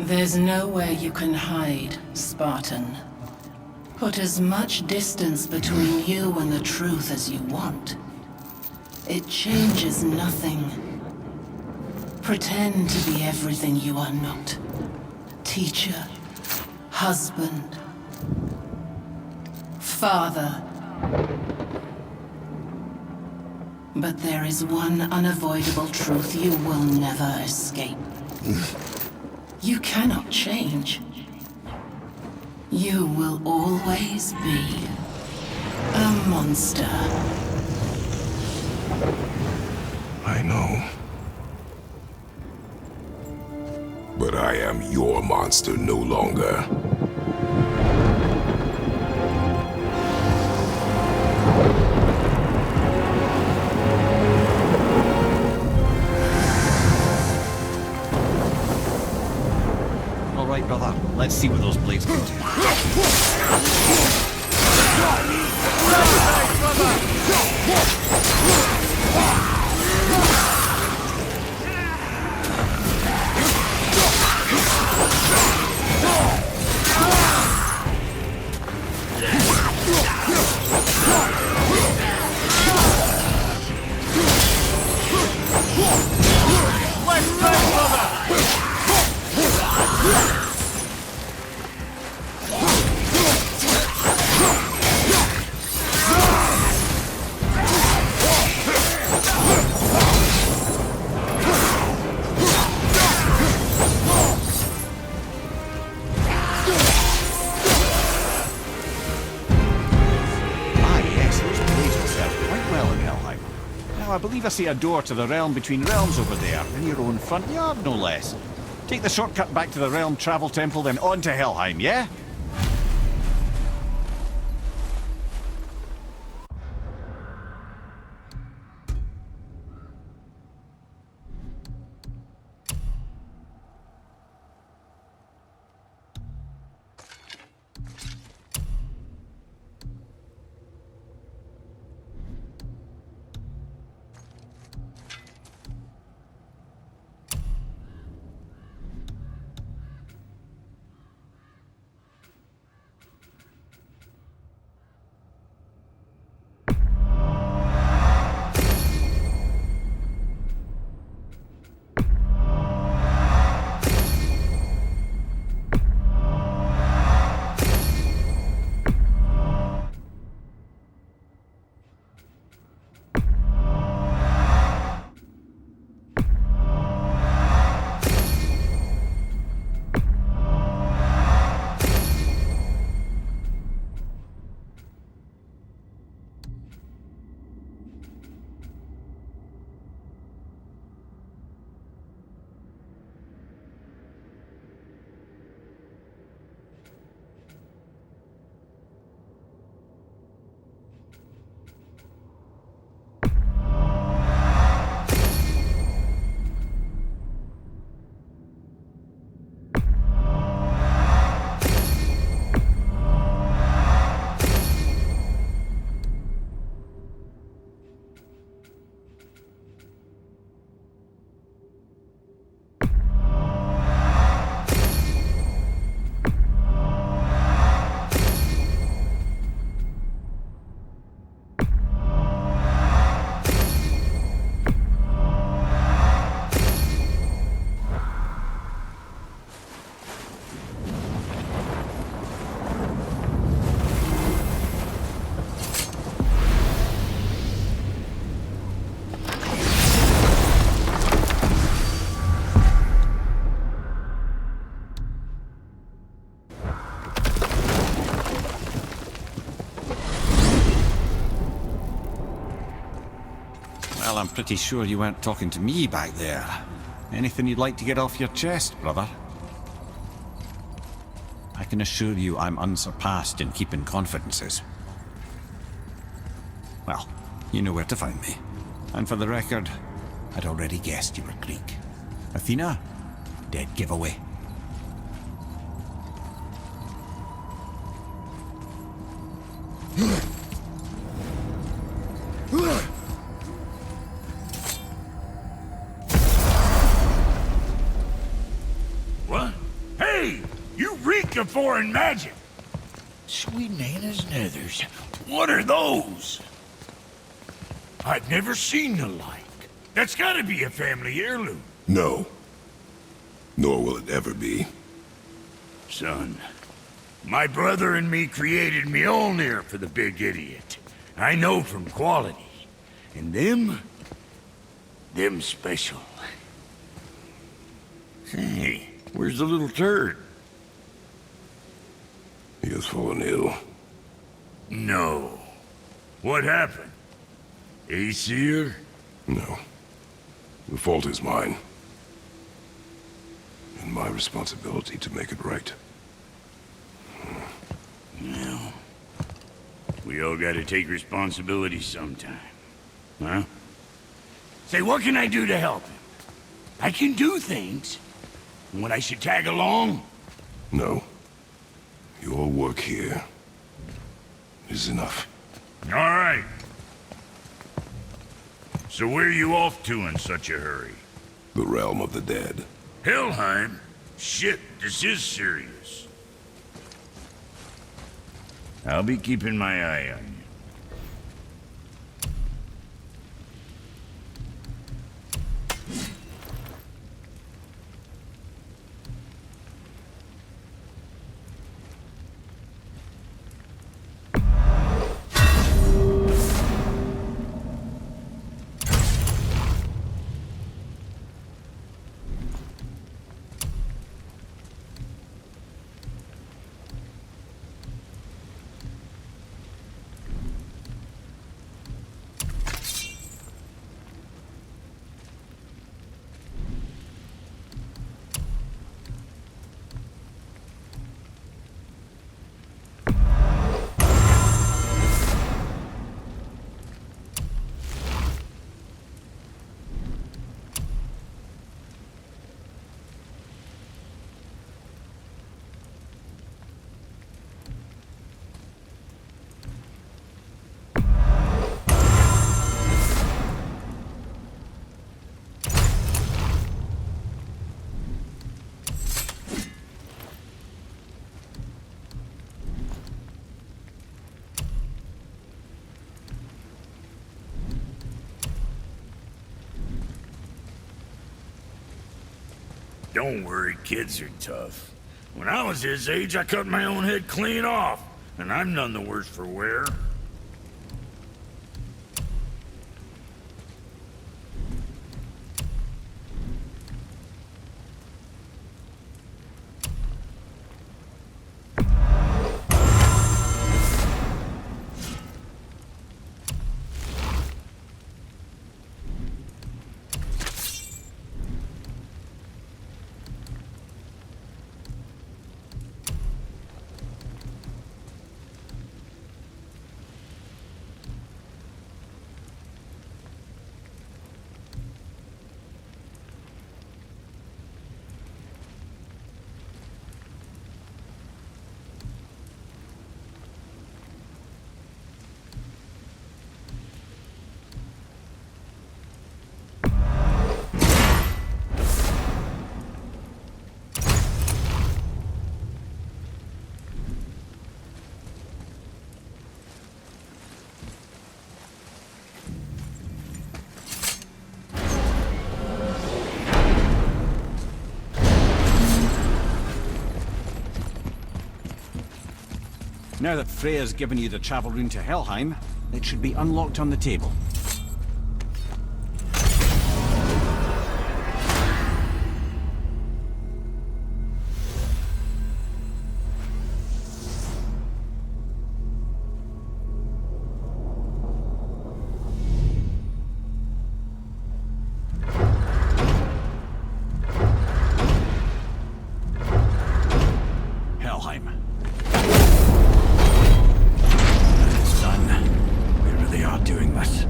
There's nowhere you can hide, Spartan. Put as much distance between you and the truth as you want. It changes nothing. Pretend to be everything you are not. Teacher, husband, father. But there is one unavoidable truth you will never escape. You cannot change. You will always be a monster. I know. But I am your monster no longer. All right, brother. Let's see what those blades can do. I believe I see a door to the realm between realms over there, in your own front yard, no less. Take the shortcut back to the realm travel temple, then on to Helheim, yeah? Well, I'm pretty sure you weren't talking to me back there. Anything you'd like to get off your chest, brother? I can assure you I'm unsurpassed in keeping confidences. Well, you know where to find me. And for the record, I'd already guessed you were Greek. Athena? Dead giveaway. What? of foreign magic. Sweet Nana's nethers. What are those? I've never seen the like. That's gotta be a family heirloom. No. Nor will it ever be. Son, my brother and me created Mjolnir for the big idiot. I know from quality. And them special. Hey, where's the little turd? He has fallen ill. No. What happened? Aesir? No. The fault is mine. And my responsibility to make it right. Well, we all gotta take responsibility sometime. Huh? Say, what can I do to help him? I can do things. When I should tag along? No. Your work here is enough. All right. So where are you off to in such a hurry? The realm of the dead. Helheim? Shit, this is serious. I'll be keeping my eye on you. Don't worry, kids are tough. When I was his age, I cut my own head clean off, and I'm none the worse for wear. Now that Freya's given you the travel rune to Helheim, it should be unlocked on the table. Helheim. It's done. Wherever they are doing this.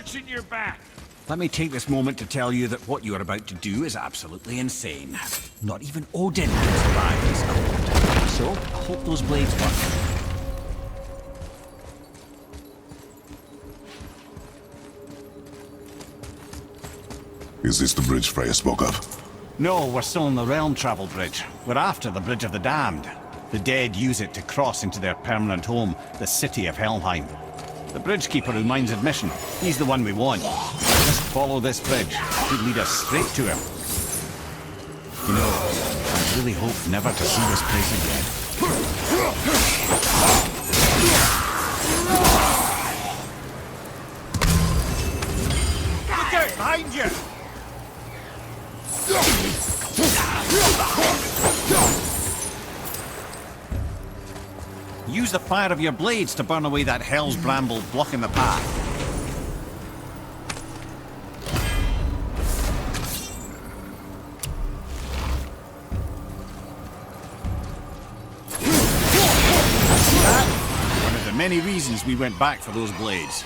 watching your back. Let me take this moment to tell you that what you are about to do is absolutely insane. Not even Odin can survive this cold. So, I hope those blades work. Is this the bridge Freya spoke of? No, we're still on the realm travel bridge. We're after the Bridge of the Damned. The dead use it to cross into their permanent home, the city of Helheim. The Bridgekeeper who minds admission, he's the one we want. Just follow this bridge. It could lead us straight to him. You know, I really hope never to see this place again. Look out behind you! Use the fire of your blades to burn away that hell's bramble blocking the path. One of the many reasons we went back for those blades.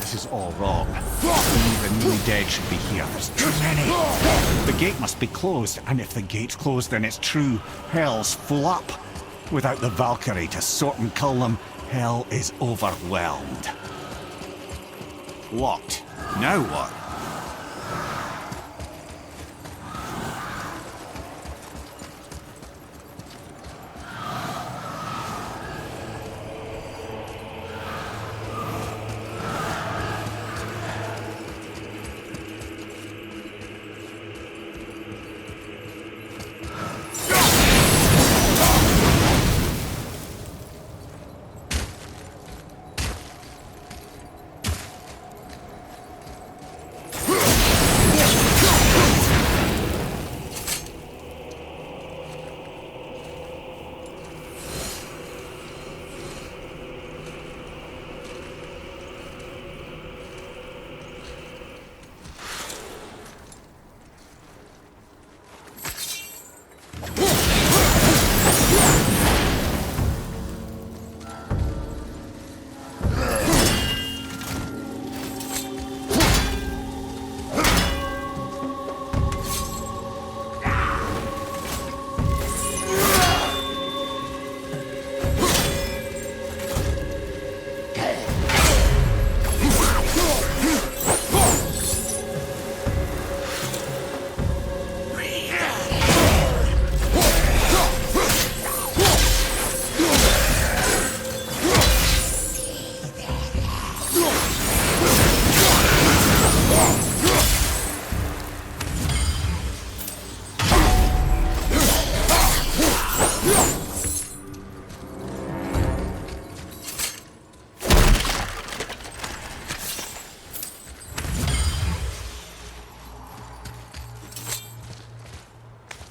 This is all wrong. Even the dead should be here. There's too many. The gate must be closed, and if the gate's closed, then it's true. Hell's full up. Without the Valkyrie to sort and cull them, hell is overwhelmed. Locked. Now what?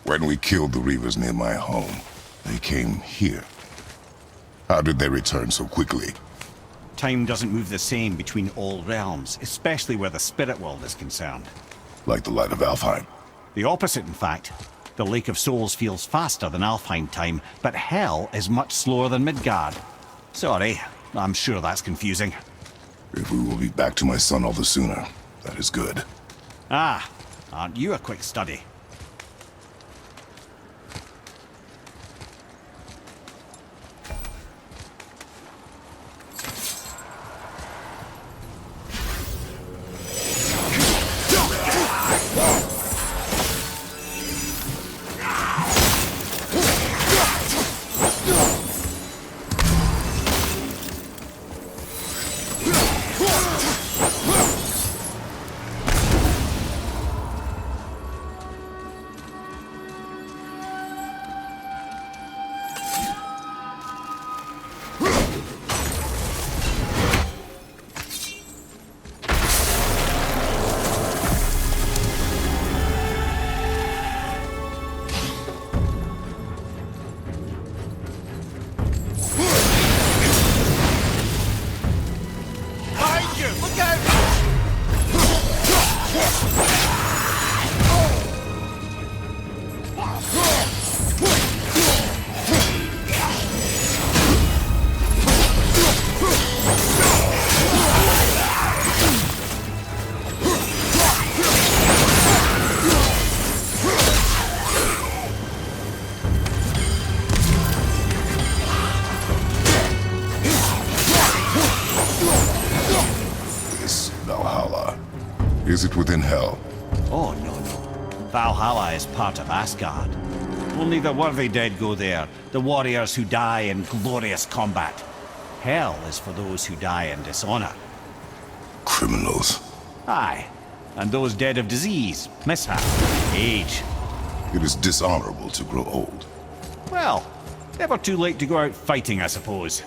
When we killed the Reavers near my home, they came here. How did they return so quickly? Time doesn't move the same between all realms, especially where the spirit world is concerned. Like the light of Alheim? The opposite, in fact. The Lake of Souls feels faster than Alheim time, but Hell is much slower than Midgard. Sorry, I'm sure that's confusing. If we will be back to my son all the sooner, that is good. Ah, aren't you a quick study? Is it within Hell? Oh, no, no. Valhalla is part of Asgard. Only the worthy dead go there, the warriors who die in glorious combat. Hell is for those who die in dishonor. Criminals. Aye, and those dead of disease, mishap, age. It is dishonorable to grow old. Well, never too late to go out fighting, I suppose.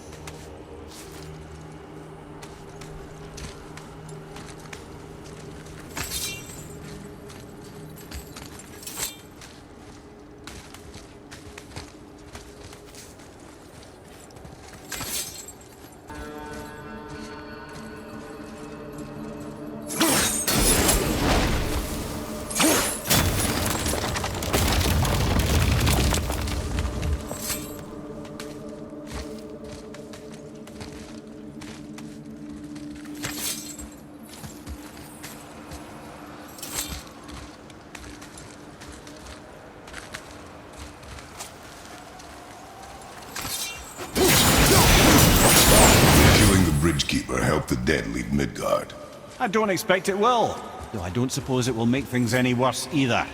Bridgekeeper help the dead leave Midgard? I don't expect it will, though I don't suppose it will make things any worse either.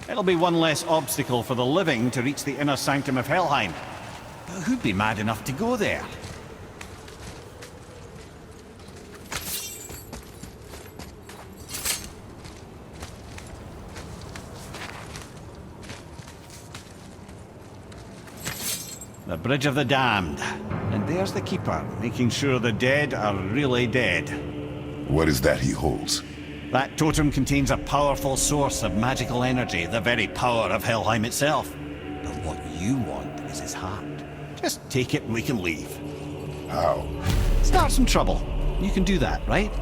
It'll be one less obstacle for the living to reach the inner sanctum of Helheim. But who'd be mad enough to go there? The Bridge of the Damned. And there's the Keeper, making sure the dead are really dead. What is that he holds? That totem contains a powerful source of magical energy, the very power of Helheim itself. But what you want is his heart. Just take it and we can leave. How? Start some trouble. You can do that, right?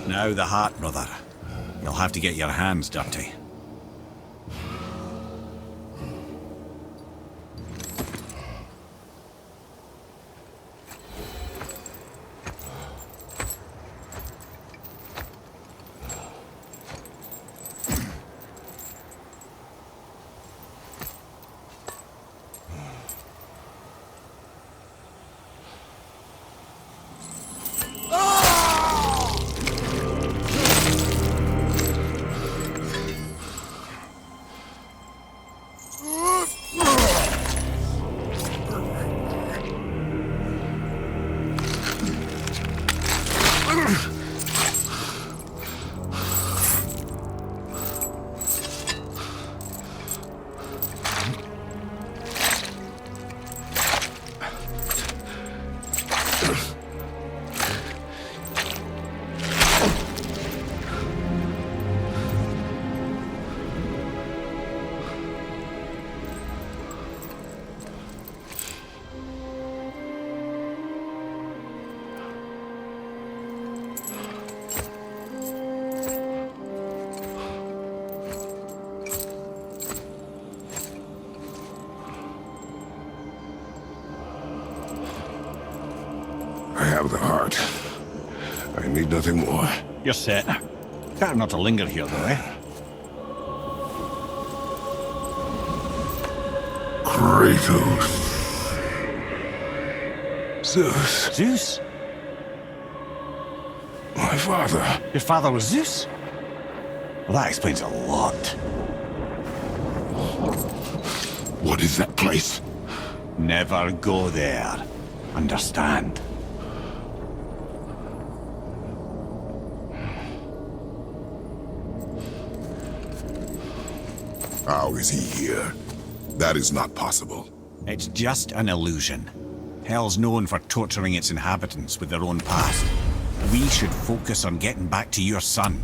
Now the heart, brother. You'll have to get your hands dirty. I have the heart. I need nothing more. You're set. Better not to linger here, though, eh? Kratos. Zeus. Zeus? My father. Your father was Zeus? Well, that explains a lot. What is that place? Never go there. Understand? How is he here? That is not possible. It's just an illusion. Hell's known for torturing its inhabitants with their own past. We should focus on getting back to your son.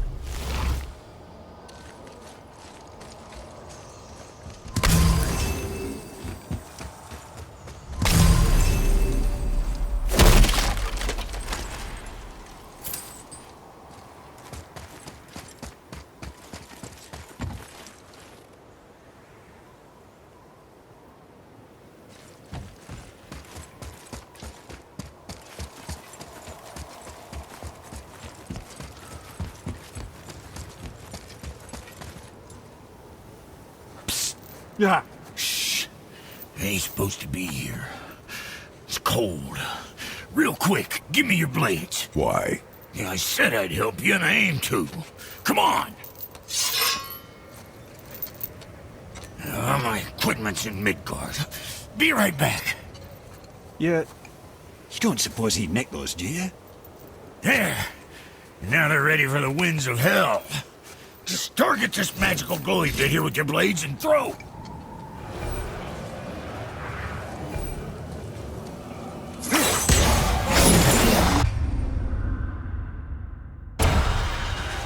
Yeah. Shh. I ain't supposed to be here. It's cold. Real quick, give me your blades. Why? Yeah, I said I'd help you, and I aim to. Come on. My equipment's in Midgard. Be right back. You don't suppose he'd nick those, do you? There. Now they're ready for the winds of hell. Just target this magical glowy bit here with your blades and throw.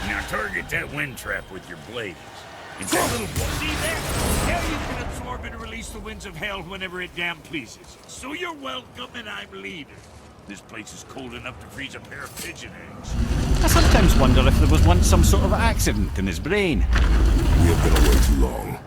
Now target that wind trap with your blades. It's that little see there? Now you can absorb and release the winds of hell whenever it damn pleases. So you're welcome and I'm leader. This place is cold enough to freeze a pair of pigeon eggs. I sometimes wonder if there was once some sort of accident in his brain. We have been away too long.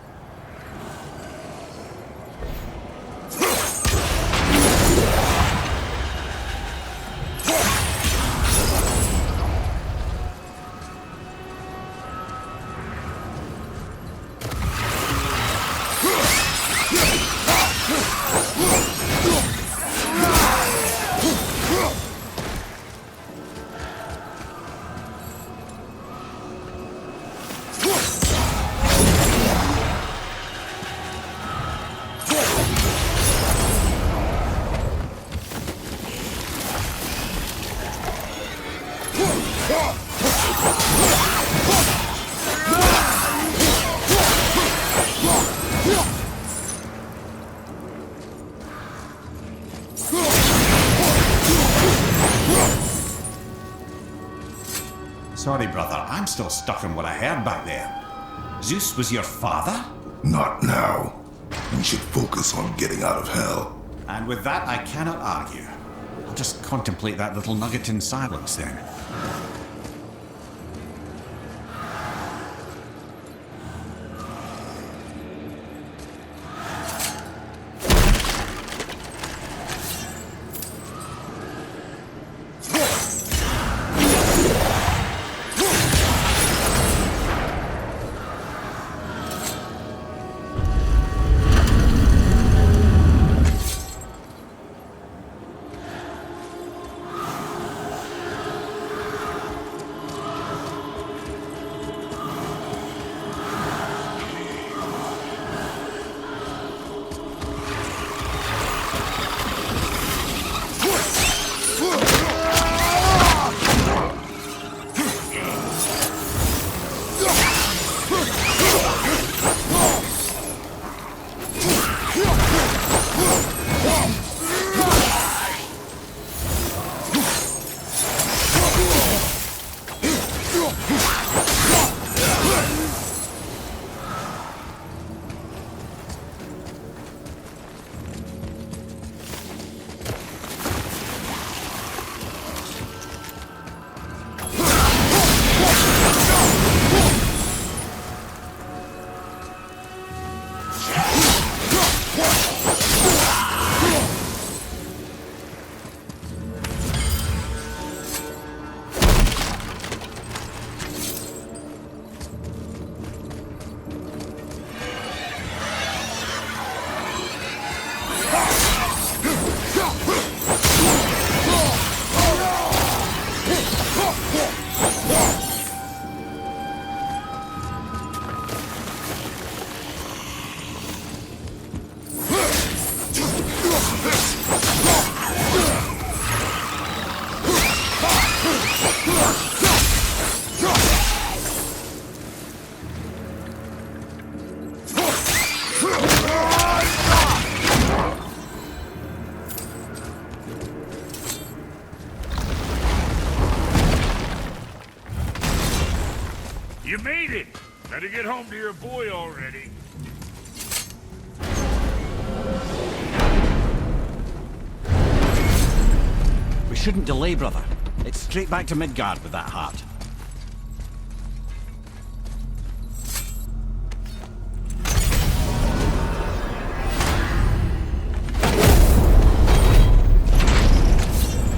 Sorry, brother, I'm still stuck on what I heard back there. Zeus was your father? Not now. We should focus on getting out of hell. And with that, I cannot argue. I'll just contemplate that little nugget in silence then. You made it! Better get home to your boy already. We shouldn't delay, brother. It's straight back to Midgard with that heart.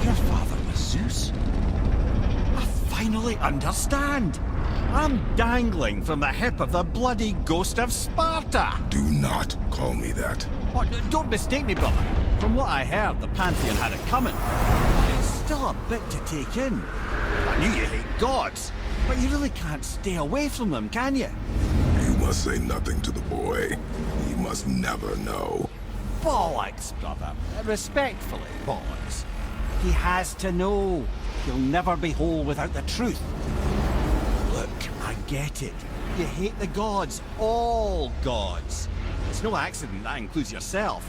Your father was Zeus? I finally understand. I'm dangling from the hip of the bloody ghost of Sparta! Do not call me that. Oh, don't mistake me, brother. From what I heard, the Pantheon had it coming. It's still a bit to take in. I knew you hate gods, but you really can't stay away from them, can you? You must say nothing to the boy. He must never know. Bollocks, brother. Respectfully, bollocks. He has to know. He'll never be whole without the truth. Look, I get it. You hate the gods. All gods. It's no accident that includes yourself.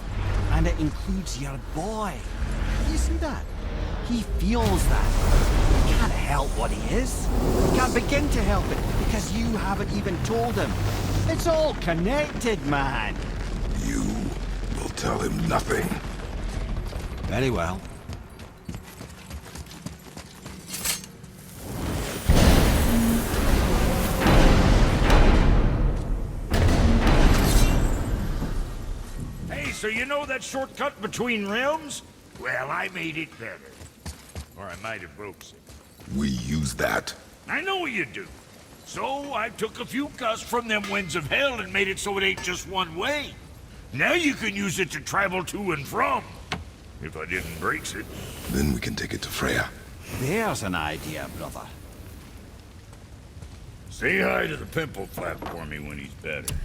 And it includes your boy. You see that? He feels that. He can't help what he is. He can't begin to help it because you haven't even told him. It's all connected, man. You will tell him nothing. Very well. So you know that shortcut between realms? Well, I made it better. Or I might have broke it. We use that. I know you do. So I took a few gusts from them winds of hell and made it so it ain't just one way. Now you can use it to travel to and from. If I didn't break it. Then we can take it to Freya. There's an idea, brother. Say hi to the pimple flap for me when he's better.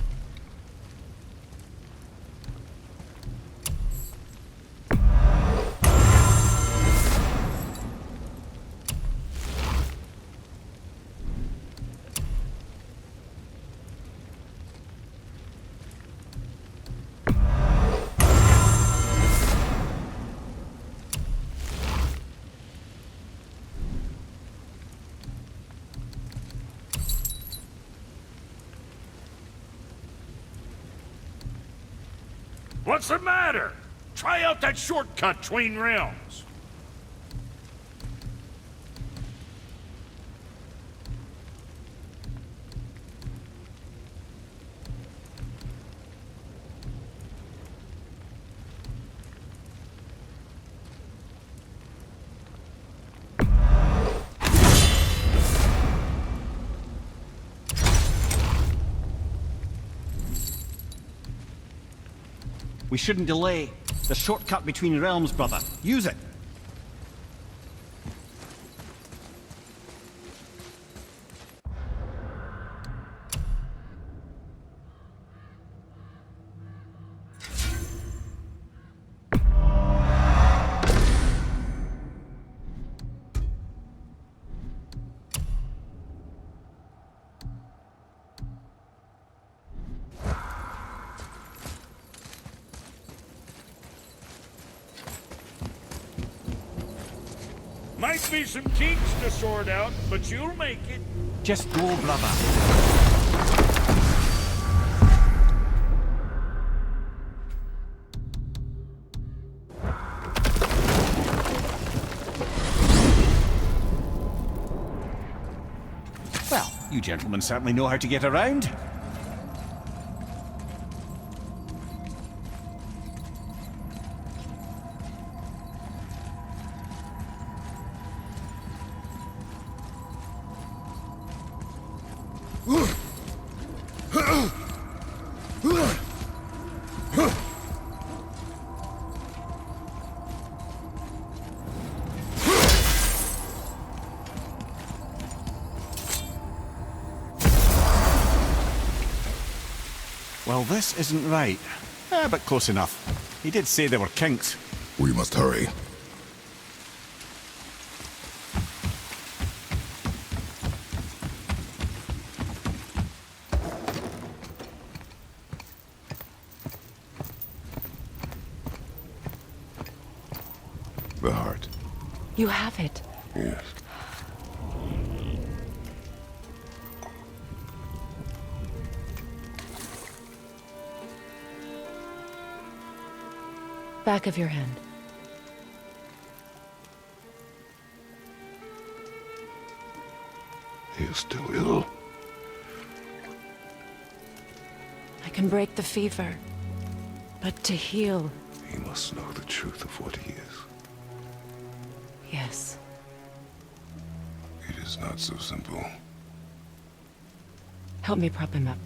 What's the matter? Try out that shortcut between realms. We shouldn't delay. The shortcut between realms, brother. Use it. Might be some kinks to sort out, but you'll make it. Just go, brother. Well, you gentlemen certainly know how to get around. Well, this isn't right. But close enough. He did say there were kinks. We must hurry. The heart. You have it. Yes. Back of your hand. He is still ill. I can break the fever, but to heal... He must know the truth of what he is. Yes. It is not so simple. Help me prop him up.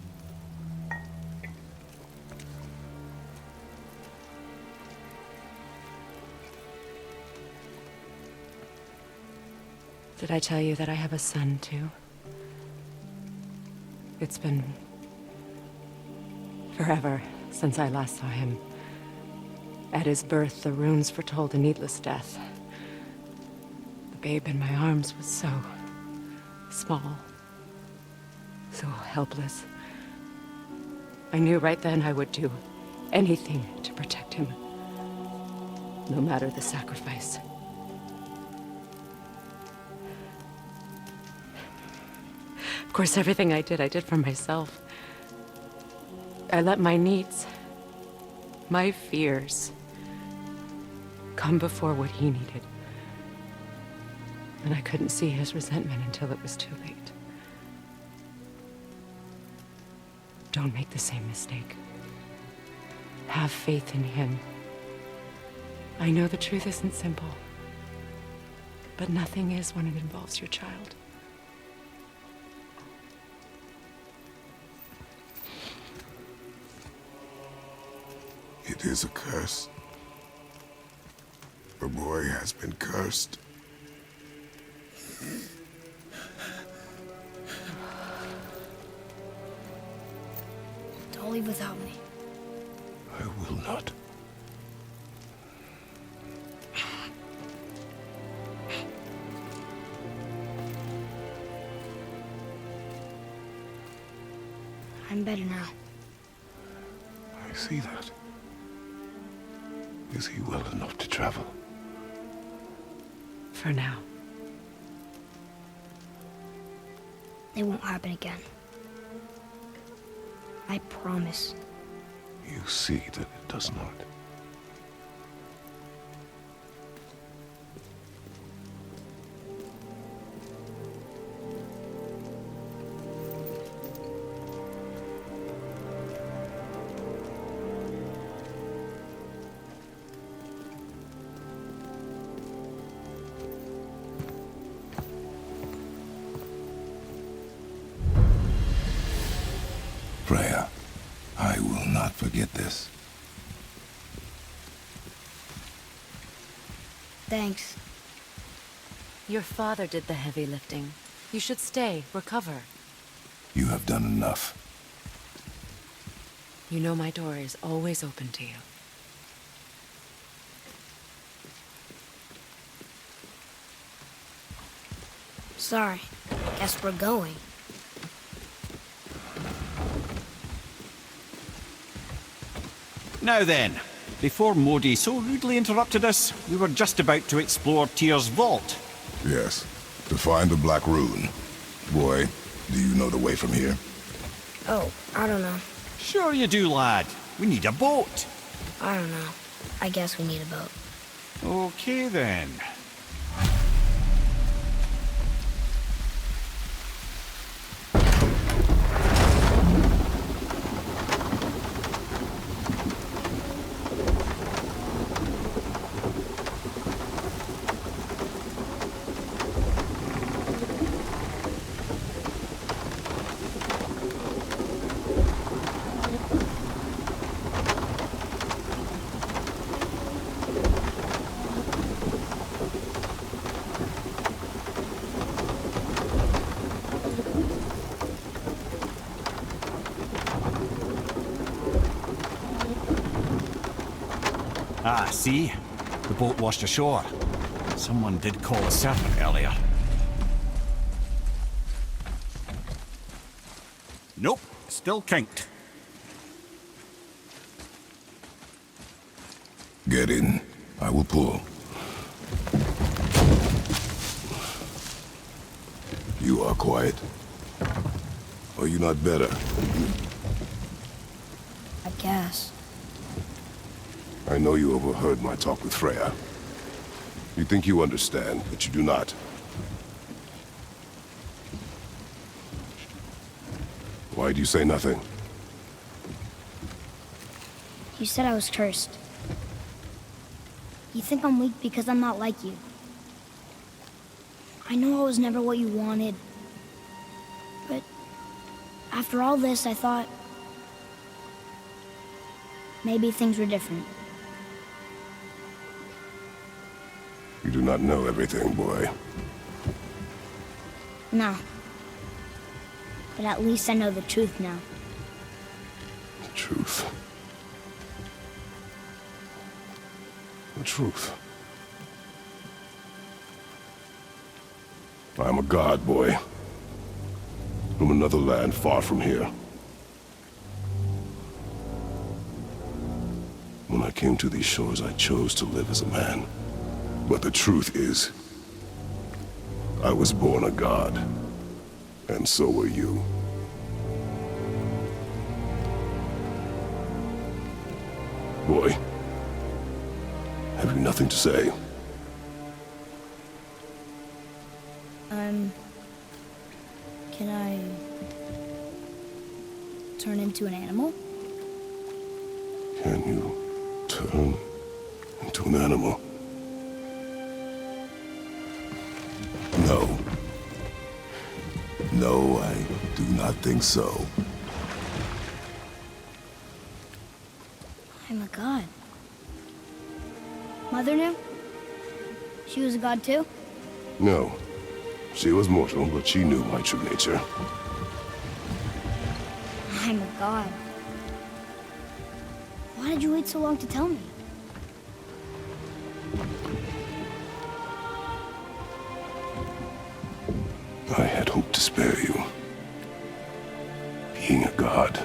Did I tell you that I have a son, too? It's been... forever since I last saw him. At his birth, the runes foretold a needless death. The babe in my arms was so... small. So helpless. I knew right then I would do anything to protect him. No matter the sacrifice. Of course, everything I did for myself. I let my needs, my fears, come before what he needed. And I couldn't see his resentment until it was too late. Don't make the same mistake. Have faith in him. I know the truth isn't simple, but nothing is when it involves your child. It is a curse. The boy has been cursed. Don't leave without me. I will not. I'm better now. I see that. Is he well enough to travel? For now. It won't happen again. I promise. You see that it does not. Freya, I will not forget this. Thanks. Your father did the heavy lifting. You should stay, recover. You have done enough. You know my door is always open to you. Sorry. Guess we're going. Now then, before Modi so rudely interrupted us, we were just about to explore Tyr's vault. Yes, to find the Black Rune. Boy, do you know the way from here? Oh, I don't know. Sure you do, lad. We need a boat. I don't know. I guess we need a boat. Okay then. Ah, see? The boat washed ashore. Someone did call a serpent earlier. Nope, still kinked. Get in. I will pull. You are quiet. Are you not better? I guess. I know you overheard my talk with Freya. You think you understand, but you do not. Why do you say nothing? You said I was cursed. You think I'm weak because I'm not like you. I know I was never what you wanted. But after all this, I thought maybe things were different. You do not know everything, boy. No. But at least I know the truth now. The truth. The truth. I am a god, boy. From another land far from here. When I came to these shores, I chose to live as a man. But the truth is, I was born a god. And so were you. Boy, have you nothing to say? Can I turn into an animal? Can you turn into an animal? No. No, I do not think so. I'm a god. Mother knew? She was a god too? No. She was mortal, but she knew my true nature. I'm a god. Why did you wait so long to tell me? I had hoped to spare you. Being a god,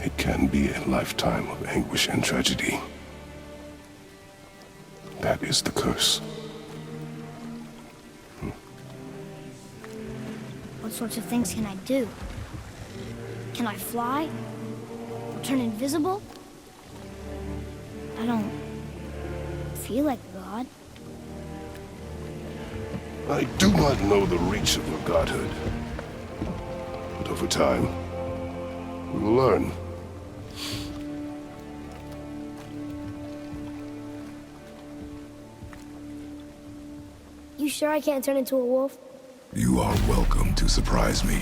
it can be a lifetime of anguish and tragedy. That is the curse. What sorts of things can I do? Can I fly? Or turn invisible? I don't feel like a god. I do not know the reach of your godhood. But over time, we will learn. You sure I can't turn into a wolf? You are welcome to surprise me.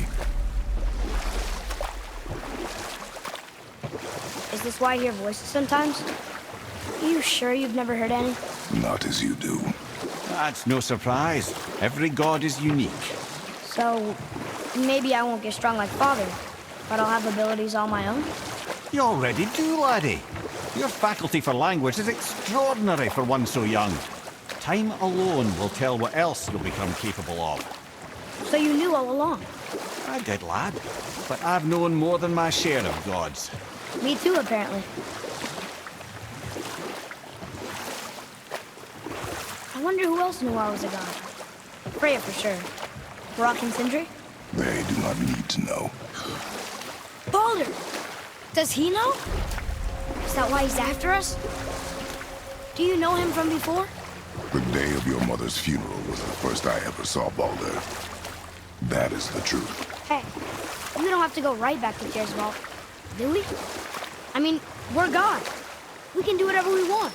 Is this why I hear voices sometimes? Are you sure you've never heard any? Not as you do. That's no surprise. Every god is unique. So, maybe I won't get strong like Father, but I'll have abilities all my own? You already do, laddie. Your faculty for language is extraordinary for one so young. Time alone will tell what else you'll become capable of. So you knew all along? I did, lad. But I've known more than my share of gods. Me too, apparently. I wonder who else knew I was a god. Freya for sure. Brock and Sindri? They do not need to know. Baldur! Does he know? Is that why he's after us? Do you know him from before? The day of your mother's funeral was the first I ever saw Baldur. That is the truth. Hey, we don't have to go right back to Gerswald, do we? I mean, we're God. We can do whatever we want,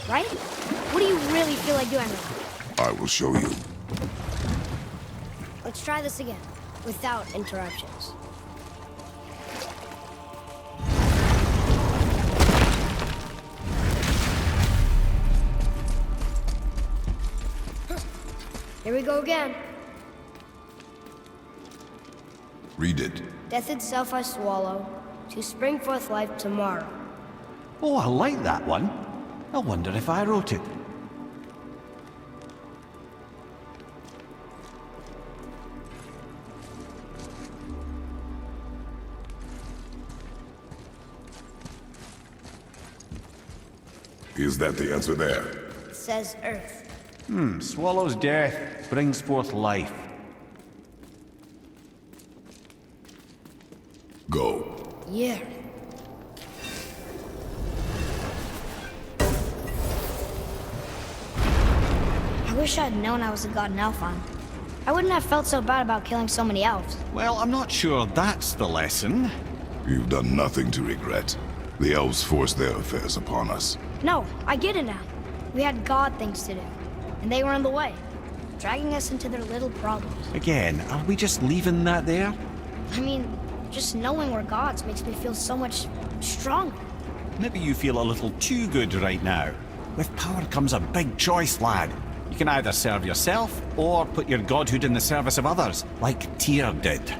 right? What do you really feel like doing now? I will show you. Let's try this again, without interruptions. Here we go again. Read it. Death itself I swallow, to spring forth life tomorrow. Oh, I like that one. I wonder if I wrote it. Is that the answer there? It says Earth. Swallows death, brings forth life. Go. Yeah. I wish I'd known I was a god in Alfheim. I wouldn't have felt so bad about killing so many elves. Well, I'm not sure that's the lesson. You've done nothing to regret. The elves forced their affairs upon us. No, I get it now. We had god things to do, and they were in the way, dragging us into their little problems. Again, are we just leaving that there? I mean, just knowing we're gods makes me feel so much stronger. Maybe you feel a little too good right now. With power comes a big choice, lad. You can either serve yourself, or put your godhood in the service of others, like Tyr did.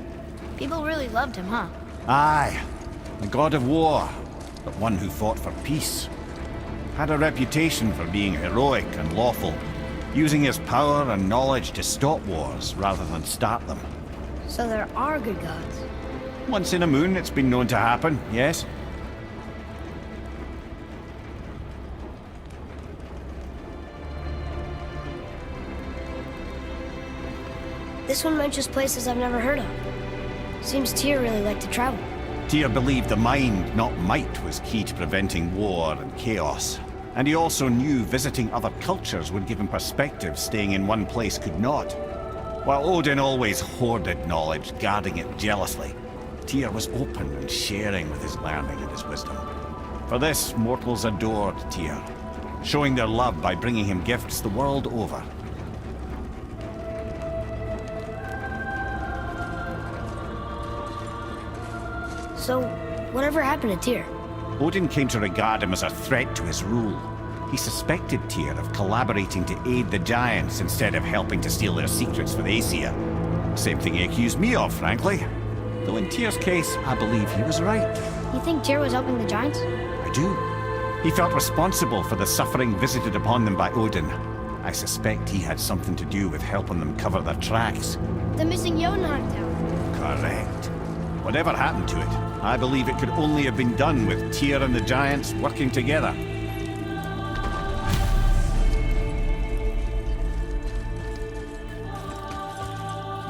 People really loved him, huh? Aye, the god of war, but one who fought for peace. Had a reputation for being heroic and lawful, using his power and knowledge to stop wars rather than start them. So there are good gods. Once in a moon, it's been known to happen, yes? This one mentions places I've never heard of. Seems Tyr really liked to travel. Tyr believed the mind, not might, was key to preventing war and chaos. And he also knew visiting other cultures would give him perspective staying in one place could not. While Odin always hoarded knowledge, guarding it jealously, Tyr was open and sharing with his learning and his wisdom. For this, mortals adored Tyr, showing their love by bringing him gifts the world over. So, whatever happened to Tyr? Odin came to regard him as a threat to his rule. He suspected Tyr of collaborating to aid the giants instead of helping to steal their secrets for the Aesir. Same thing he accused me of, frankly. Though in Tyr's case, I believe he was right. You think Tyr was helping the giants? I do. He felt responsible for the suffering visited upon them by Odin. I suspect he had something to do with helping them cover their tracks. The missing Jotunheim tower. Correct. Whatever happened to it, I believe it could only have been done with Tyr and the giants working together.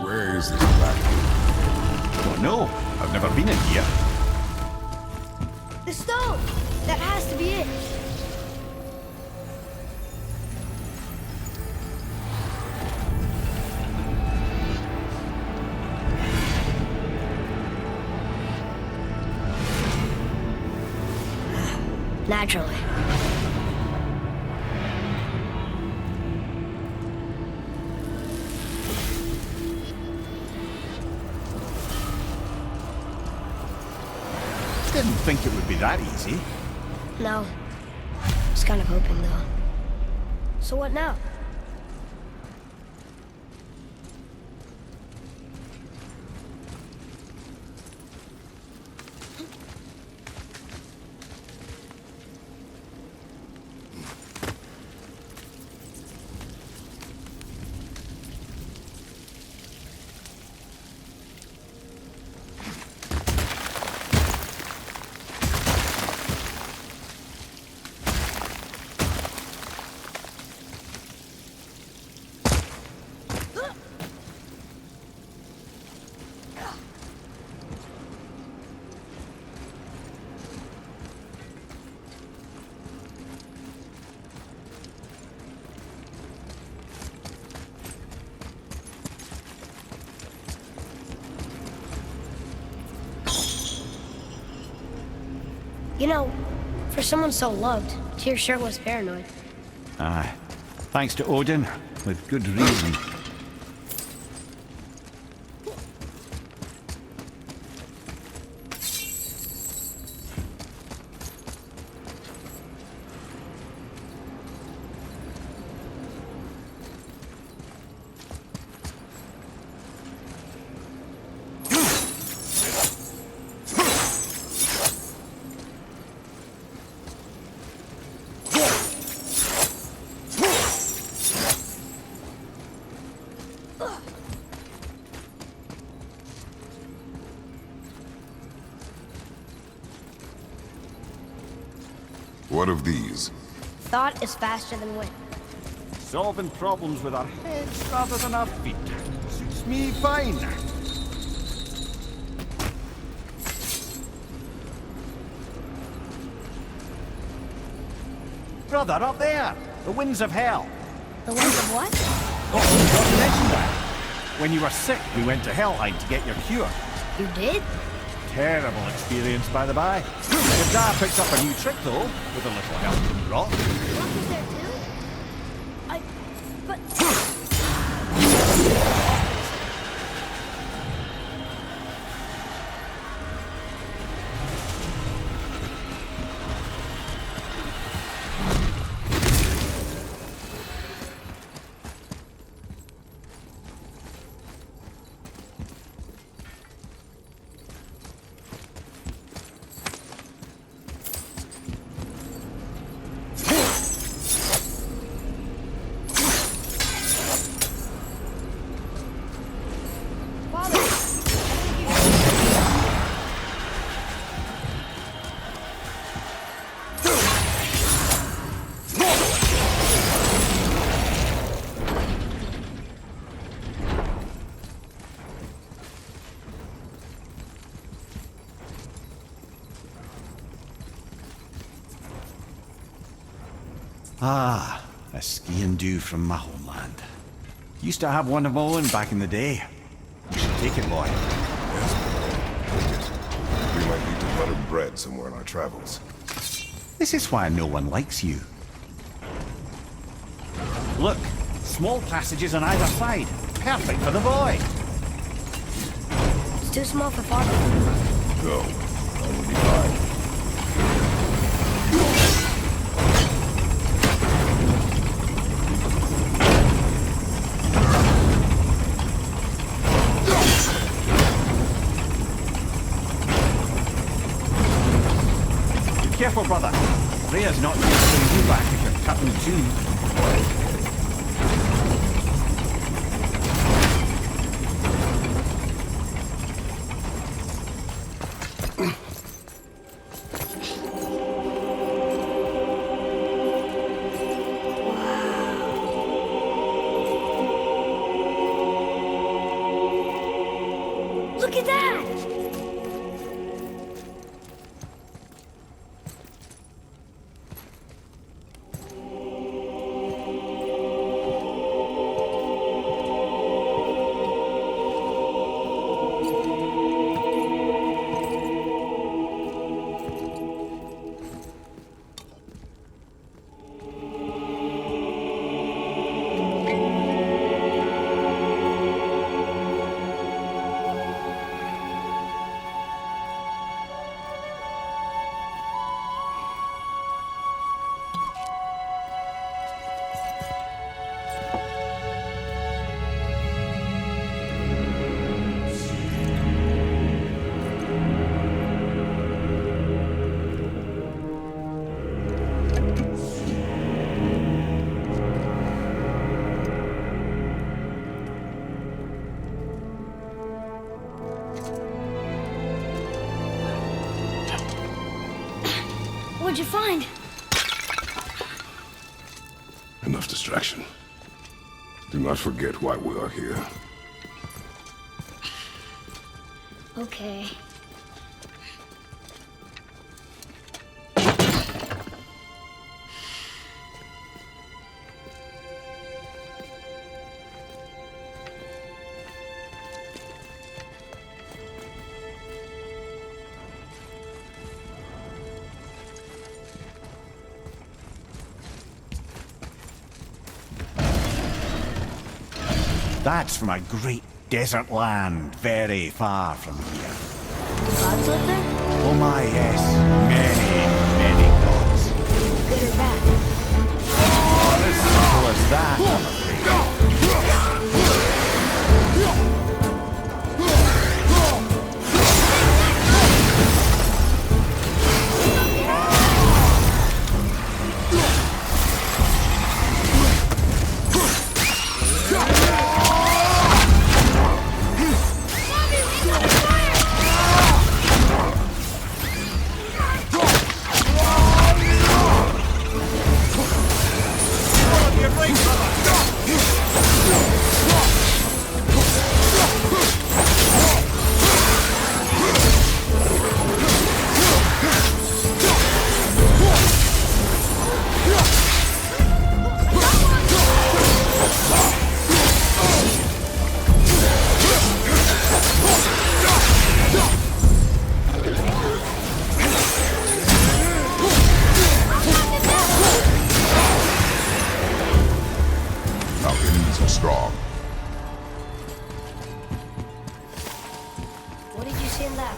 Where is this platform? Don't know. I've never been in here. The stone! That has to be it. Naturally. Didn't think it would be that easy. No. I was kind of hoping, though. So what now? You know, for someone so loved, Tyr sure was paranoid. Aye. Thanks to Odin, with good reason. What of these? Thought is faster than wind. Solving problems with our heads rather than our feet. Suits me fine. brother up there. The winds of hell. The winds of what? Oh, you forgot to mention that. When you were sick, we went to Helheim to get your cure. You did? Terrible experience, by the by. Your dad picked up a new trick, though, with a little help from Rock. Rock was there too? But... Ah, a skiing do from my homeland. Used to have one of my own back in the day. You should take it, boy. Yes, take it. We might need to butter bread somewhere in our travels. This is why no one likes you. Look, small passages on either side. Perfect for the boy. It's too small for father. Go. I will be fine. Careful, brother. Freya's not here to bring you back if you're cut in two. Look at that! What'd you find? Enough distraction. Do not forget why we are here. Okay. That's from a great desert land very far from here. Gods live there? Oh my, yes. Many, many gods. Good or bad? Oh, as simple as that, I'm afraid.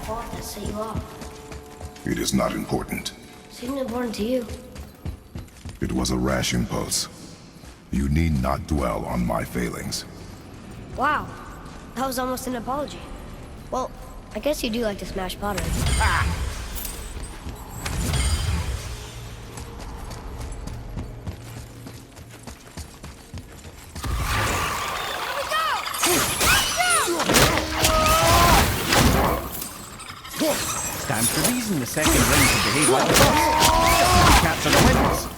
fault that set you off? It is not important. Seemed important to you. It was a rash impulse. You need not dwell on my failings. Wow, that was almost an apology. Well, I guess you do like to smash pottery. Stands to reason the second ring should behave like the first. Capture the witness.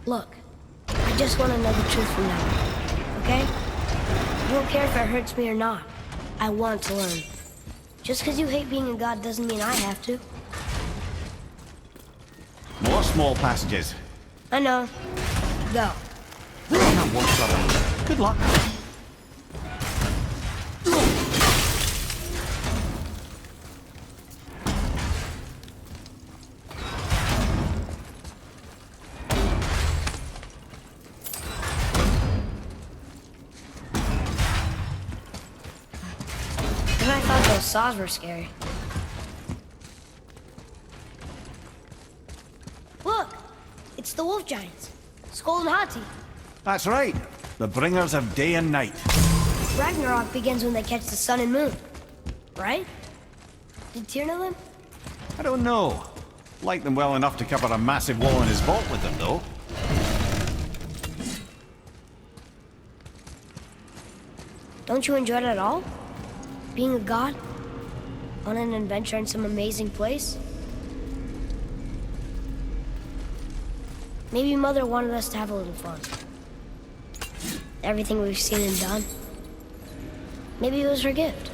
Look, I just want to know the truth from now, okay? I don't care if it hurts me or not. I want to learn. Just because you hate being a god doesn't mean I have to. More small passages. I know. Go. Good luck. I thought those saws were scary. Look! It's the wolf giants. Skull and Hati. That's right. The bringers of day and night. Ragnarok begins when they catch the sun and moon. Right? Did Tyr know them? I don't know. Like them well enough to cover a massive wall in his vault with them, though. Don't you enjoy it at all? Being a god? On an adventure in some amazing place? Maybe Mother wanted us to have a little fun. Everything we've seen and done. Maybe it was her gift.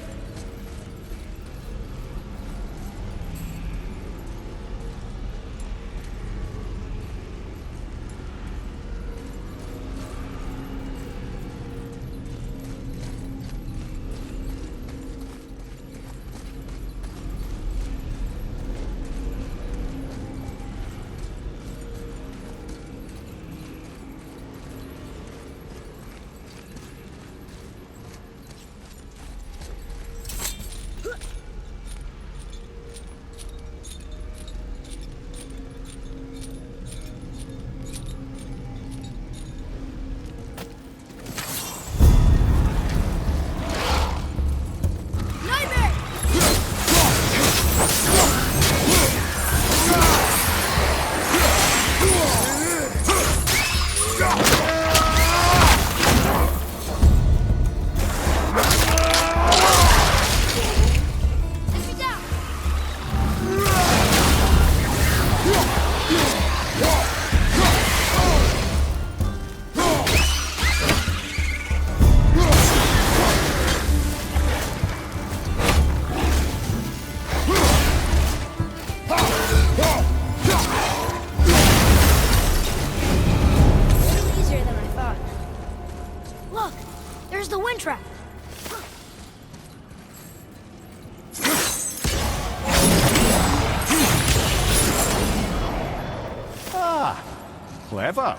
Clever.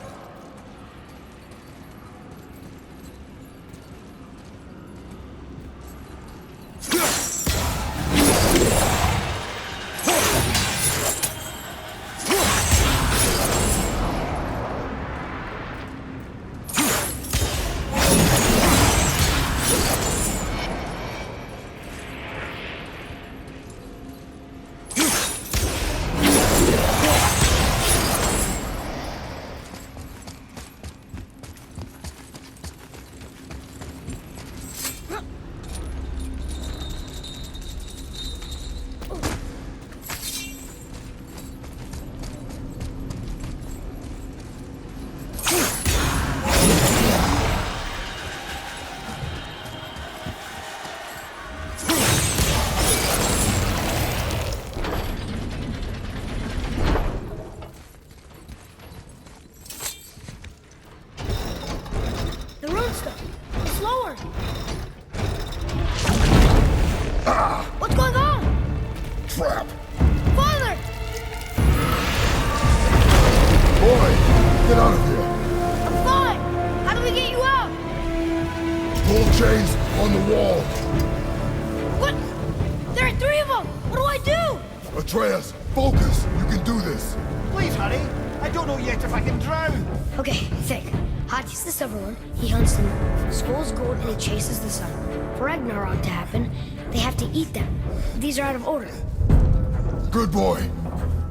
faster! It's lower! What's going on? Trap! Father! Boy, get out of here! I'm fine! How do we get you out? Pull chains on the wall! What? There are 3 of them! What do I do? Atreus, focus! You can do this! Please hurry. I don't know yet if I can drown. Okay, think. Hati's the silver one, he hunts them. Skull's gold and he chases the sun. For Ragnarok to happen, they have to eat them. These are out of order. Good boy.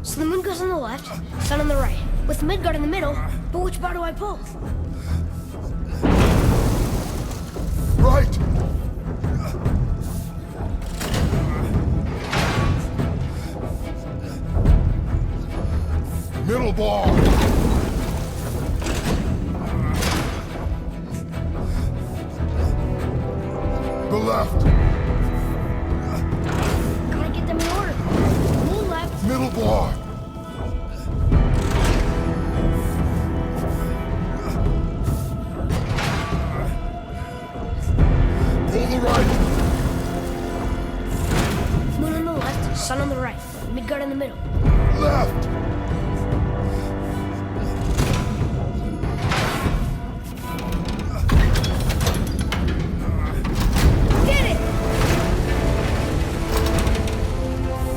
So the moon goes on the left, sun on the right, with Midgard in the middle, but which bar do I pull? Right! Middle bar! The left! Gotta get them in order. Moon left. Middle bar! Pull the right! Moon on the left, sun on the right, Midgard in the middle. Left! Get it!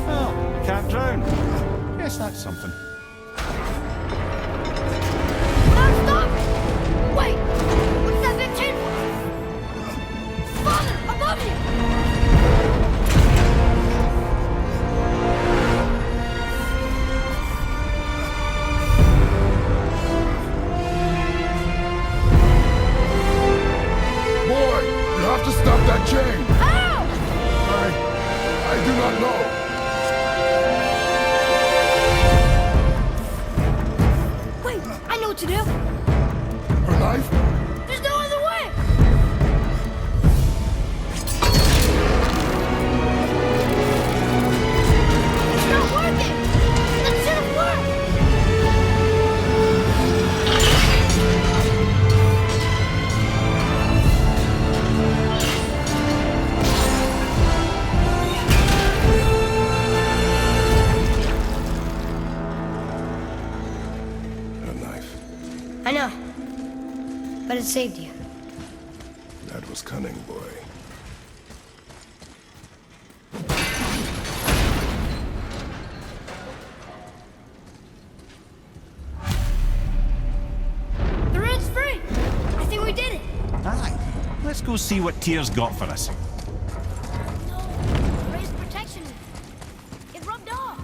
Well, can't drown. Guess that's something. Now stop! Wait! What's that big tin? Father, above you! Boy, you have to stop that chain! How? I do not know. Wait, I know what to do. Her knife? There's no other way! It's not working! That shouldn't work! Her knife. I know. But it saved you. That was cunning, boy. The road's free! I think we did it! Aye. Let's go see what Tyr's got for us. No, raise protection. It rubbed off.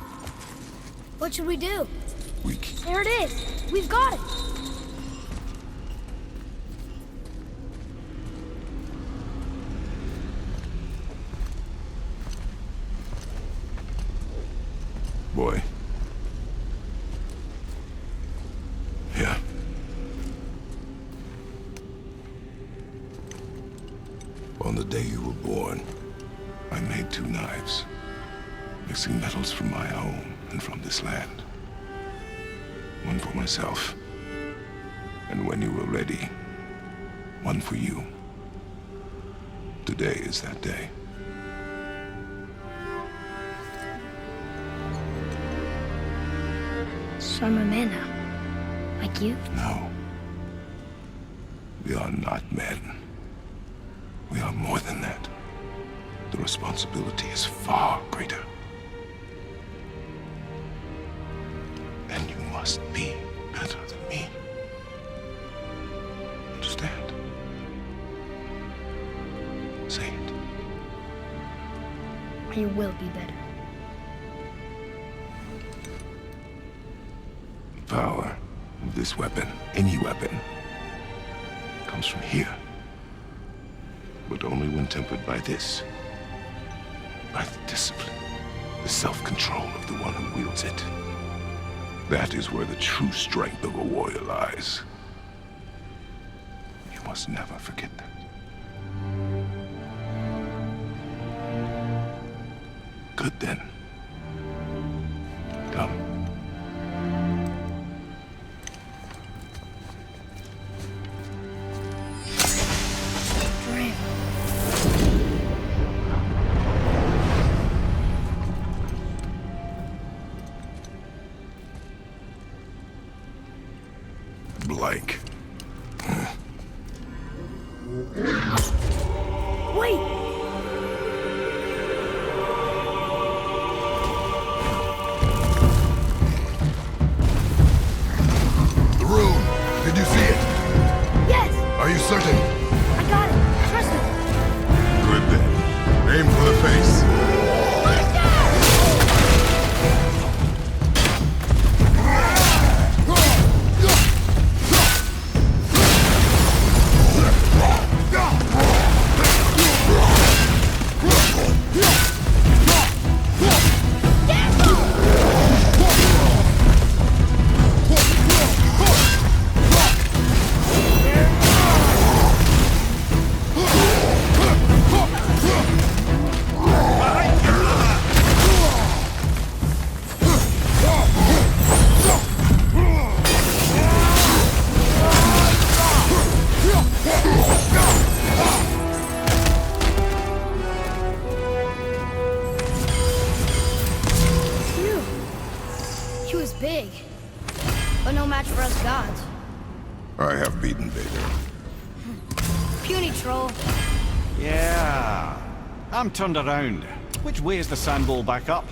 What should we do? There it is. We've got it. Boy. Here. On the day you were born, I made 2 knives, mixing metals from my home and from this land. One for myself, and when you were ready, one for you. Today is that day. So I'm a man now. Like you? No. We are not men. We are more than that. The responsibility is far greater. And you must be better than me. Understand? Say it. You will be better. The power of this weapon, any weapon, comes from here. But only when tempered by this. By the discipline, the self-control of the one who wields it. That is where the true strength of a warrior lies. You must never forget that. Good then. Come. Are you certain? I got it. Trust me. Good then. Aim for the face. He was big, but no match for us gods. I have beaten Vader. Puny troll. Yeah. I'm turned around. Which way is the sand bowl back up?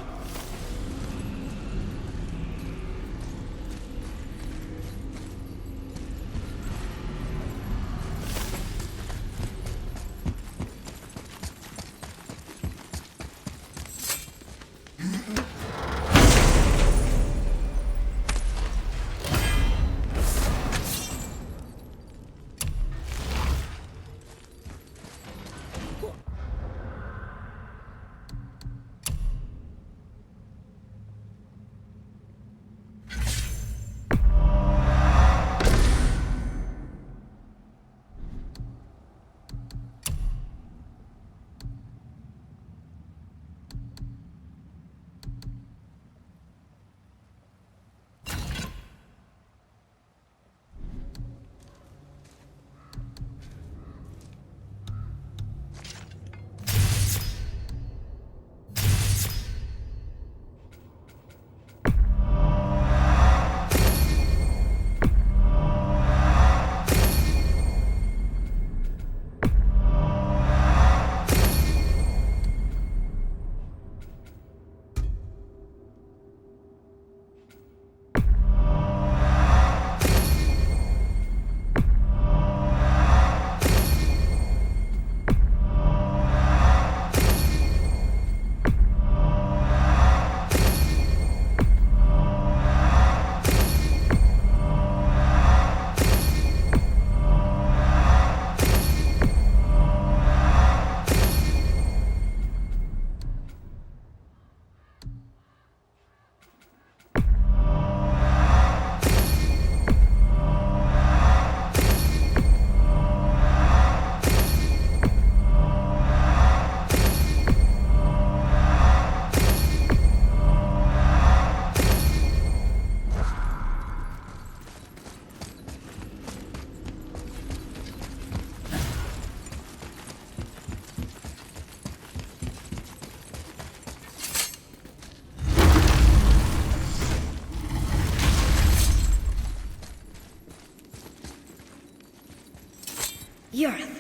The Earth.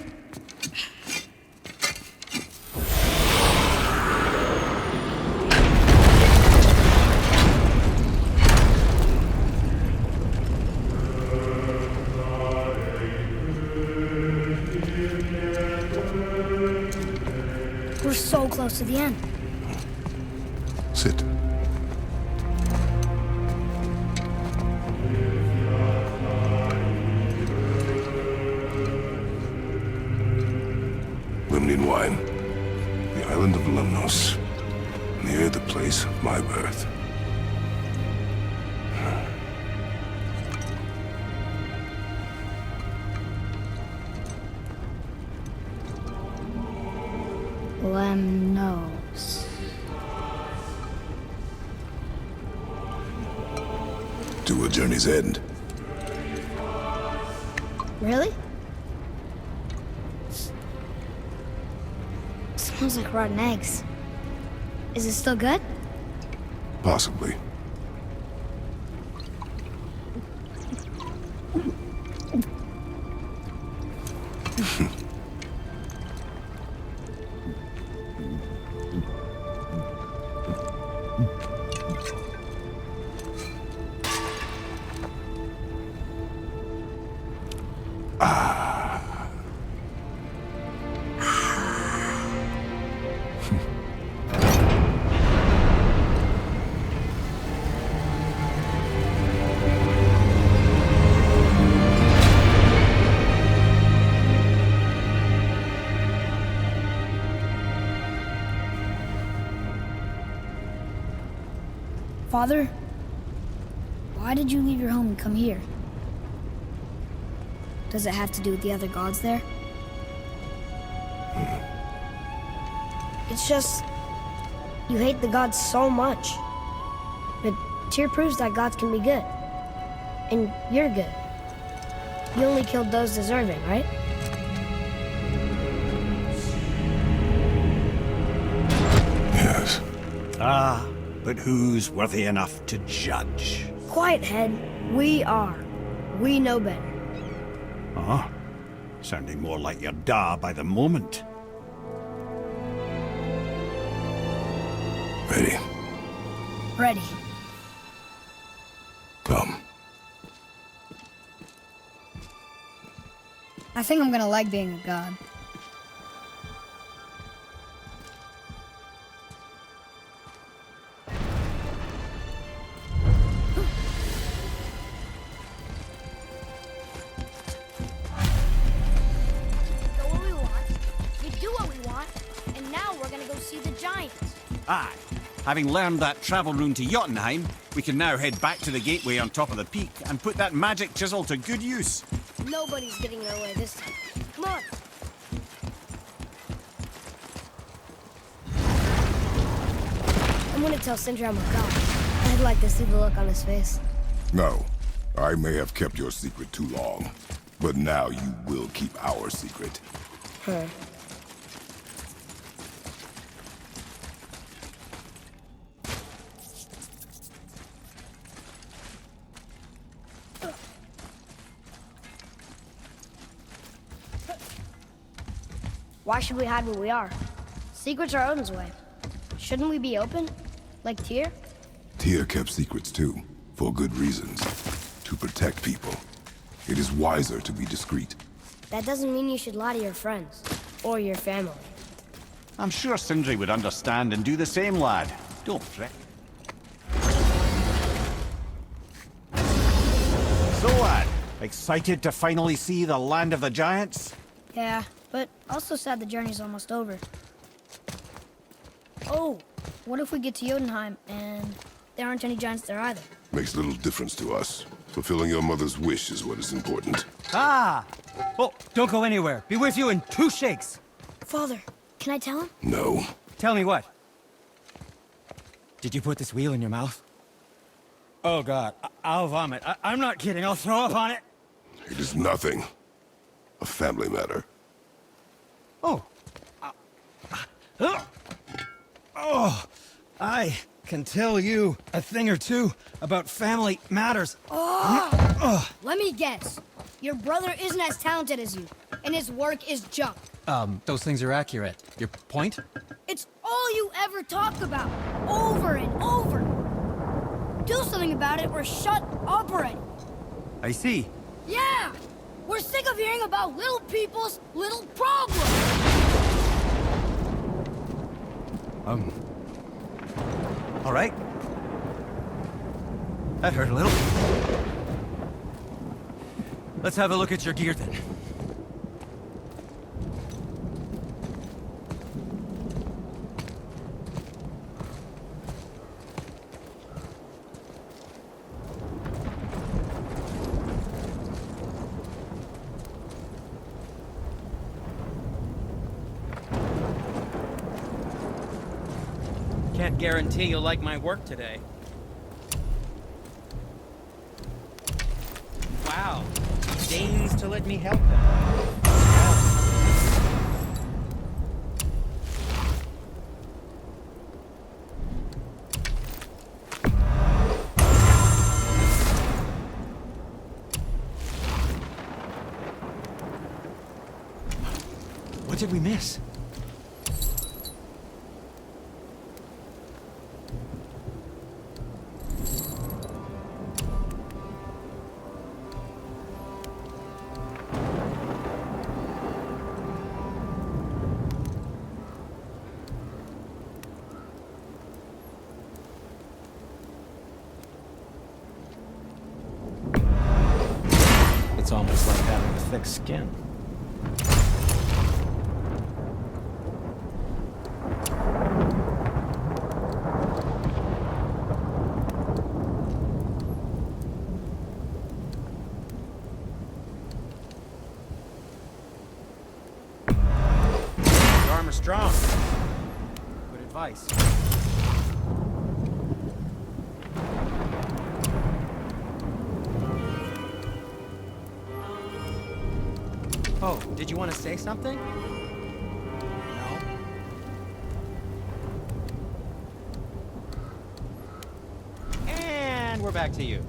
We're so close to the end. Sit. Limnian wine. The island of Lemnos. Near the place of my birth. Lemnos. To a journey's end. Really? Smells like rotten eggs. Is it still good? Possibly. Father, why did you leave your home and come here? Does it have to do with the other gods there? It's just, you hate the gods so much. But Tyr proves that gods can be good. And you're good. You only killed those deserving, right? Yes. Ah, but who's worthy enough to judge? Quiet head, we are. We know better. Oh, sounding more like your da by the moment. Ready? Ready. Come. I think I'm gonna like being a god. Aye. Having learned that travel rune to Jotunheim, we can now head back to the gateway on top of the peak and put that magic chisel to good use. Nobody's getting in our way this time. Come on. I'm gonna tell Sindri I'm a god. I'd like to see the look on his face. No. I may have kept your secret too long, but now you will keep our secret. Huh. Why should we hide where we are? Secrets are Odin's way. Shouldn't we be open? Like Tyr? Tyr kept secrets too, for good reasons. To protect people. It is wiser to be discreet. That doesn't mean you should lie to your friends. Or your family. I'm sure Sindri would understand and do the same, lad. Don't fret. So, lad, excited to finally see the land of the giants? Yeah, but also sad the journey's almost over. Oh, what if we get to Jotunheim and there aren't any giants there either? Makes little difference to us. Fulfilling your mother's wish is what is important. Ah! Oh, don't go anywhere. Be with you in 2 shakes. Father, can I tell him? No. Tell me what? Did you put this wheel in your mouth? Oh, God. I'll vomit. I'm not kidding. I'll throw up on it. It is nothing. A family matter. Oh. Oh, I can tell you a thing or two about family matters. Let me guess. Your brother isn't as talented as you, and his work is junk. Those things are accurate. Your point? It's all you ever talk about, over and over. Do something about it or shut up already. I see. Yeah! We're sick of hearing about little people's little problems! All right. That hurt a little. Let's have a look at your gear then. Can't guarantee you'll like my work today. Wow. He deigns to let me help him. What did we miss? It's almost like having a thick skin. are strong. Good advice. Oh, did you want to say something? No? And we're back to you.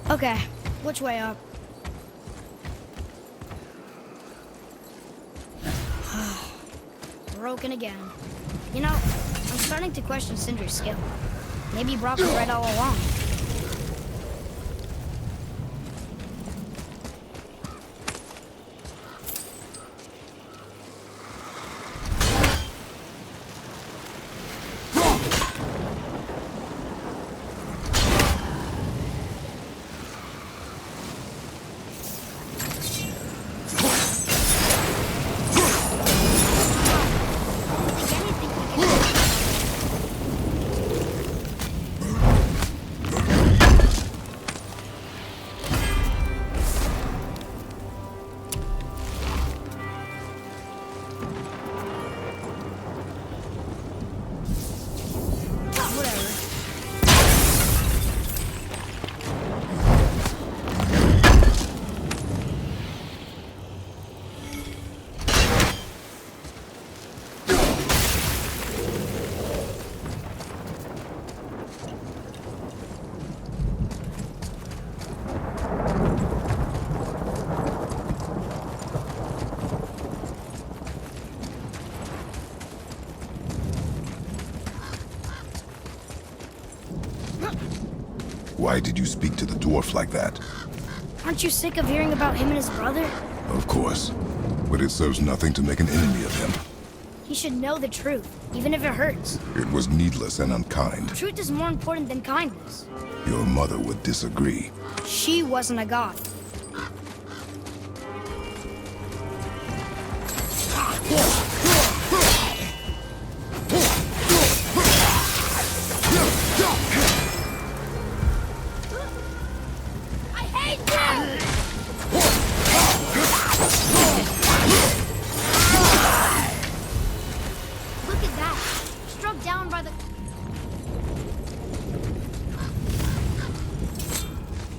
Okay, which way up? Broken again. You know, I'm starting to question Sindri's skill. Maybe Brock was right all along. Why did you speak to the dwarf like that? Aren't you sick of hearing about him and his brother? Of course. But it serves nothing to make an enemy of him. He should know the truth, even if it hurts. It was needless and unkind. Truth is more important than kindness. Your mother would disagree. She wasn't a god.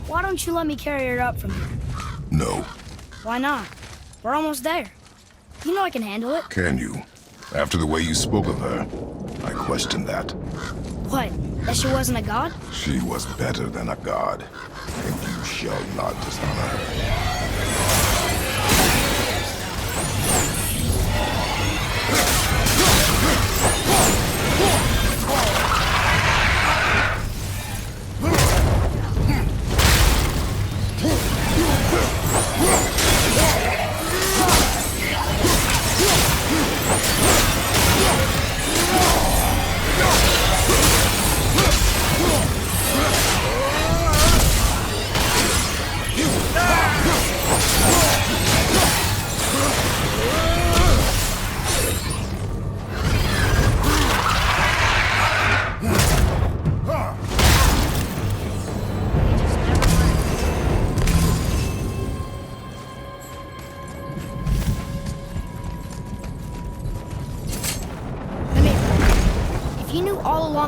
Why don't you let me carry her up from here? No. Why not? We're almost there. You know I can handle it. Can you? After the way you spoke of her, I question that. What? That she wasn't a god? She was better than a god, and you shall not dishonor her.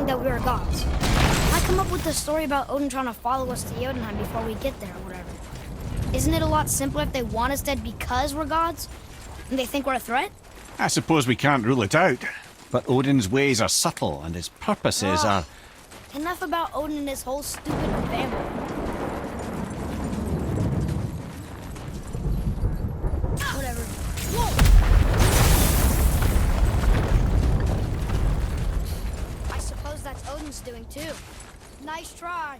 That we were gods. Why come up with the story about Odin trying to follow us to Jotunheim before we get there or whatever? Isn't it a lot simpler if they want us dead because we're gods? And they think we're a threat? I suppose we can't rule it out. But Odin's ways are subtle, and his purposes are... Enough about Odin and his whole stupid family. Whatever. Whoa! I suppose that's Odin's doing too. Nice try.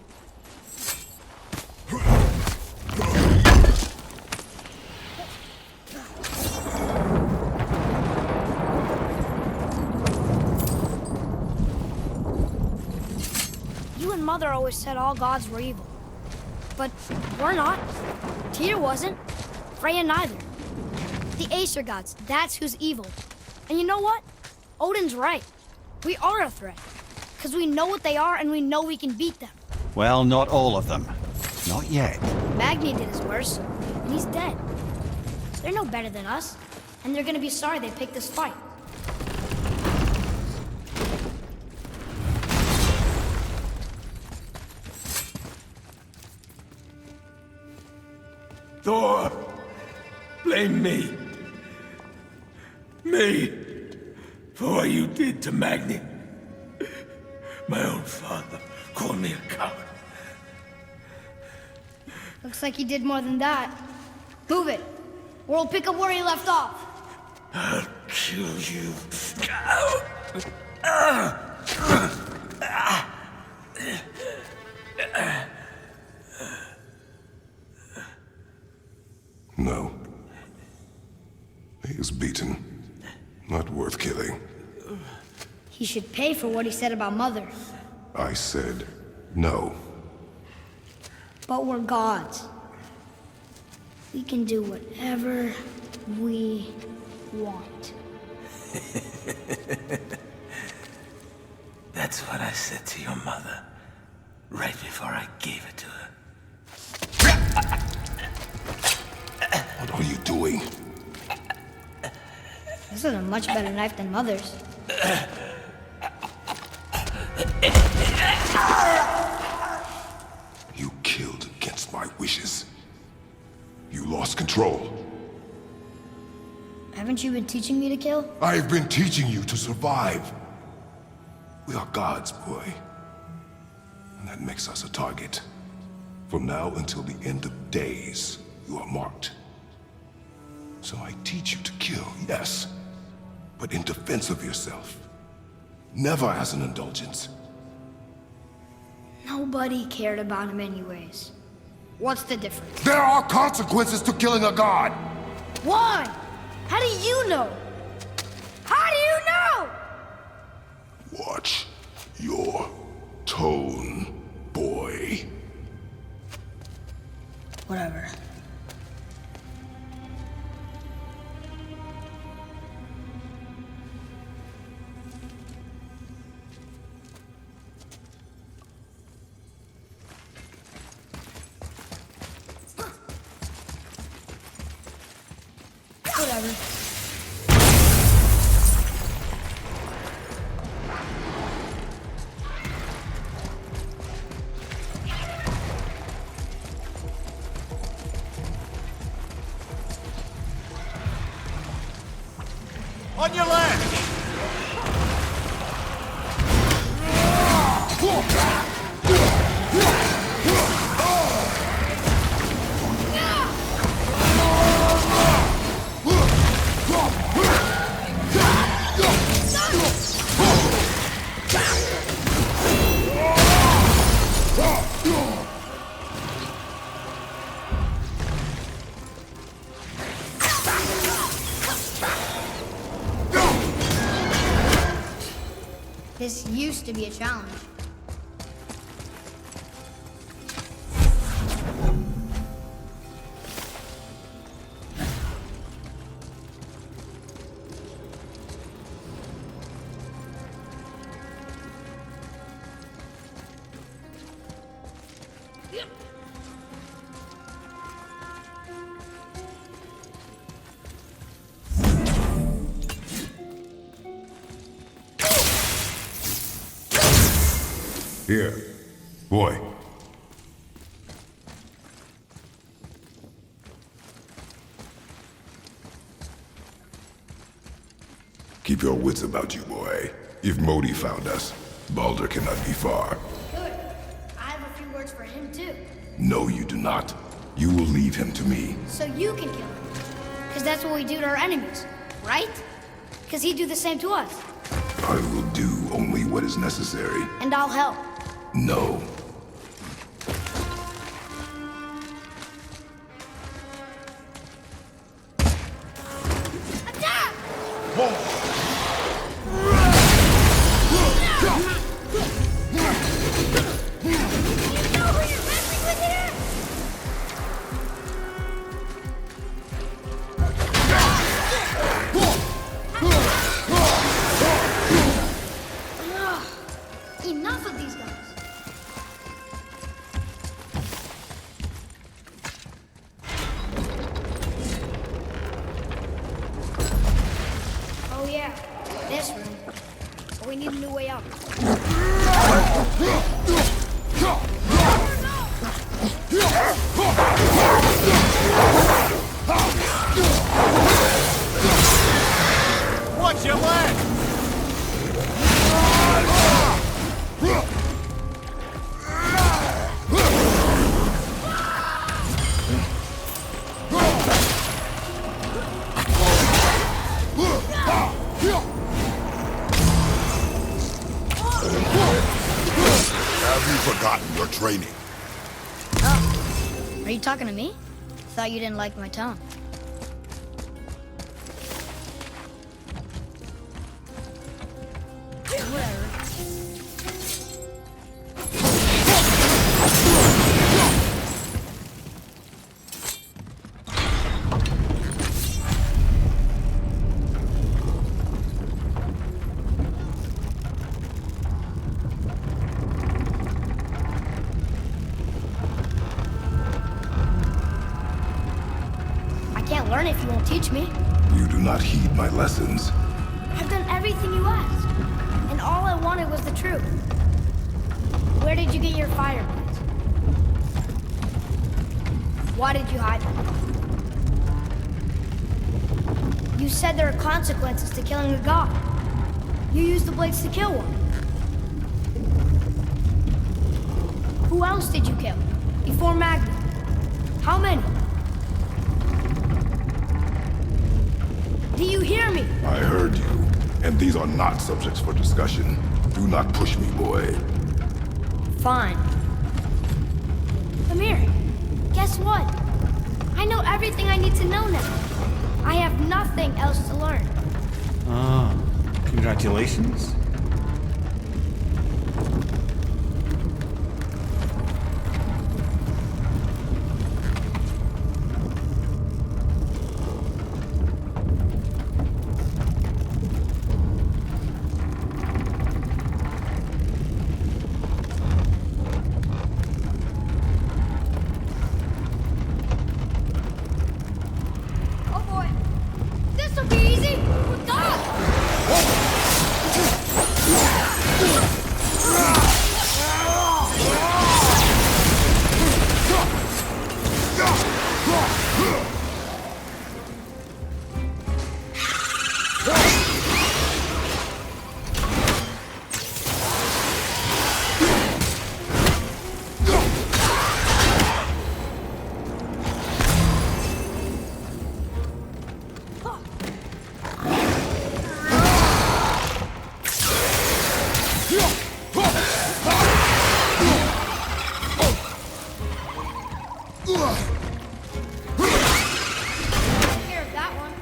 You and Mother always said all gods were evil. But we're not. Tyr wasn't. Freya neither. The Aesir gods, that's who's evil. And you know what? Odin's right. We are a threat. Because we know what they are and we know we can beat them. Well, not all of them. Not yet. Magni did his worst, and he's dead. So they're no better than us. And they're gonna be sorry they picked this fight. Thor, blame me. Me, for what you did to Magni. My own father called me a coward. Looks like he did more than that. Move it, or we'll pick up where he left off. I'll kill you. No. He is beaten. Not worth killing. He should pay for what he said about Mother. I said no. But we're gods. We can do whatever we want. That's what I said to your mother, right before I gave it to her. What are you doing? This is a much better knife than Mother's. You killed against my wishes. You lost control. Haven't you been teaching me to kill? I've been teaching you to survive. We are gods, boy. And that makes us a target. From now until the end of days, you are marked. So I teach you to kill, yes, but in defense of yourself. Never as an indulgence. Nobody cared about him anyways. What's the difference? There are consequences to killing a god! Why? How do you know? How do you know? Watch your tone, boy. Whatever. Whatever. On your left! This used to be a challenge. Here, boy. Keep your wits about you, boy. If Modi found us, Baldur cannot be far. Good. I have a few words for him, too. No, you do not. You will leave him to me. So you can kill him. Because that's what we do to our enemies, right? Because he'd do the same to us. I will do only what is necessary. And I'll help. No. Attack! Enough of these guys. Oh yeah, this room. But we need a new way out. Watch your leg! Have you forgotten your training? Oh, are you talking to me? Thought you didn't like my tone. Whatever. I can't learn if you won't teach me. You do not heed my lessons. I've done everything you asked, and all I wanted was the truth. Where did you get your fireplace? Why did you hide them? You said there are consequences to killing a god. You used the blades to kill one. Who else did you kill? Before Magna? How many? Do you hear me? I heard you, and these are not subjects for discussion. Do not push me, boy. Fine. Mimir, guess what? I know everything I need to know now. I have nothing else to learn. Ah, congratulations. Oh boy, this'll be easy. Dog! Take care of that one.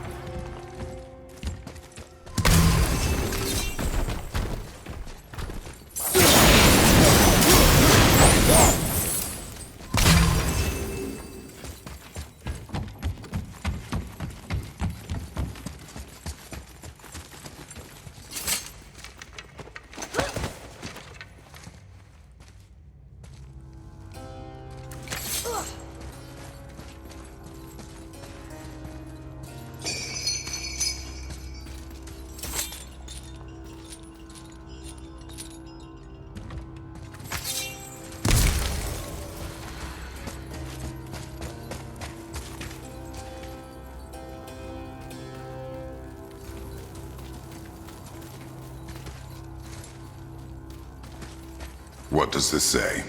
What does this say?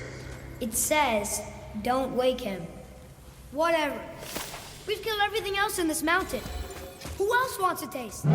It says, don't wake him. Whatever. We've killed everything else in this mountain. Who else wants a taste?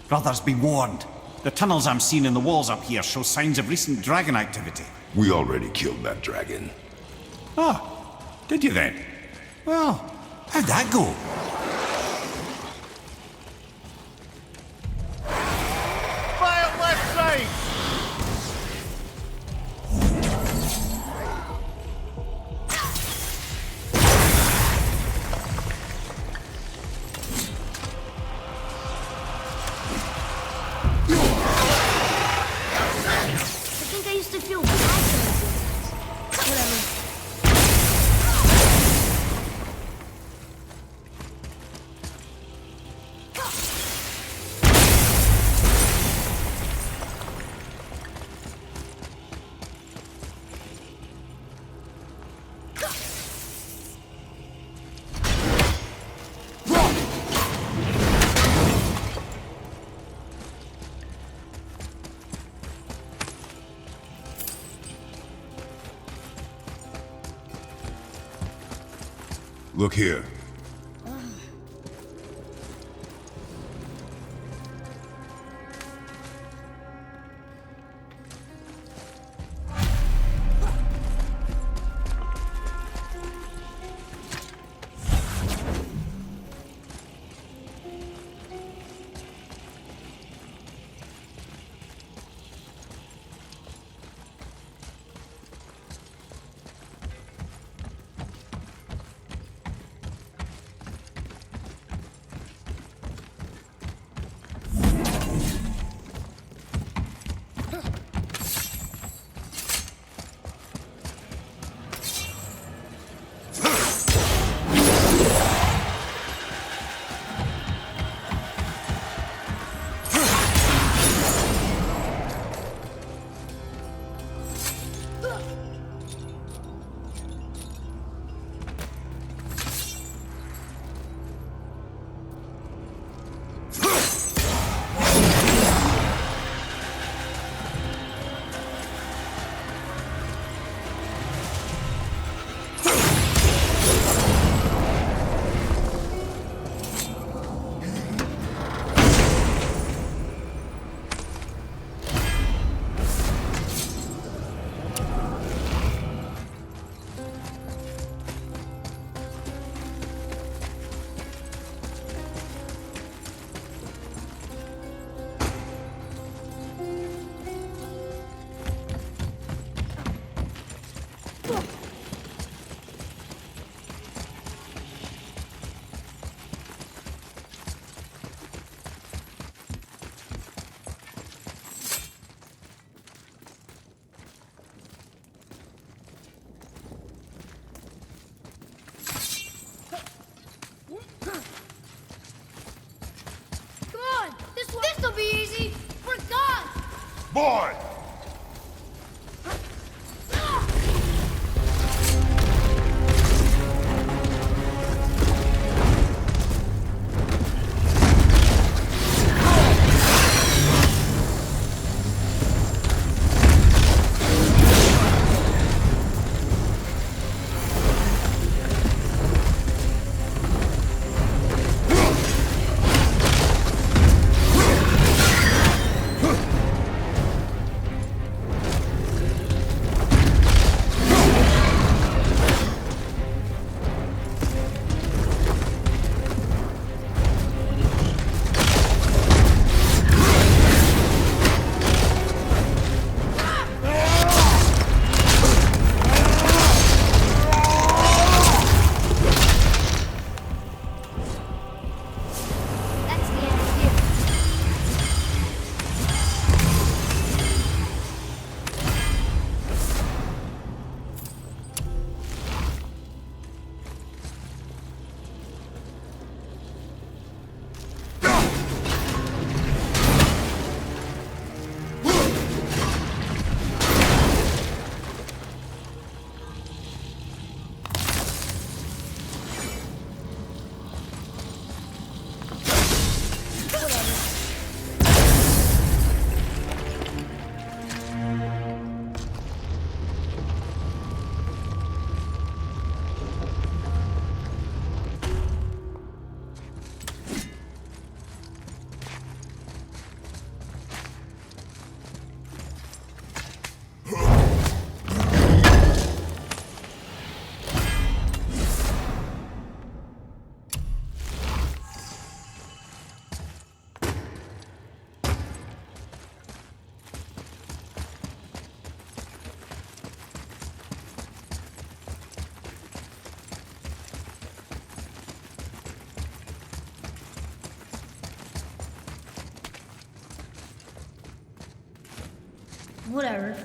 Brothers, be warned. The tunnels I'm seeing in the walls up here show signs of recent dragon activity. We already killed that dragon. Oh, did you then? Well, how'd that go? Fire left side! Look here. boy! Whatever.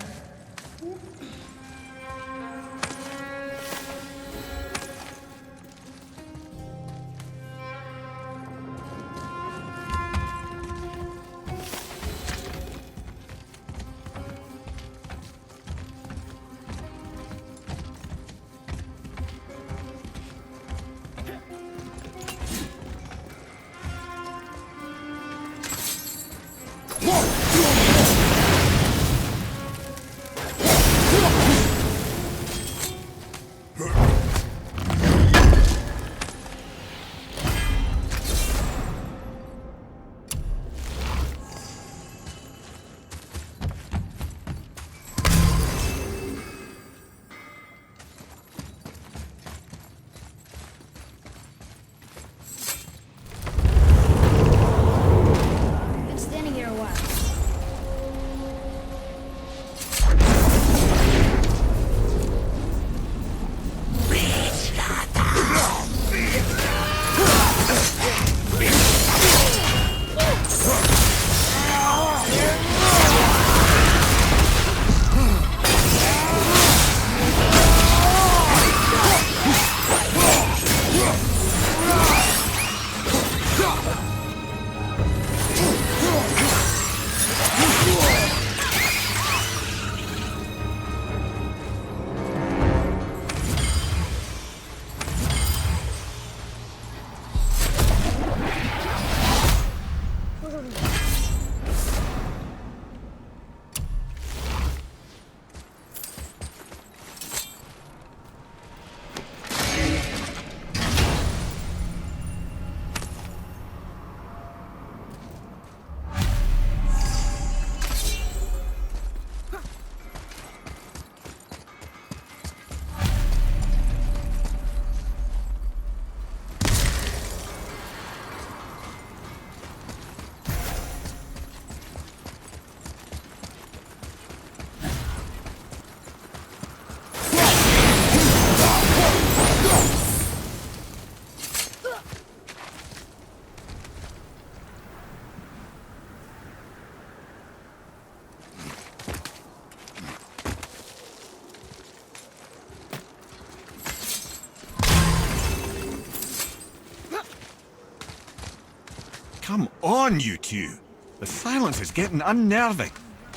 Come on, you two. The silence is getting unnerving.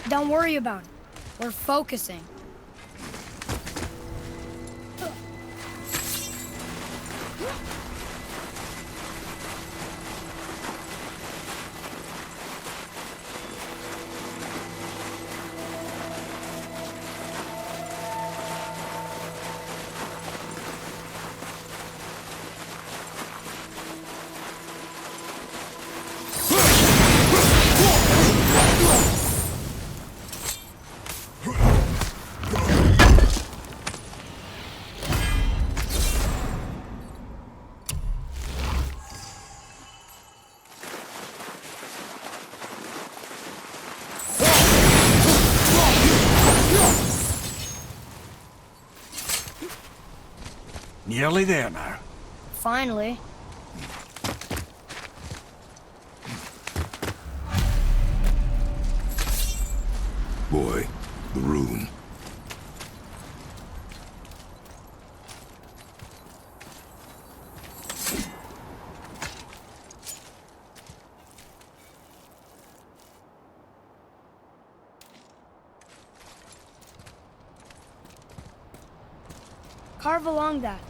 Don't worry about it. We're focusing. Nearly there now. Finally. Boy, the rune. Carve along that.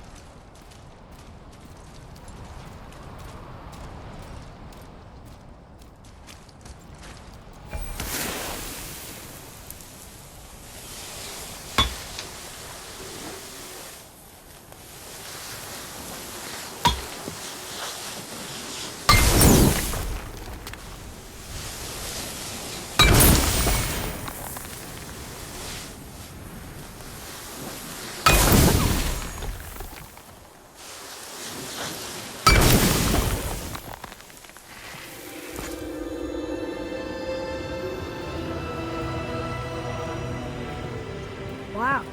Wow.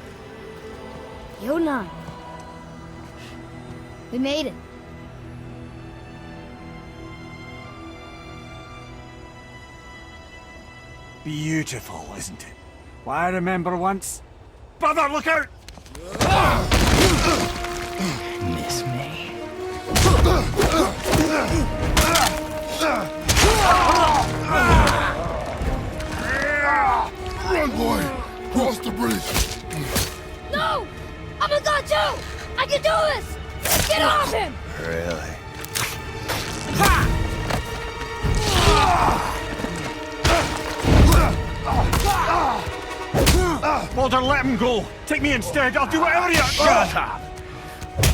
Jotunheim. We made it. Beautiful, isn't it? Why, I remember once... Brother, look out! Miss me? Run, boy! Cross the bridge! No! I'm a god too! I can do this! Get off him! Really? Walter, let him go! Take me instead, I'll do whatever you... Shut up!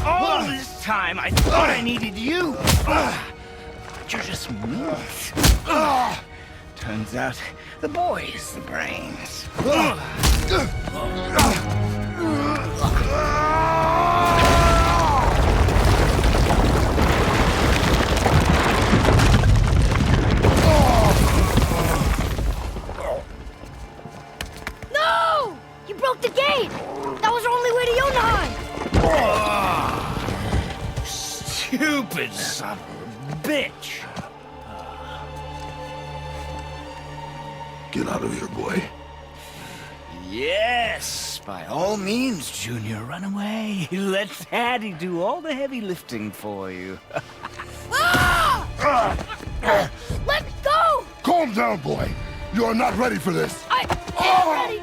All this time I thought I needed you! But you're just meat. Turns out the boy is the brains. No! You broke the gate! That was our only way to Jotunheim! Stupid son of a bitch! Get out of here, boy. Yes, by all means, Junior, run away. Let Daddy do all the heavy lifting for you. Let go! Calm down, boy. You are not ready for this. I am ready!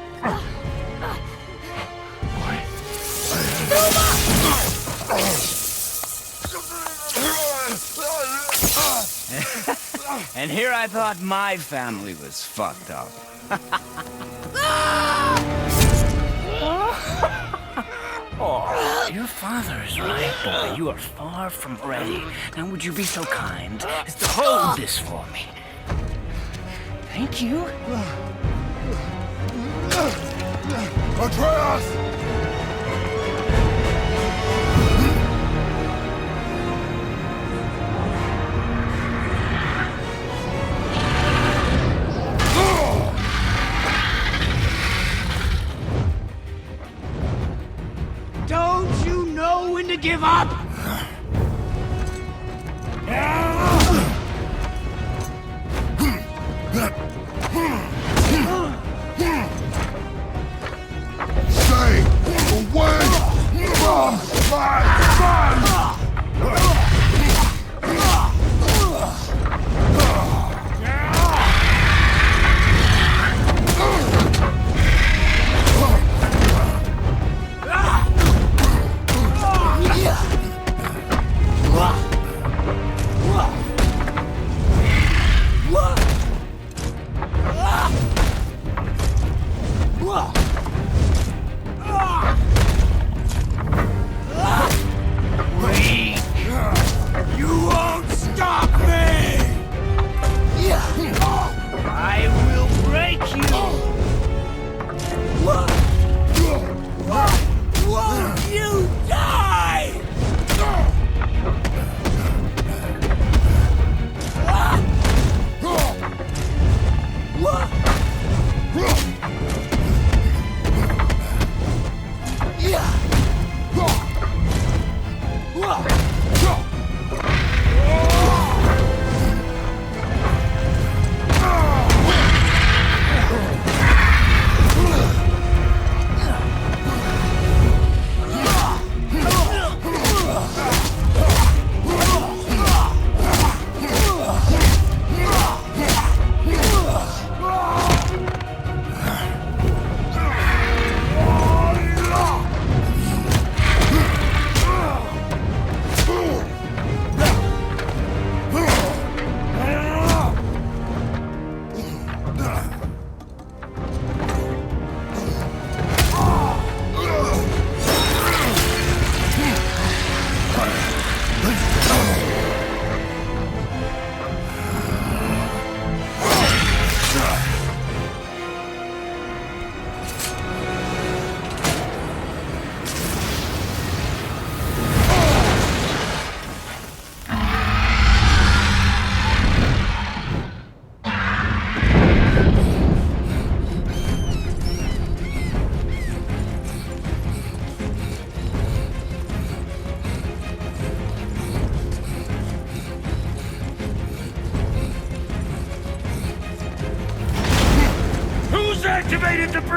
And here I thought my family was fucked up. Oh, your father is right, boy. You are far from ready. Now would you be so kind as to hold this for me? Thank you. Atreus! Don't you know when to give up? Stay away from my son!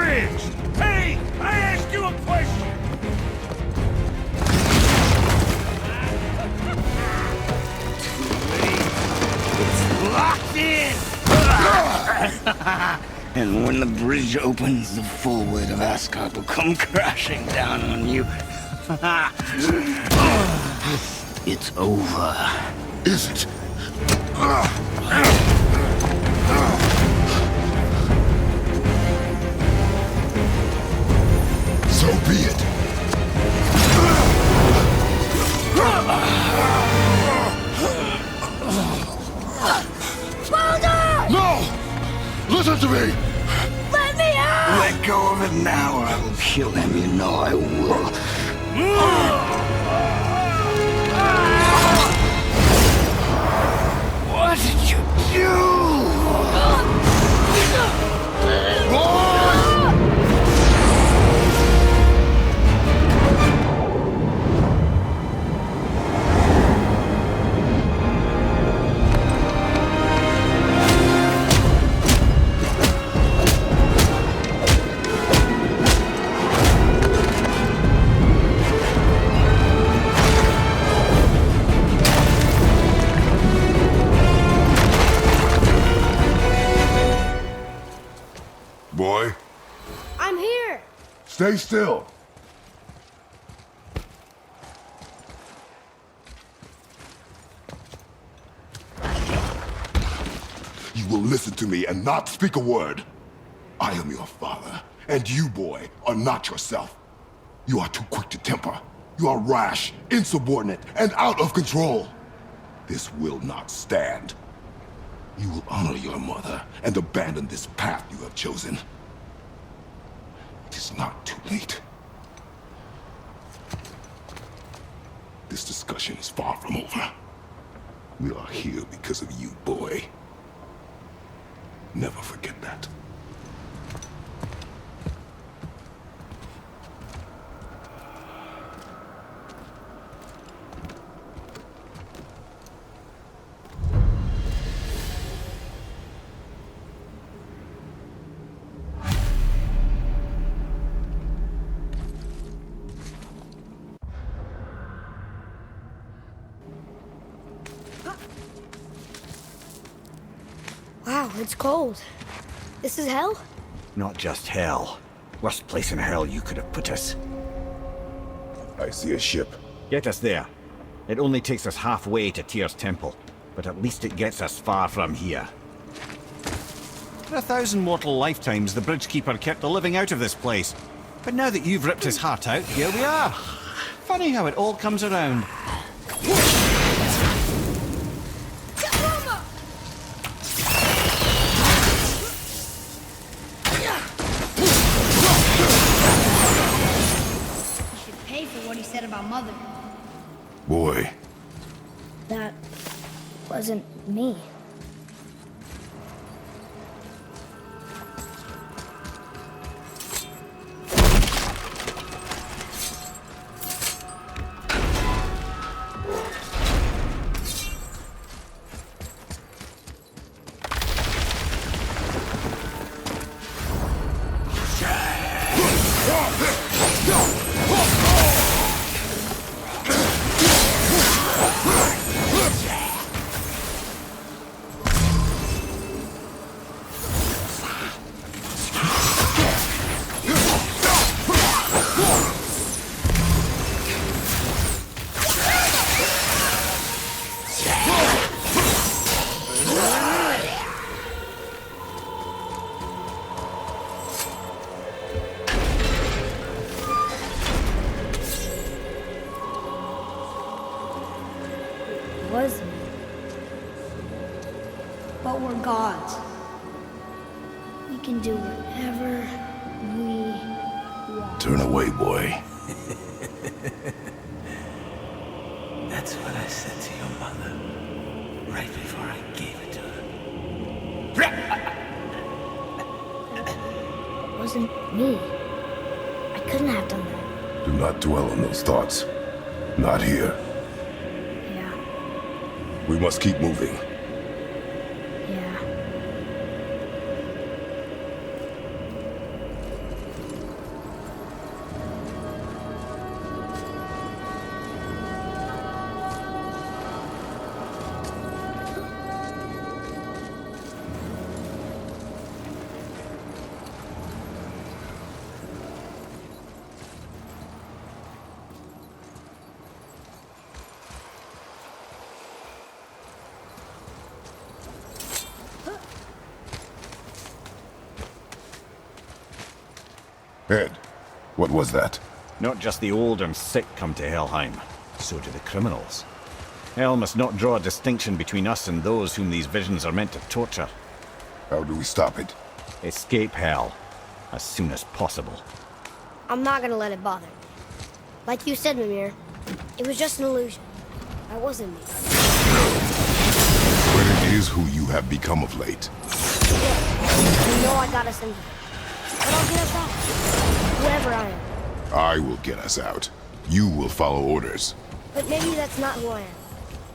bridge! Hey! I asked you a question! It's locked in! And when the bridge opens, the full weight of Asgard will come crashing down on you. It's over. Is it? So be it. No! Listen to me! Let me out! Let go of it now or I will kill him. You know I will. What did you do? Boy, I'm here! stay still. You will listen to me and not speak a word. I am your father, and you, boy, are not yourself. You are too quick to temper. You are rash, insubordinate, and out of control. This will not stand. You will honor your mother and abandon this path you have chosen. It is not too late. This discussion is far from over. We are here because of you, boy. Never forget that. Wow, it's cold. This is hell? Not just hell. Worst place in hell you could have put us. I see a ship. Get us there. It only takes us halfway to Tyr's temple, but at least it gets us far from here. For 1,000 mortal lifetimes, the Bridgekeeper kept the living out of this place. But now that you've ripped his heart out, here we are. Funny how it all comes around. Said about Mother. Boy. That wasn't me. Was me. But we're gods. We can do whatever we want. Turn away, boy. That's what I said to your mother, right before I gave it to her. It wasn't me. I couldn't have done that. Do not dwell on those thoughts. Not here. Yeah. We must keep moving. Yeah. Ed, what was that? Not just the old and sick come to Helheim, so do the criminals. Hell must not draw a distinction between us and those whom these visions are meant to torture. How do we stop it? Escape Hell as soon as possible. I'm not gonna let it bother me. Like you said, Mimir, it was just an illusion. That wasn't me. But it is who you have become of late. Yeah, you know I got us in here. But I'll get us out. Whoever I am. I will get us out. You will follow orders. But maybe that's not who I am.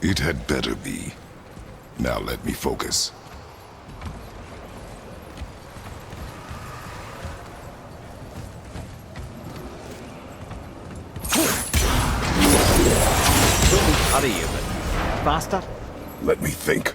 It had better be. Now let me focus. Don't hurry you, but faster? Let me think.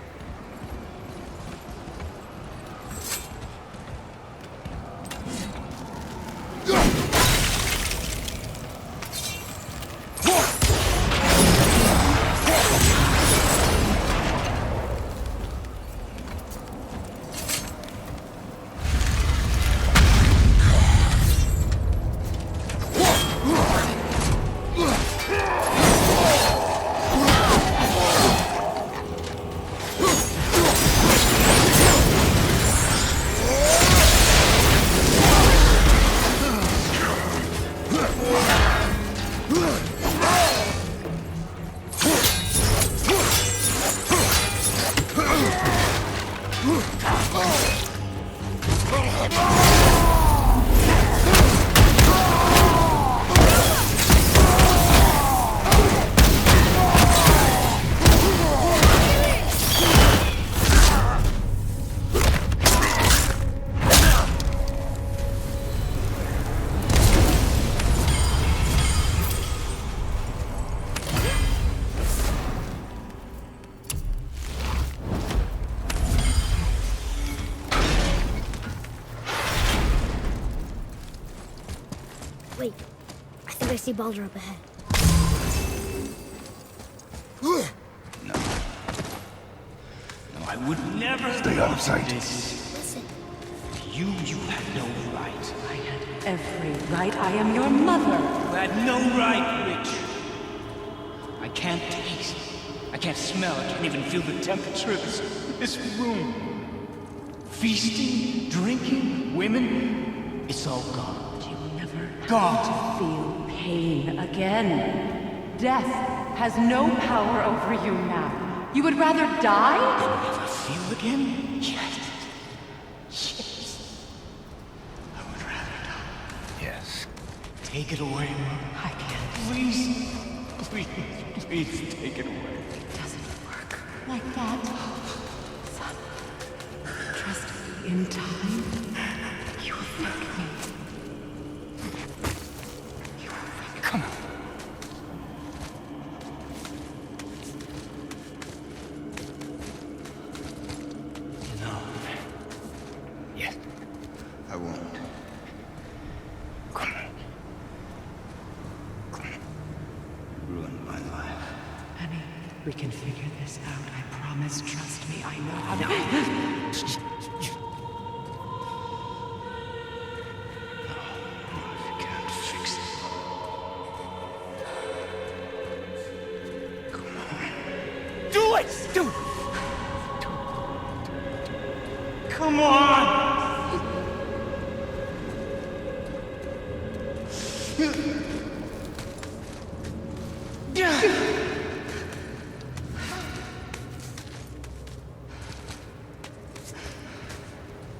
Wait, I think I see Baldur up ahead. No, I would never Stay out of sight. Listen. You had no right. I had every right. I am your mother. You had no right, Rich. I can't taste. I can't smell. I can't even feel the temperature of this room. Feasting, drinking, women, it's all gone. You'll never Gone. feel pain again. Death has no power over you now. You would rather die? Never feel again? Yes. Yes. I would rather die. Yes. Take it away, Mom. I can't. Please. Please take it away. It doesn't work like that. Son, trust me, in time, you will thank me. You will thank me. Come on. No. Yes. I won't. Come on. Come on. You ruined my life. Honey, we can figure this out. I promise. Trust me. I know how to. You can't fix it. Come on. Do it! Do it! Come on!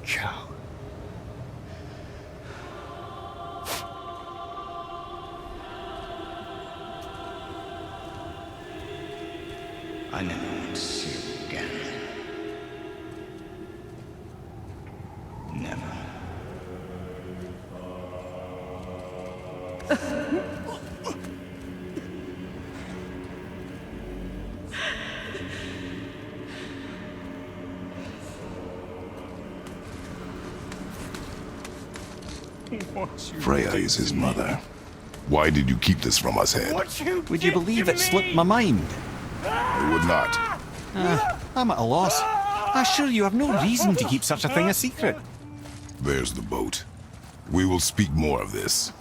Ciao. I never want to see you again. Never. Freya is his mother. Why did you keep this from us, Ed? Would you believe it slipped my mind? I would not. I'm at a loss. I assure you have no reason to keep such a thing a secret. There's the boat. We will speak more of this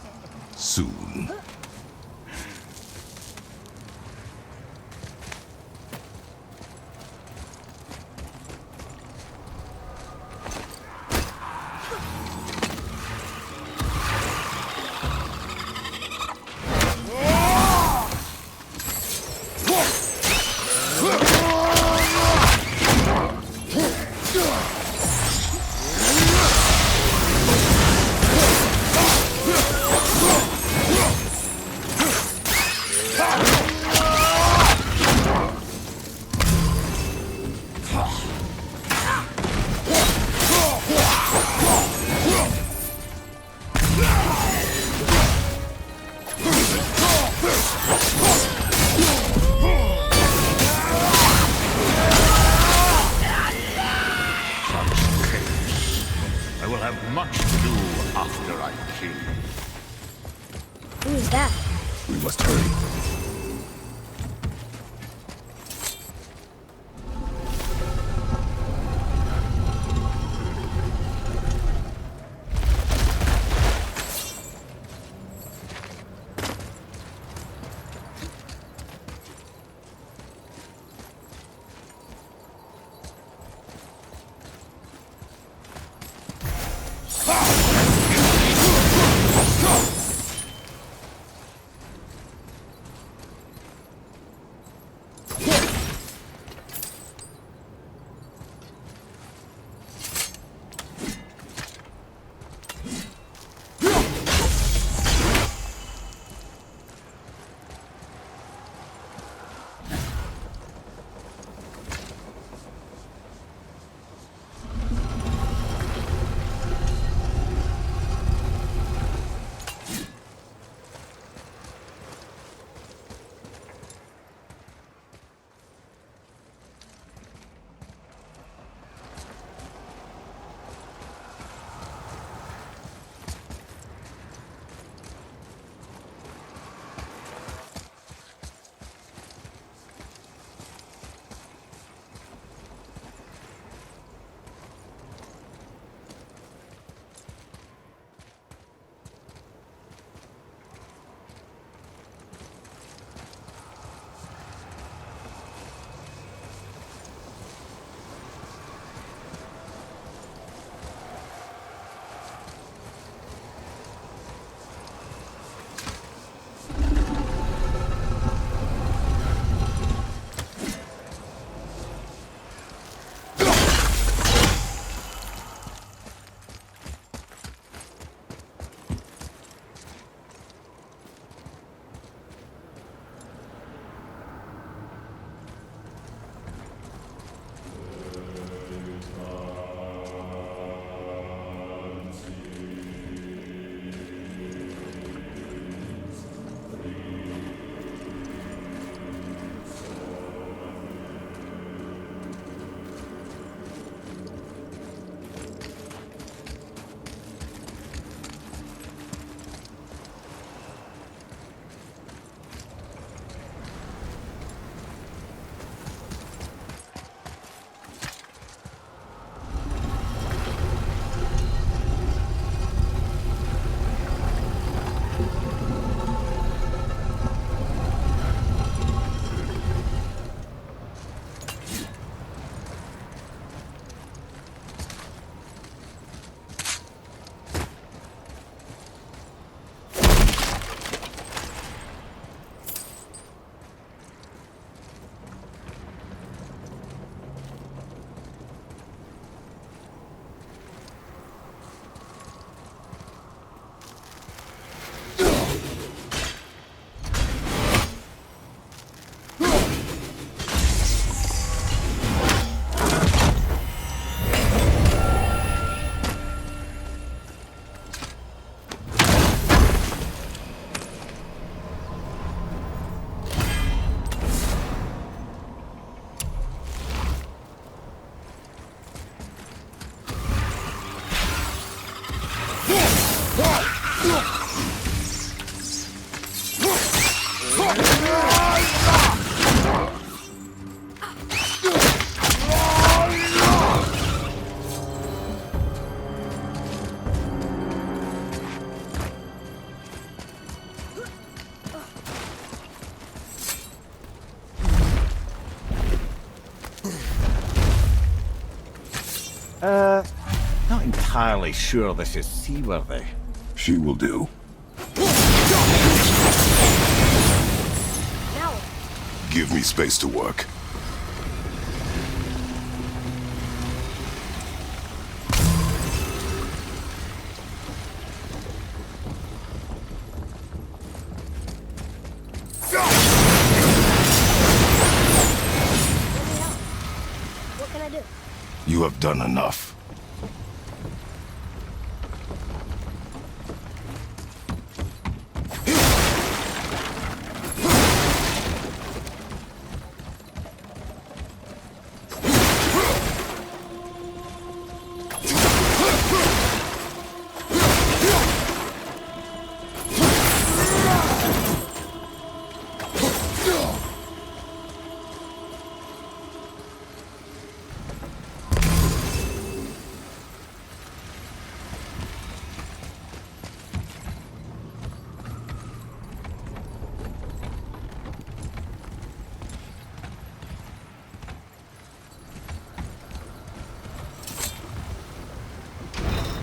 soon. Who is that? We must hurry. entirely sure this is seaworthy. She will do. Now, Give me space to work. what can I do? You have done enough.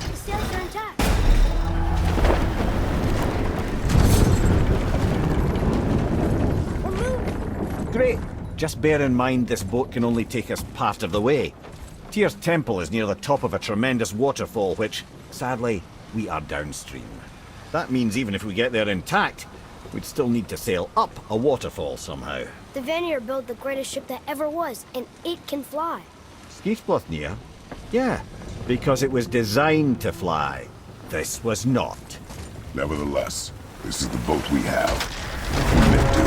The sails are intact. We're moving. Great. Just bear in mind this boat can only take us part of the way. Tyr's temple is near the top of a tremendous waterfall, which, sadly, we are downstream. That means even if we get there intact, we'd still need to sail up a waterfall somehow. The Vanir built the greatest ship that ever was, and it can fly. Skifbotnia? Yeah, because it was designed to fly. This was not. Nevertheless, this is the boat we have. Make do.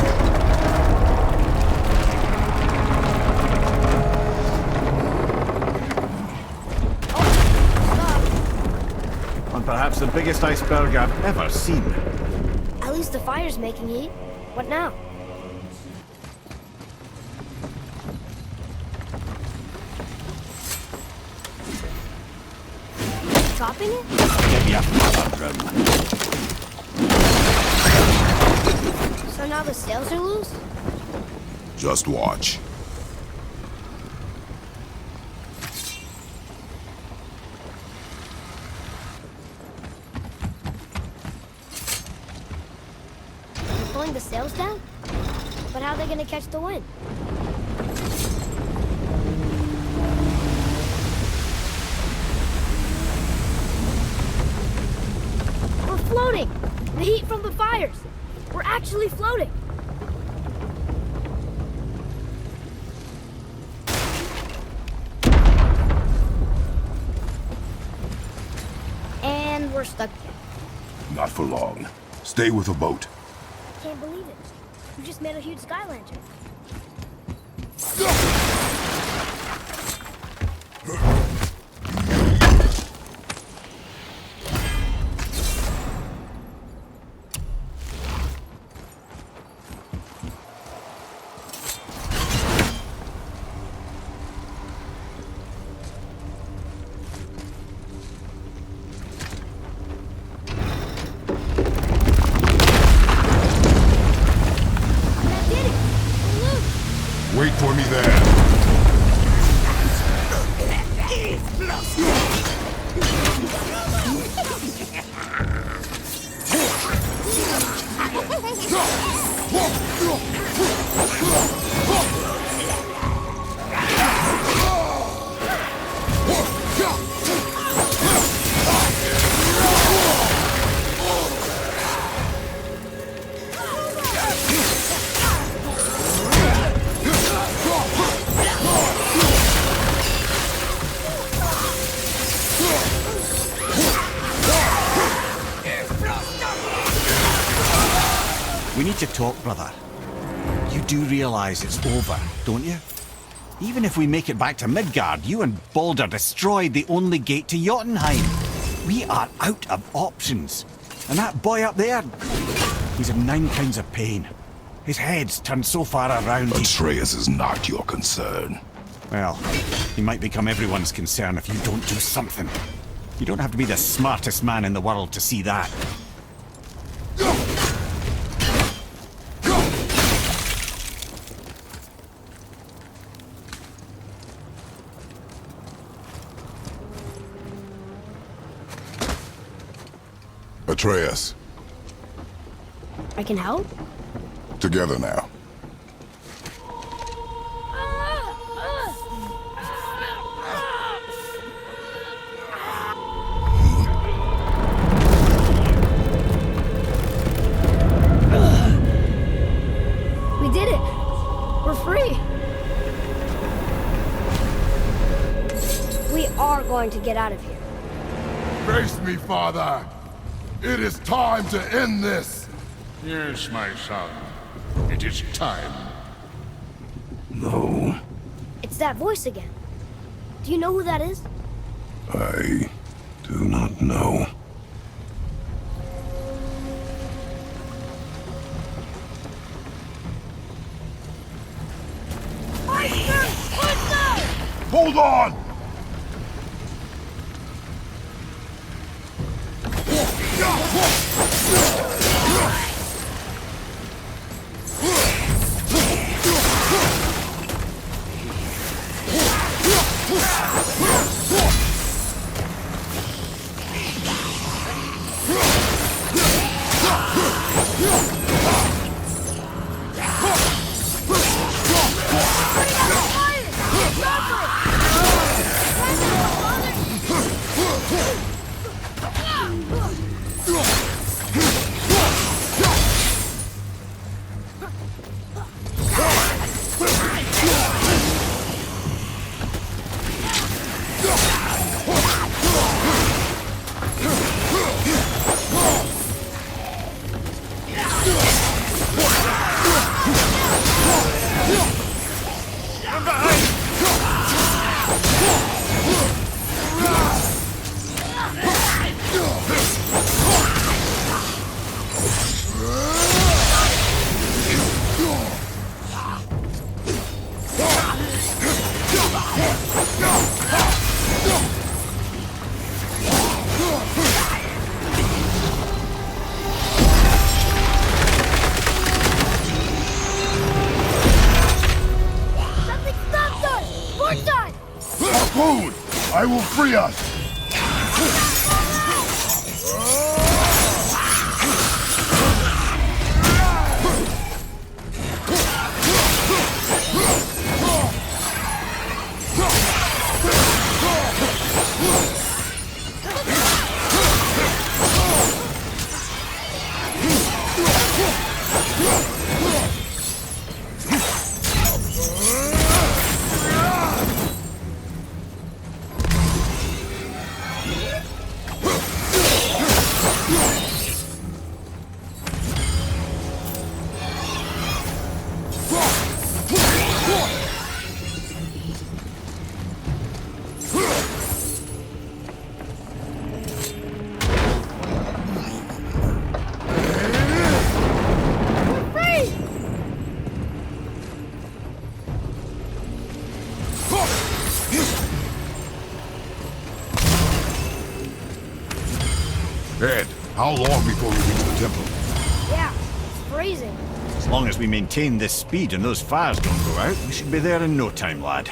And perhaps the biggest iceberg I've ever seen. At least the fire's making heat. What now? Dropping it? Give me another drum. So now the sails are loose? Just watch. They're pulling the sails down? But how are they gonna catch the wind? We're floating! The heat from the fires! We're actually floating! And we're stuck again. Not for long. Stay with the boat. Can't believe it. You just made a huge sky lantern. Wait for me there. We need to talk, brother. You do realize it's over, don't you? Even if we make it back to Midgard, you and Baldur destroyed the only gate to Jotunheim. We are out of options. And that boy up there, he's in 9 kinds of pain. His head's turned so far around. Atreus is not your concern. Well, he might become everyone's concern if you don't do something. You don't have to be the smartest man in the world to see that. Atreus. I can help? Together now. We did it! We're free! We are going to get out of here. Face me, father. It is time to end this. Yes, my son. It is time. No. It's that voice again. Do you know who that is? I do not know. Hold on! I will free us! Ed, how long before we reach the temple? Yeah, it's freezing. As long as we maintain this speed and those fires don't go out, we should be there in no time, lad.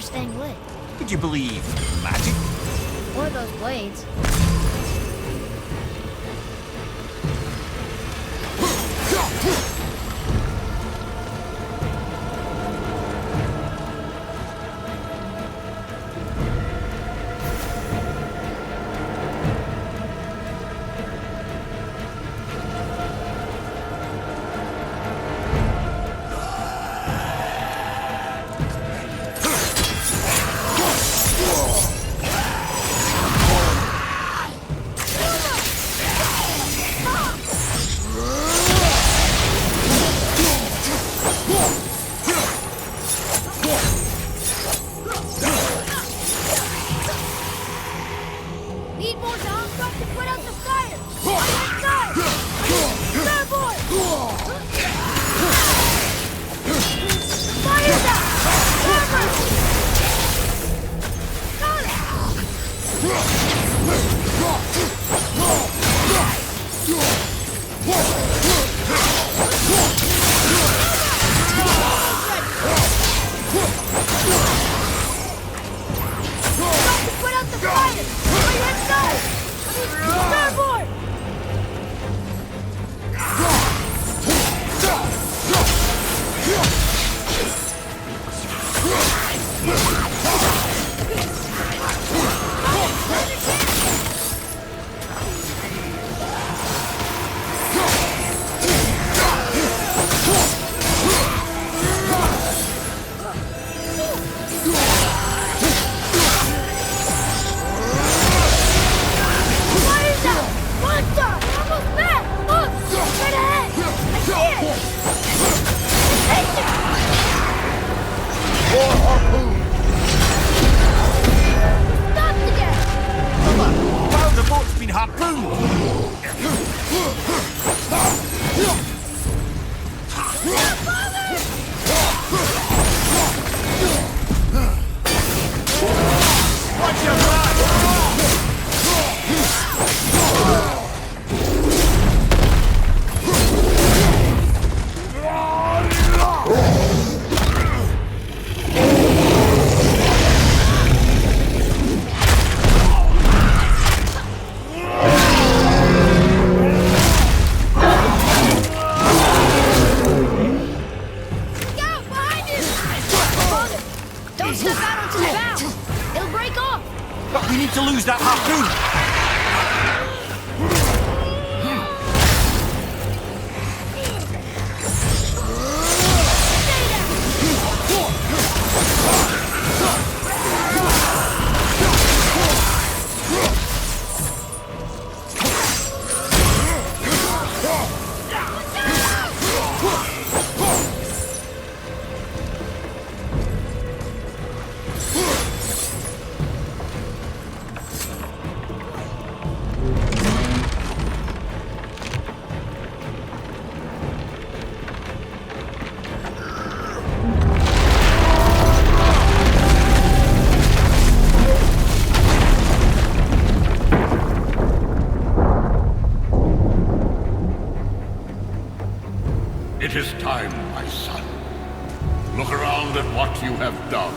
Staying lit. Would you believe magic? Or those blades. It is time, my son. Look around at what you have done.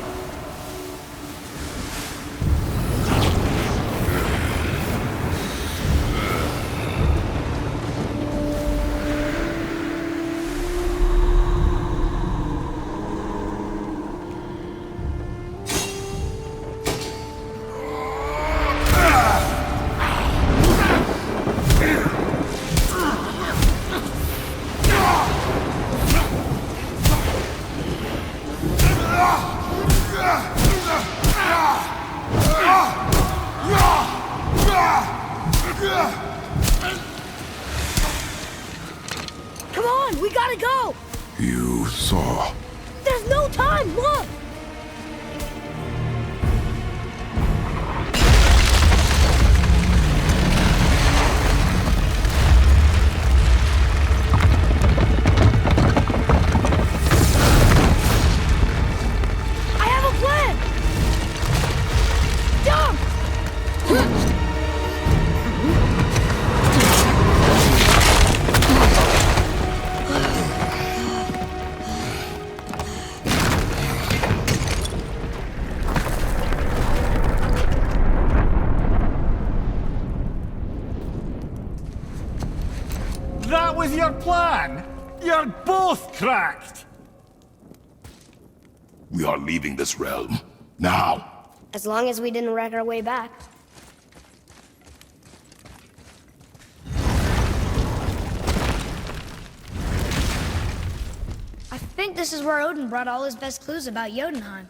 Come on, we gotta go! You saw. There's no time, look! I have a plan! Jump! That was your plan? You're both cracked! We are leaving this realm. Now. As long as we didn't wreck our way back. I think this is where Odin brought all his best clues about Jotunheim.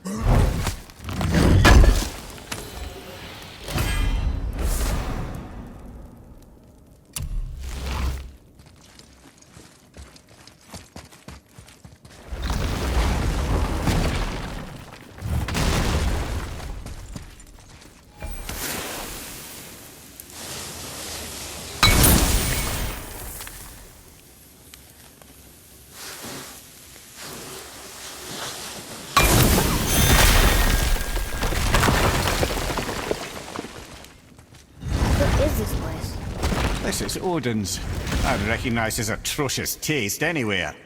This is Odin's. I'd recognize his atrocious taste anywhere.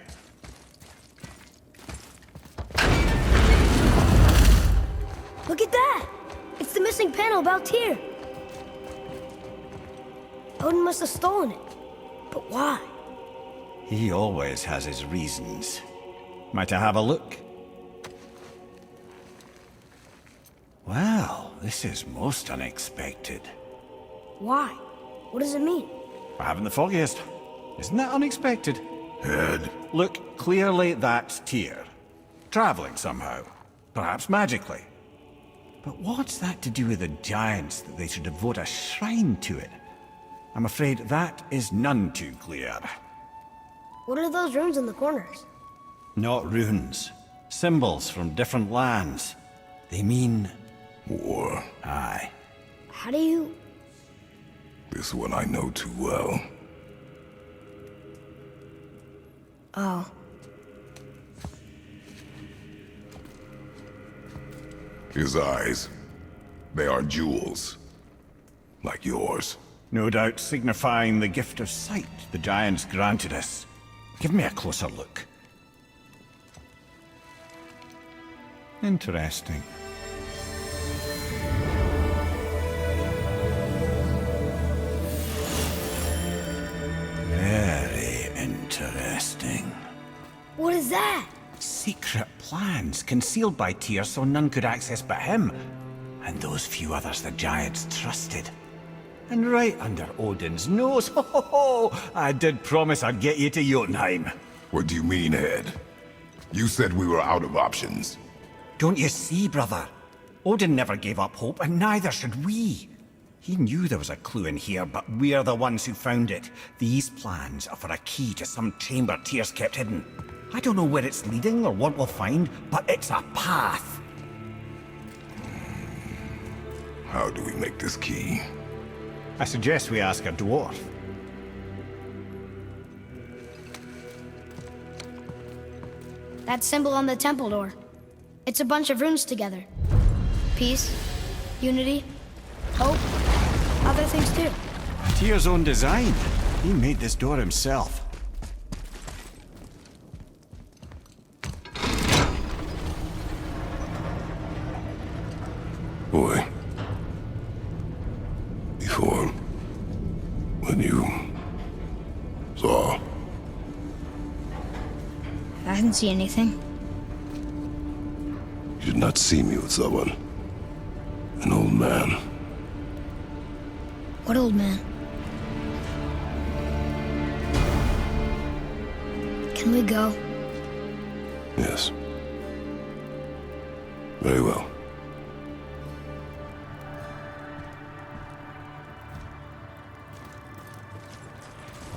Look at that! It's the missing panel about Tyr. Odin must have stolen it. But why? He always has his reasons. Might I have a look? Well, this is most unexpected. Why? What does it mean? I haven't the foggiest. Isn't that unexpected? Head. Look, clearly that's Tyr. Traveling somehow. Perhaps magically. But what's that to do with the giants that they should devote a shrine to it? I'm afraid that is none too clear. What are those runes in the corners? Not runes. Symbols from different lands. They mean... War. Aye. How do you... This one I know too well. Oh. His eyes. They are jewels. Like yours. No doubt signifying the gift of sight the giants granted us. Give me a closer look. Interesting. Very interesting. What is that? Secret plans concealed by Tyr so none could access but him. And those few others the giants trusted. And right under Odin's nose, ho ho ho! I did promise I'd get you to Jotunheim. What do you mean, Head? You said we were out of options. Don't you see, brother? Odin never gave up hope, and neither should we. He knew there was a clue in here, but we're the ones who found it. These plans are for a key to some chamber Tyr's kept hidden. I don't know where it's leading or what we'll find, but it's a path. How do we make this key? I suggest we ask a dwarf. That symbol on the temple door. It's a bunch of runes together. Peace, unity, hope, other things too. Tyr's own design. He made this door himself. Before, when you saw, I didn't see anything. you did not see me with someone. An old man. What old man? Can we go? Yes. Very well.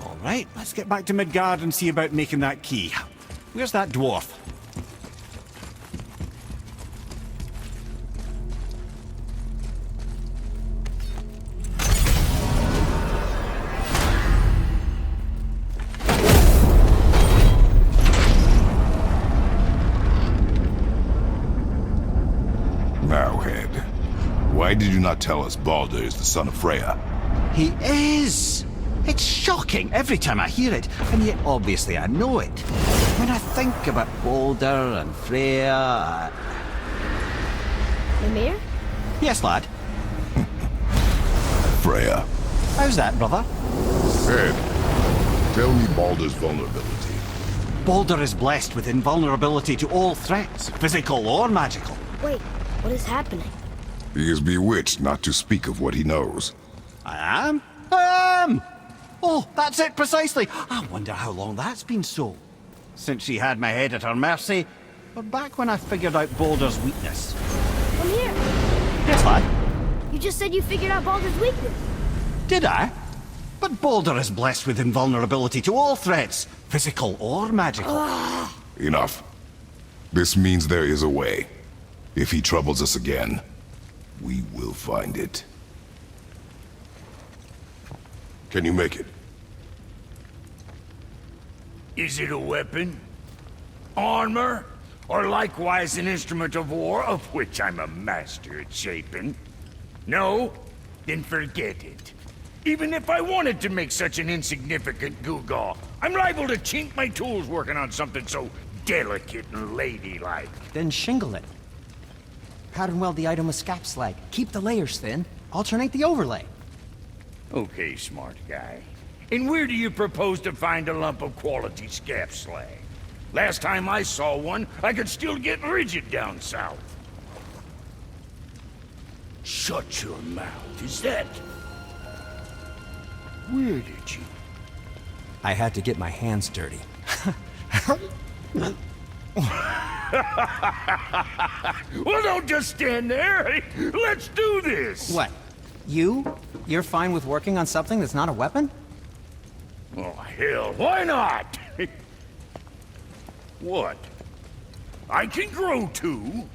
All right, let's get back to Midgard and see about making that key. Where's that dwarf? Now, Head, why did you not tell us Baldur is the son of Freya? He is! It's shocking every time I hear it, and yet obviously I know it. When I think about Baldur and Freya... Mimir? Yes, lad. Freya. How's that, brother? Head, tell me Baldur's vulnerability. Baldur is blessed with invulnerability to all threats, physical or magical. Wait, what is happening? He is bewitched not to speak of what he knows. I am? I am! Oh, that's it precisely. I wonder how long that's been so. Since she had my head at her mercy, or back when I figured out Baldur's weakness. Mimir! Yes, lad? You just said you figured out Baldur's weakness. Did I? But Baldur is blessed with invulnerability to all threats, physical or magical. Enough. This means there is a way. If he troubles us again, we will find it. Can you make it? Is it a weapon? Armor? Or likewise an instrument of war, of which I'm a master at shaping? No? Then forget it. Even if I wanted to make such an insignificant gewgaw, I'm liable to chink my tools working on something so delicate and ladylike. Then shingle it. Pattern weld the item with scap slag. Keep the layers thin. Alternate the overlay. Okay, smart guy. And where do you propose to find a lump of quality scap slag? Last time I saw one, I could still get rigid down south. Shut your mouth, is that... Where did you... I had to get my hands dirty. Well, don't just stand there. Let's do this. What? You're fine with working on something that's not a weapon? Oh, hell, why not? What? I can grow too.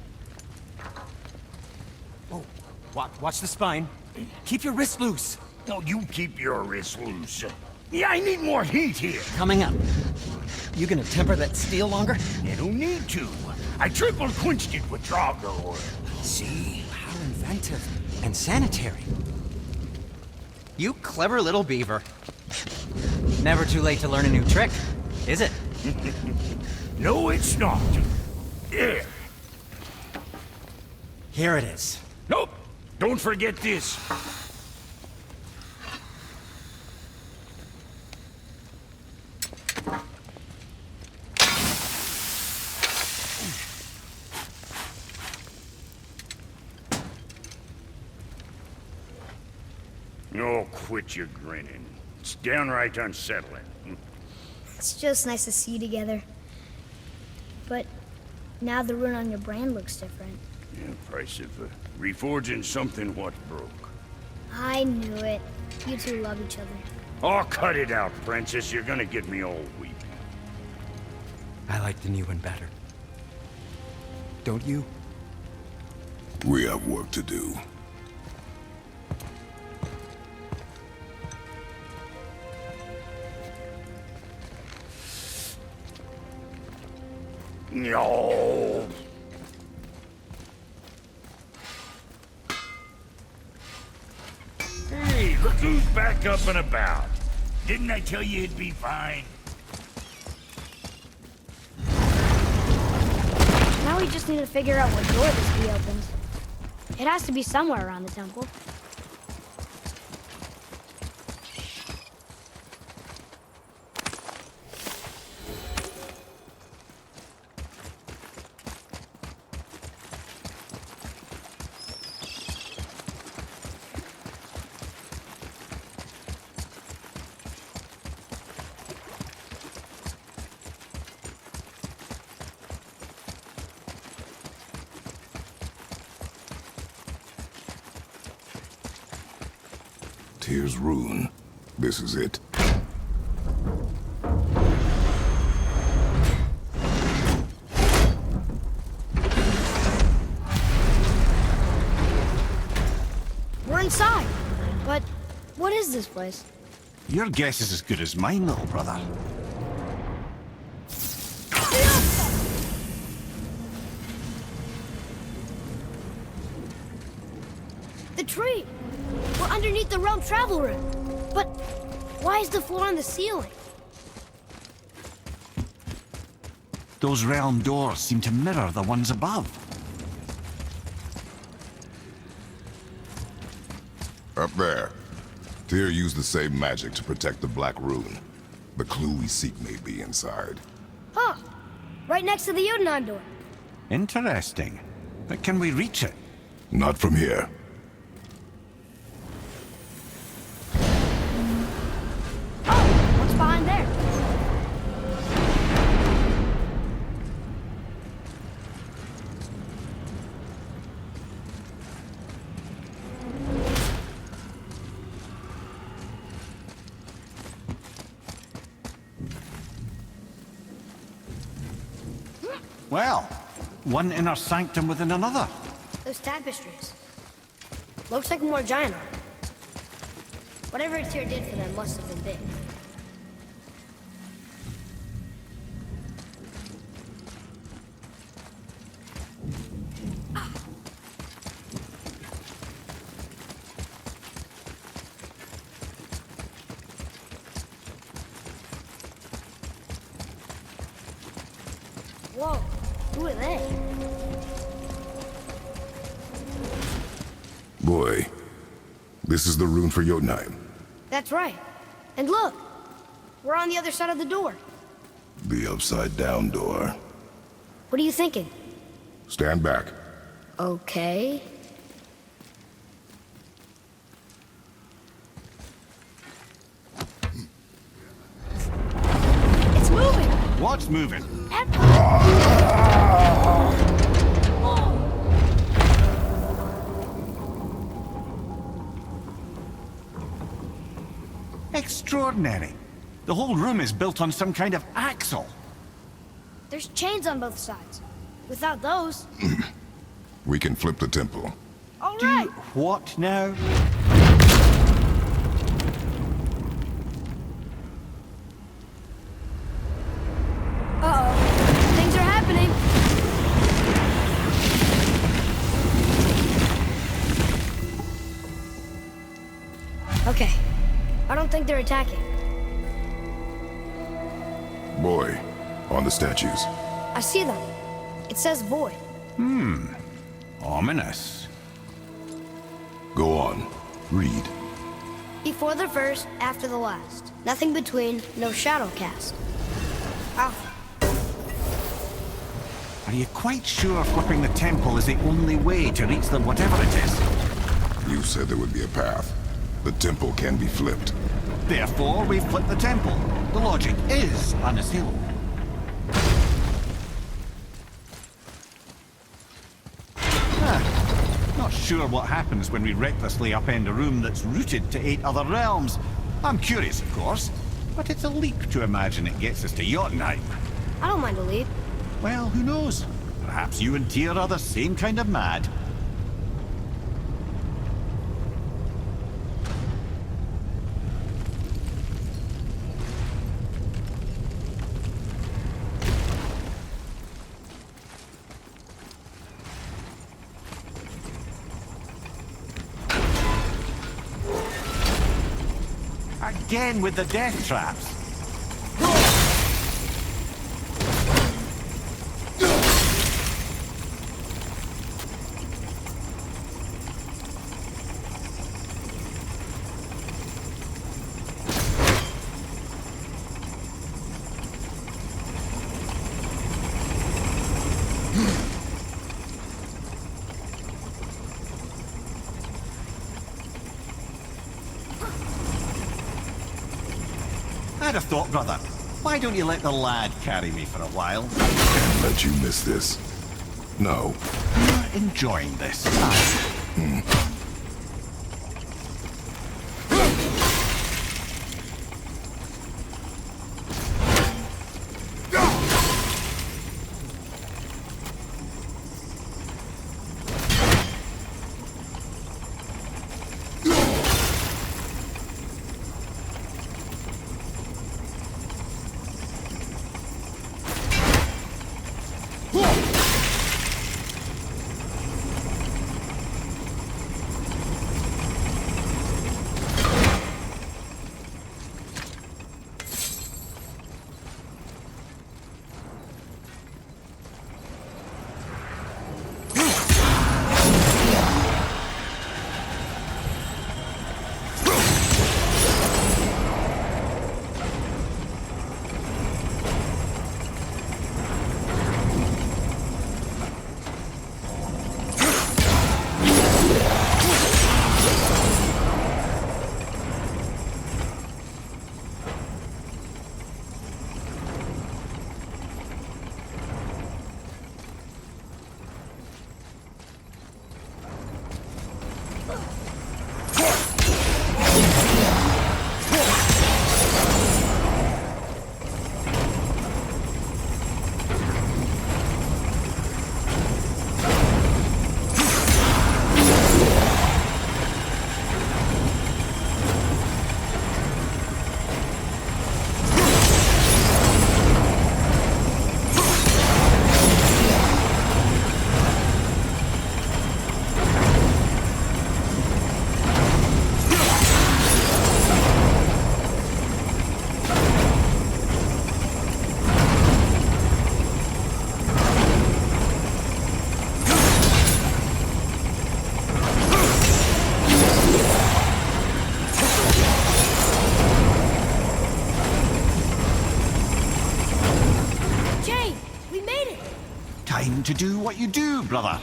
Oh, watch the spine. Keep your wrist loose. No, you keep your wrist loose. Yeah, I need more heat here. Coming up. You gonna temper that steel longer? You don't need to. I triple quenched it with Drago oil. See? How inventive. And sanitary. You clever little beaver. Never too late to learn a new trick, is it? No, it's not. There. Here it is. Nope. Don't forget this. Oh, quit your grinning. It's downright unsettling. It's just nice to see you together. But now the rune on your brand looks different. Yeah, price of reforging something what broke. I knew it. You two love each other. Oh, cut it out, princess. You're gonna get me all weak. I like the new one better. Don't you? We have work to do. No. Hey, look who's back up and about. Didn't I tell you it'd be fine? Now we just need to figure out what door this key opens. It has to be somewhere around the temple. Tyr's rune. This is it. We're inside. But what is this place? Your guess is as good as mine, little brother. The tree! We're underneath the realm travel room. But why is the floor on the ceiling? Those realm doors seem to mirror the ones above. Up there. Tyr used the same magic to protect the Black Rune. The clue we seek may be inside. Huh. Right next to the Jotunheim door. Interesting. But can we reach it? Not from here. Oh, what's behind there? Well, one inner sanctum within another. Those tapestries. Looks like more giant art. Whatever Tyr did for them must have been big. Whoa, who are they? Boy, this is the rune for Jotunheim. That's right. And look, we're on the other side of the door. The upside-down door. What are you thinking? Stand back. Okay. It's moving! What's moving? Extraordinary. The whole room is built on some kind of axle. There's chains on both sides. Without those... We can flip the temple. All right! What now? Uh-oh. Things are happening. Okay. I don't think they're attacking. Boy, on the statues. I see them. It says void. Ominous. Go on. Read. Before the first, after the last. Nothing between, no shadow cast. Alpha. Are you quite sure flipping the temple is the only way to reach them, whatever it is? You said there would be a path. The temple can be flipped. Therefore, we flip the temple. The logic is unassailable. Not sure what happens when we recklessly upend a room that's rooted to 8 other realms. I'm curious, of course, but it's a leap to imagine it gets us to Jotunheim. I don't mind a leap. Well, who knows? Perhaps you and Tyr are the same kind of mad. Again with the death traps. I'd have thought, brother, why don't you let the lad carry me for a while? Can't let you miss this. No. You're enjoying this. to do what you do, brother.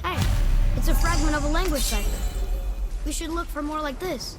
Hey, it's a fragment of a language cipher. We should look for more like this.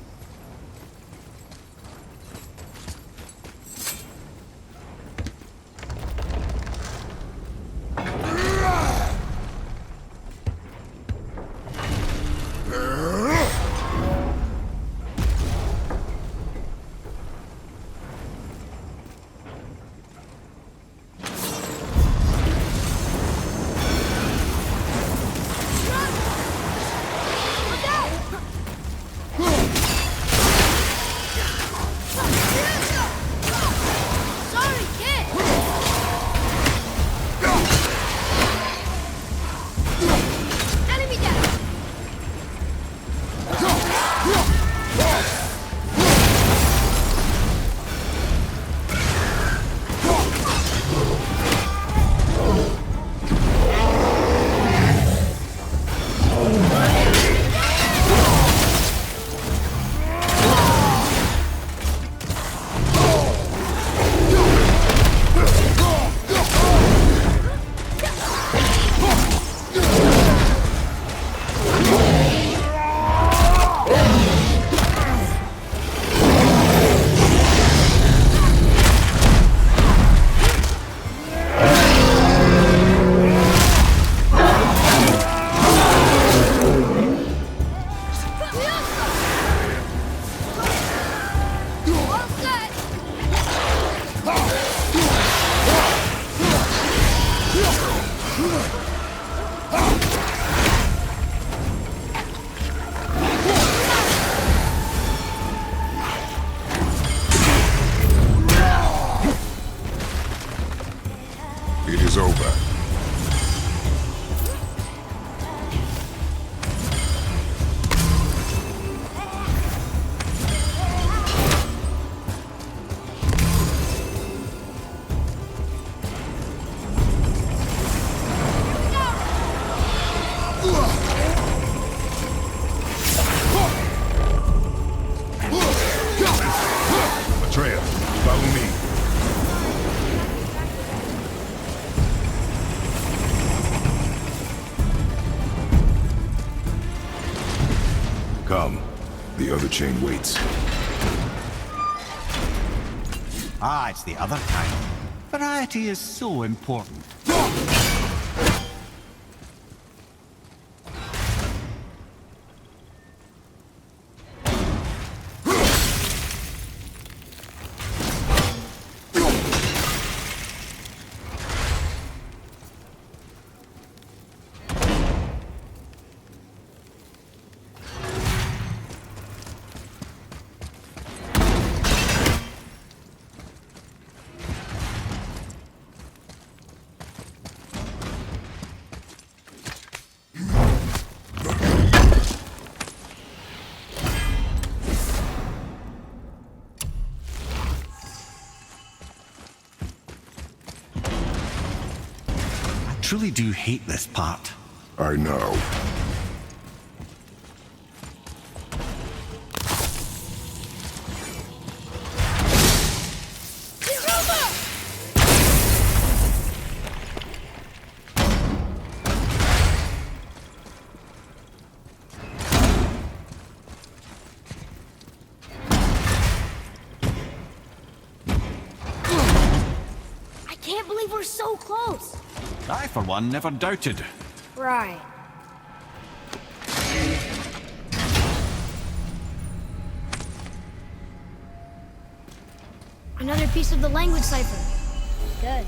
It is over. Atreus, follow me. Come. The other chain waits. Ah, it's the other kind. Variety is so important. I truly do hate this part. I know. I can't believe we're so close. I, for one, never doubted. Right. Another piece of the language cipher. Good.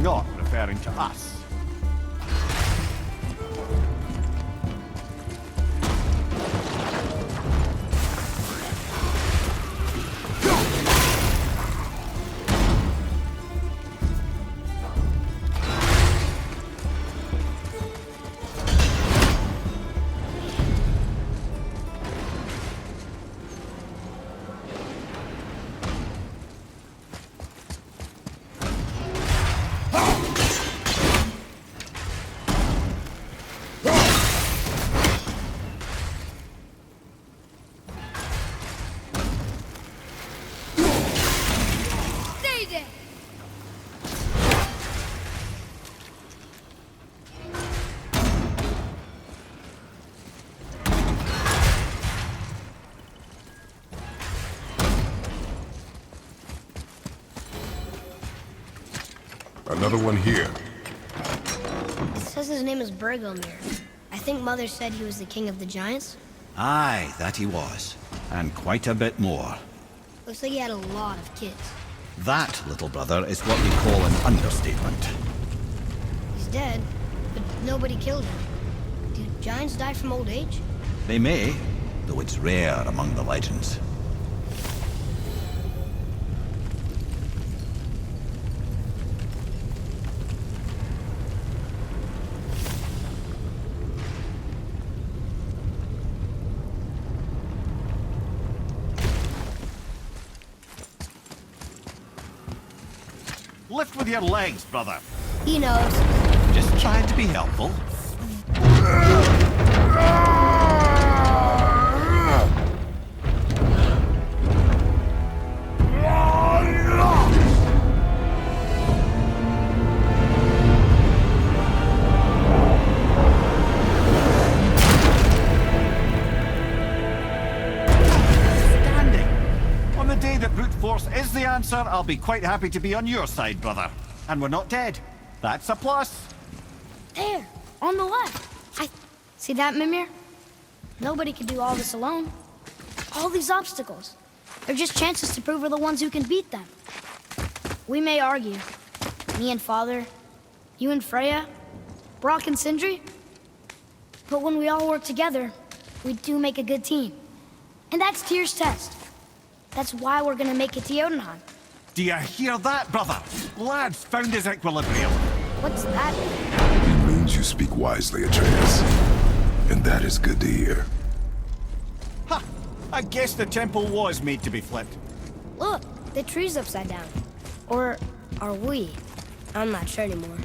not referring to us. Another one here. It says his name is Mimir. I think Mother said he was the king of the giants. Aye, that he was. And quite a bit more. Looks like he had a lot of kids. That, little brother, is what we call an understatement. He's dead, but nobody killed him. Do giants die from old age? They may, though it's rare among the legends. Lift with your legs, brother. He knows. Just trying to be helpful. On the day that brute force is the answer, I'll be quite happy to be on your side, brother. And we're not dead. That's a plus. There, on the left. See that, Mimir? Nobody can do all this alone. All these obstacles. They're just chances to prove we're the ones who can beat them. We may argue. Me and Father, you and Freya, Brock and Sindri. But when we all work together, we do make a good team. And that's Tyr's test. That's why we're gonna make it to Jotunheim. Do you hear that, brother? Lad's found his equilibrium. What's that? It means you speak wisely, Atreus. And that is good to hear. Ha! I guess the temple was made to be flipped. Look, the tree's upside down. Or are we? I'm not sure anymore.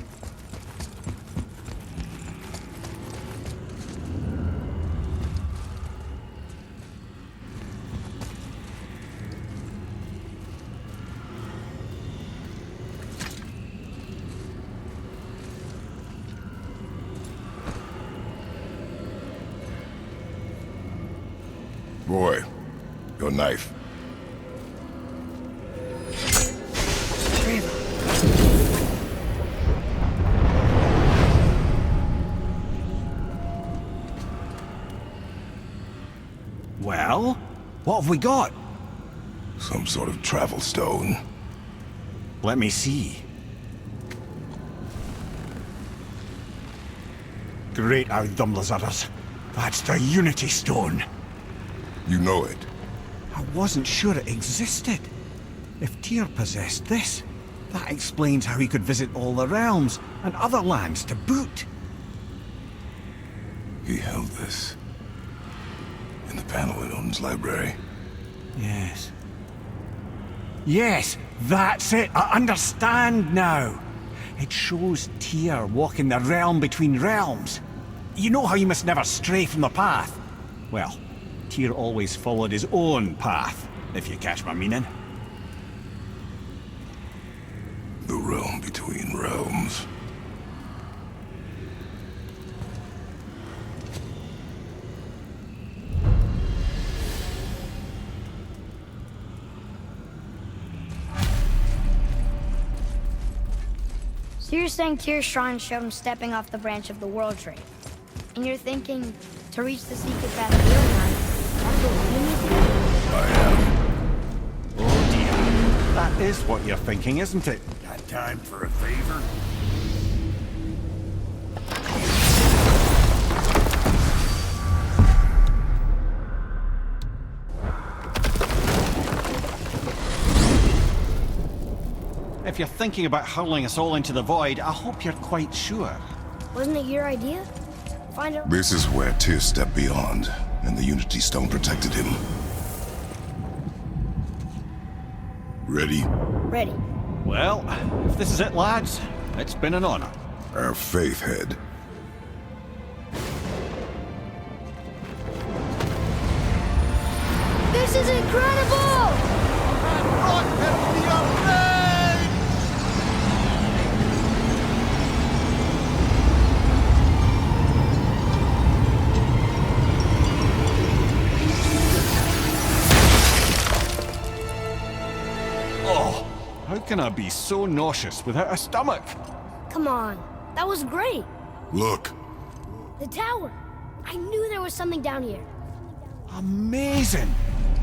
Boy, your knife. Well, what have we got? Some sort of travel stone. Let me see. Great Outdumblers. That's the Unity Stone. You know it. I wasn't sure it existed. If Tyr possessed this, that explains how he could visit all the realms and other lands to boot. He held this in the panel in Odin's library. Yes. Yes, that's it. I understand now. It shows Tyr walking the realm between realms. You know how you must never stray from the path? Well, Tyr always followed his own path, if you catch my meaning. The realm between realms. So you're saying Tyr's shrine showed him stepping off the branch of the World Tree. And you're thinking, to reach the secret path of Helheim, that's what we need to do? I am. Oh dear. That is what you're thinking, isn't it? Got time for a favor? if you're thinking about hurling us all into the void, I hope you're quite sure. Wasn't it your idea? Find out. This is where Tyr stepped beyond, and the Unity Stone protected him. Ready? Ready. Well, if this is it, lads, it's been an honor. Our faith head. This is incredible! Oh, how can I be so nauseous without a stomach? Come on, that was great. Look. The tower. I knew there was something down here. Amazing!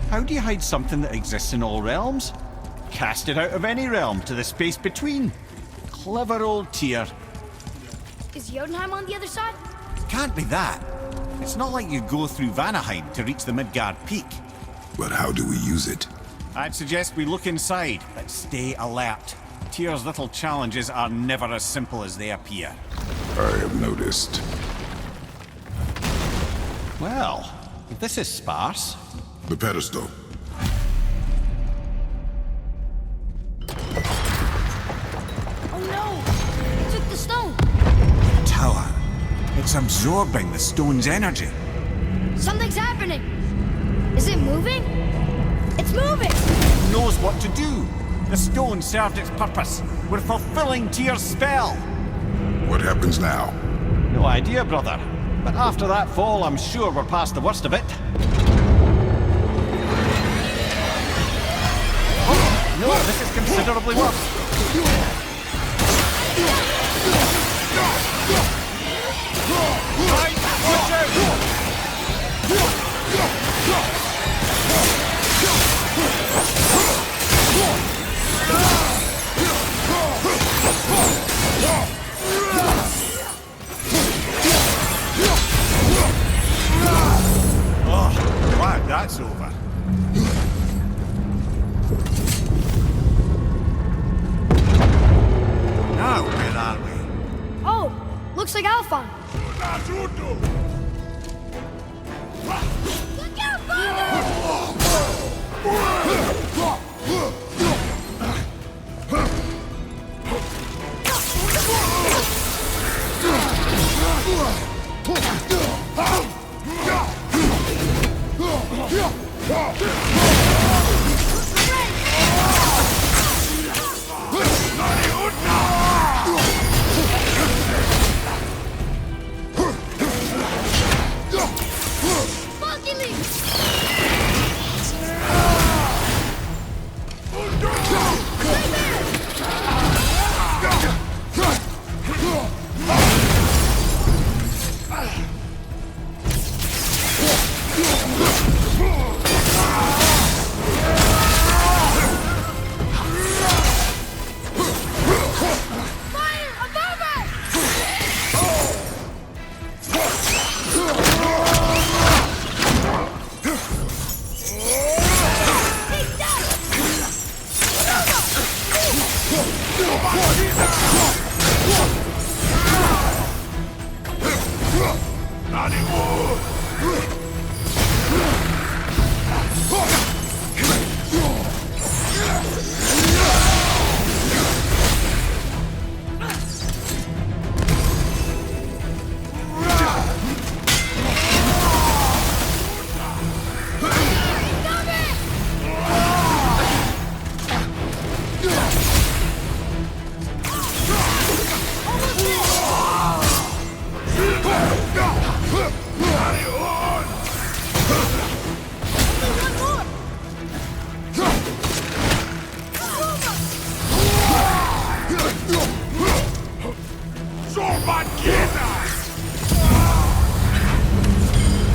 How do you hide something that exists in all realms? Cast it out of any realm to the space between. Clever old Tyr. Is Jotunheim on the other side? Can't be that. It's not like you go through Vanaheim to reach the Midgard peak. But how do we use it? I'd suggest we look inside, but stay alert. Tyr's little challenges are never as simple as they appear. I have noticed. Well, if this is sparse. The pedestal. Oh no! It took the stone! Tower. It's absorbing the stone's energy. Something's happening! Is it moving? It's moving! It knows what to do. The stone served its purpose. We're fulfilling Tyr's spell. What happens now? No idea, brother. But after that fall, I'm sure we're past the worst of it. Oh, no, this is considerably worse. Right, watch out! Oh, glad that's over. Now, where are we? Oh, looks like Alphon. Look out,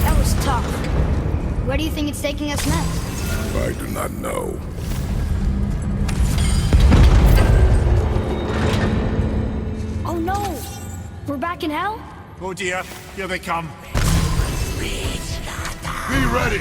That was tough. Where do you think it's taking us next? I do not know. Oh no! We're back in hell? Oh dear, here they come. Be ready!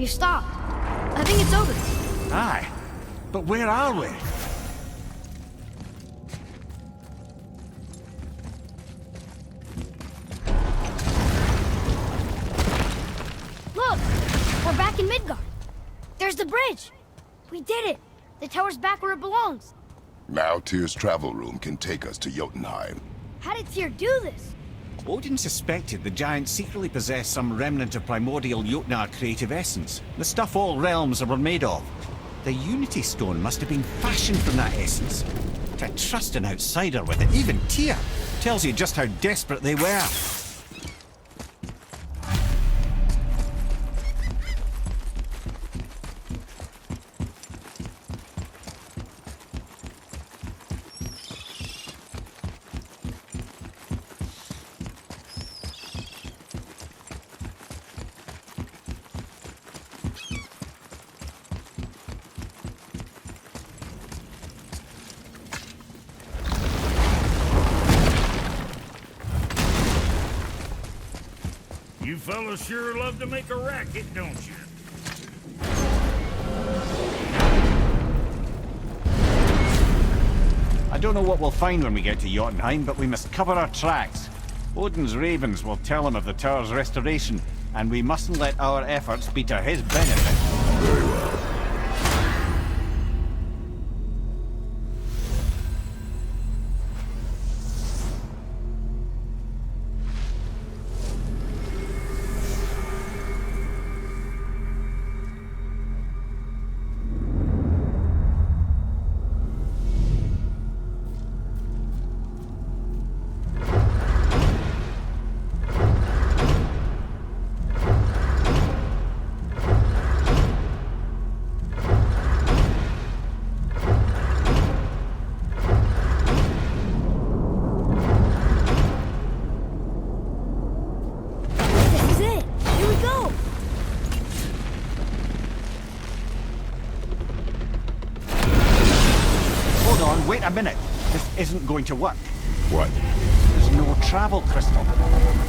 You stopped. I think it's over. Aye. But where are we? Look! We're back in Midgard. There's the bridge. We did it. The tower's back where it belongs. Now Tyr's travel room can take us to Jotunheim. How did Tyr do this? Odin suspected the giant secretly possessed some remnant of primordial Jotnar creative essence, the stuff all realms were made of. The Unity Stone must have been fashioned from that essence. To trust an outsider with it, even Tyr, tells you just how desperate they were. You fellas sure love to make a racket, don't you? I don't know what we'll find when we get to Jotunheim, but we must cover our tracks. Odin's ravens will tell him of the tower's restoration, and we mustn't let our efforts be to his benefit. Very well. minute. This isn't going to work. What? There's no travel crystal.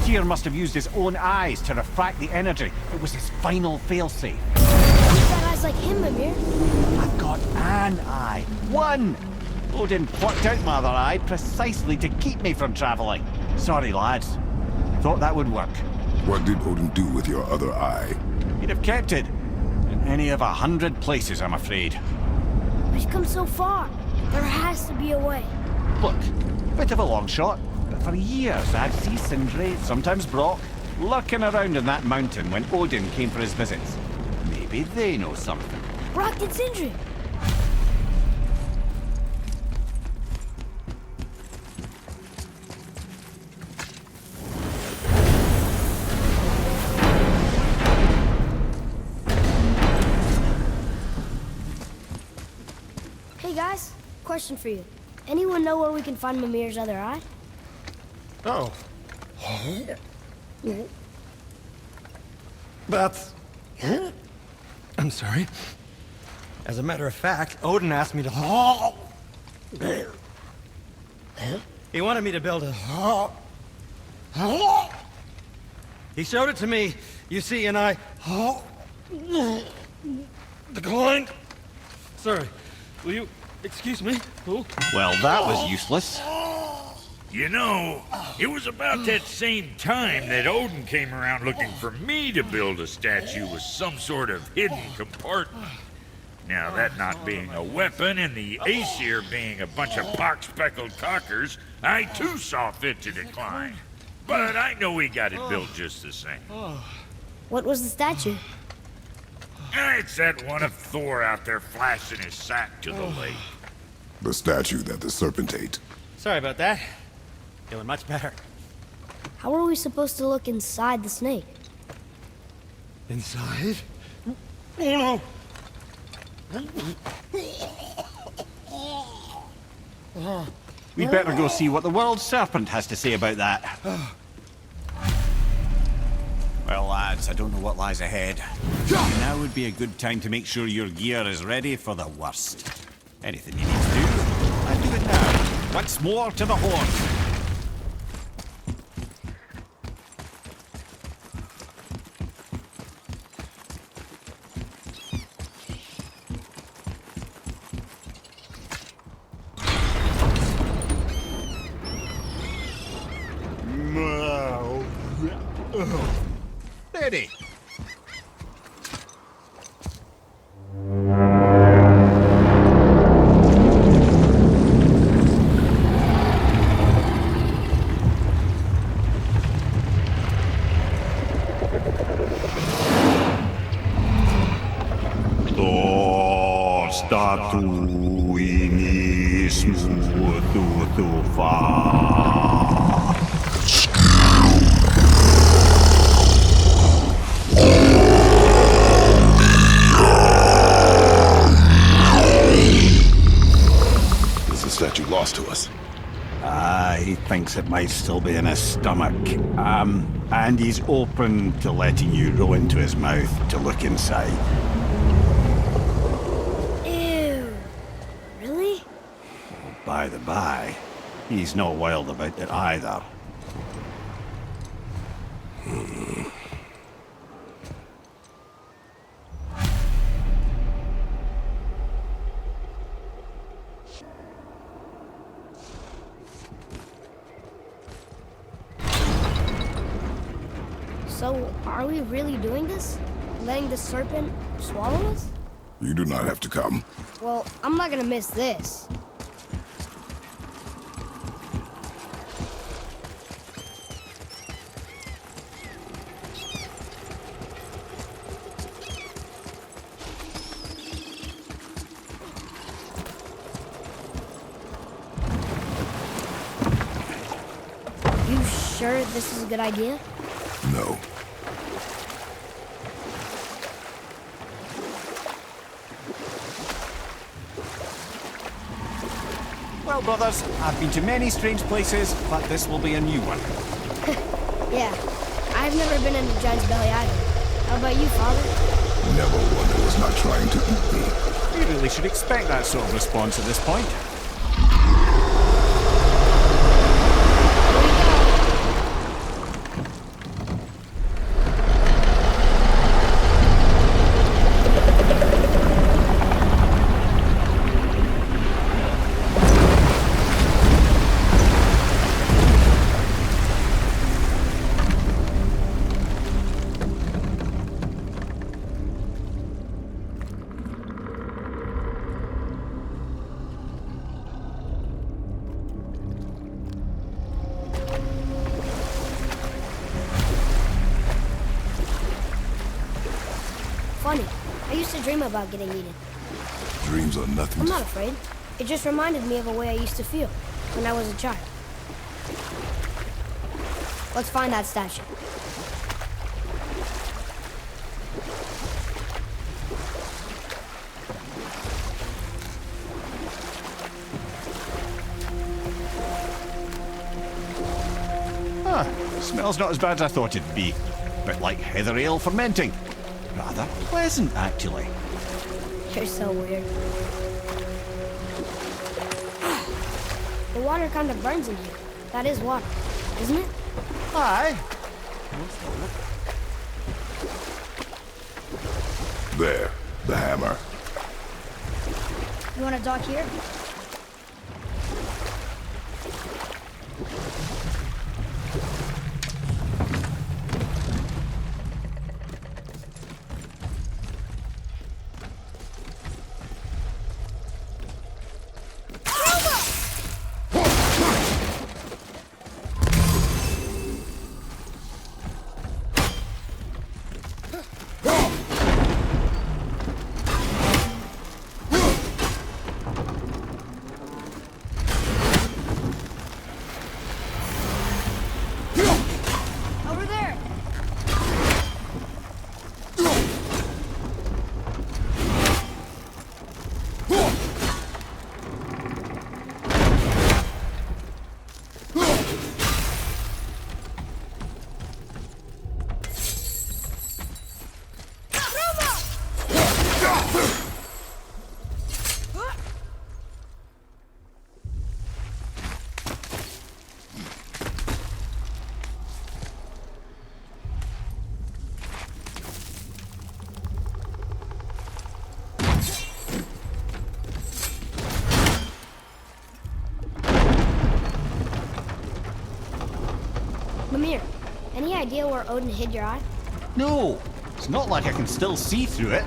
Tyr must have used his own eyes to refract the energy. It was his final failsafe. You've got eyes like him, Mimir. I've got an eye. One! Odin plucked out my other eye precisely to keep me from traveling. Sorry, lads. Thought that would work. What did Odin do with your other eye? He'd have kept it. In any of 100 places, I'm afraid. We've come so far. There has to be a way. Look, bit of a long shot, but for years I'd see Sindri, sometimes Brock, lurking around in that mountain when Odin came for his visits. Maybe they know something. Brock and Sindri. Hey guys, question for you. Anyone know where we can find Mimir's other eye? Oh. That's... I'm sorry. As a matter of fact, Odin asked me to... He wanted me to build a... He showed it to me, you see, and I... declined. Sorry. Will you excuse me? Oh. Well, that was useless. You know, it was about that same time that Odin came around looking for me to build a statue with some sort of hidden compartment. Now, that not being a weapon and the Aesir being a bunch of pock-speckled cockers, I too saw fit to decline. But I know we got it built just the same. What was the statue? It's that one of Thor out there flashing his sack to the lake. The statue that the serpent ate. Sorry about that. Feeling much better. How are we supposed to look inside the snake? Inside? Oh no! We'd better go see what the world serpent has to say about that. Well, lads, I don't know what lies ahead. Now would be a good time to make sure your gear is ready for the worst. Anything you need to do, I do it now. Once more to the horn. Ready. To us. He thinks it might still be in his stomach. And he's open to letting you row into his mouth to look inside. Ew. Really? By the by, he's not wild about it either. So, are we really doing this? Letting the serpent swallow us? You do not have to come. Well, I'm not gonna miss this. You sure this is a good idea? No. Well, brothers, I've been to many strange places, but this will be a new one. Yeah, I've never been in a giant's belly either. How about you, Father? Never one that was not trying to eat me. You really should expect that sort of response at this point. to dream about getting eaten. Dreams are nothing. I'm not afraid. It just reminded me of a way I used to feel when I was a child. Let's find that statue. Smells not as bad as I thought it'd be. Bit like heather ale fermenting. Rather pleasant, actually. You're so weird. The water kind of burns in here. That is water, isn't it? Aye. There, the hammer. You want to dock here? Mimir, any idea where Odin hid your eye? No, it's not like I can still see through it.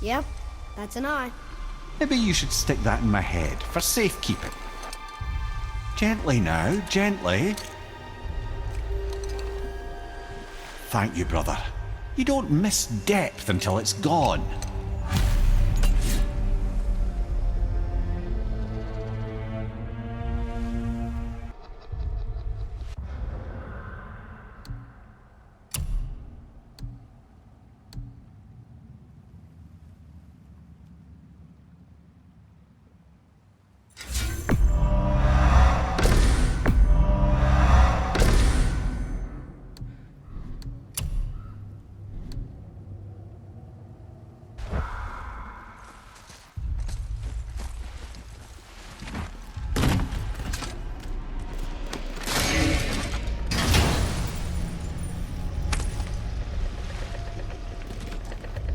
Yep, that's an eye. Maybe you should stick that in my head for safekeeping. Gently now, gently. Thank you, brother. You don't miss depth until it's gone.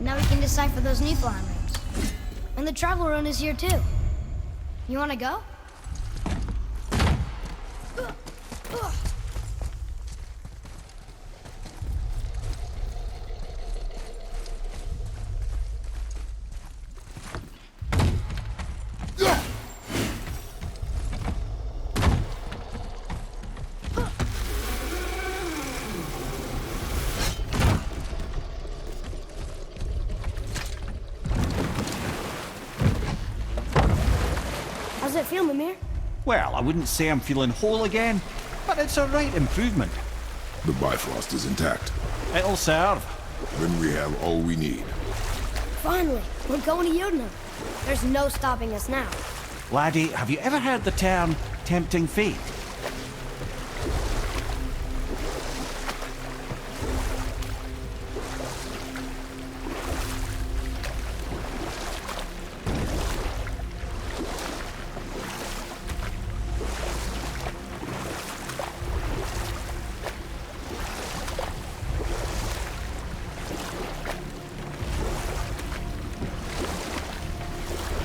Now we can decipher those Niflheim rings. And the travel rune is here too. You wanna go? How's it feel, Mimir? Well, I wouldn't say I'm feeling whole again, but it's a right improvement. The Bifrost is intact. It'll serve. Then we have all we need. Finally, we're going to Jotunheim. There's no stopping us now. Laddie, have you ever heard the term tempting fate?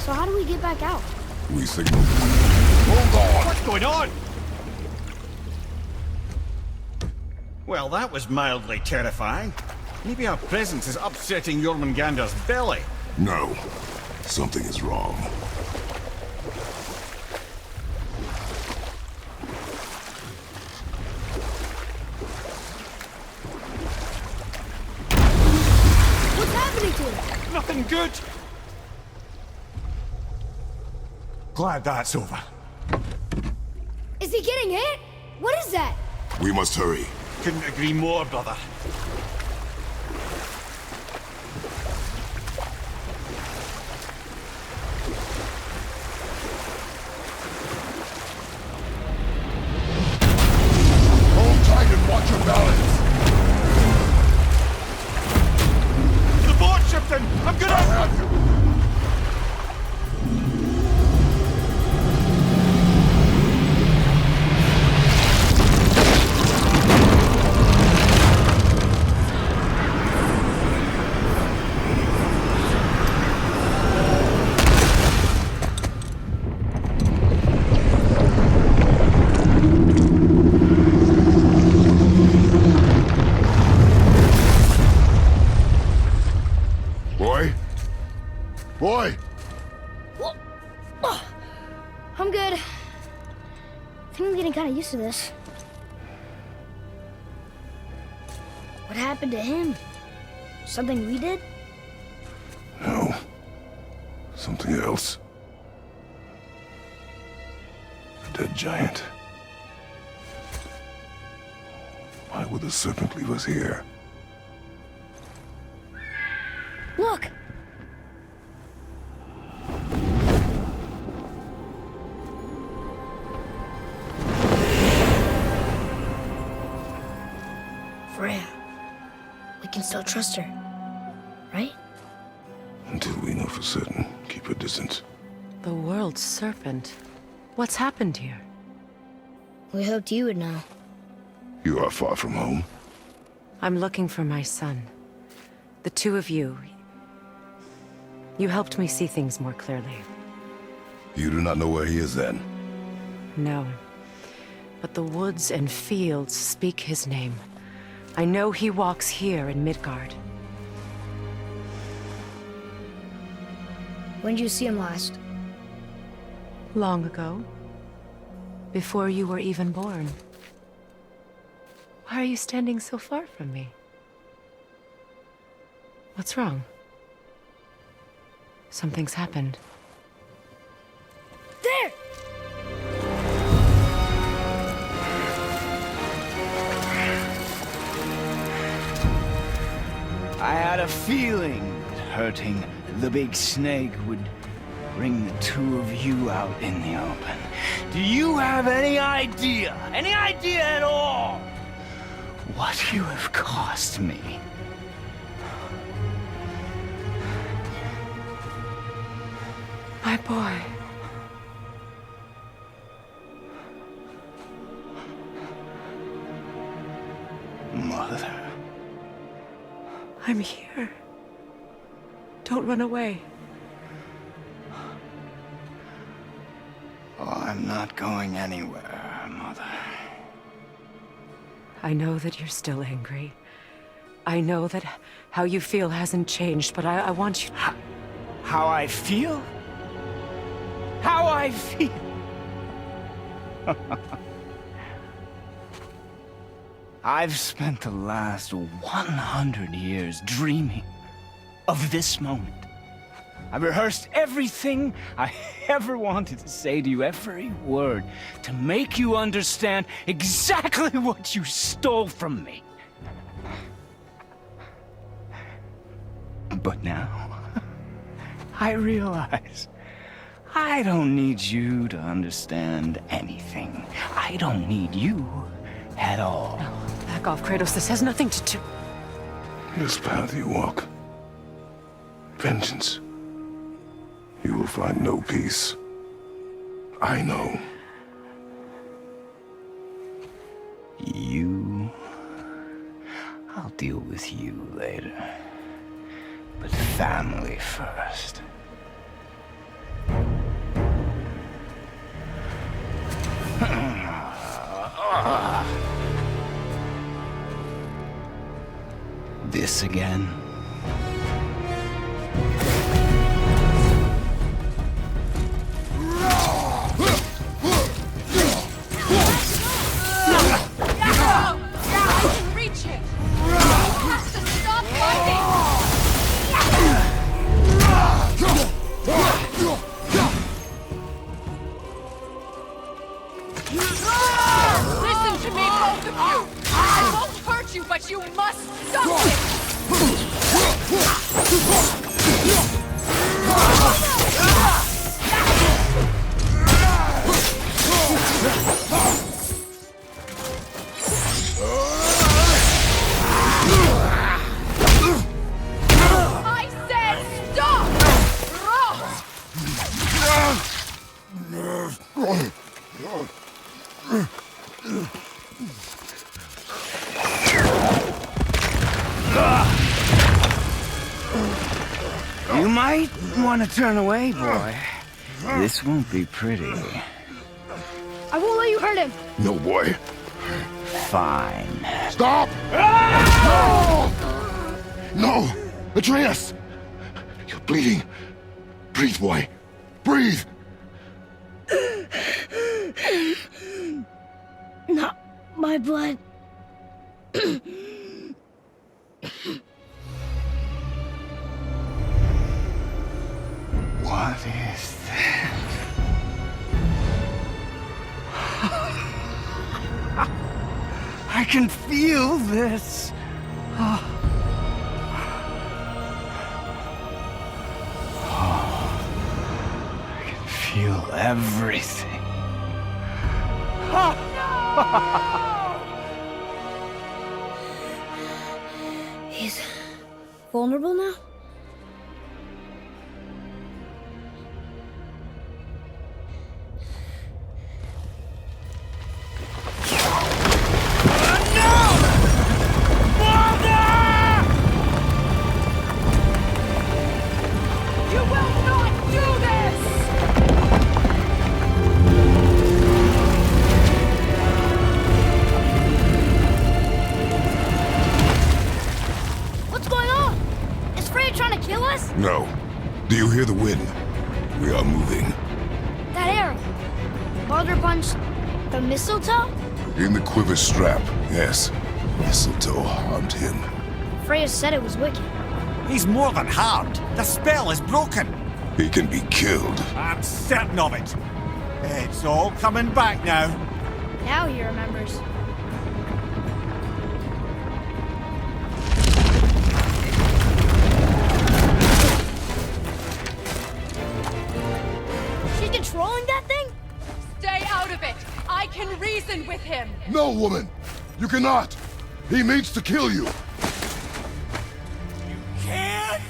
So how do we get back out? We signal. Hold on! What's going on? Well, that was mildly terrifying. Maybe our presence is upsetting Jormungandr's belly. No. Something is wrong. What's happening to him? Nothing good. Glad that's over. Is he getting hit? What is that? We must hurry. Couldn't agree more, brother. Hold tight and watch your balance. The board shifting! I'm gonna... I have you. Boy! I'm good. I think I'm getting kind of used to this. What happened to him? Something we did? No. Something else. A dead giant. Why would the serpent leave us here? Look! Freya. We can still trust her, right? Until we know for certain, keep her distance. The world's serpent. What's happened here? We hoped you would know. You are far from home. I'm looking for my son. The two of you. You helped me see things more clearly. You do not know where he is then? No. But the woods and fields speak his name. I know he walks here in Midgard. When did you see him last? Long ago. Before you were even born. Why are you standing so far from me? What's wrong? Something's happened. There! I had a feeling that hurting the big snake would bring the two of you out in the open. Do you have any idea at all, what you have cost me? My boy. Mother. I'm here. Don't run away. Oh, I'm not going anywhere, Mother. I know that you're still angry. I know that how you feel hasn't changed, but I want you... How I feel? How I feel? I've spent the last 100 years dreaming of this moment. I've rehearsed everything I ever wanted to say to you, every word, to make you understand exactly what you stole from me. But now, I realize I don't need you to understand anything. I don't need you at all. No, back off, Kratos. This has nothing to do... This path you walk. Vengeance. You will find no peace. I know. You... I'll deal with you later. But family first. this again. But you must stop it! I said stop! You might want to turn away, boy. This won't be pretty. I won't let you hurt him. No, boy. Fine. Stop! No! Atreus! You're bleeding. Breathe, boy. Breathe! Not my blood. What is that? I can feel this. I can feel everything. He's vulnerable now? No. Do you hear the wind? We are moving. That arrow. Baldur punched the mistletoe? In the quiver strap, yes. Mistletoe harmed him. Freya said it was wicked. He's more than harmed. The spell is broken. He can be killed. I'm certain of it. It's all coming back now. Now he remembers. She's controlling that thing? Stay out of it! I can reason with him! No, woman! You cannot! He means to kill you! You can't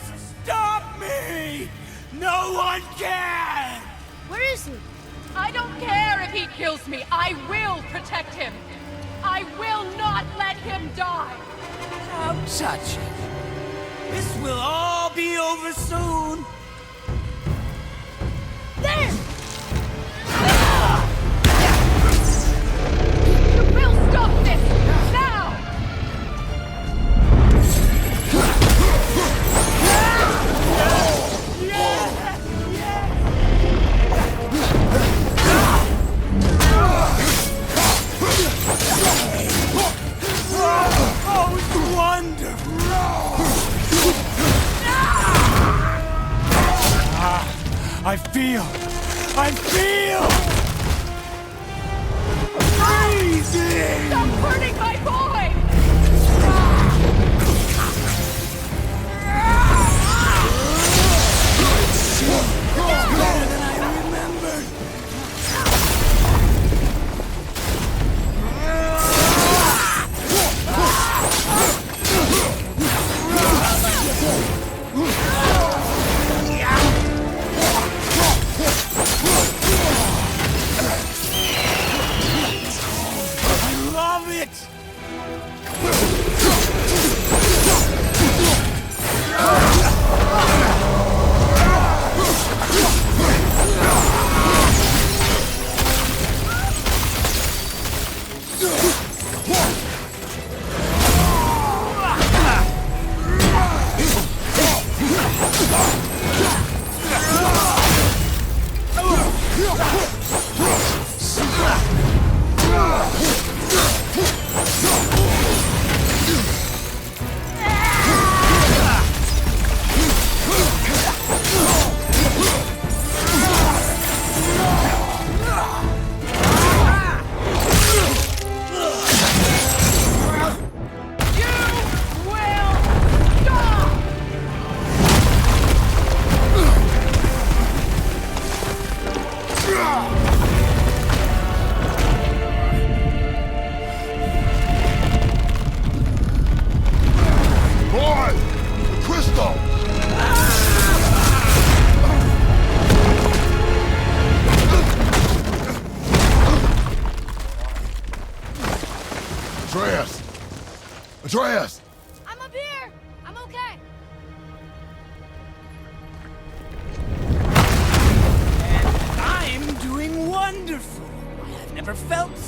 stop me! No one can! Where is he? I don't care if he kills me. I will protect him. I will not let him die. Don't touch it. This will all be over soon. There! You will stop this now! Oh, it's wonderful! I feel! Freezing! Stop hurting my boy! Better than I remembered! I love it!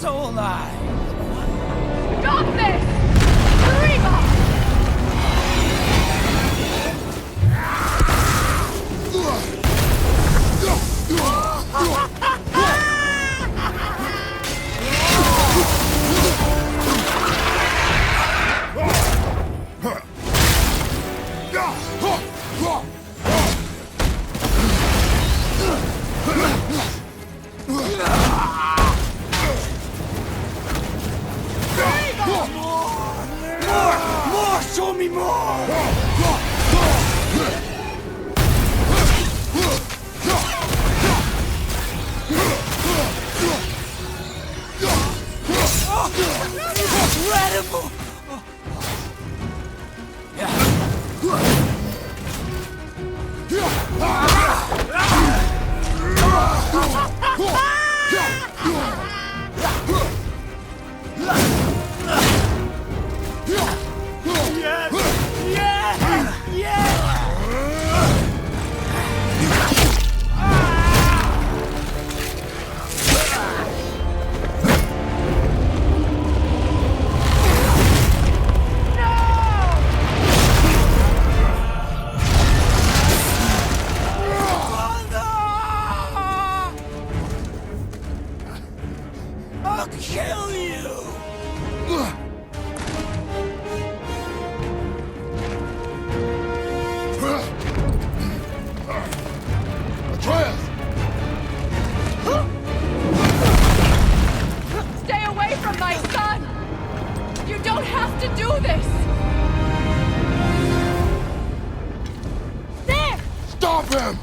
so alive. Stop this! Reba! More! Show me more! Incredible! I'll kill you! Atreus! Stay away from my son! You don't have to do this! There! Stop him!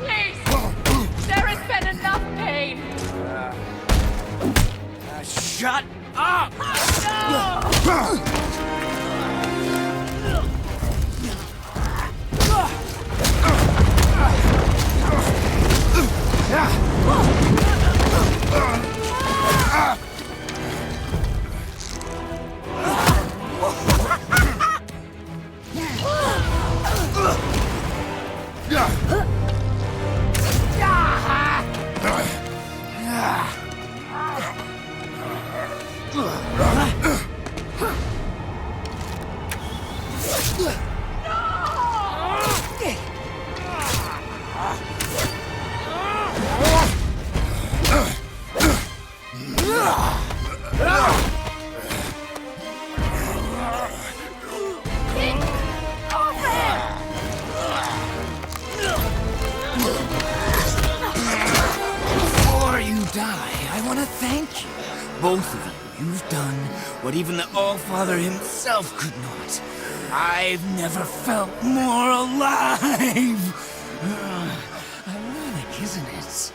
Please! There has been enough pain! Shut up! Before you die, I want to thank you. Both of you. You've done what even the Allfather himself could not. I've never felt more alive. Ironic, isn't it?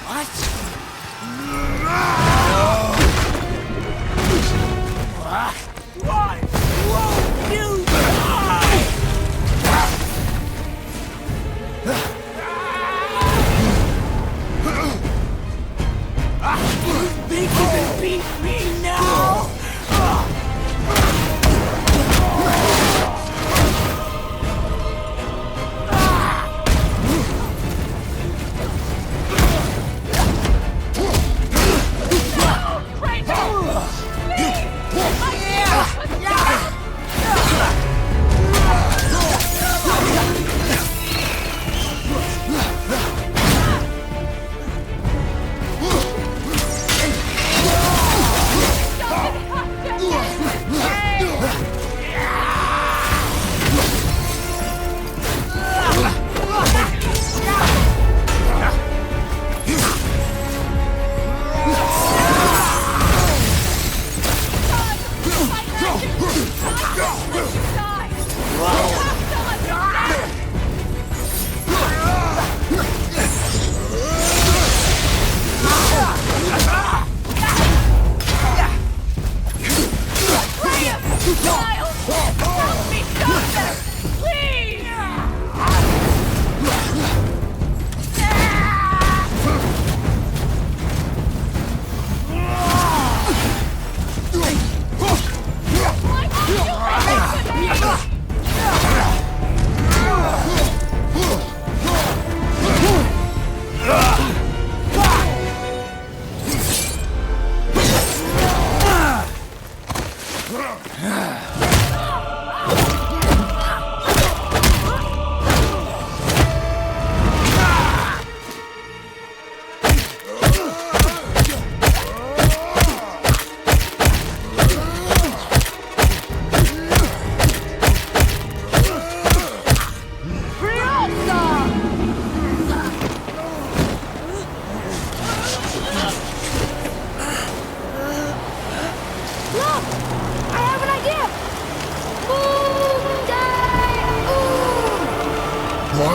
What? Why won't you die? You think you can beat me now?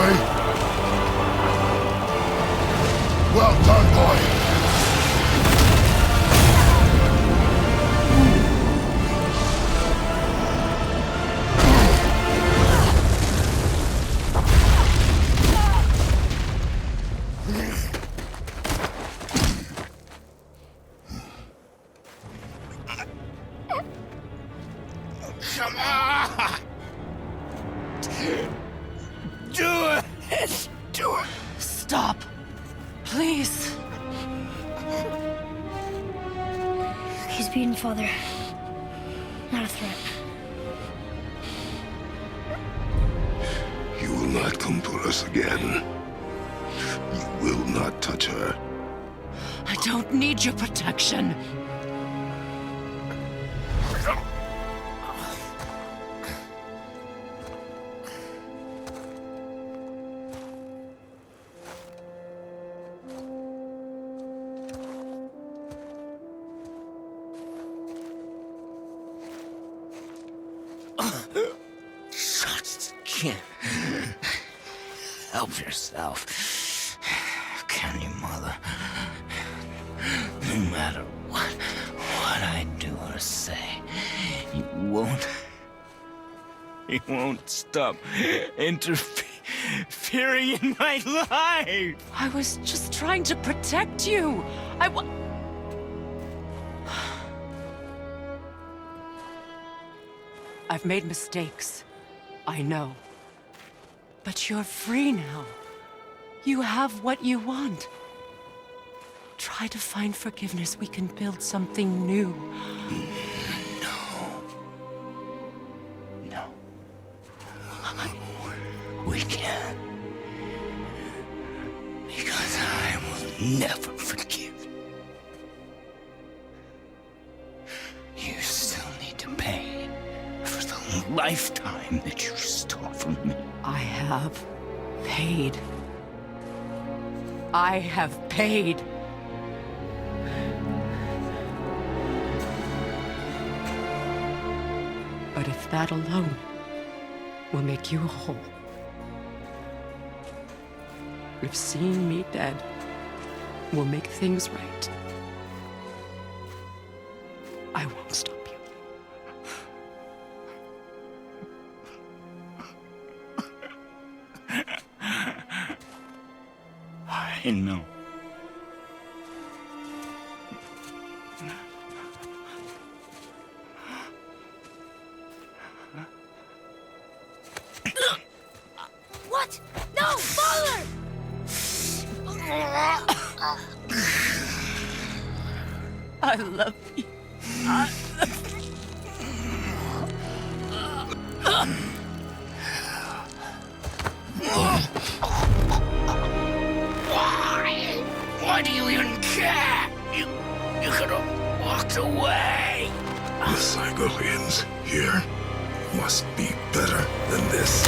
boy. Well done, boy. Come on! Do it! Do it! Stop. Please. He's beaten, Father. Not a threat. You will not come for us again. You will not touch her. I don't need your protection. Help yourself. Can you, Mother? No matter what I do or say, you won't stop interfering in my life. I was just trying to protect you. I've made mistakes. I know. But you're free now. You have what you want. Try to find forgiveness. We can build something new. No. We can't. Because I will never forgive you. You still need to pay for the lifetime that you stole from me. I have paid. I have paid. But if that alone will make you whole, if seeing me dead will make things right, I won't stop you. I know. What? No, Father! I love you. Why do you even care? You could have walked away. The Sigolians here must be better than this.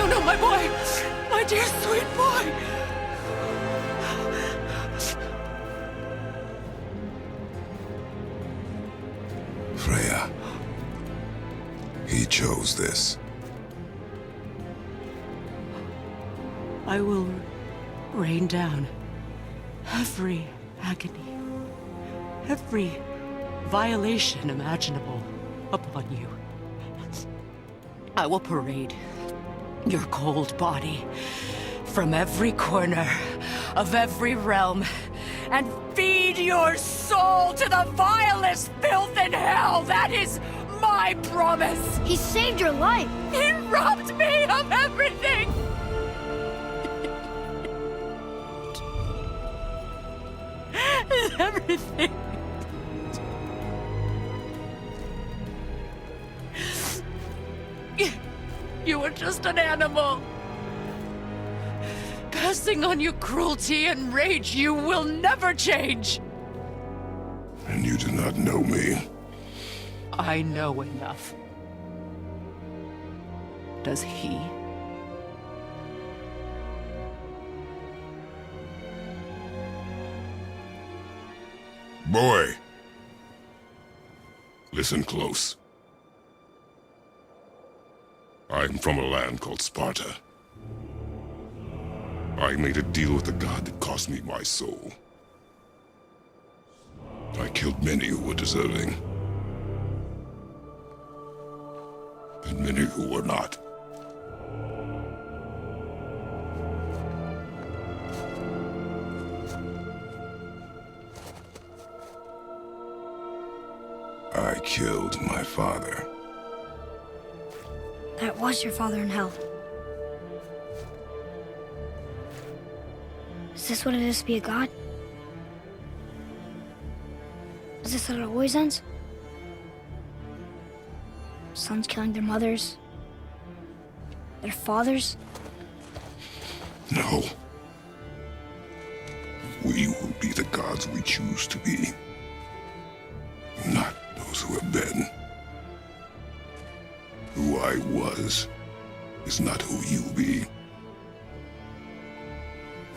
No, my boy! My dear sweet boy! Freya. He chose this. I will rain down every agony, every violation imaginable upon you. I will parade your cold body from every corner of every realm and feed your soul to the vilest filth in hell. That is my promise. He saved your life. He robbed me of everything. Everything. You were just an animal. Passing on your cruelty and rage, you will never change. And you do not know me. I know enough. Does he? Boy! Listen close. I'm from a land called Sparta. I made a deal with the god that cost me my soul. I killed many who were deserving. And many who were not. I killed my father. That was your father in hell. Is this what it is to be a god? Is this how it always ends? Sons killing their mothers? Their fathers? No. We will be the gods we choose to be. Not those who have been. Who I was is not who you be.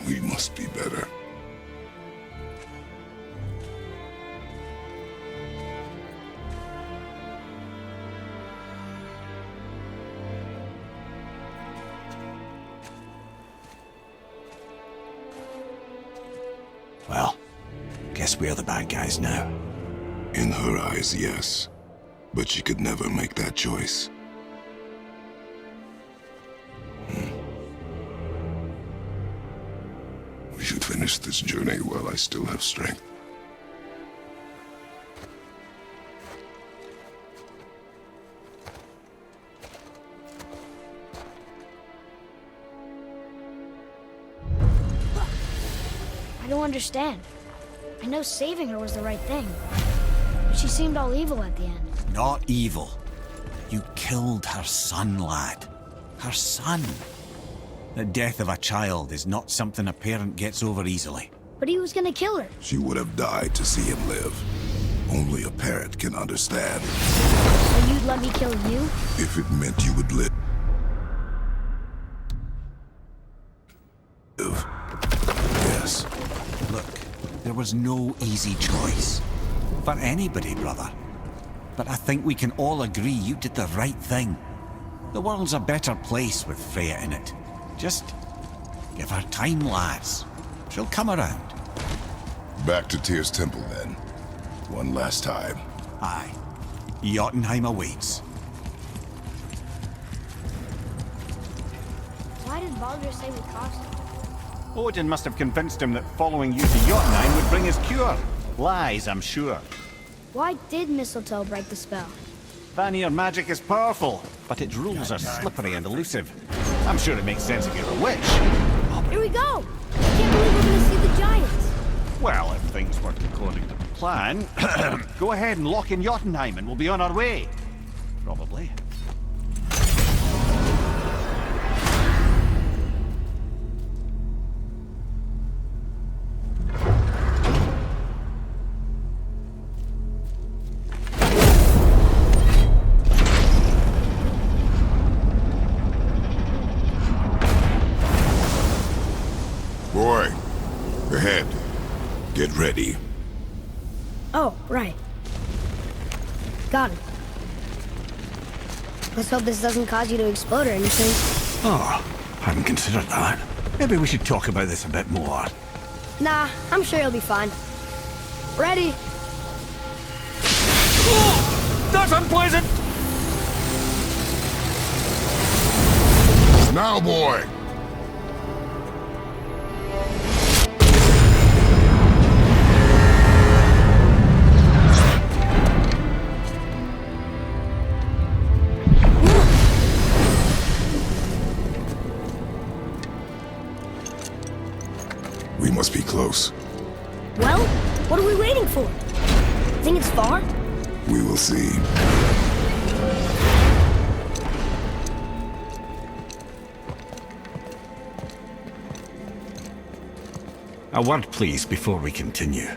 We must be better. Well, guess we're the bad guys now. In her eyes, yes. But she could never make that choice. We should finish this journey while I still have strength. I don't understand. I know saving her was the right thing, but she seemed all evil at the end. Not evil. You killed her son, lad. Her son. The death of a child is not something a parent gets over easily. But he was gonna kill her. She would have died to see him live. Only a parent can understand. So you'd let me kill you? If it meant you would live. Yes. Look, there was no easy choice. For anybody, brother. But I think we can all agree you did the right thing. The world's a better place with Freya in it. Just give her time, lads. She'll come around. Back to Tyr's temple, then. One last time. Aye. Jotunheim awaits. Why did Baldur say we cost him? Odin must have convinced him that following you to Jotunheim would bring his cure. Lies, I'm sure. Why did mistletoe break the spell? Vanir magic is powerful, but its rules are slippery and elusive. I'm sure it makes sense if you're a witch. Here we go! I can't believe we're gonna see the giants. Well, if things work according to plan, go ahead and lock in Jotunheim and we'll be on our way. Probably. Boy, ahead. Get ready. Oh, right. Got it. Let's hope this doesn't cause you to explode or anything. Oh, hadn't considered that. Maybe we should talk about this a bit more. Nah, I'm sure you'll be fine. Ready? Oh, that's unpleasant! Now, boy! We must be close. Well, what are we waiting for? Think it's far? We will see. A word, please, before we continue.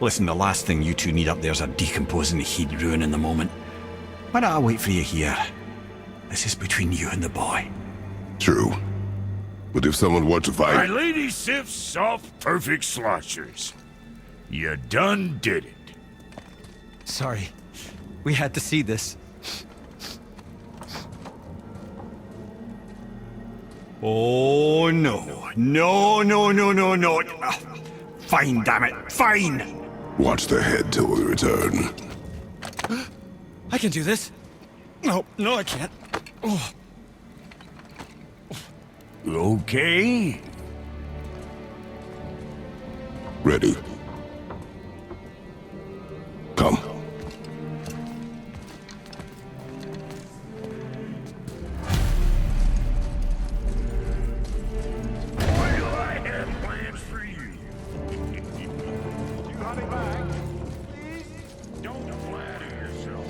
Listen, the last thing you two need up there is a decomposing heat ruin in the moment. Why don't I wait for you here? This is between you and the boy. True. But if someone were to My fight... lady Sif's soft, perfect sloshers. You done did it. Sorry. We had to see this. Oh, no. No. Fine, damn it. Fine! Watch their head till we return. I can do this. No, I can't. Oh. Okay. Ready. Come. Why do I have plans for you? You got it back. Don't flatter yourself.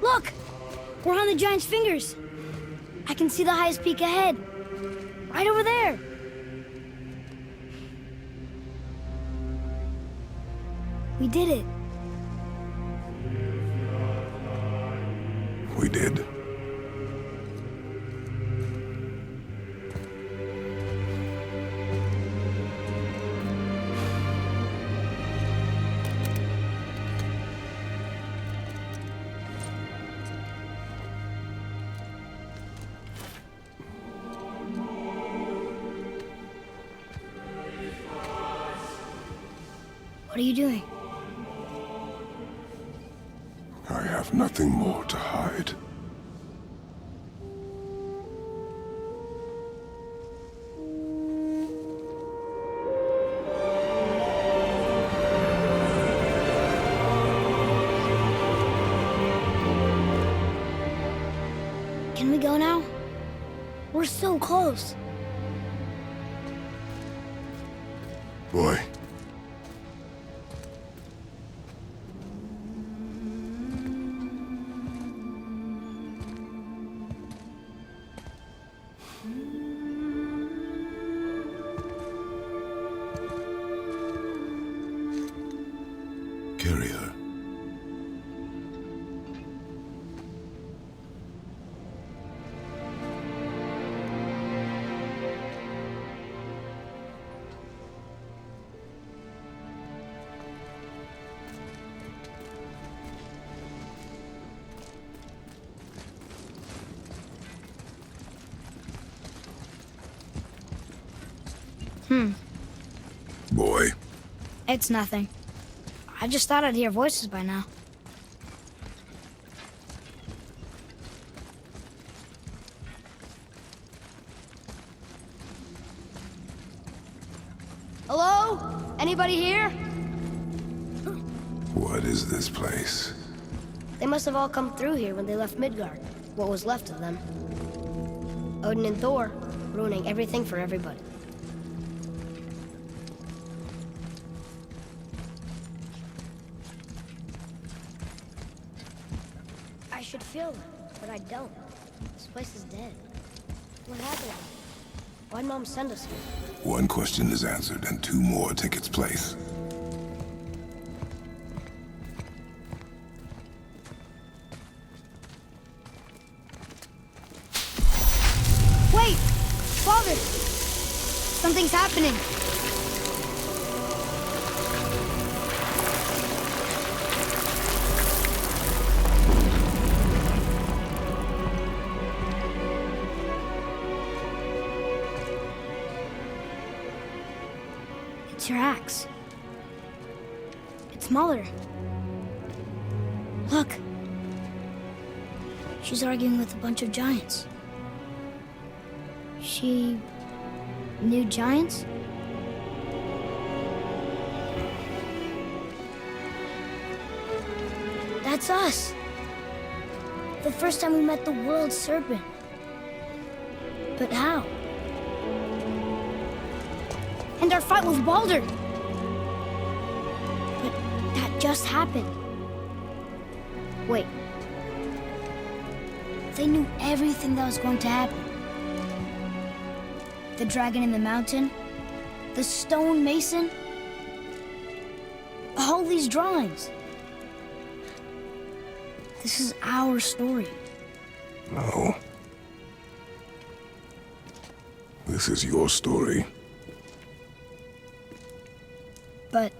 Look! We're on the giant's fingers. I can see the highest peak ahead. Right over there. We did it. We did. What are you doing? I have nothing more to hide. Can we go now? We're so close. Boy. Carry her. Boy. It's nothing. I just thought I'd hear voices by now. Hello? Anybody here? What is this place? They must have all come through here when they left Midgard. What was left of them. Odin and Thor, ruining everything for everybody. I should feel them, but I don't. This place is dead. What happened? Why'd Mom send us here? One question is answered and two more take its place. Wait! Father! Something's happening! It's your axe. It's Mother. Look. She's arguing with a bunch of giants. She knew giants? That's us. The first time we met the world serpent. But how? And our fight with Baldur. But that just happened. Wait. They knew everything that was going to happen. The dragon in the mountain, the stone mason, all these drawings. This is our story. No. This is your story. But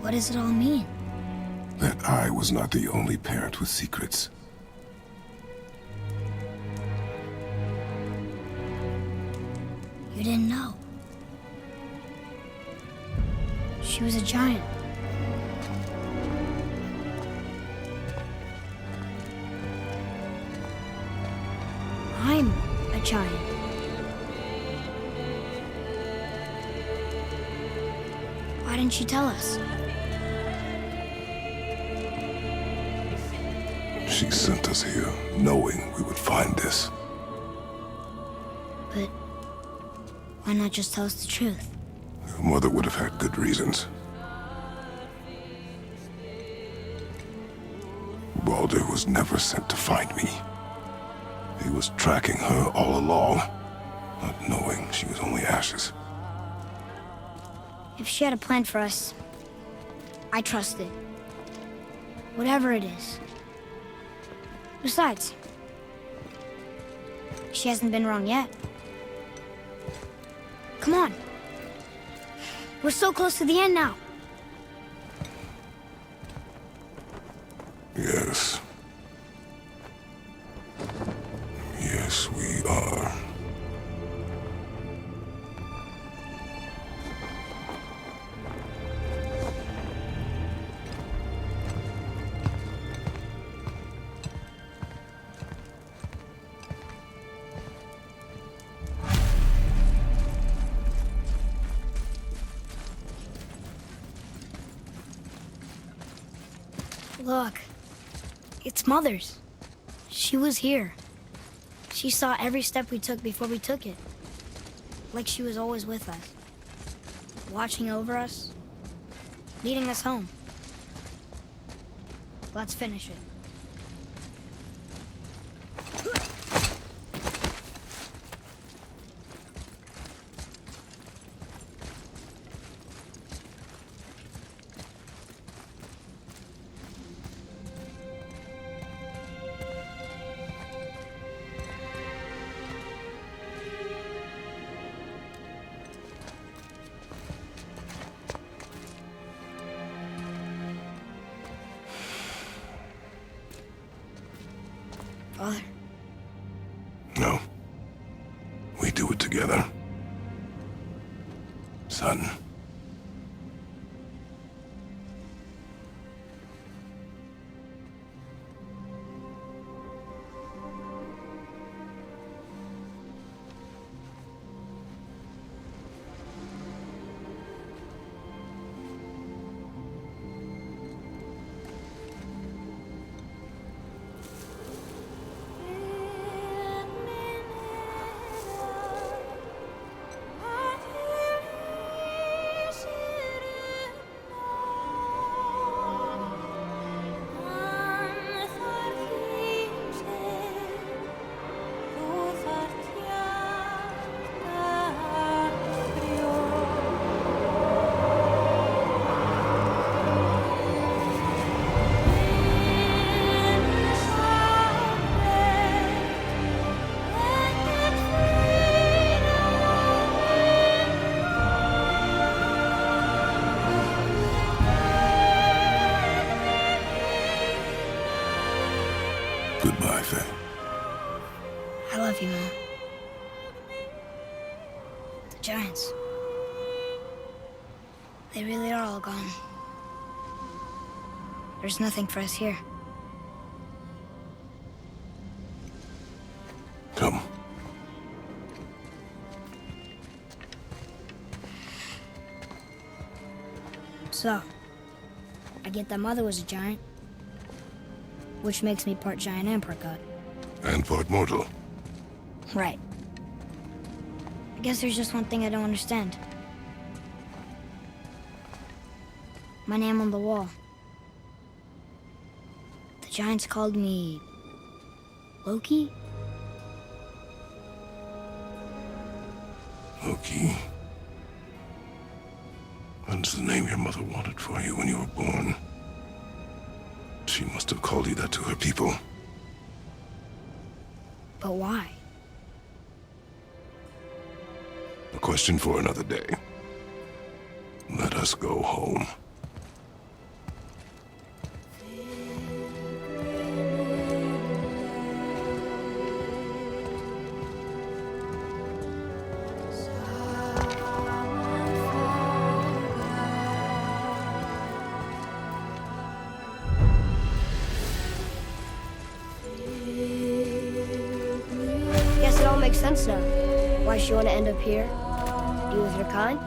what does it all mean? That I was not the only parent with secrets. You didn't know. She was a giant. I'm a giant. Why didn't she tell us? She sent us here, knowing we would find this. But why not just tell us the truth? Your mother would have had good reasons. Baldur was never sent to find me. He was tracking her all along, not knowing she was only ashes. If she had a plan for us, I trust it. Whatever it is. Besides, she hasn't been wrong yet. Come on. We're so close to the end now. Yes. Yes, we are. Look, it's Mother's. She was here. She saw every step we took before we took it. Like she was always with us. Watching over us. Leading us home. Let's finish it. Father? No. We do it together. Son. Goodbye, Faye. I love you, Mom. The giants. They really are all gone. There's nothing for us here. Come. So, I get that Mother was a giant, which makes me part giant and part god. And part mortal. Right. I guess there's just one thing I don't understand. My name on the wall. The giants called me... Loki? Loki. That's the name your mother wanted for you when you were born. She must have called you that to her people. But why? A question for another day. Let us go home. Guess it all makes sense now. Why she want to end up here? Be with her kind?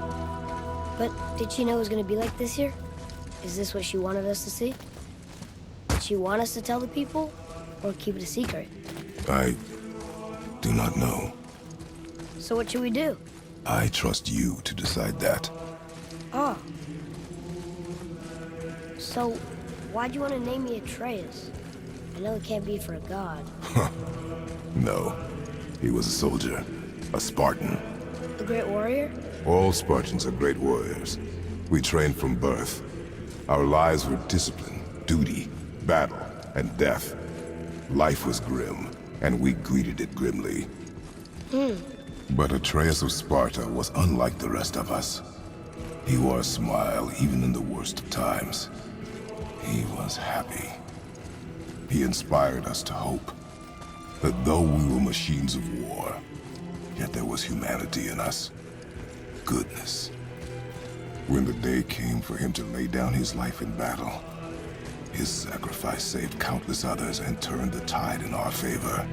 But did she know it was going to be like this here? Is this what she wanted us to see? Did she want us to tell the people? Or keep it a secret? I do not know. So what should we do? I trust you to decide that. Oh. So, why'd you want to name me Atreus? I know it can't be for a god. No. He was a soldier. A Spartan. A great warrior? All Spartans are great warriors. We trained from birth. Our lives were discipline, duty, battle, and death. Life was grim, and we greeted it grimly. But Atreus of Sparta was unlike the rest of us. He wore a smile even in the worst of times. He was happy. He inspired us to hope that though we were machines of war, yet there was humanity in us. Goodness. When the day came for him to lay down his life in battle, his sacrifice saved countless others and turned the tide in our favor.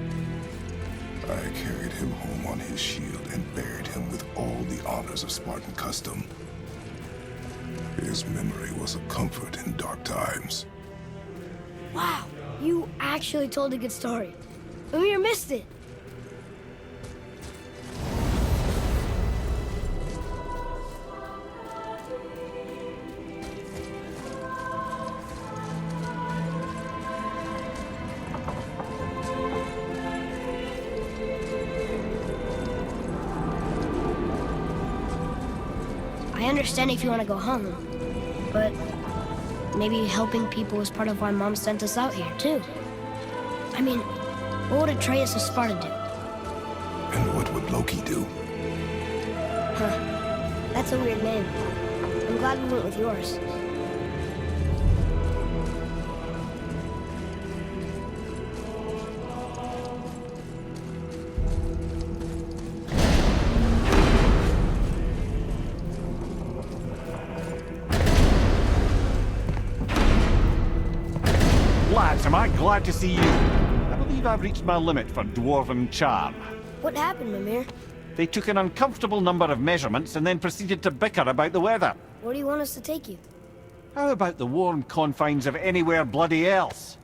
I carried him home on his shield and buried him with all the honors of Spartan custom. His memory was a comfort in dark times. Wow, you actually told a good story. Mimir missed it. I understand if you want to go home, but maybe helping people is part of why Mom sent us out here, too. I mean, what would Atreus of Sparta do? And what would Loki do? Huh. That's a weird name. I'm glad we went with yours. Lads, am I glad to see you. I believe I've reached my limit for dwarven charm. What happened, Mimir? They took an uncomfortable number of measurements and then proceeded to bicker about the weather. Where do you want us to take you? How about the warm confines of anywhere bloody else?